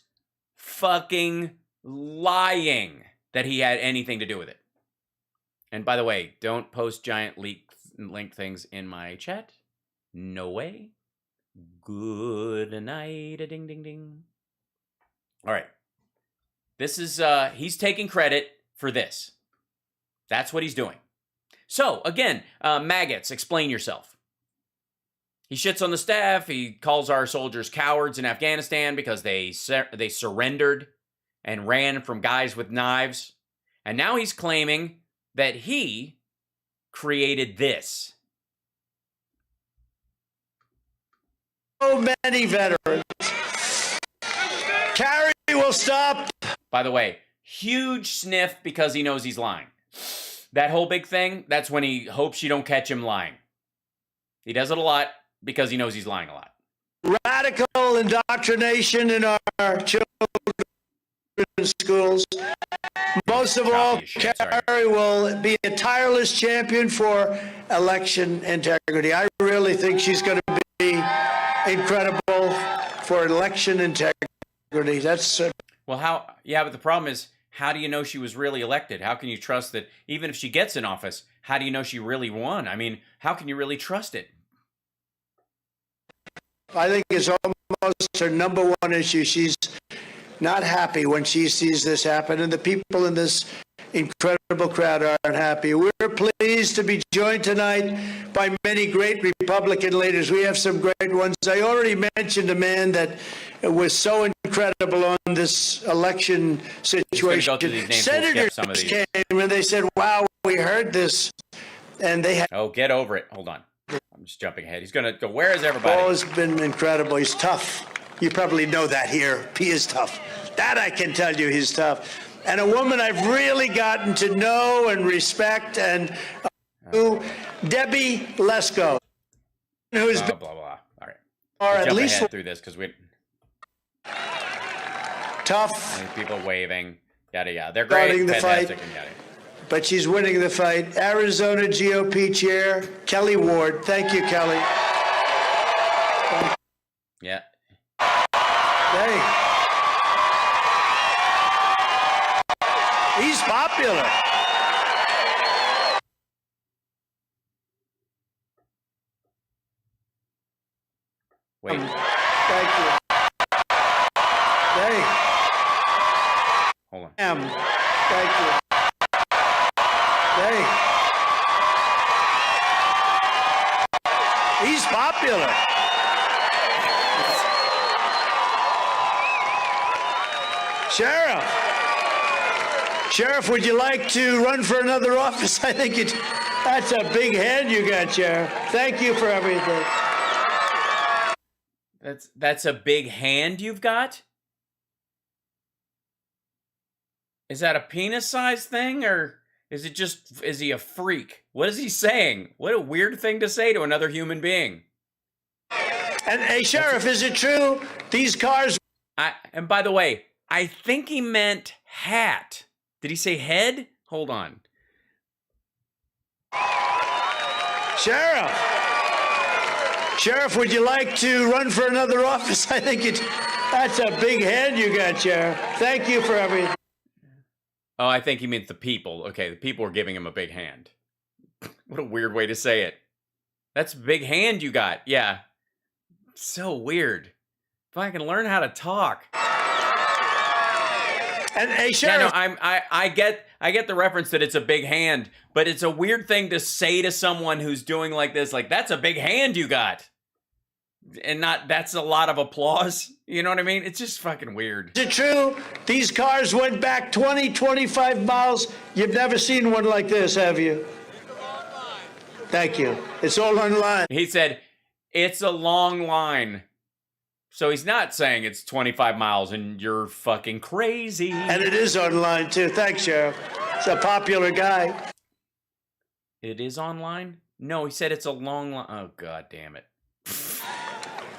fucking lying that he had anything to do with it. And by the way, don't post giant link things in my chat. No way. Good night, a ding, ding, ding. All right. This is, he's taking credit for this. That's what he's doing. So, again, maggots, explain yourself. He shits on the staff. He calls our soldiers cowards in Afghanistan because they surrendered and ran from guys with knives. And now he's claiming that he created this. So many veterans. Carrie will stop. By the way, huge sniff because he knows he's lying. That whole big thing, that's when he hopes you don't catch him lying. He does it a lot because he knows he's lying a lot. Radical indoctrination in our children's schools. Most of all, Carrie will be a tireless champion for election integrity. I really think she's going to be incredible for election integrity. That's well, how? Yeah, but the problem is, how do you know she was really elected? How can you trust that even if she gets in office, how do you know she really won? I mean, how can you really trust it? I think it's almost her number one issue. She's not happy when she sees this happen, and the people in this incredible crowd aren't happy. We're pleased to be joined tonight by many great Republican leaders. We have some great ones. I already mentioned a man that was so incredible on this election situation. Senators came and they said, wow, we heard this. And they had... Oh, get over it. Hold on. I'm just jumping ahead. He's going to go, where is everybody? Paul has been incredible. He's tough. You probably know that here. He is tough. That I can tell you, he's tough. And a woman I've really gotten to know and respect, and Debbie Lesko, who's been blah blah. All right, or at least through this because we tough. And people waving, yada yada. They're great, the fantastic, fight, and yada. But she's winning the fight. Arizona GOP Chair Kelly Ward. Thank you, Kelly. Yeah. Hey. He's popular. Wait. Thank you. Hey. Hold on. Thank you. Hey. He's popular. Sheriff, would you like to run for another office? I think that's a big hand you got, Sheriff. Thank you for everything. That's a big hand you've got? Is that a penis-sized thing, or is he a freak? What is he saying? What a weird thing to say to another human being. And hey, Sheriff, is it true these cars... And by the way, I think he meant hat. Did he say head? Hold on. Sheriff, would you like to run for another office? I think that's a big hand you got, Sheriff. Thank you for everything. Oh, I think he meant the people. Okay, the people are giving him a big hand. What a weird way to say it. That's a big hand you got. Yeah. So weird. If I can learn how to talk. And hey, Sheriff. Yeah, no, I get the reference that it's a big hand, but it's a weird thing to say to someone who's doing like this, like, that's a big hand you got. And not, that's a lot of applause. You know what I mean? It's just fucking weird. Is it true these cars went back 20, 25 miles? You've never seen one like this, have you? Thank you. It's all online. He said, it's a long line. So he's not saying it's 25 miles and you're fucking crazy. And it is online, too. Thanks, Sheriff. It's a popular guy. It is online? No, he said it's a long line. Oh, God damn it.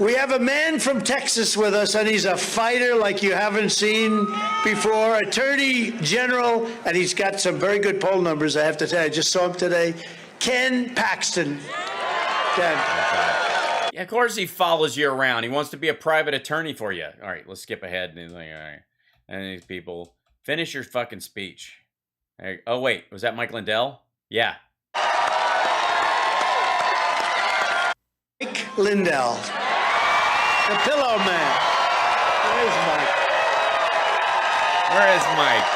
We have a man from Texas with us, and he's a fighter like you haven't seen before. Attorney General, and he's got some very good poll numbers, I have to tell you. I just saw him today. Ken Paxton. Ken. Yeah, of course he follows you around. He wants to be a private attorney for you. All right, let's skip ahead. And he's like, all right. And these people, finish your fucking speech. Oh, wait, was that Mike Lindell? Yeah. Mike Lindell. The Pillow Man. Where's Mike? Where is Mike?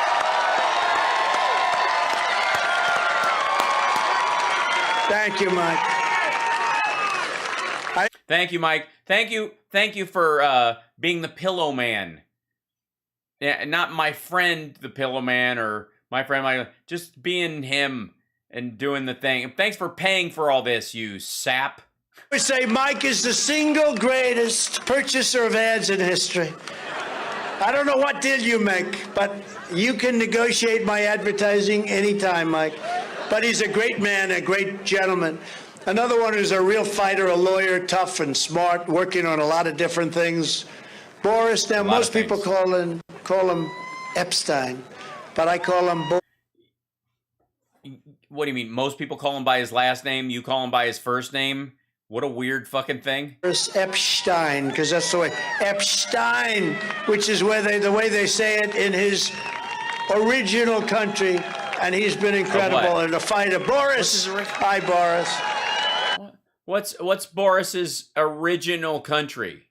Thank you, Mike. Thank you, Mike. Thank you for being the Pillow Man. Yeah, not my friend, the Pillow Man, or my friend, Mike. Just being him and doing the thing. And thanks for paying for all this, you sap. I say Mike is the single greatest purchaser of ads in history. I don't know what deal you make, but you can negotiate my advertising anytime, Mike. But he's a great man, a great gentleman. Another one who's a real fighter, a lawyer, tough and smart, working on a lot of different things. Boris, now most people call him Epstein, but I call him What do you mean? Most people call him by his last name. You call him by his first name? What a weird fucking thing. Boris Epstein, because that's the way. Epstein, which is where the way they say it in his original country, and he's been incredible in a fighter. Boris. Hi, Boris. What's Boris's original country?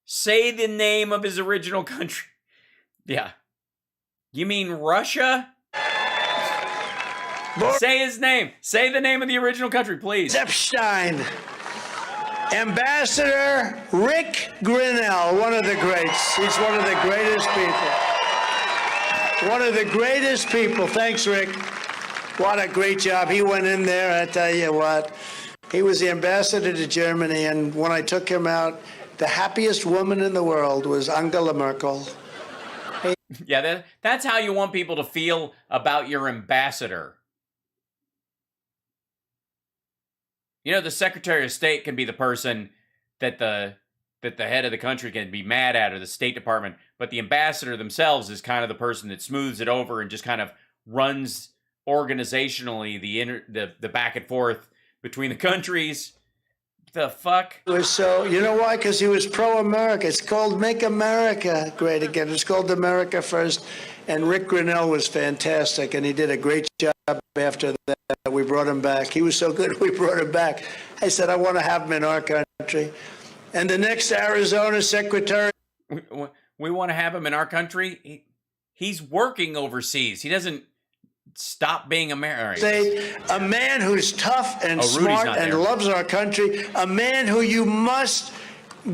Say the name of his original country. Yeah. You mean Russia? Say his name. Say the name of the original country, please. Epstein. Ambassador Rick Grinnell, one of the greats. He's one of the greatest people. One of the greatest people. Thanks, Rick. What a great job. He went in there, I tell you what. He was the ambassador to Germany, and when I took him out, the happiest woman in the world was Angela Merkel. Yeah, that's how you want people to feel about your ambassador. You know, the Secretary of State can be the person that the head of the country can be mad at, or the State Department, but the ambassador themselves is kind of the person that smooths it over and just kind of runs organizationally the back and forth between the countries. The fuck? So, you know why? Because he was pro-America. It's called Make America Great Again. It's called America First. And Rick Grinnell was fantastic, and he did a great job after that. We brought him back. He was so good, we brought him back. I said, I want to have him in our country. And the next Arizona secretary. We want to have him in our country? He's working overseas. He doesn't stop being American. Say, a man who's tough and smart and loves our country, a man who you must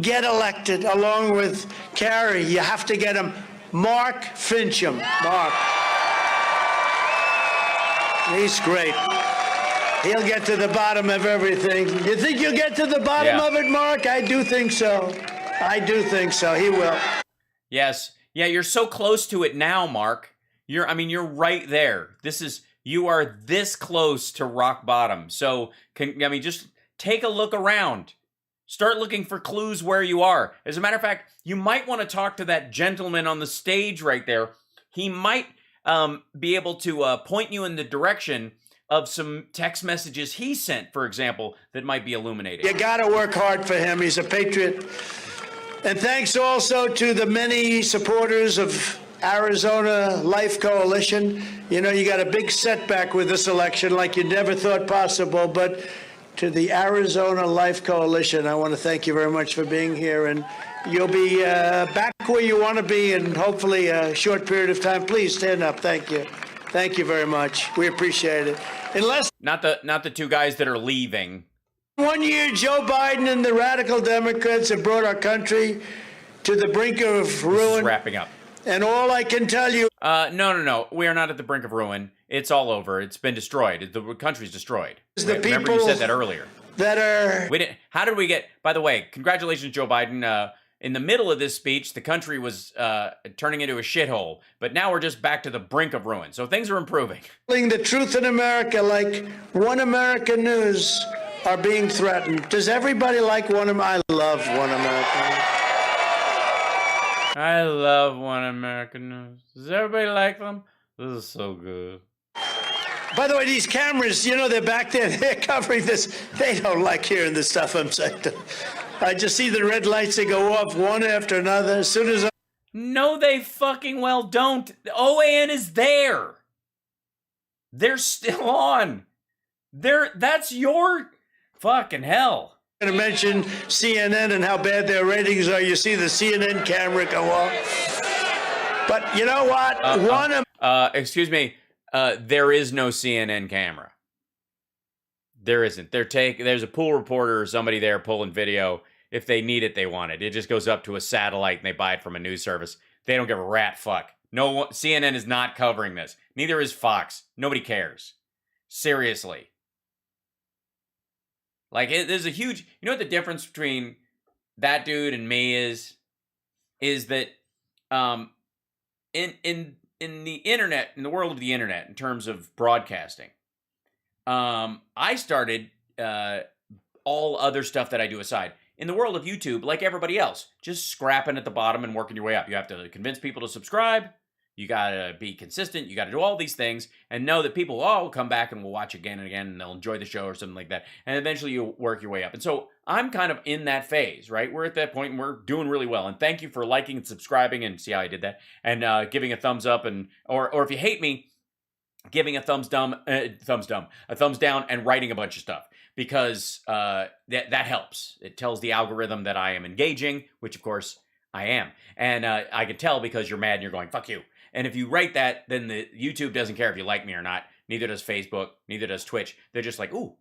get elected along with Kerry. You have to get him, Mark Fincham. Mark. He's great. He'll get to the bottom of everything. You think you'll get to the bottom of it, Mark? I do think so. I do think so. He will. Yes. Yeah, you're so close to it now, Mark. You're right there. You are this close to rock bottom. So, just take a look around. Start looking for clues where you are. As a matter of fact, you might want to talk to that gentleman on the stage right there. He might be able to point you in the direction of some text messages he sent, for example, that might be illuminating. You got to work hard for him. He's a patriot. And thanks also to the many supporters of Arizona Life Coalition. You know, you got a big setback with this election like you never thought possible, but to the Arizona Life Coalition, I want to thank you very much for being here, and you'll be back where you want to be in hopefully a short period of time. Please stand up. Thank you. Thank you very much. We appreciate it. Not the two guys that are leaving. 1 year, Joe Biden and the radical Democrats have brought our country to the brink of ruin. Wrapping up. And all I can tell you... No. We are not at the brink of ruin. It's all over. It's been destroyed. The country's destroyed. Remember you said that earlier. that are... We didn't. How did we get? By the way, congratulations, Joe Biden. In the middle of this speech, the country was turning into a shithole, but now we're just back to the brink of ruin. So things are improving. The truth in America, like One America News, are being threatened. Does everybody like One America? I love One America. I love One America News. Does everybody like them? This is so good. By the way, these cameras, they're back there. They're covering this. They don't like hearing the stuff I'm saying. I just see the red lights that go off one after another. As soon as No, they fucking well don't. The OAN is there. They're still on. That's your fucking hell. I'm going to mention CNN and how bad their ratings are. You see the CNN camera go off. But you know what? Excuse me. There is no CNN camera. There isn't. There's a pool reporter or somebody there pulling video. If they need it, they want it. It just goes up to a satellite and they buy it from a news service. They don't give a rat fuck. No, CNN is not covering this. Neither is Fox. Nobody cares. Seriously. There's a huge... You know what the difference between that dude and me is? Is that in the internet, in the world of the internet, in terms of broadcasting, I started all other stuff that I do aside. In the world of YouTube, like everybody else, just scrapping at the bottom and working your way up. You have to convince people to subscribe. You got to be consistent. You got to do all these things and know that people will come back and will watch again and again and they'll enjoy the show or something like that. And eventually you work your way up. And so I'm kind of in that phase, right? We're at that point and we're doing really well. And thank you for liking and subscribing, and see how I did that, and giving a thumbs up, and or if you hate me, giving a thumbs down and writing a bunch of stuff, because that helps. It tells the algorithm that I am engaging, which of course I am. And I can tell because you're mad and you're going, fuck you. And if you write that, then the YouTube doesn't care if you like me or not. Neither does Facebook. Neither does Twitch. They're just like, ooh,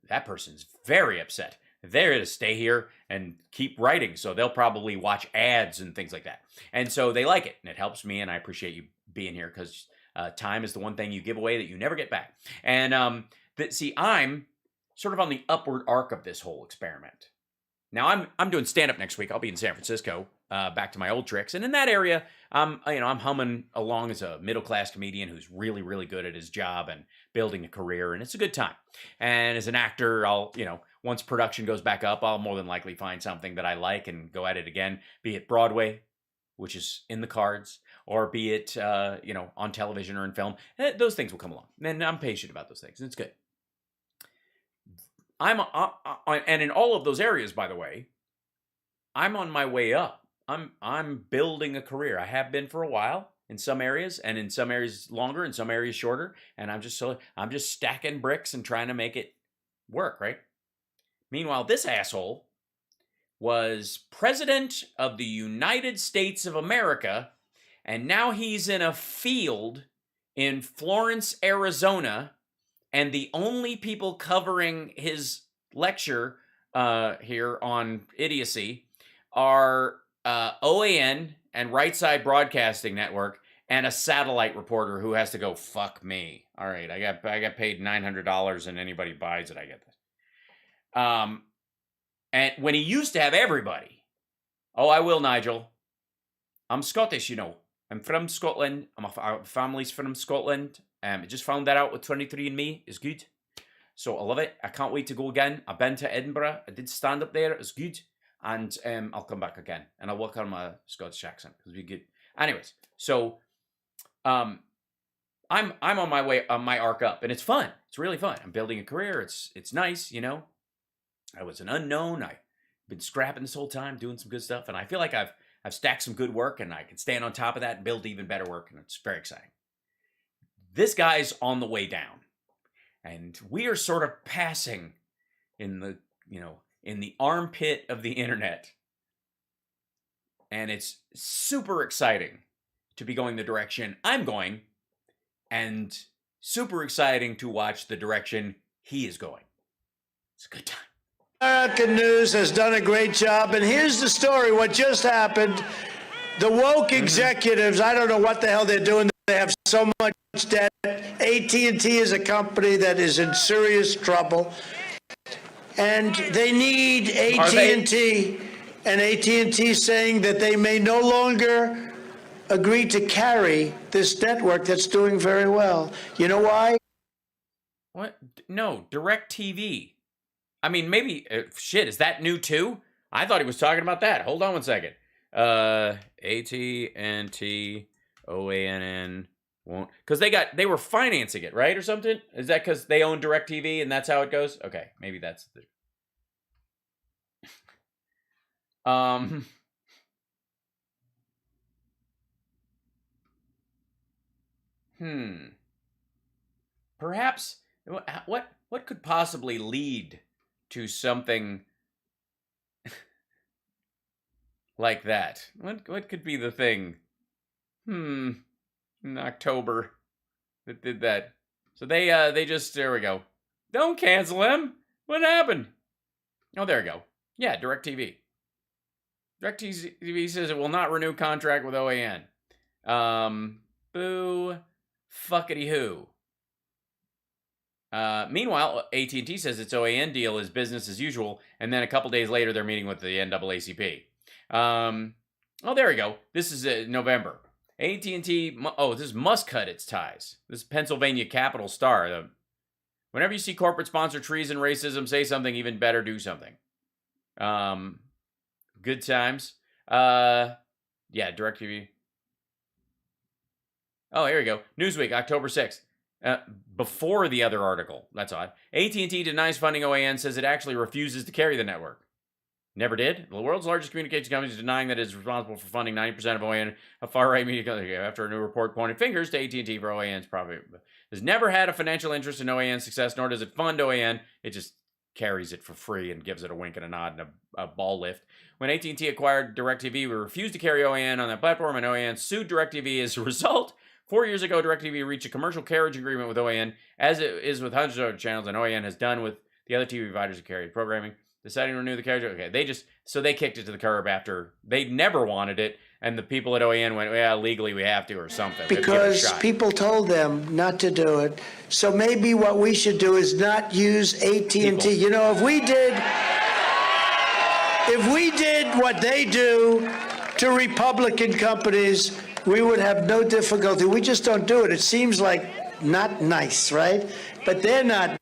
that person's very upset. They're to stay here and keep writing. So they'll probably watch ads and things like that. And so they like it. And it helps me. And I appreciate you being here, because time is the one thing you give away that you never get back. And see, I'm sort of on the upward arc of this whole experiment. Now I'm doing stand-up next week. I'll be in San Francisco, back to my old tricks. And in that area, I'm humming along as a middle-class comedian who's really, really good at his job and building a career, and it's a good time. And as an actor, I'll, once production goes back up, I'll more than likely find something that I like and go at it again, be it Broadway, which is in the cards, or be it, on television or in film. Those things will come along. And I'm patient about those things, and it's good. And in all of those areas, by the way, I'm on my way up. I'm building a career. I have been for a while in some areas, and in some areas longer, in some areas shorter. And I'm just stacking bricks and trying to make it work, right? Meanwhile, this asshole was president of the United States of America, and now he's in a field in Florence, Arizona, and the only people covering his lecture here on idiocy are OAN and Right Side Broadcasting Network and a satellite reporter who has to go, fuck me. All right, I got paid $900 and anybody buys it, I get this. And when he used to have everybody. Oh, I will, Nigel. I'm Scottish, I'm from Scotland. Our family's from Scotland. I just found that out with 23andMe. It's good. So I love it. I can't wait to go again. I've been to Edinburgh. I did stand up there. It was good. And I'll come back again. And I'll work on my Scottish accent. It'll be good. Anyways, so I'm on my way, on my arc up. And it's fun. It's really fun. I'm building a career. It's nice, I was an unknown. I've been scrapping this whole time, doing some good stuff. And I feel like I've stacked some good work, and I can stand on top of that and build even better work. And it's very exciting. This guy's on the way down, and we are sort of passing in the, in the armpit of the internet. And it's super exciting to be going the direction I'm going, and super exciting to watch the direction he is going. It's a good time. American News has done a great job, and here's the story, what just happened. The woke executives, I don't know what the hell they're doing. They have so much debt. AT&T is a company that is in serious trouble. and they need Are they? AT&T, and AT&T saying that they may no longer agree to carry this network that's doing very well. You know why? What? No, DirecTV. I mean, maybe, shit, is that new too? I thought he was talking about that. Hold on one second. AT&T, OANN, won't, because they were financing it, right, or something? Is that because they own DirecTV and that's how it goes? Okay, maybe that's the... Perhaps, what could possibly lead to something like that? What could be the thing? In October that did that. So they just, there we go. Don't cancel him. What happened? Oh, there we go. Yeah, DirecTV. DirecTV says it will not renew contract with OAN. Boo fuckity who. Meanwhile, AT&T says its OAN deal is business as usual, and then a couple days later they're meeting with the NAACP. Oh, there we go. This is November. AT&T, this must cut its ties. This is Pennsylvania Capital Star. Whenever you see corporate sponsor treason, racism, say something, even better, do something. Good times. Yeah, DirecTV. Oh, here we go. Newsweek, October 6th. Before the other article. That's odd. AT&T denies funding OAN, says it actually refuses to carry the network. Never did. The world's largest communications company is denying that it is responsible for funding 90% of OAN, a far-right media company, after a new report pointed fingers to AT&T for OAN's profit. Has never had a financial interest in OAN's success, nor does it fund OAN. It just carries it for free and gives it a wink and a nod and a ball lift. When AT&T acquired DirecTV, we refused to carry OAN on that platform, and OAN sued DirecTV as a result. 4 years ago, DirecTV reached a commercial carriage agreement with OAN, as it is with hundreds of other channels, and OAN has done with the other TV providers who carry programming. Deciding to renew the carriage. Okay, they kicked it to the curb after they never wanted it, and the people at OAN went, well, legally we have to or something. Because people told them not to do it. So maybe what we should do is not use AT&T. You know, if we did what they do to Republican companies, we would have no difficulty. We just don't do it. It seems like not nice, right? But they're not.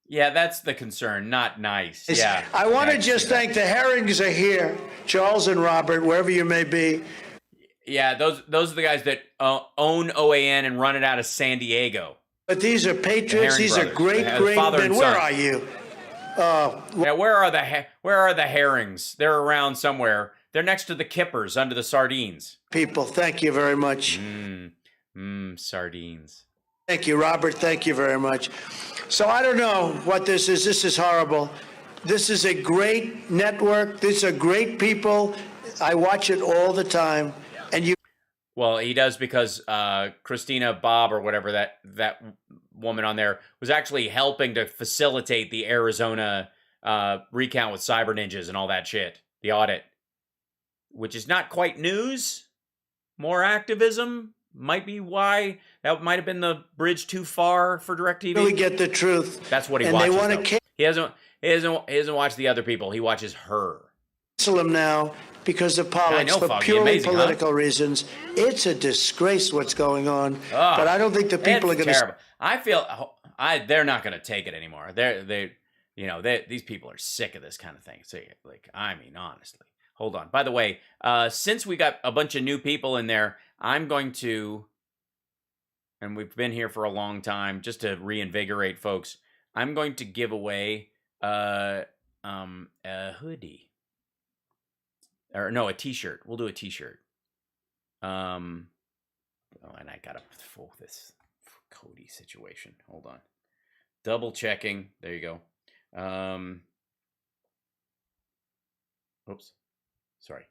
Yeah, that's the concern. Not nice. Yeah. I want to just thank the Herrings are here, Charles and Robert, wherever you may be. Yeah, those are the guys that own OAN and run it out of San Diego. But these are patriots. These are great men. Where are you? Yeah, where are the Herrings? They're around somewhere. They're next to the Kippers under the sardines. People, thank you very much. Sardines. Thank you, Robert. Thank you very much. So I don't know what this is. This is horrible. This is a great network. These are great people. I watch it all the time. Well, he does because Christina Bobb or whatever that woman on there was actually helping to facilitate the Arizona recount with cyber ninjas and all that shit. The audit, which is not quite news. More activism. Might be why that might have been the bridge too far for DirecTV. Really get the truth. That's what he watches. He hasn't watched the other people. He watches her. Cancel him now because of politics, for purely political reasons. It's a disgrace what's going on. But I don't think the people are going to. I feel they're not going to take it anymore. These people are sick of this kind of thing. So, I mean, honestly. Hold on. By the way, since we got a bunch of new people in there, I'm going to, and we've been here for a long time, just to reinvigorate folks, I'm going to give away a hoodie. Or no, a t-shirt. We'll do a t-shirt. And I gotta fool this Cody situation. Hold on. Double checking. There you go. Oops. Sorry.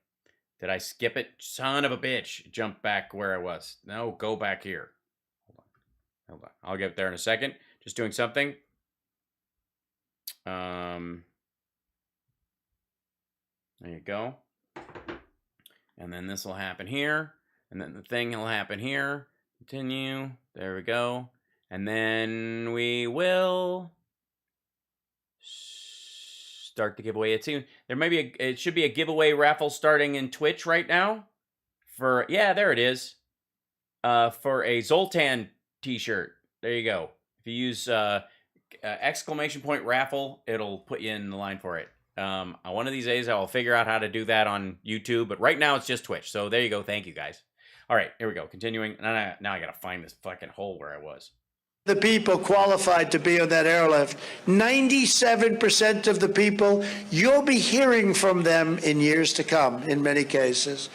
Did I skip it? Son of a bitch. Jump back where I was. No, go back here. Hold on. I'll get there in a second. Just doing something. There you go. And then this will happen here. And then the thing will happen here. Continue. There we go. And then we will start the giveaway. It seems there may be it should be a giveaway raffle starting in Twitch right now for, yeah, there it is. For a Zoltan t-shirt. There you go. If you use exclamation point raffle, it'll put you in the line for it. One of these days I'll figure out how to do that on YouTube, but right now it's just Twitch. So there you go. Thank you guys. All right, here we go. Continuing. Now I got to find this fucking hole where I was. The people qualified to be on that airlift. 97% of the people, you'll be hearing from them in years to come, in many cases.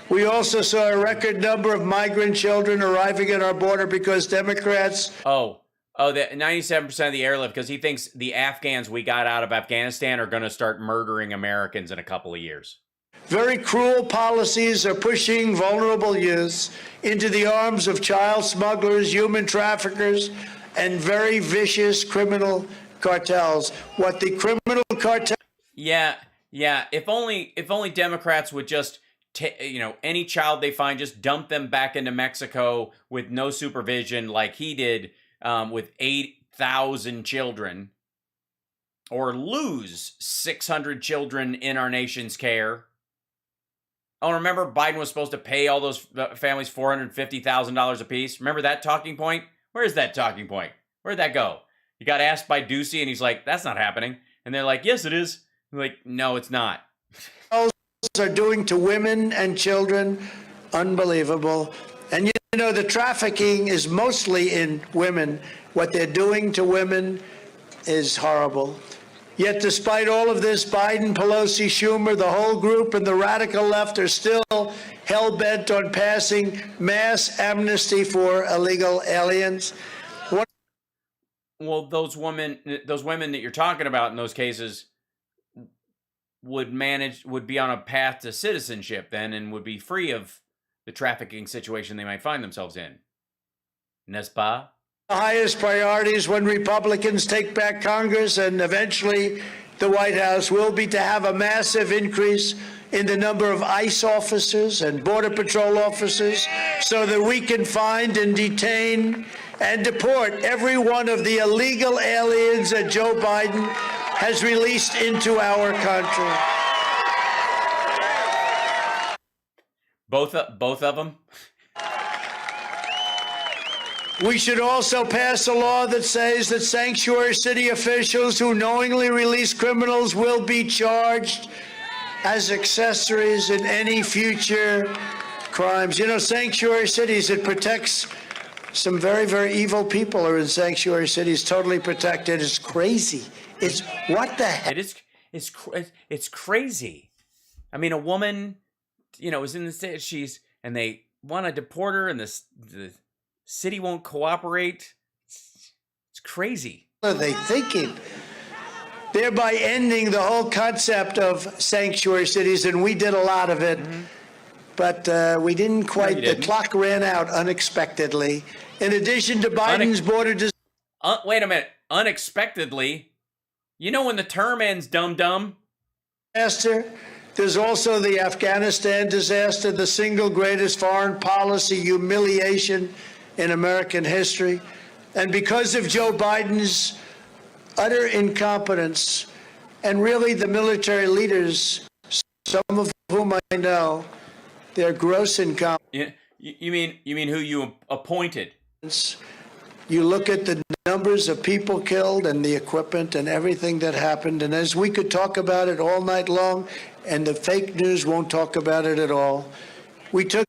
We also saw a record number of migrant children arriving at our border because Democrats... Oh, the 97% of the airlift, because he thinks the Afghans we got out of Afghanistan are going to start murdering Americans in a couple of years. Very cruel policies are pushing vulnerable youths into the arms of child smugglers, human traffickers, and very vicious criminal cartels. What the criminal cartel... Yeah. If only Democrats would just, any child they find, just dump them back into Mexico with no supervision, like he did with 8,000 children, or lose 600 children in our nation's care. Oh, remember Biden was supposed to pay all those families $450,000 apiece? Remember that talking point? Where's that talking point? Where'd that go? He got asked by Ducey, and he's like, that's not happening. And they're like, yes, it is. I'm like, no, it's not. are doing to women and children, unbelievable. And the trafficking is mostly in women. What they're doing to women is horrible. Yet despite all of this, Biden, Pelosi, Schumer, the whole group and the radical left are still hell-bent on passing mass amnesty for illegal aliens. Well, those women that you're talking about in those cases would be on a path to citizenship then, and would be free of the trafficking situation they might find themselves in. N'est-ce pas? The highest priorities when Republicans take back Congress and eventually the White House will be to have a massive increase in the number of ICE officers and Border Patrol officers so that we can find and detain and deport every one of the illegal aliens that Joe Biden has released into our country. Both of them? We should also pass a law that says that sanctuary city officials who knowingly release criminals will be charged as accessories in any future crimes. Sanctuary cities, it protects some very, very evil people are in sanctuary cities, totally protected. It's crazy. It's what the heck? It's crazy. I mean, a woman, is in the state, and they want to deport her, and the city won't cooperate. It's crazy. What are they thinking? Thereby ending the whole concept of sanctuary cities, and we did a lot of it, but we didn't quite. The clock ran out unexpectedly. In addition to Biden's border... wait a minute. Unexpectedly? When the term ends, dum-dum? Disaster. There's also the Afghanistan disaster, the single greatest foreign policy humiliation in American history. And because of Joe Biden's utter incompetence, and really the military leaders, some of whom I know, they're gross incompetence. You mean who you appointed? You look at the numbers of people killed and the equipment and everything that happened, and as we could talk about it all night long, and the fake news won't talk about it at all. We took...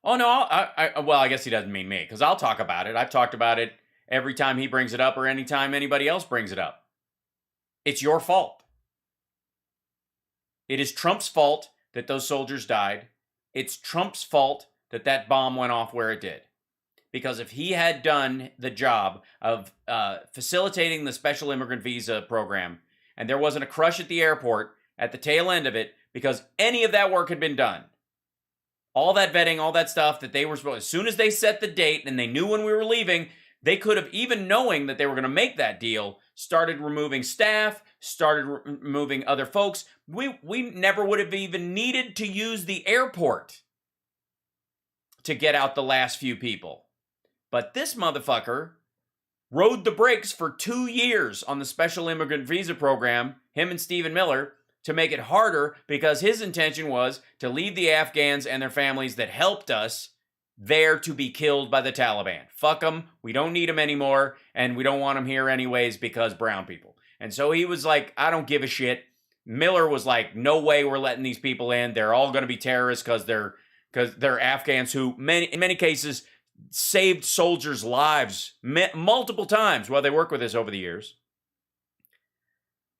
Oh, no, I guess he doesn't mean me, because I'll talk about it. I've talked about it every time he brings it up or anytime anybody else brings it up. It's your fault. It is Trump's fault that those soldiers died. It's Trump's fault that that bomb went off where it did. Because if he had done the job of facilitating the special immigrant visa program, and there wasn't a crush at the airport at the tail end of it, because any of that work had been done, all that vetting, all that stuff that they were supposed, as soon as they set the date and they knew when we were leaving, they could have, even knowing that they were going to make that deal, started removing staff, started removing other folks. We never would have even needed to use the airport to get out the last few people. But this motherfucker rode the brakes for 2 years on the special immigrant visa program, him and Stephen Miller, to make it harder because his intention was to leave the Afghans and their families that helped us there to be killed by the Taliban. Fuck them. We don't need them anymore, and we don't want them here anyways because brown people. And so he was like, I don't give a shit. Miller was like, no way we're letting these people in. They're all going to be terrorists because they're Afghans who, in many cases, saved soldiers' lives multiple times while they worked with us over the years.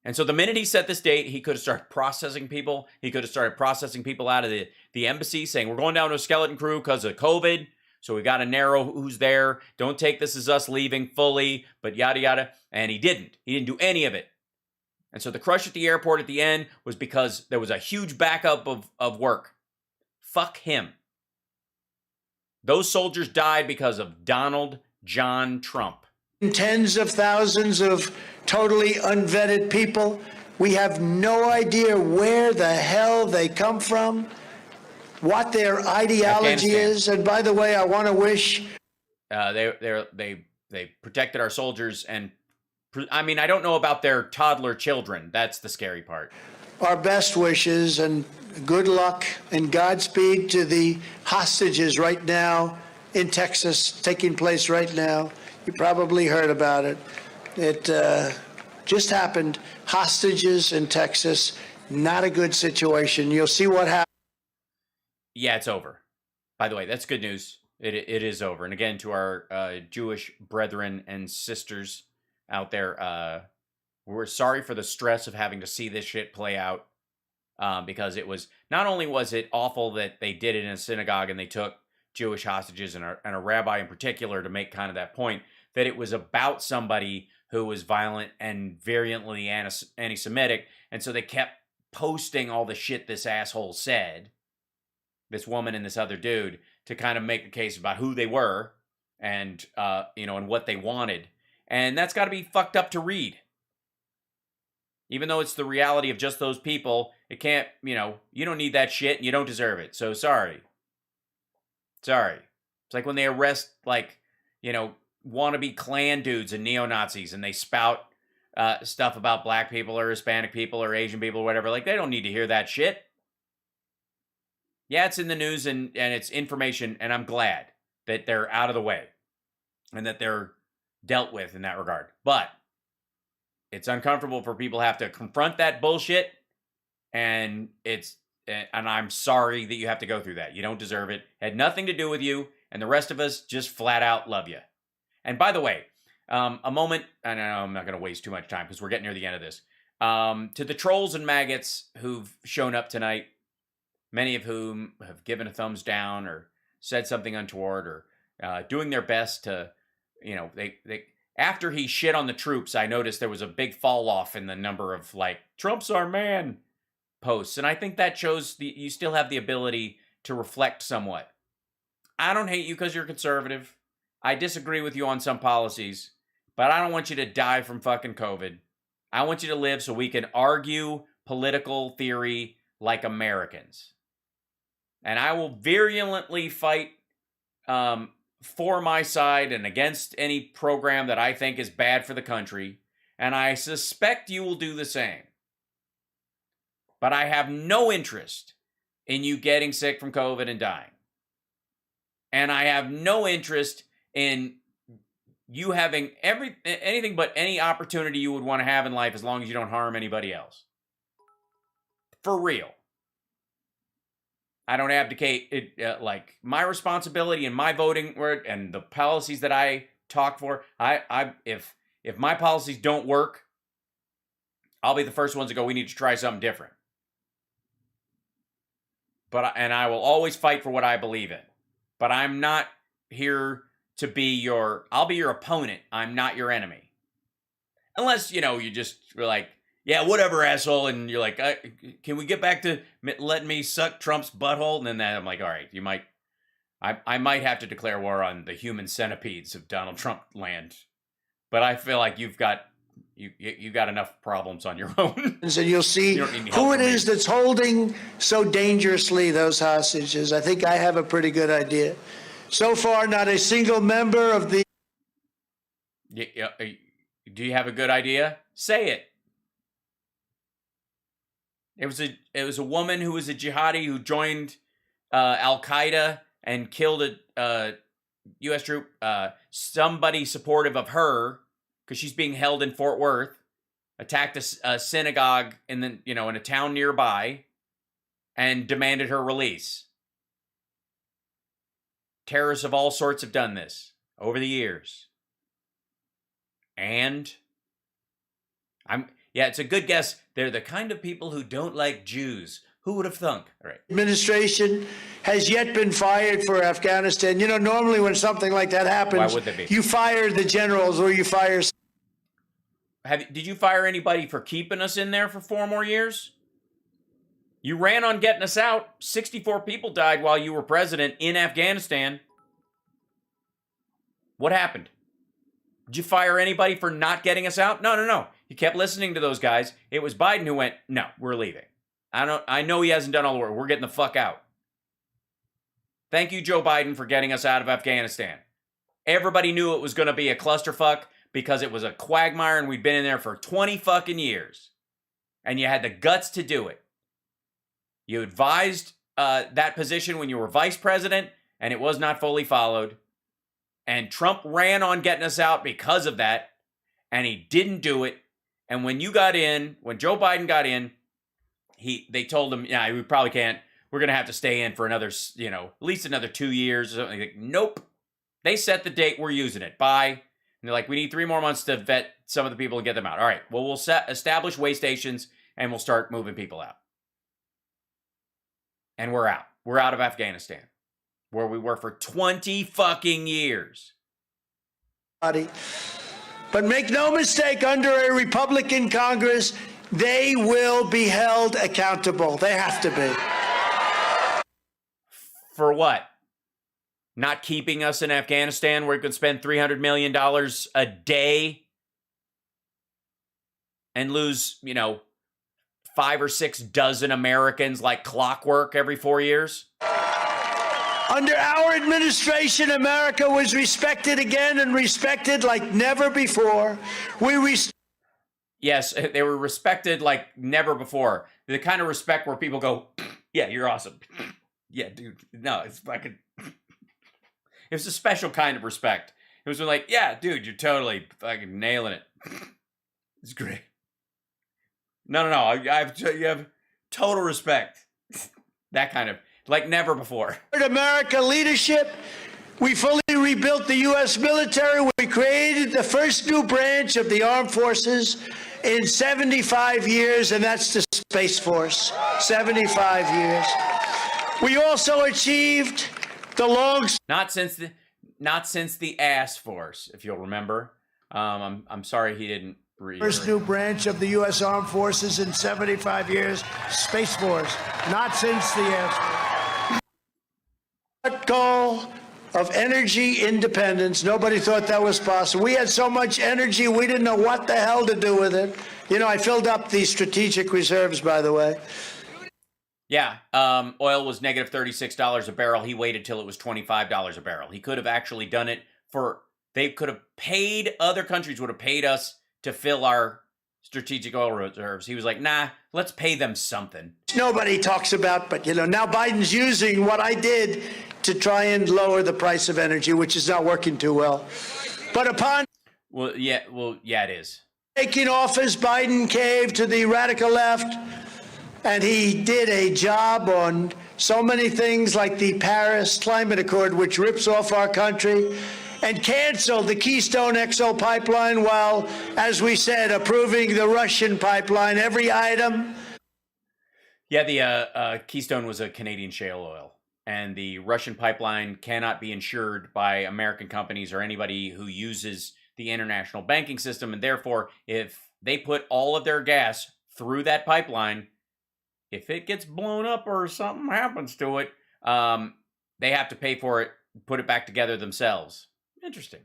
And so the minute he set this date, he could have started processing people. He could have started processing people out of the embassy, saying, we're going down to a skeleton crew because of COVID, so we got to narrow who's there. Don't take this as us leaving fully, but yada, yada. And he didn't. He didn't do any of it. And so the crush at the airport at the end was because there was a huge backup of work. Fuck him. Those soldiers died because of Donald John Trump. Tens of thousands of totally unvetted people. We have no idea where the hell they come from, what their ideology is. And by the way, I want to wish they protected our soldiers, and I mean, I don't know about their toddler children. That's the scary part. Our best wishes and good luck and Godspeed to the hostages right now in Texas, taking place right now. You probably heard about it. It just happened. Hostages in Texas, not a good situation. You'll see what happens. Yeah, it's over. By the way, that's good news. It is over. And again, to our Jewish brethren and sisters out there, we're sorry for the stress of having to see this shit play out, because it was, not only was it awful that they did it in a synagogue and they took Jewish hostages and a rabbi in particular to make kind of that point, that it was about somebody who was violent and virulently anti-Semitic, and so they kept posting all the shit this asshole said, this woman and this other dude, to kind of make a case about who they were and and what they wanted. And that's got to be fucked up to read. Even though it's the reality of just those people, it can't, you don't need that shit and you don't deserve it. So sorry. Sorry. It's like when they arrest, wannabe Klan dudes and neo-Nazis and they spout stuff about black people or Hispanic people or Asian people or whatever. Like, they don't need to hear that shit. Yeah, it's in the news and it's information, and I'm glad that they're out of the way and that they're dealt with in that regard. But it's uncomfortable for people to have to confront that bullshit, and I'm sorry that you have to go through that. You don't deserve it. It had nothing to do with you, and the rest of us just flat out love you. And by the way, a moment, I know I'm not going to waste too much time because we're getting near the end of this. To the trolls and maggots who've shown up tonight, many of whom have given a thumbs down or said something untoward or doing their best to, they after he shit on the troops, I noticed there was a big fall off in the number of Trump's our man posts. And I think that shows you still have the ability to reflect somewhat. I don't hate you because you're conservative. I disagree with you on some policies, but I don't want you to die from fucking COVID. I want you to live so we can argue political theory like Americans. And I will virulently fight for my side and against any program that I think is bad for the country. And I suspect you will do the same. But I have no interest in you getting sick from COVID and dying. And I have no interest in you having anything but any opportunity you would want to have in life as long as you don't harm anybody else. For real. I don't abdicate it, my responsibility and my voting and the policies that I talk for. If my policies don't work, I'll be the first ones to go, we need to try something different. And I will always fight for what I believe in. But I'm not here to be I'll be your opponent. I'm not your enemy. Unless, you just were like, yeah, whatever, asshole. And you're like, can we get back to letting me suck Trump's butthole? And then I'm like, all right, I might have to declare war on the human centipedes of Donald Trump land. But I feel like you've got enough problems on your own. And you'll see who it is that's holding so dangerously those hostages. I think I have a pretty good idea. So far, not a single member of the... Do you have a good idea? Say it. It was a woman who was a jihadi who joined Al Qaeda and killed a U.S. troop. Somebody supportive of her, because she's being held in Fort Worth, attacked a synagogue in a town nearby, and demanded her release. Terrorists of all sorts have done this over the years. And it's a good guess. They're the kind of people who don't like Jews. Who would have thunk? All right. Administration has yet been fired for Afghanistan. You know, normally when something like that happens, why would they be? You fire the generals or you fire. Did you fire anybody for keeping us in there for 4 more years? You ran on getting us out. 64 people died while you were president in Afghanistan. What happened? Did you fire anybody for not getting us out? No. You kept listening to those guys. It was Biden who went, no, we're leaving. I know he hasn't done all the work. We're getting the fuck out. Thank you, Joe Biden, for getting us out of Afghanistan. Everybody knew it was going to be a clusterfuck because it was a quagmire and we'd been in there for 20 fucking years. And you had the guts to do it. You advised that position when you were vice president, and it was not fully followed. And Trump ran on getting us out because of that, and he didn't do it. And when Joe Biden got in, they told him, yeah, we probably can't. We're going to have to stay in for another, at least another 2 years or something. Like, nope. They set the date. We're using it. Bye. And they're like, we need 3 more months to vet some of the people and get them out. All right. Well, we'll establish way stations, and we'll start moving people out. And we're out. We're out of Afghanistan, where we were for 20 fucking years. But make no mistake, under a Republican Congress, they will be held accountable. They have to be. For what? Not keeping us in Afghanistan where we could spend $300 million a day and lose, 5 or 6 dozen Americans like clockwork every 4 years? Under our administration, America was respected again and respected like never before. Yes, they were respected like never before. The kind of respect where people go, yeah, you're awesome. Yeah, dude. No, it's fucking... It was a special kind of respect. It was like, yeah, dude, you're totally fucking nailing it. It's great. No. You have total respect. That kind of... like never before. America leadership, we fully rebuilt the U.S. military. We created the first new branch of the armed forces in 75 years, and that's the Space Force. 75 years. We also achieved the long... Not since the ass force, if you'll remember. I'm sorry he didn't read. First new branch of the U.S. Armed Forces in 75 years, Space Force. Not since the ass force. Goal of energy independence. Nobody thought that was possible. We had so much energy, we didn't know what the hell to do with it. I filled up the strategic reserves, by the way. Yeah, oil was negative $36 a barrel. He waited till it was $25 a barrel. He could have actually done it they could have paid, other countries would have paid us to fill our strategic oil reserves. He was like, nah, let's pay them something. Nobody talks about, but now Biden's using what I did to try and lower the price of energy, which is not working too well. But upon it is. Taking office, Biden caved to the radical left, and he did a job on so many things like the Paris Climate Accord, which rips off our country, and canceled the Keystone XL pipeline while, as we said, approving the Russian pipeline, every item. Yeah, the Keystone was a Canadian shale oil, and the Russian pipeline cannot be insured by American companies or anybody who uses the international banking system, and therefore, if they put all of their gas through that pipeline, if it gets blown up or something happens to it, they have to pay for it, put it back together themselves. Interesting.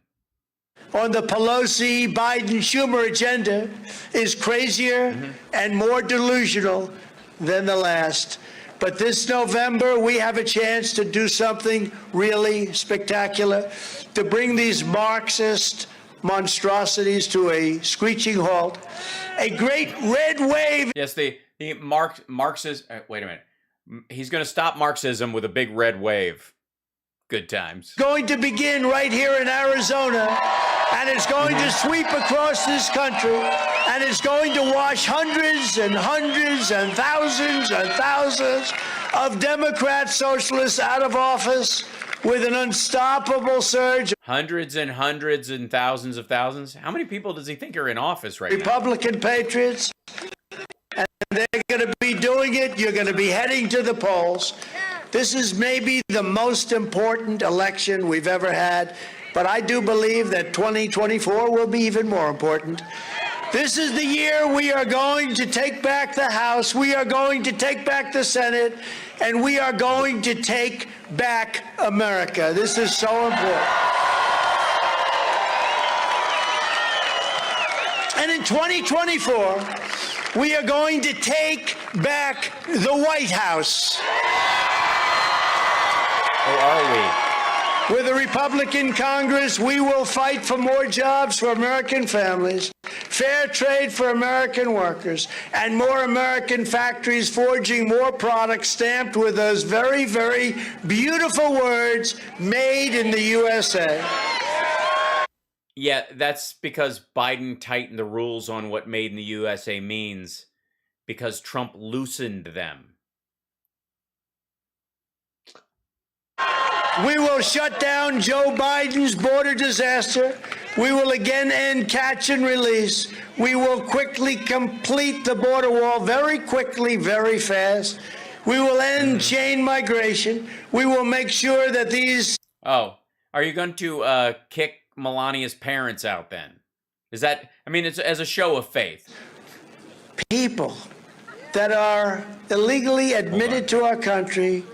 On the Pelosi, Biden, Schumer agenda is crazier and more delusional than the last. But this November, we have a chance to do something really spectacular, to bring these Marxist, monstrosities to a screeching halt. A great red wave. Yes, the Marxist. Wait a minute. He's going to stop Marxism with a big red wave. Good times. Going to begin right here in Arizona, and it's going to sweep across this country, and it's going to wash hundreds and hundreds and thousands of Democrat socialists out of office with an unstoppable surge. Hundreds and hundreds and thousands of thousands. How many people does he think are in office right now? Republican patriots, and they're going to be doing it. You're going to be heading to the polls. This is maybe the most important election we've ever had, but I do believe that 2024 will be even more important. This is the year we are going to take back the House, we are going to take back the Senate, and we are going to take back America. This is so important. And in 2024, we are going to take back the White House. Or are we? With a Republican Congress, we will fight for more jobs for American families, fair trade for American workers, and more American factories forging more products stamped with those very, very beautiful words, made in the USA. Yeah, that's because Biden tightened the rules on what made in the USA means, because Trump loosened them. We will shut down Joe Biden's border disaster. We will again end catch and release. We will quickly complete the border wall very quickly, very fast. We will end chain migration. We will make sure that these... Oh, are you going to kick Melania's parents out then? Is that... I mean, it's as a show of faith. People that are illegally admitted to our country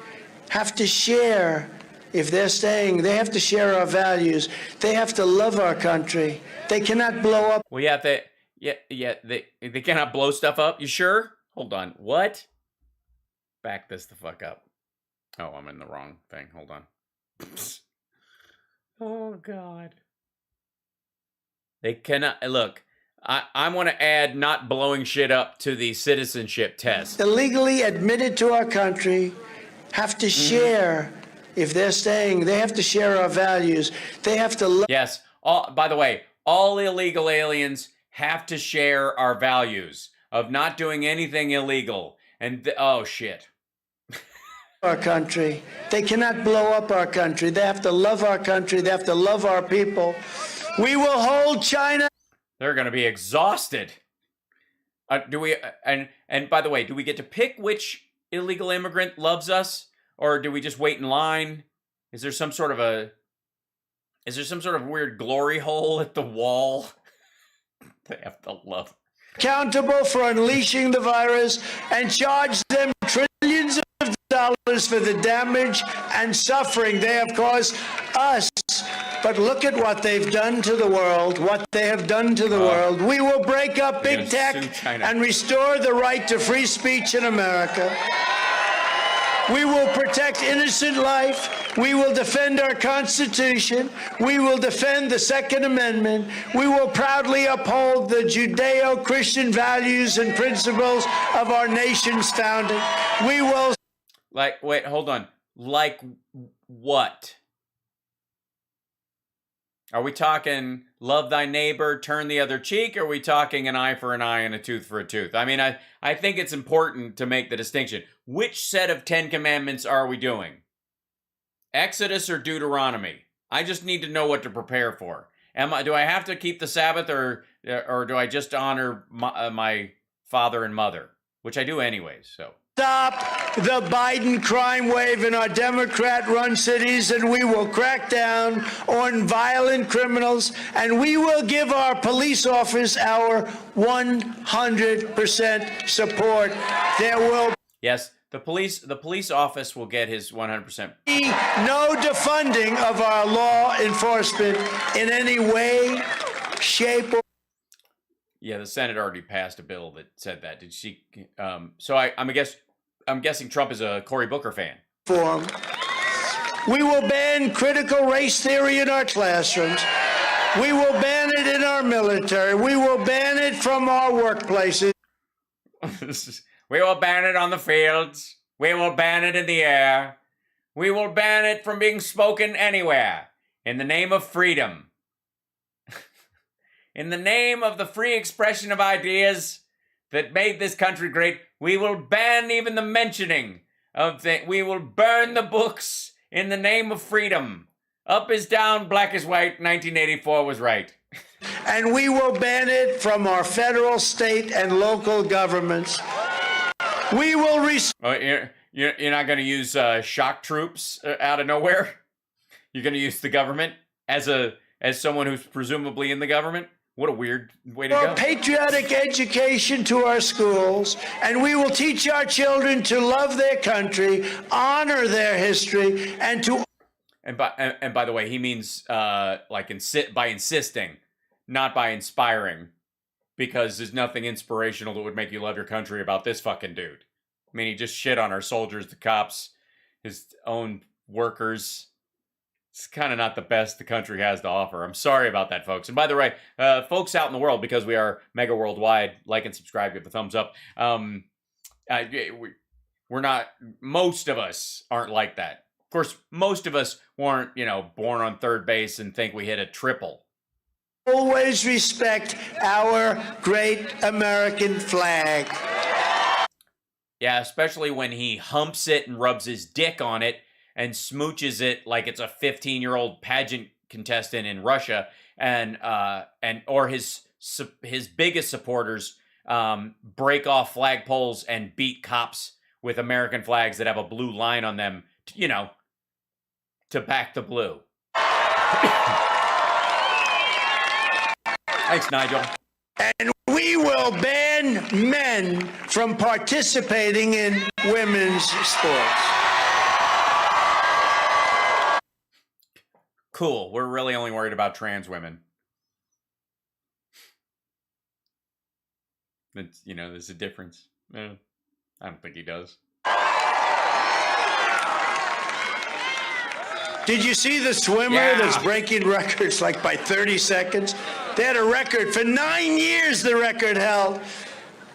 have to share. If they're staying, they have to share our values. They have to love our country. They cannot blow up. Well, yeah, they cannot blow stuff up. You sure? Hold on. What? Back this the fuck up. Oh, I'm in the wrong thing. Hold on. Oh, God. They cannot... Look, I want to add not blowing shit up to the citizenship test. Illegally admitted to our country have to share... If they're staying, they have to share our values. They have to... Yes. By the way, all illegal aliens have to share our values of not doing anything illegal. And, oh, shit. Our country. They cannot blow up our country. They have to love our country. They have to love our people. We will hold China... They're going to be exhausted. Do we... And by the way, do we get to pick which illegal immigrant loves us? Or do we just wait in line? Is there some sort of weird glory hole at the wall? They have to love. Accountable for unleashing the virus and charge them trillions of dollars for the damage and suffering they have caused us. But look at what they've done to the world, what they have done to the world. We will break up big tech and restore the right to free speech in America. We will protect innocent life. We will defend our Constitution. We will defend the Second Amendment. We will proudly uphold the Judeo-Christian values and principles of our nation's founding. We will... Wait, hold on. Like what? Are we talking love thy neighbor, turn the other cheek? Or are we talking an eye for an eye and a tooth for a tooth? I mean, I think it's important to make the distinction. Which set of 10 commandments are we doing? Exodus or Deuteronomy? I just need to know what to prepare for. Do I have to keep the Sabbath or do I just honor my father and mother? Which I do anyways, so. Stop the Biden crime wave in our Democrat-run cities, and we will crack down on violent criminals, and we will give our police officers our 100% support. There will... Yes, the police office will get his 100%. No defunding of our law enforcement in any way, shape, or... Yeah, the Senate already passed a bill that said that. Did she? So I'm guessing Trump is a Cory Booker fan. Form. We will ban critical race theory in our classrooms. We will ban it in our military. We will ban it from our workplaces. We will ban it on the fields. We will ban it in the air. We will ban it from being spoken anywhere. In the name of freedom. In the name of the free expression of ideas that made this country great, we will ban even the mentioning of we will burn the books in the name of freedom. Up is down, black is white, 1984 was right. And we will ban it from our federal, state, and local governments. We will You're not going to use shock troops out of nowhere? You're going to use the government as someone who's presumably in the government? What a weird way to go. Patriotic education to our schools, and we will teach our children to love their country, honor their history, and to... And by the way, he means by insisting, not by inspiring, because there's nothing inspirational that would make you love your country about this fucking dude. I mean, he just shit on our soldiers, the cops, his own workers. It's kind of not the best the country has to offer. I'm sorry about that, folks. And by the way, folks out in the world, because we are Megaworldwide, like and subscribe, give a thumbs up. We're not, most of us aren't like that. Of course, most of us weren't, born on third base and think we hit a triple. Always respect our great American flag. Yeah, especially when he humps it and rubs his dick on it and smooches it like it's a 15-year-old pageant contestant in Russia, or his biggest supporters break off flagpoles and beat cops with American flags that have a blue line on them, to back the blue. Thanks, Nigel. And we will ban men from participating in women's sports. Cool. We're really only worried about trans women. It's, there's a difference. I don't think he does. Did you see the swimmer that's breaking records like by 30 seconds? They had a record for 9 years, the record held.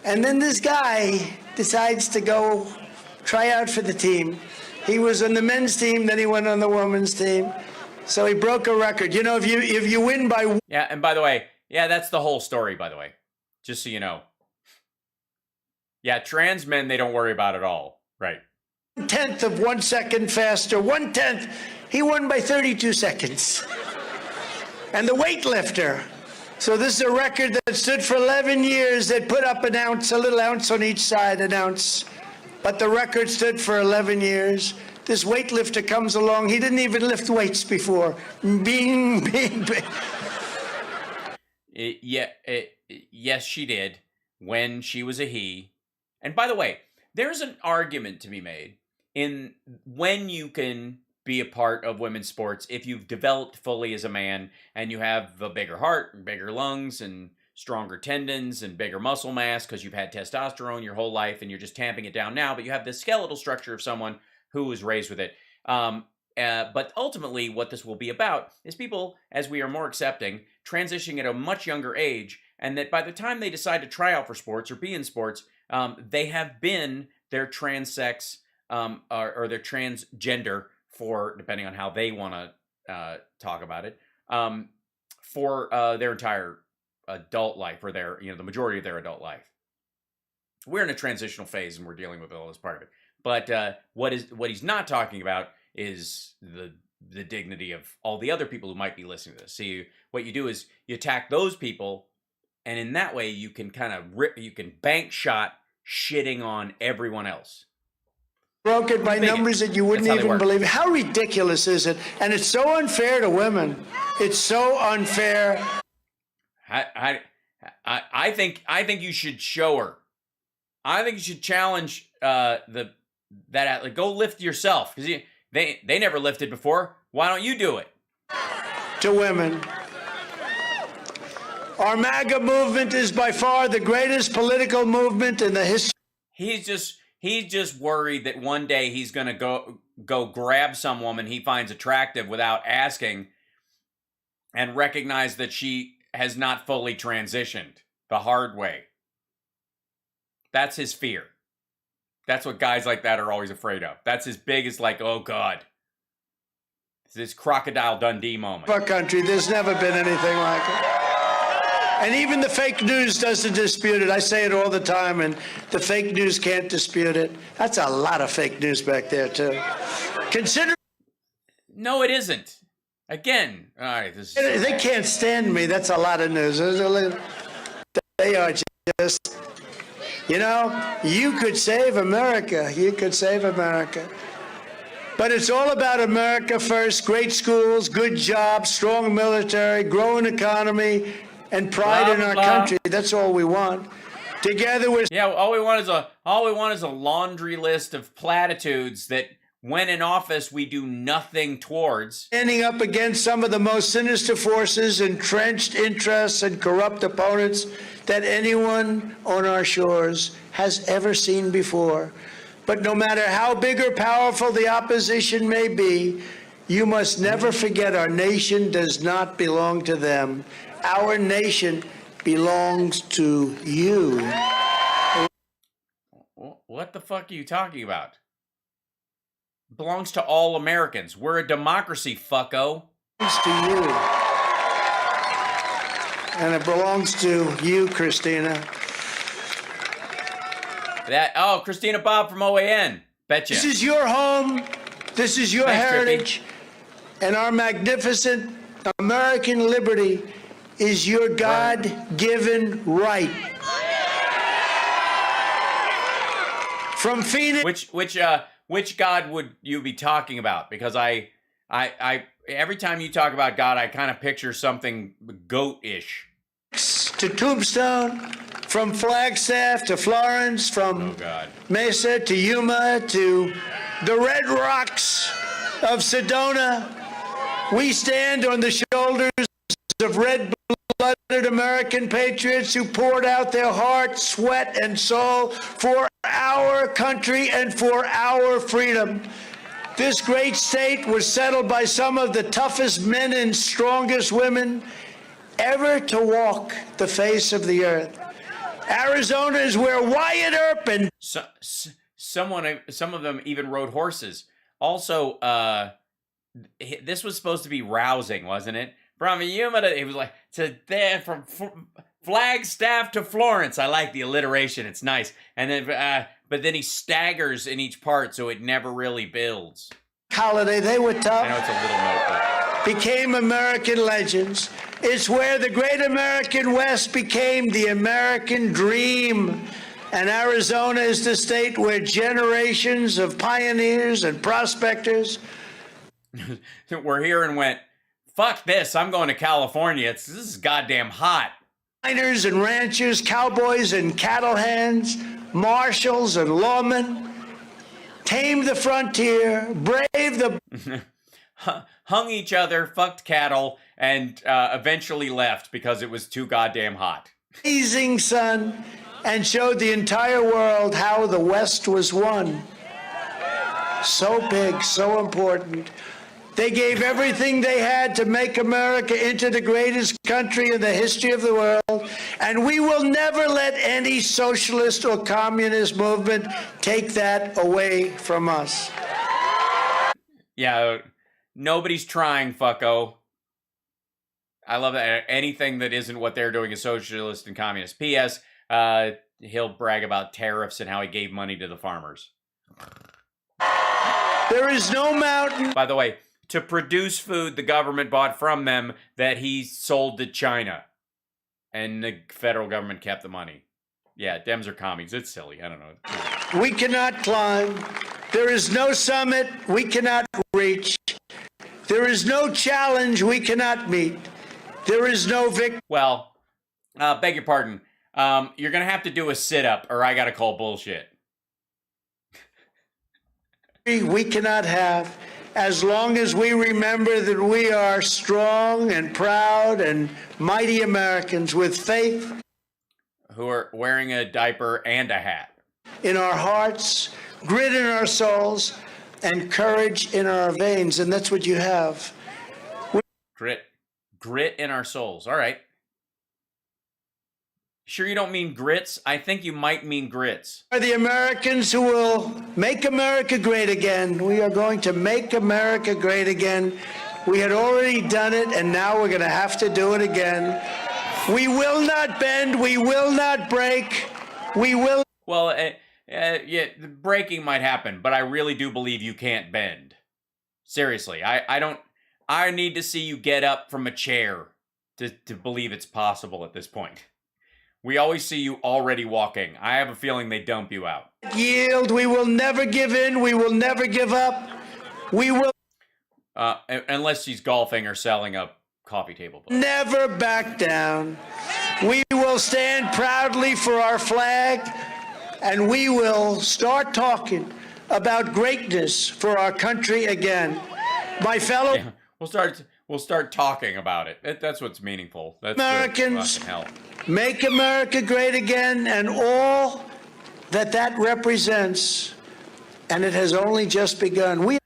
And then this guy decides to go try out for the team. He was on the men's team, then he went on the women's team. So he broke a record. If you win by... Yeah, and by the way, that's the whole story, by the way. Just so you know. Yeah, trans men, they don't worry about it all. Right. 1/10 of 1 second faster. 1/10. He won by 32 seconds. And the weightlifter. So this is a record that stood for 11 years. They put up an ounce, a little ounce on each side, an ounce. But the record stood for 11 years. This weightlifter comes along. He didn't even lift weights before. Bing, bing, bing. Yes, she did when she was a he. And by the way, there's an argument to be made in when you can be a part of women's sports if you've developed fully as a man and you have a bigger heart and bigger lungs and stronger tendons and bigger muscle mass because you've had testosterone your whole life and you're just tamping it down now, but you have the skeletal structure of someone who was raised with it. But ultimately, what this will be about is people, as we are more accepting, transitioning at a much younger age, and that by the time they decide to try out for sports or be in sports, they have been their trans sex or their transgender for, depending on how they want to talk about it, for their entire adult life, or the majority of their adult life. We're in a transitional phase, and we're dealing with all this part of it. But what he's not talking about is the dignity of all the other people who might be listening to this. See, what you do is you attack those people, and in that way you can kind of you can bank shot shitting on everyone else. Broke it by numbers that you wouldn't even believe. How ridiculous is it? And it's so unfair to women. It's so unfair. I think you should show her. I think you should challenge that athlete. Go lift yourself, because they never lifted before. Why don't you do it? To women. Our MAGA movement is by far the greatest political movement in the history. He's just worried that one day he's going to go grab some woman he finds attractive without asking, and recognize that she has not fully transitioned the hard way. That's his fear. That's what guys like that are always afraid of. That's his biggest, like, oh God. It's this Crocodile Dundee moment. Our country, there's never been anything like it. And even the fake news doesn't dispute it. I say it all the time, and the fake news can't dispute it. That's a lot of fake news back there, too. Consider. No, it isn't. Again, all right. They can't stand me. That's a lot of news. They are just, you know, you could save America. You could save America. But it's all about America first, great schools, good jobs, strong military, growing economy, and pride in our country. That's all we want. Together we're all we want is a laundry list of platitudes that when in office we do nothing towards. Standing up against some of the most sinister forces, entrenched interests, and corrupt opponents that anyone on our shores has ever seen before. But no matter how big or powerful the opposition may be, you must never forget our nation does not belong to them. Our nation belongs to you. What the fuck are you talking about? It belongs to all Americans. We're a democracy, fucko. It belongs to you. And it belongs to you, Christina. Christina Bob from OAN. Betcha. This is your home. This is your heritage. Trippy. And our magnificent American liberty is your God-given right. From Phoenix. Which God would you be talking about? Because I every time you talk about God, I kind of picture something goat-ish. To Tombstone, from Flagstaff to Florence, from Mesa to Yuma to the Red Rocks of Sedona, we stand on the shoulders of red-blooded American patriots who poured out their heart, sweat, and soul for our country and for our freedom. This great state was settled by some of the toughest men and strongest women ever to walk the face of the earth. Arizona is where Wyatt Earp and some of them even rode horses. Also, this was supposed to be rousing, wasn't it? From Yuma to, it was like to there, from Flagstaff to Florence. I like the alliteration; it's nice. And then, but then he staggers in each part, so it never really builds. Holiday, they were tough. I know it's a little note, but became American legends. It's where the great American West became the American dream. And Arizona is the state where generations of pioneers and prospectors were here and went, fuck this, I'm going to California. This is goddamn hot. Miners and ranchers, cowboys and cattle hands, marshals and lawmen, tamed the frontier, braved the hung each other, fucked cattle, and eventually left because it was too goddamn hot. Blazing sun, and showed the entire world how the West was won. So big, so important. They gave everything they had to make America into the greatest country in the history of the world, and we will never let any socialist or communist movement take that away from us. Yeah, nobody's trying, fucko. I love that. Anything that isn't what they're doing is socialist and communist. P.S. He'll brag about tariffs and how he gave money to the farmers. There is no mountain. By the way, to produce food the government bought from them that he sold to China. And the federal government kept the money. Yeah, Dems are commies. It's silly. I don't know. We cannot climb. There is no summit we cannot reach. There is no challenge we cannot meet. There is no victory. Well, beg your pardon. You're going to have to do a sit-up or I got to call bullshit. We cannot have as long as we remember that we are strong and proud and mighty Americans with faith. Who are wearing a diaper and a hat. In our hearts, grit in our souls, and courage in our veins. And that's what you have. Grit, Grit in our souls. All right. Sure you don't mean grits? I think you might mean grits. Are the Americans who will make America great again. We are going to make America great again. We had already done it, and now we're going to have to do it again. We will not bend. We will not break. We will. Well, yeah, the breaking might happen, but I really do believe you can't bend. Seriously, I don't. I need to see you get up from a chair to believe it's possible at this point. We always see you already walking. I have a feeling they dump you out. Yield. We will never give in. We will never give up. We will unless she's golfing or selling a coffee table book. Never back down. We will stand proudly for our flag, and we will start talking about greatness for our country again. My fellow we'll start talking about it. That's what's meaningful. That's Americans, fucking hell. Make America great again, and all that represents. And it has only just begun.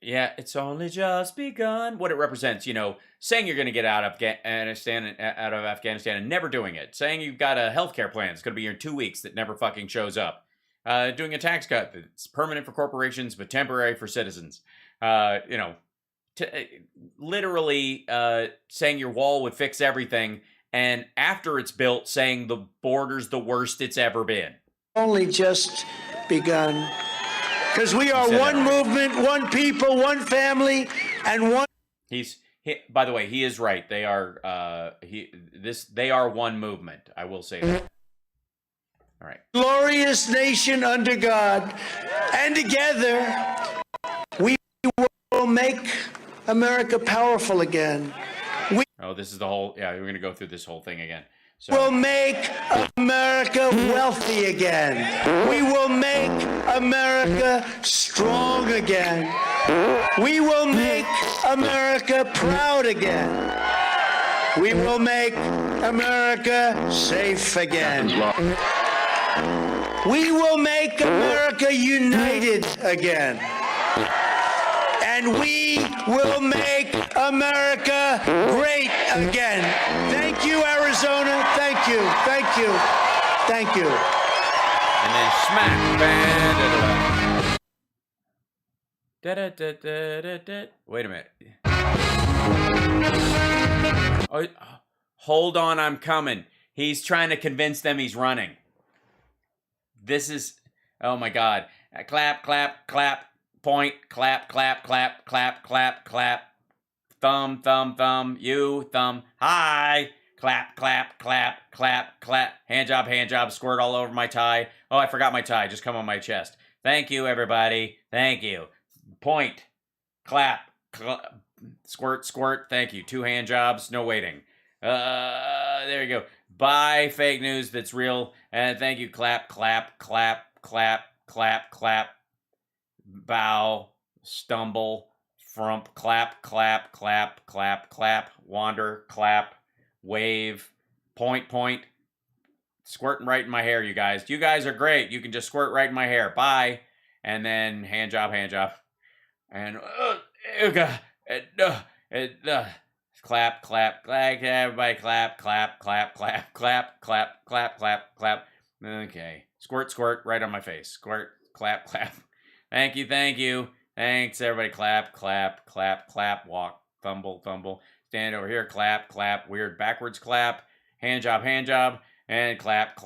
Yeah, it's only just begun. What it represents, saying you're going to get out of Afghanistan and never doing it. Saying you've got a healthcare plan that's going to be here in 2 weeks that never fucking shows up. Doing a tax cut that's permanent for corporations but temporary for citizens. Literally saying your wall would fix everything, and after it's built, saying the border's the worst it's ever been. Only just begun. Because we are one movement, one people, one family, and one. By the way, he is right. They are they are one movement. I will say that. All right. Glorious nation under God, and together we will make America powerful again. This is the whole. Yeah, we're gonna go through this whole thing again. So. We'll make America wealthy again. We will make America strong again. We will make America proud again. We will make America safe again. We will make America united again. And we will make America great again. Thank you, Arizona. Thank you. Thank you. Thank you. And then smack. Wait a minute. Oh, hold on, I'm coming. He's trying to convince them he's running. This is, oh my God. Clap, clap, clap. Point, clap, clap, clap, clap, clap, clap. Thumb, thumb, thumb. You, thumb. Hi. Clap, clap, clap, clap, clap. Hand job, squirt all over my tie. Oh, I forgot my tie. Just come on my chest. Thank you, everybody. Thank you. Point, clap, squirt, squirt. Thank you. 2 hand jobs, no waiting. There you go. Bye, fake news that's real. And thank you. Clap, clap, clap, clap, clap, clap. Bow, stumble, frump, clap, clap, clap, clap, clap, wander, clap, wave, point, squirting right in my hair, you guys. You guys are great. You can just squirt right in my hair. Bye. And then hand job. And clap, clap, everybody clap, clap, clap, clap, clap, clap, clap, clap, clap. Okay. Squirt, right on my face. Squirt, clap, clap. Thank you. Thanks, everybody. Clap, clap, clap, clap, walk, fumble. Stand over here, clap, weird backwards clap, hand job, and clap.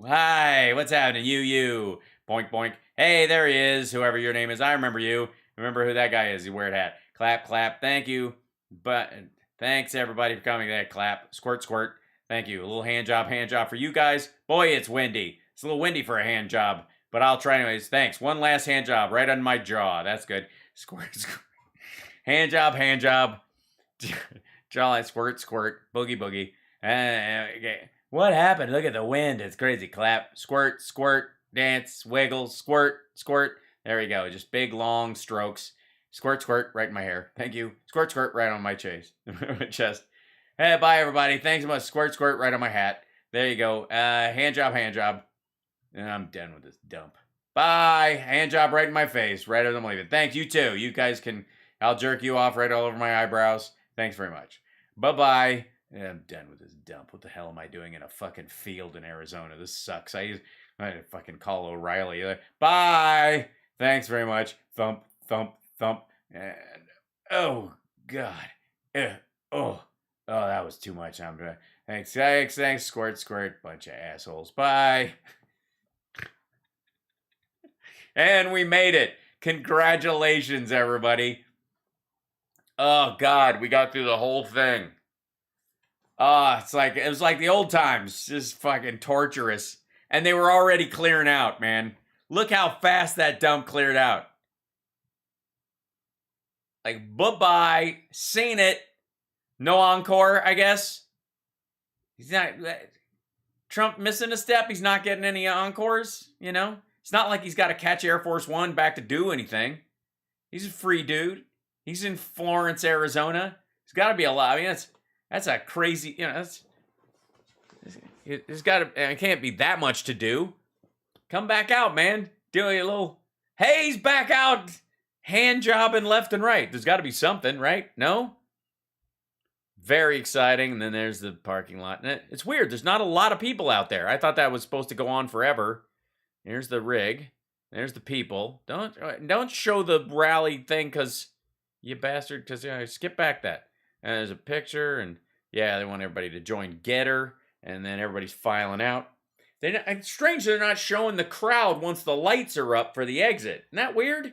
Hi, what's happening? You. Boink. Hey, there he is, whoever your name is. I remember you. Remember who that guy is, you weird hat. Clap, thank you. But thanks, everybody, for coming there. Clap, squirt. Thank you. A little hand job for you guys. Boy, it's windy. It's a little windy for a hand job. But I'll try anyways. Thanks. One last hand job right on my jaw. That's good. Squirt. Hand job. Jaw, squirt. Boogie. Okay. What happened? Look at the wind. It's crazy. Clap. Squirt. Dance. Wiggle. Squirt. There we go. Just big, long strokes. Squirt. Right in my hair. Thank you. Squirt. Right on my chest. Hey, bye, everybody. Thanks so much. Squirt. Right on my hat. There you go. Hand job. And I'm done with this dump. Bye. Hand job right in my face. Right as I'm leaving. Thanks, you too. You guys can, I'll jerk you off right all over my eyebrows. Thanks very much. Bye-bye. Yeah, I'm done with this dump. What the hell am I doing in a fucking field in Arizona? This sucks. I had to fucking call O'Reilly. Bye. Thanks very much. Thump, thump, thump. And, oh, God. Oh, that was too much. Thanks. Squirt. Bunch of assholes. Bye. And we made it. Congratulations, everybody. Oh, God. We got through the whole thing. It was like the old times, just fucking torturous. And they were already clearing out, man. Look how fast that dump cleared out. Like, bye-bye, seen it. No encore, I guess. Trump missing a step. He's not getting any encores, you know? It's not like he's got to catch Air Force One back to do anything. He's a free dude. He's in Florence, Arizona. There's got to be a lot. I mean, that's a crazy, you know, it can't be that much to do. Come back out, man. Do a little, hey, he's back out hand jobbing left and right. There's got to be something, right? No? Very exciting. And then there's the parking lot. And it's weird. There's not a lot of people out there. I thought that was supposed to go on forever. Here's the rig. There's the people. Don't show the rally thing because you bastard. Because skip back that. And there's a picture, and yeah, they want everybody to join Getter, and then everybody's filing out. It's strange they're not showing the crowd once the lights are up for the exit. Isn't that weird?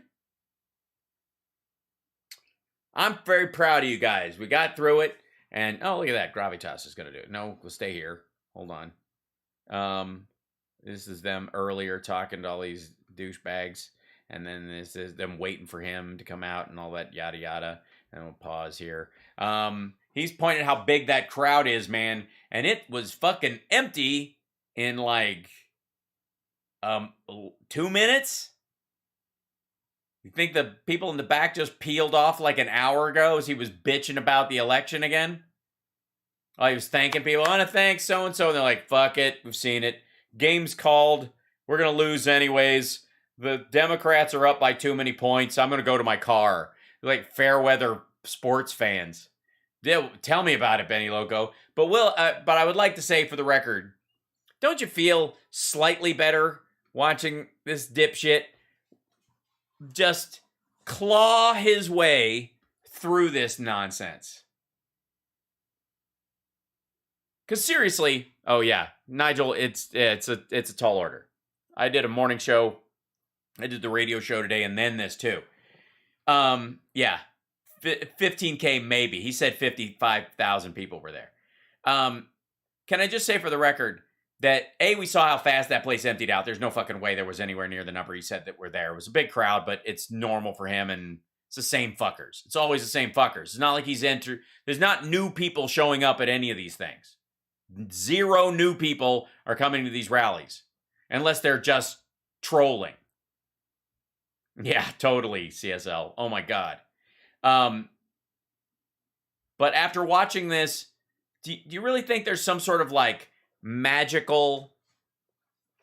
I'm very proud of you guys. We got through it, and oh, look at that. Gravitas is going to do it. No, we'll stay here. Hold on. This is them earlier talking to all these douchebags, and then this is them waiting for him to come out and all that yada yada. And we'll pause here. He's pointed how big that crowd is, man. And it was fucking empty in like 2 minutes. You think the people in the back just peeled off like an hour ago as he was bitching about the election again? Oh, he was thanking people. I want to thank so-and-so. And they're like, fuck it. We've seen it. Game's called. We're going to lose anyways. The Democrats are up by too many points. I'm going to go to my car. Like fair weather sports fans. Tell me about it, Benny Loco. But I would like to say for the record, don't you feel slightly better watching this dipshit just claw his way through this nonsense? Because seriously, oh yeah, Nigel, it's a tall order. I did a morning show. I did the radio show today, and then this too. Yeah, 15K maybe. He said 55,000 people were there. Can I just say for the record that we saw how fast that place emptied out. There's no fucking way there was anywhere near the number he said that were there. It was a big crowd, but it's normal for him, and it's the same fuckers. It's always the same fuckers. It's not like there's not new people showing up at any of these things. Zero new people are coming to these rallies unless they're just trolling. Yeah, totally, CSL. Oh my God. But after watching this, do you really think there's some sort of like magical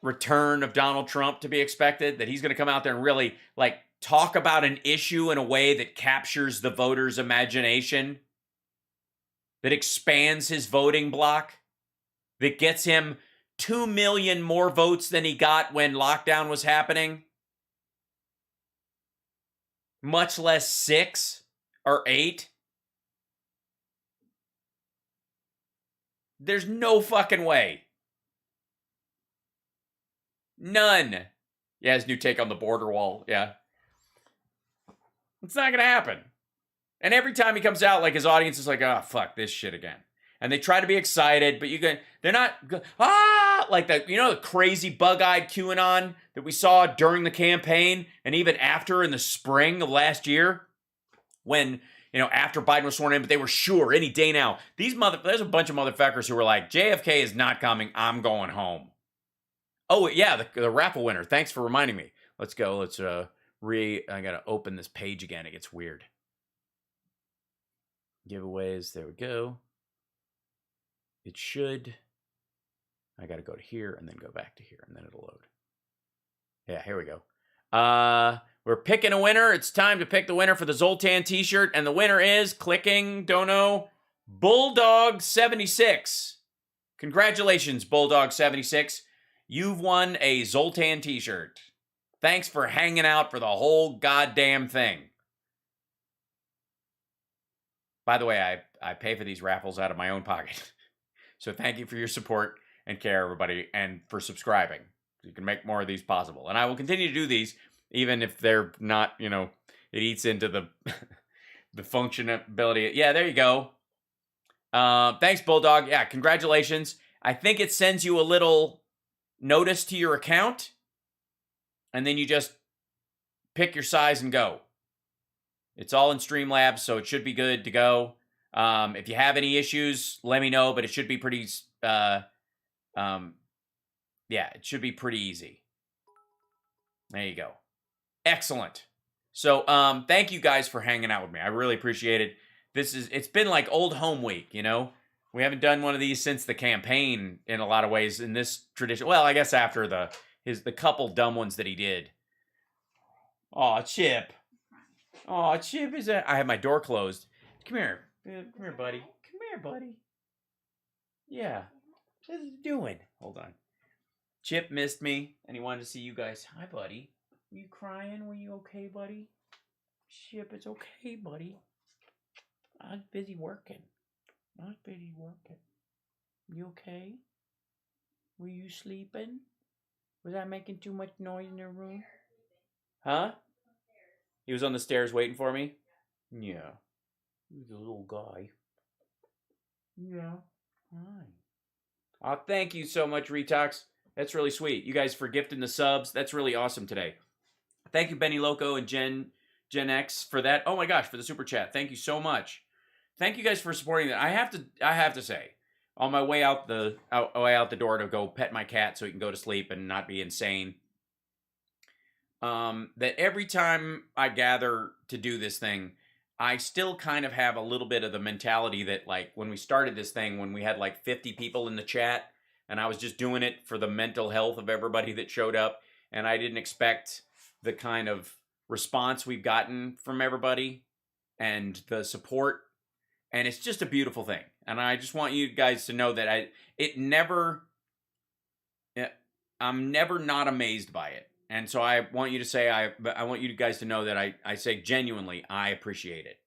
return of Donald Trump to be expected? That he's going to come out there and really like talk about an issue in a way that captures the voter's imagination? That expands his voting block? That gets him 2 million more votes than he got when lockdown was happening? Much less 6 or 8. There's no fucking way. None. Yeah, his new take on the border wall. Yeah. It's not going to happen. And every time he comes out, like his audience is like, oh, fuck this shit again. And they try to be excited, but they're not, like the crazy bug-eyed QAnon that we saw during the campaign and even after in the spring of last year when, after Biden was sworn in, but they were sure any day now. There's a bunch of motherfuckers who were like, JFK is not coming. I'm going home. Oh, yeah, the raffle winner. Thanks for reminding me. Let's go. Let's I got to open this page again. It gets weird. Giveaways. There we go. It should. I got to go to here and then go back to here and then it'll load. Yeah, here we go. We're picking a winner. It's time to pick the winner for the Zoltan t-shirt. And the winner is, clicking, don't know, Bulldog76. Congratulations, Bulldog76. You've won a Zoltan t-shirt. Thanks for hanging out for the whole goddamn thing. By the way, I pay for these raffles out of my own pocket. So thank you for your support and care, everybody, and for subscribing. You can make more of these possible. And I will continue to do these, even if they're not, you know, it eats into the the functionality. Yeah, there you go. Thanks, Bulldog. Yeah, congratulations. I think it sends you a little notice to your account, and then you just pick your size and go. It's all in Streamlabs, so it should be good to go. If you have any issues, let me know, but it should be pretty, yeah, it should be pretty easy. There you go. Excellent. So, thank you guys for hanging out with me. I really appreciate it. It's been like old home week, you know? We haven't done one of these since the campaign in a lot of ways in this tradition. Well, I guess after the couple dumb ones that he did. Aw, Chip. Aw, Chip I have my door closed. Come here. Come here, buddy. Come here, buddy. Yeah. What are you doing? Hold on. Chip missed me, and he wanted to see you guys. Hi, buddy. Were you crying? Were you okay, buddy? Chip, it's okay, buddy. I was busy working. You okay? Were you sleeping? Was I making too much noise in your room? Huh? He was on the stairs waiting for me? Yeah. He's a little guy. Yeah. Hi. Oh, thank you so much, Retox. That's really sweet. You guys for gifting the subs. That's really awesome today. Thank you, Benny Loco and Gen X for that. Oh my gosh, for the super chat. Thank you so much. Thank you guys for supporting that. I have to say, on my way out the door to go pet my cat so he can go to sleep and not be insane, that every time I gather to do this thing, I still kind of have a little bit of the mentality that, like, when we started this thing, when we had like 50 people in the chat, and I was just doing it for the mental health of everybody that showed up, and I didn't expect the kind of response we've gotten from everybody and the support. And it's just a beautiful thing. And I just want you guys to know that I'm never not amazed by it. And so I want you to say, I want you guys to know that I say genuinely, I appreciate it.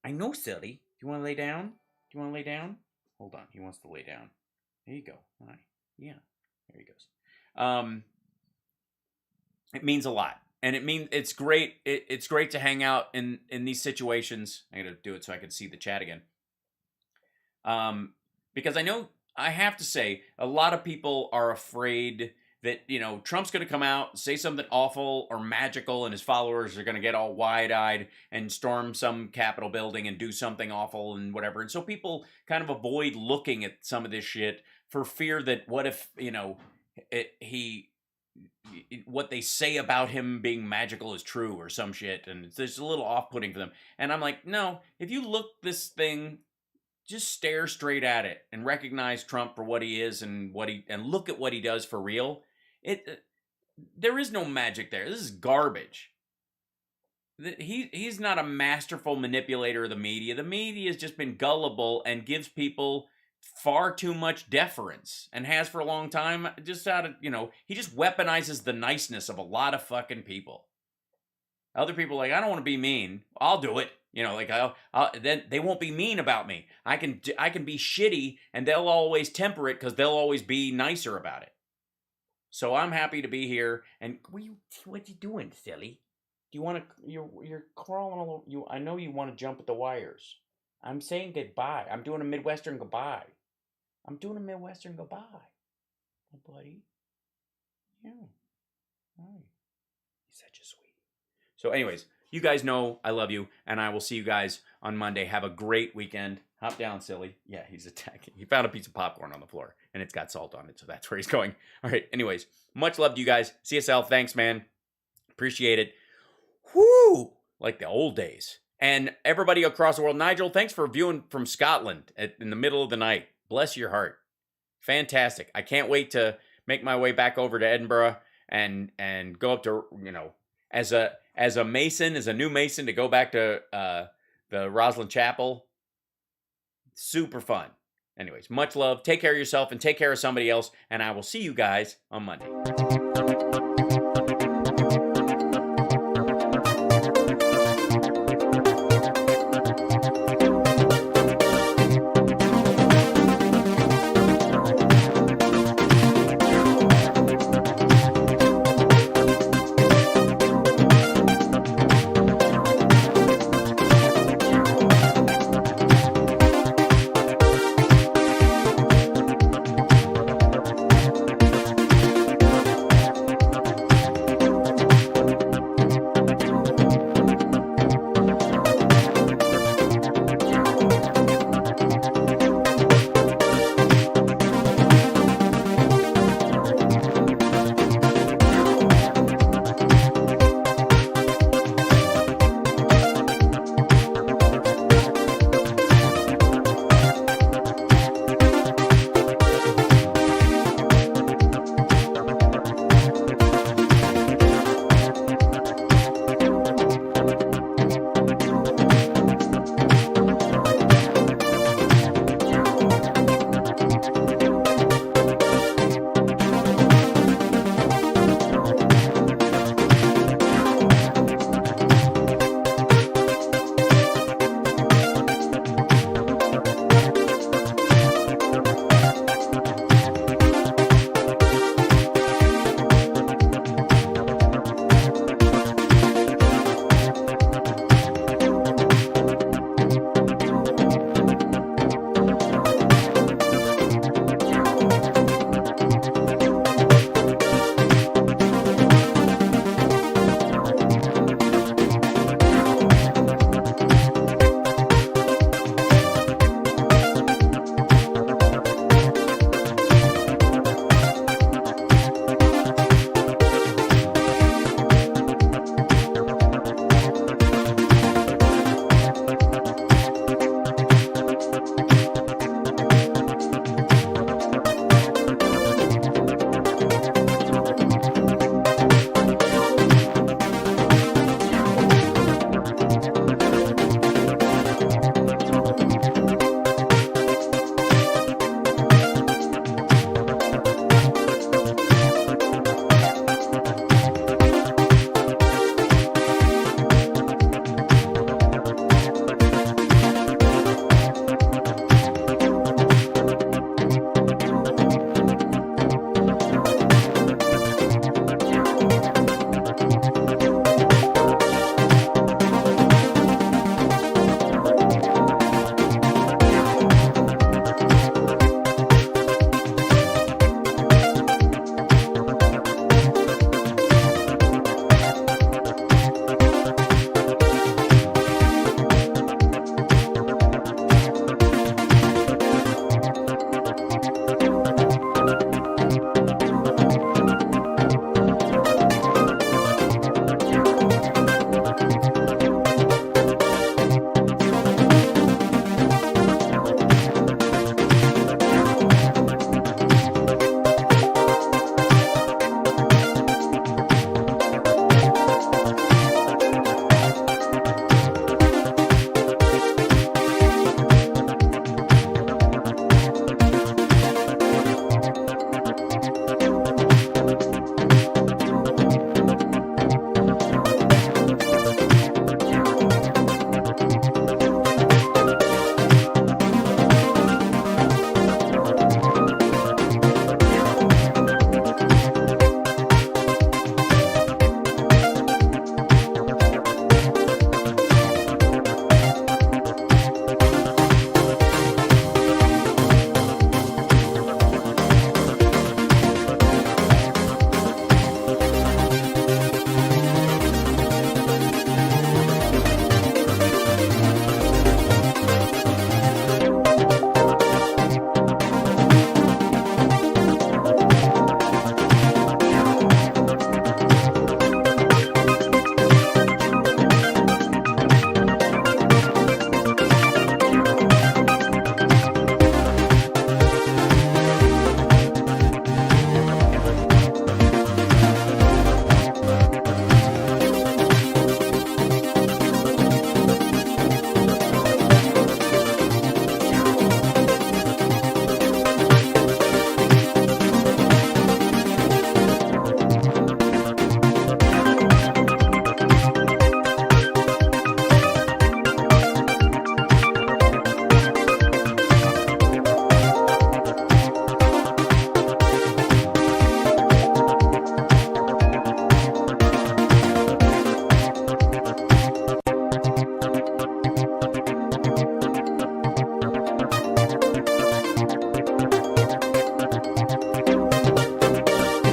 I know, silly. Do you want to lay down? Do you want to lay down? Hold on. He wants to lay down. There you go. Hi. Yeah. There he goes. It means a lot. And it's great. It's great to hang out in these situations. I got to do it so I can see the chat again. Because I know, I have to say, a lot of people are afraid that, you know, Trump's going to come out, say something awful or magical, and his followers are going to get all wide-eyed and storm some Capitol building and do something awful and whatever. And so people kind of avoid looking at some of this shit for fear that what if, you know, what they say about him being magical is true or some shit, and it's just a little off-putting for them. And I'm like, no, if you look this thing, just stare straight at it and recognize Trump for what he is and look at what he does for real. There is no magic there. This is garbage. He's not a masterful manipulator of the media. The media has just been gullible and gives people far too much deference, and has for a long time, just out of, you know, he just weaponizes the niceness of a lot of fucking people. Other people are like, I don't want to be mean. I'll do it. You know, like then they won't be mean about me. I can be shitty, and they'll always temper it because they'll always be nicer about it. So I'm happy to be here. And what you doing, silly? Do you want to? You're crawling all over. I know you want to jump at the wires. I'm saying goodbye. I'm doing a Midwestern goodbye. My buddy. Yeah. Hi. He's such a sweetie. So anyways, you guys know I love you, and I will see you guys on Monday. Have a great weekend. Hop down, silly. Yeah, he's attacking. He found a piece of popcorn on the floor, and it's got salt on it, so that's where he's going. All right, anyways, much love to you guys. CSL, thanks, man. Appreciate it. Whoo! Like the old days. And everybody across the world, Nigel, thanks for viewing from Scotland in the middle of the night. Bless your heart. Fantastic. I can't wait to make my way back over to Edinburgh and go up to, you know, as a as a Mason, as a new Mason, to go back to the Roslyn Chapel, super fun. Anyways, much love. Take care of yourself and take care of somebody else. And I will see you guys on Monday.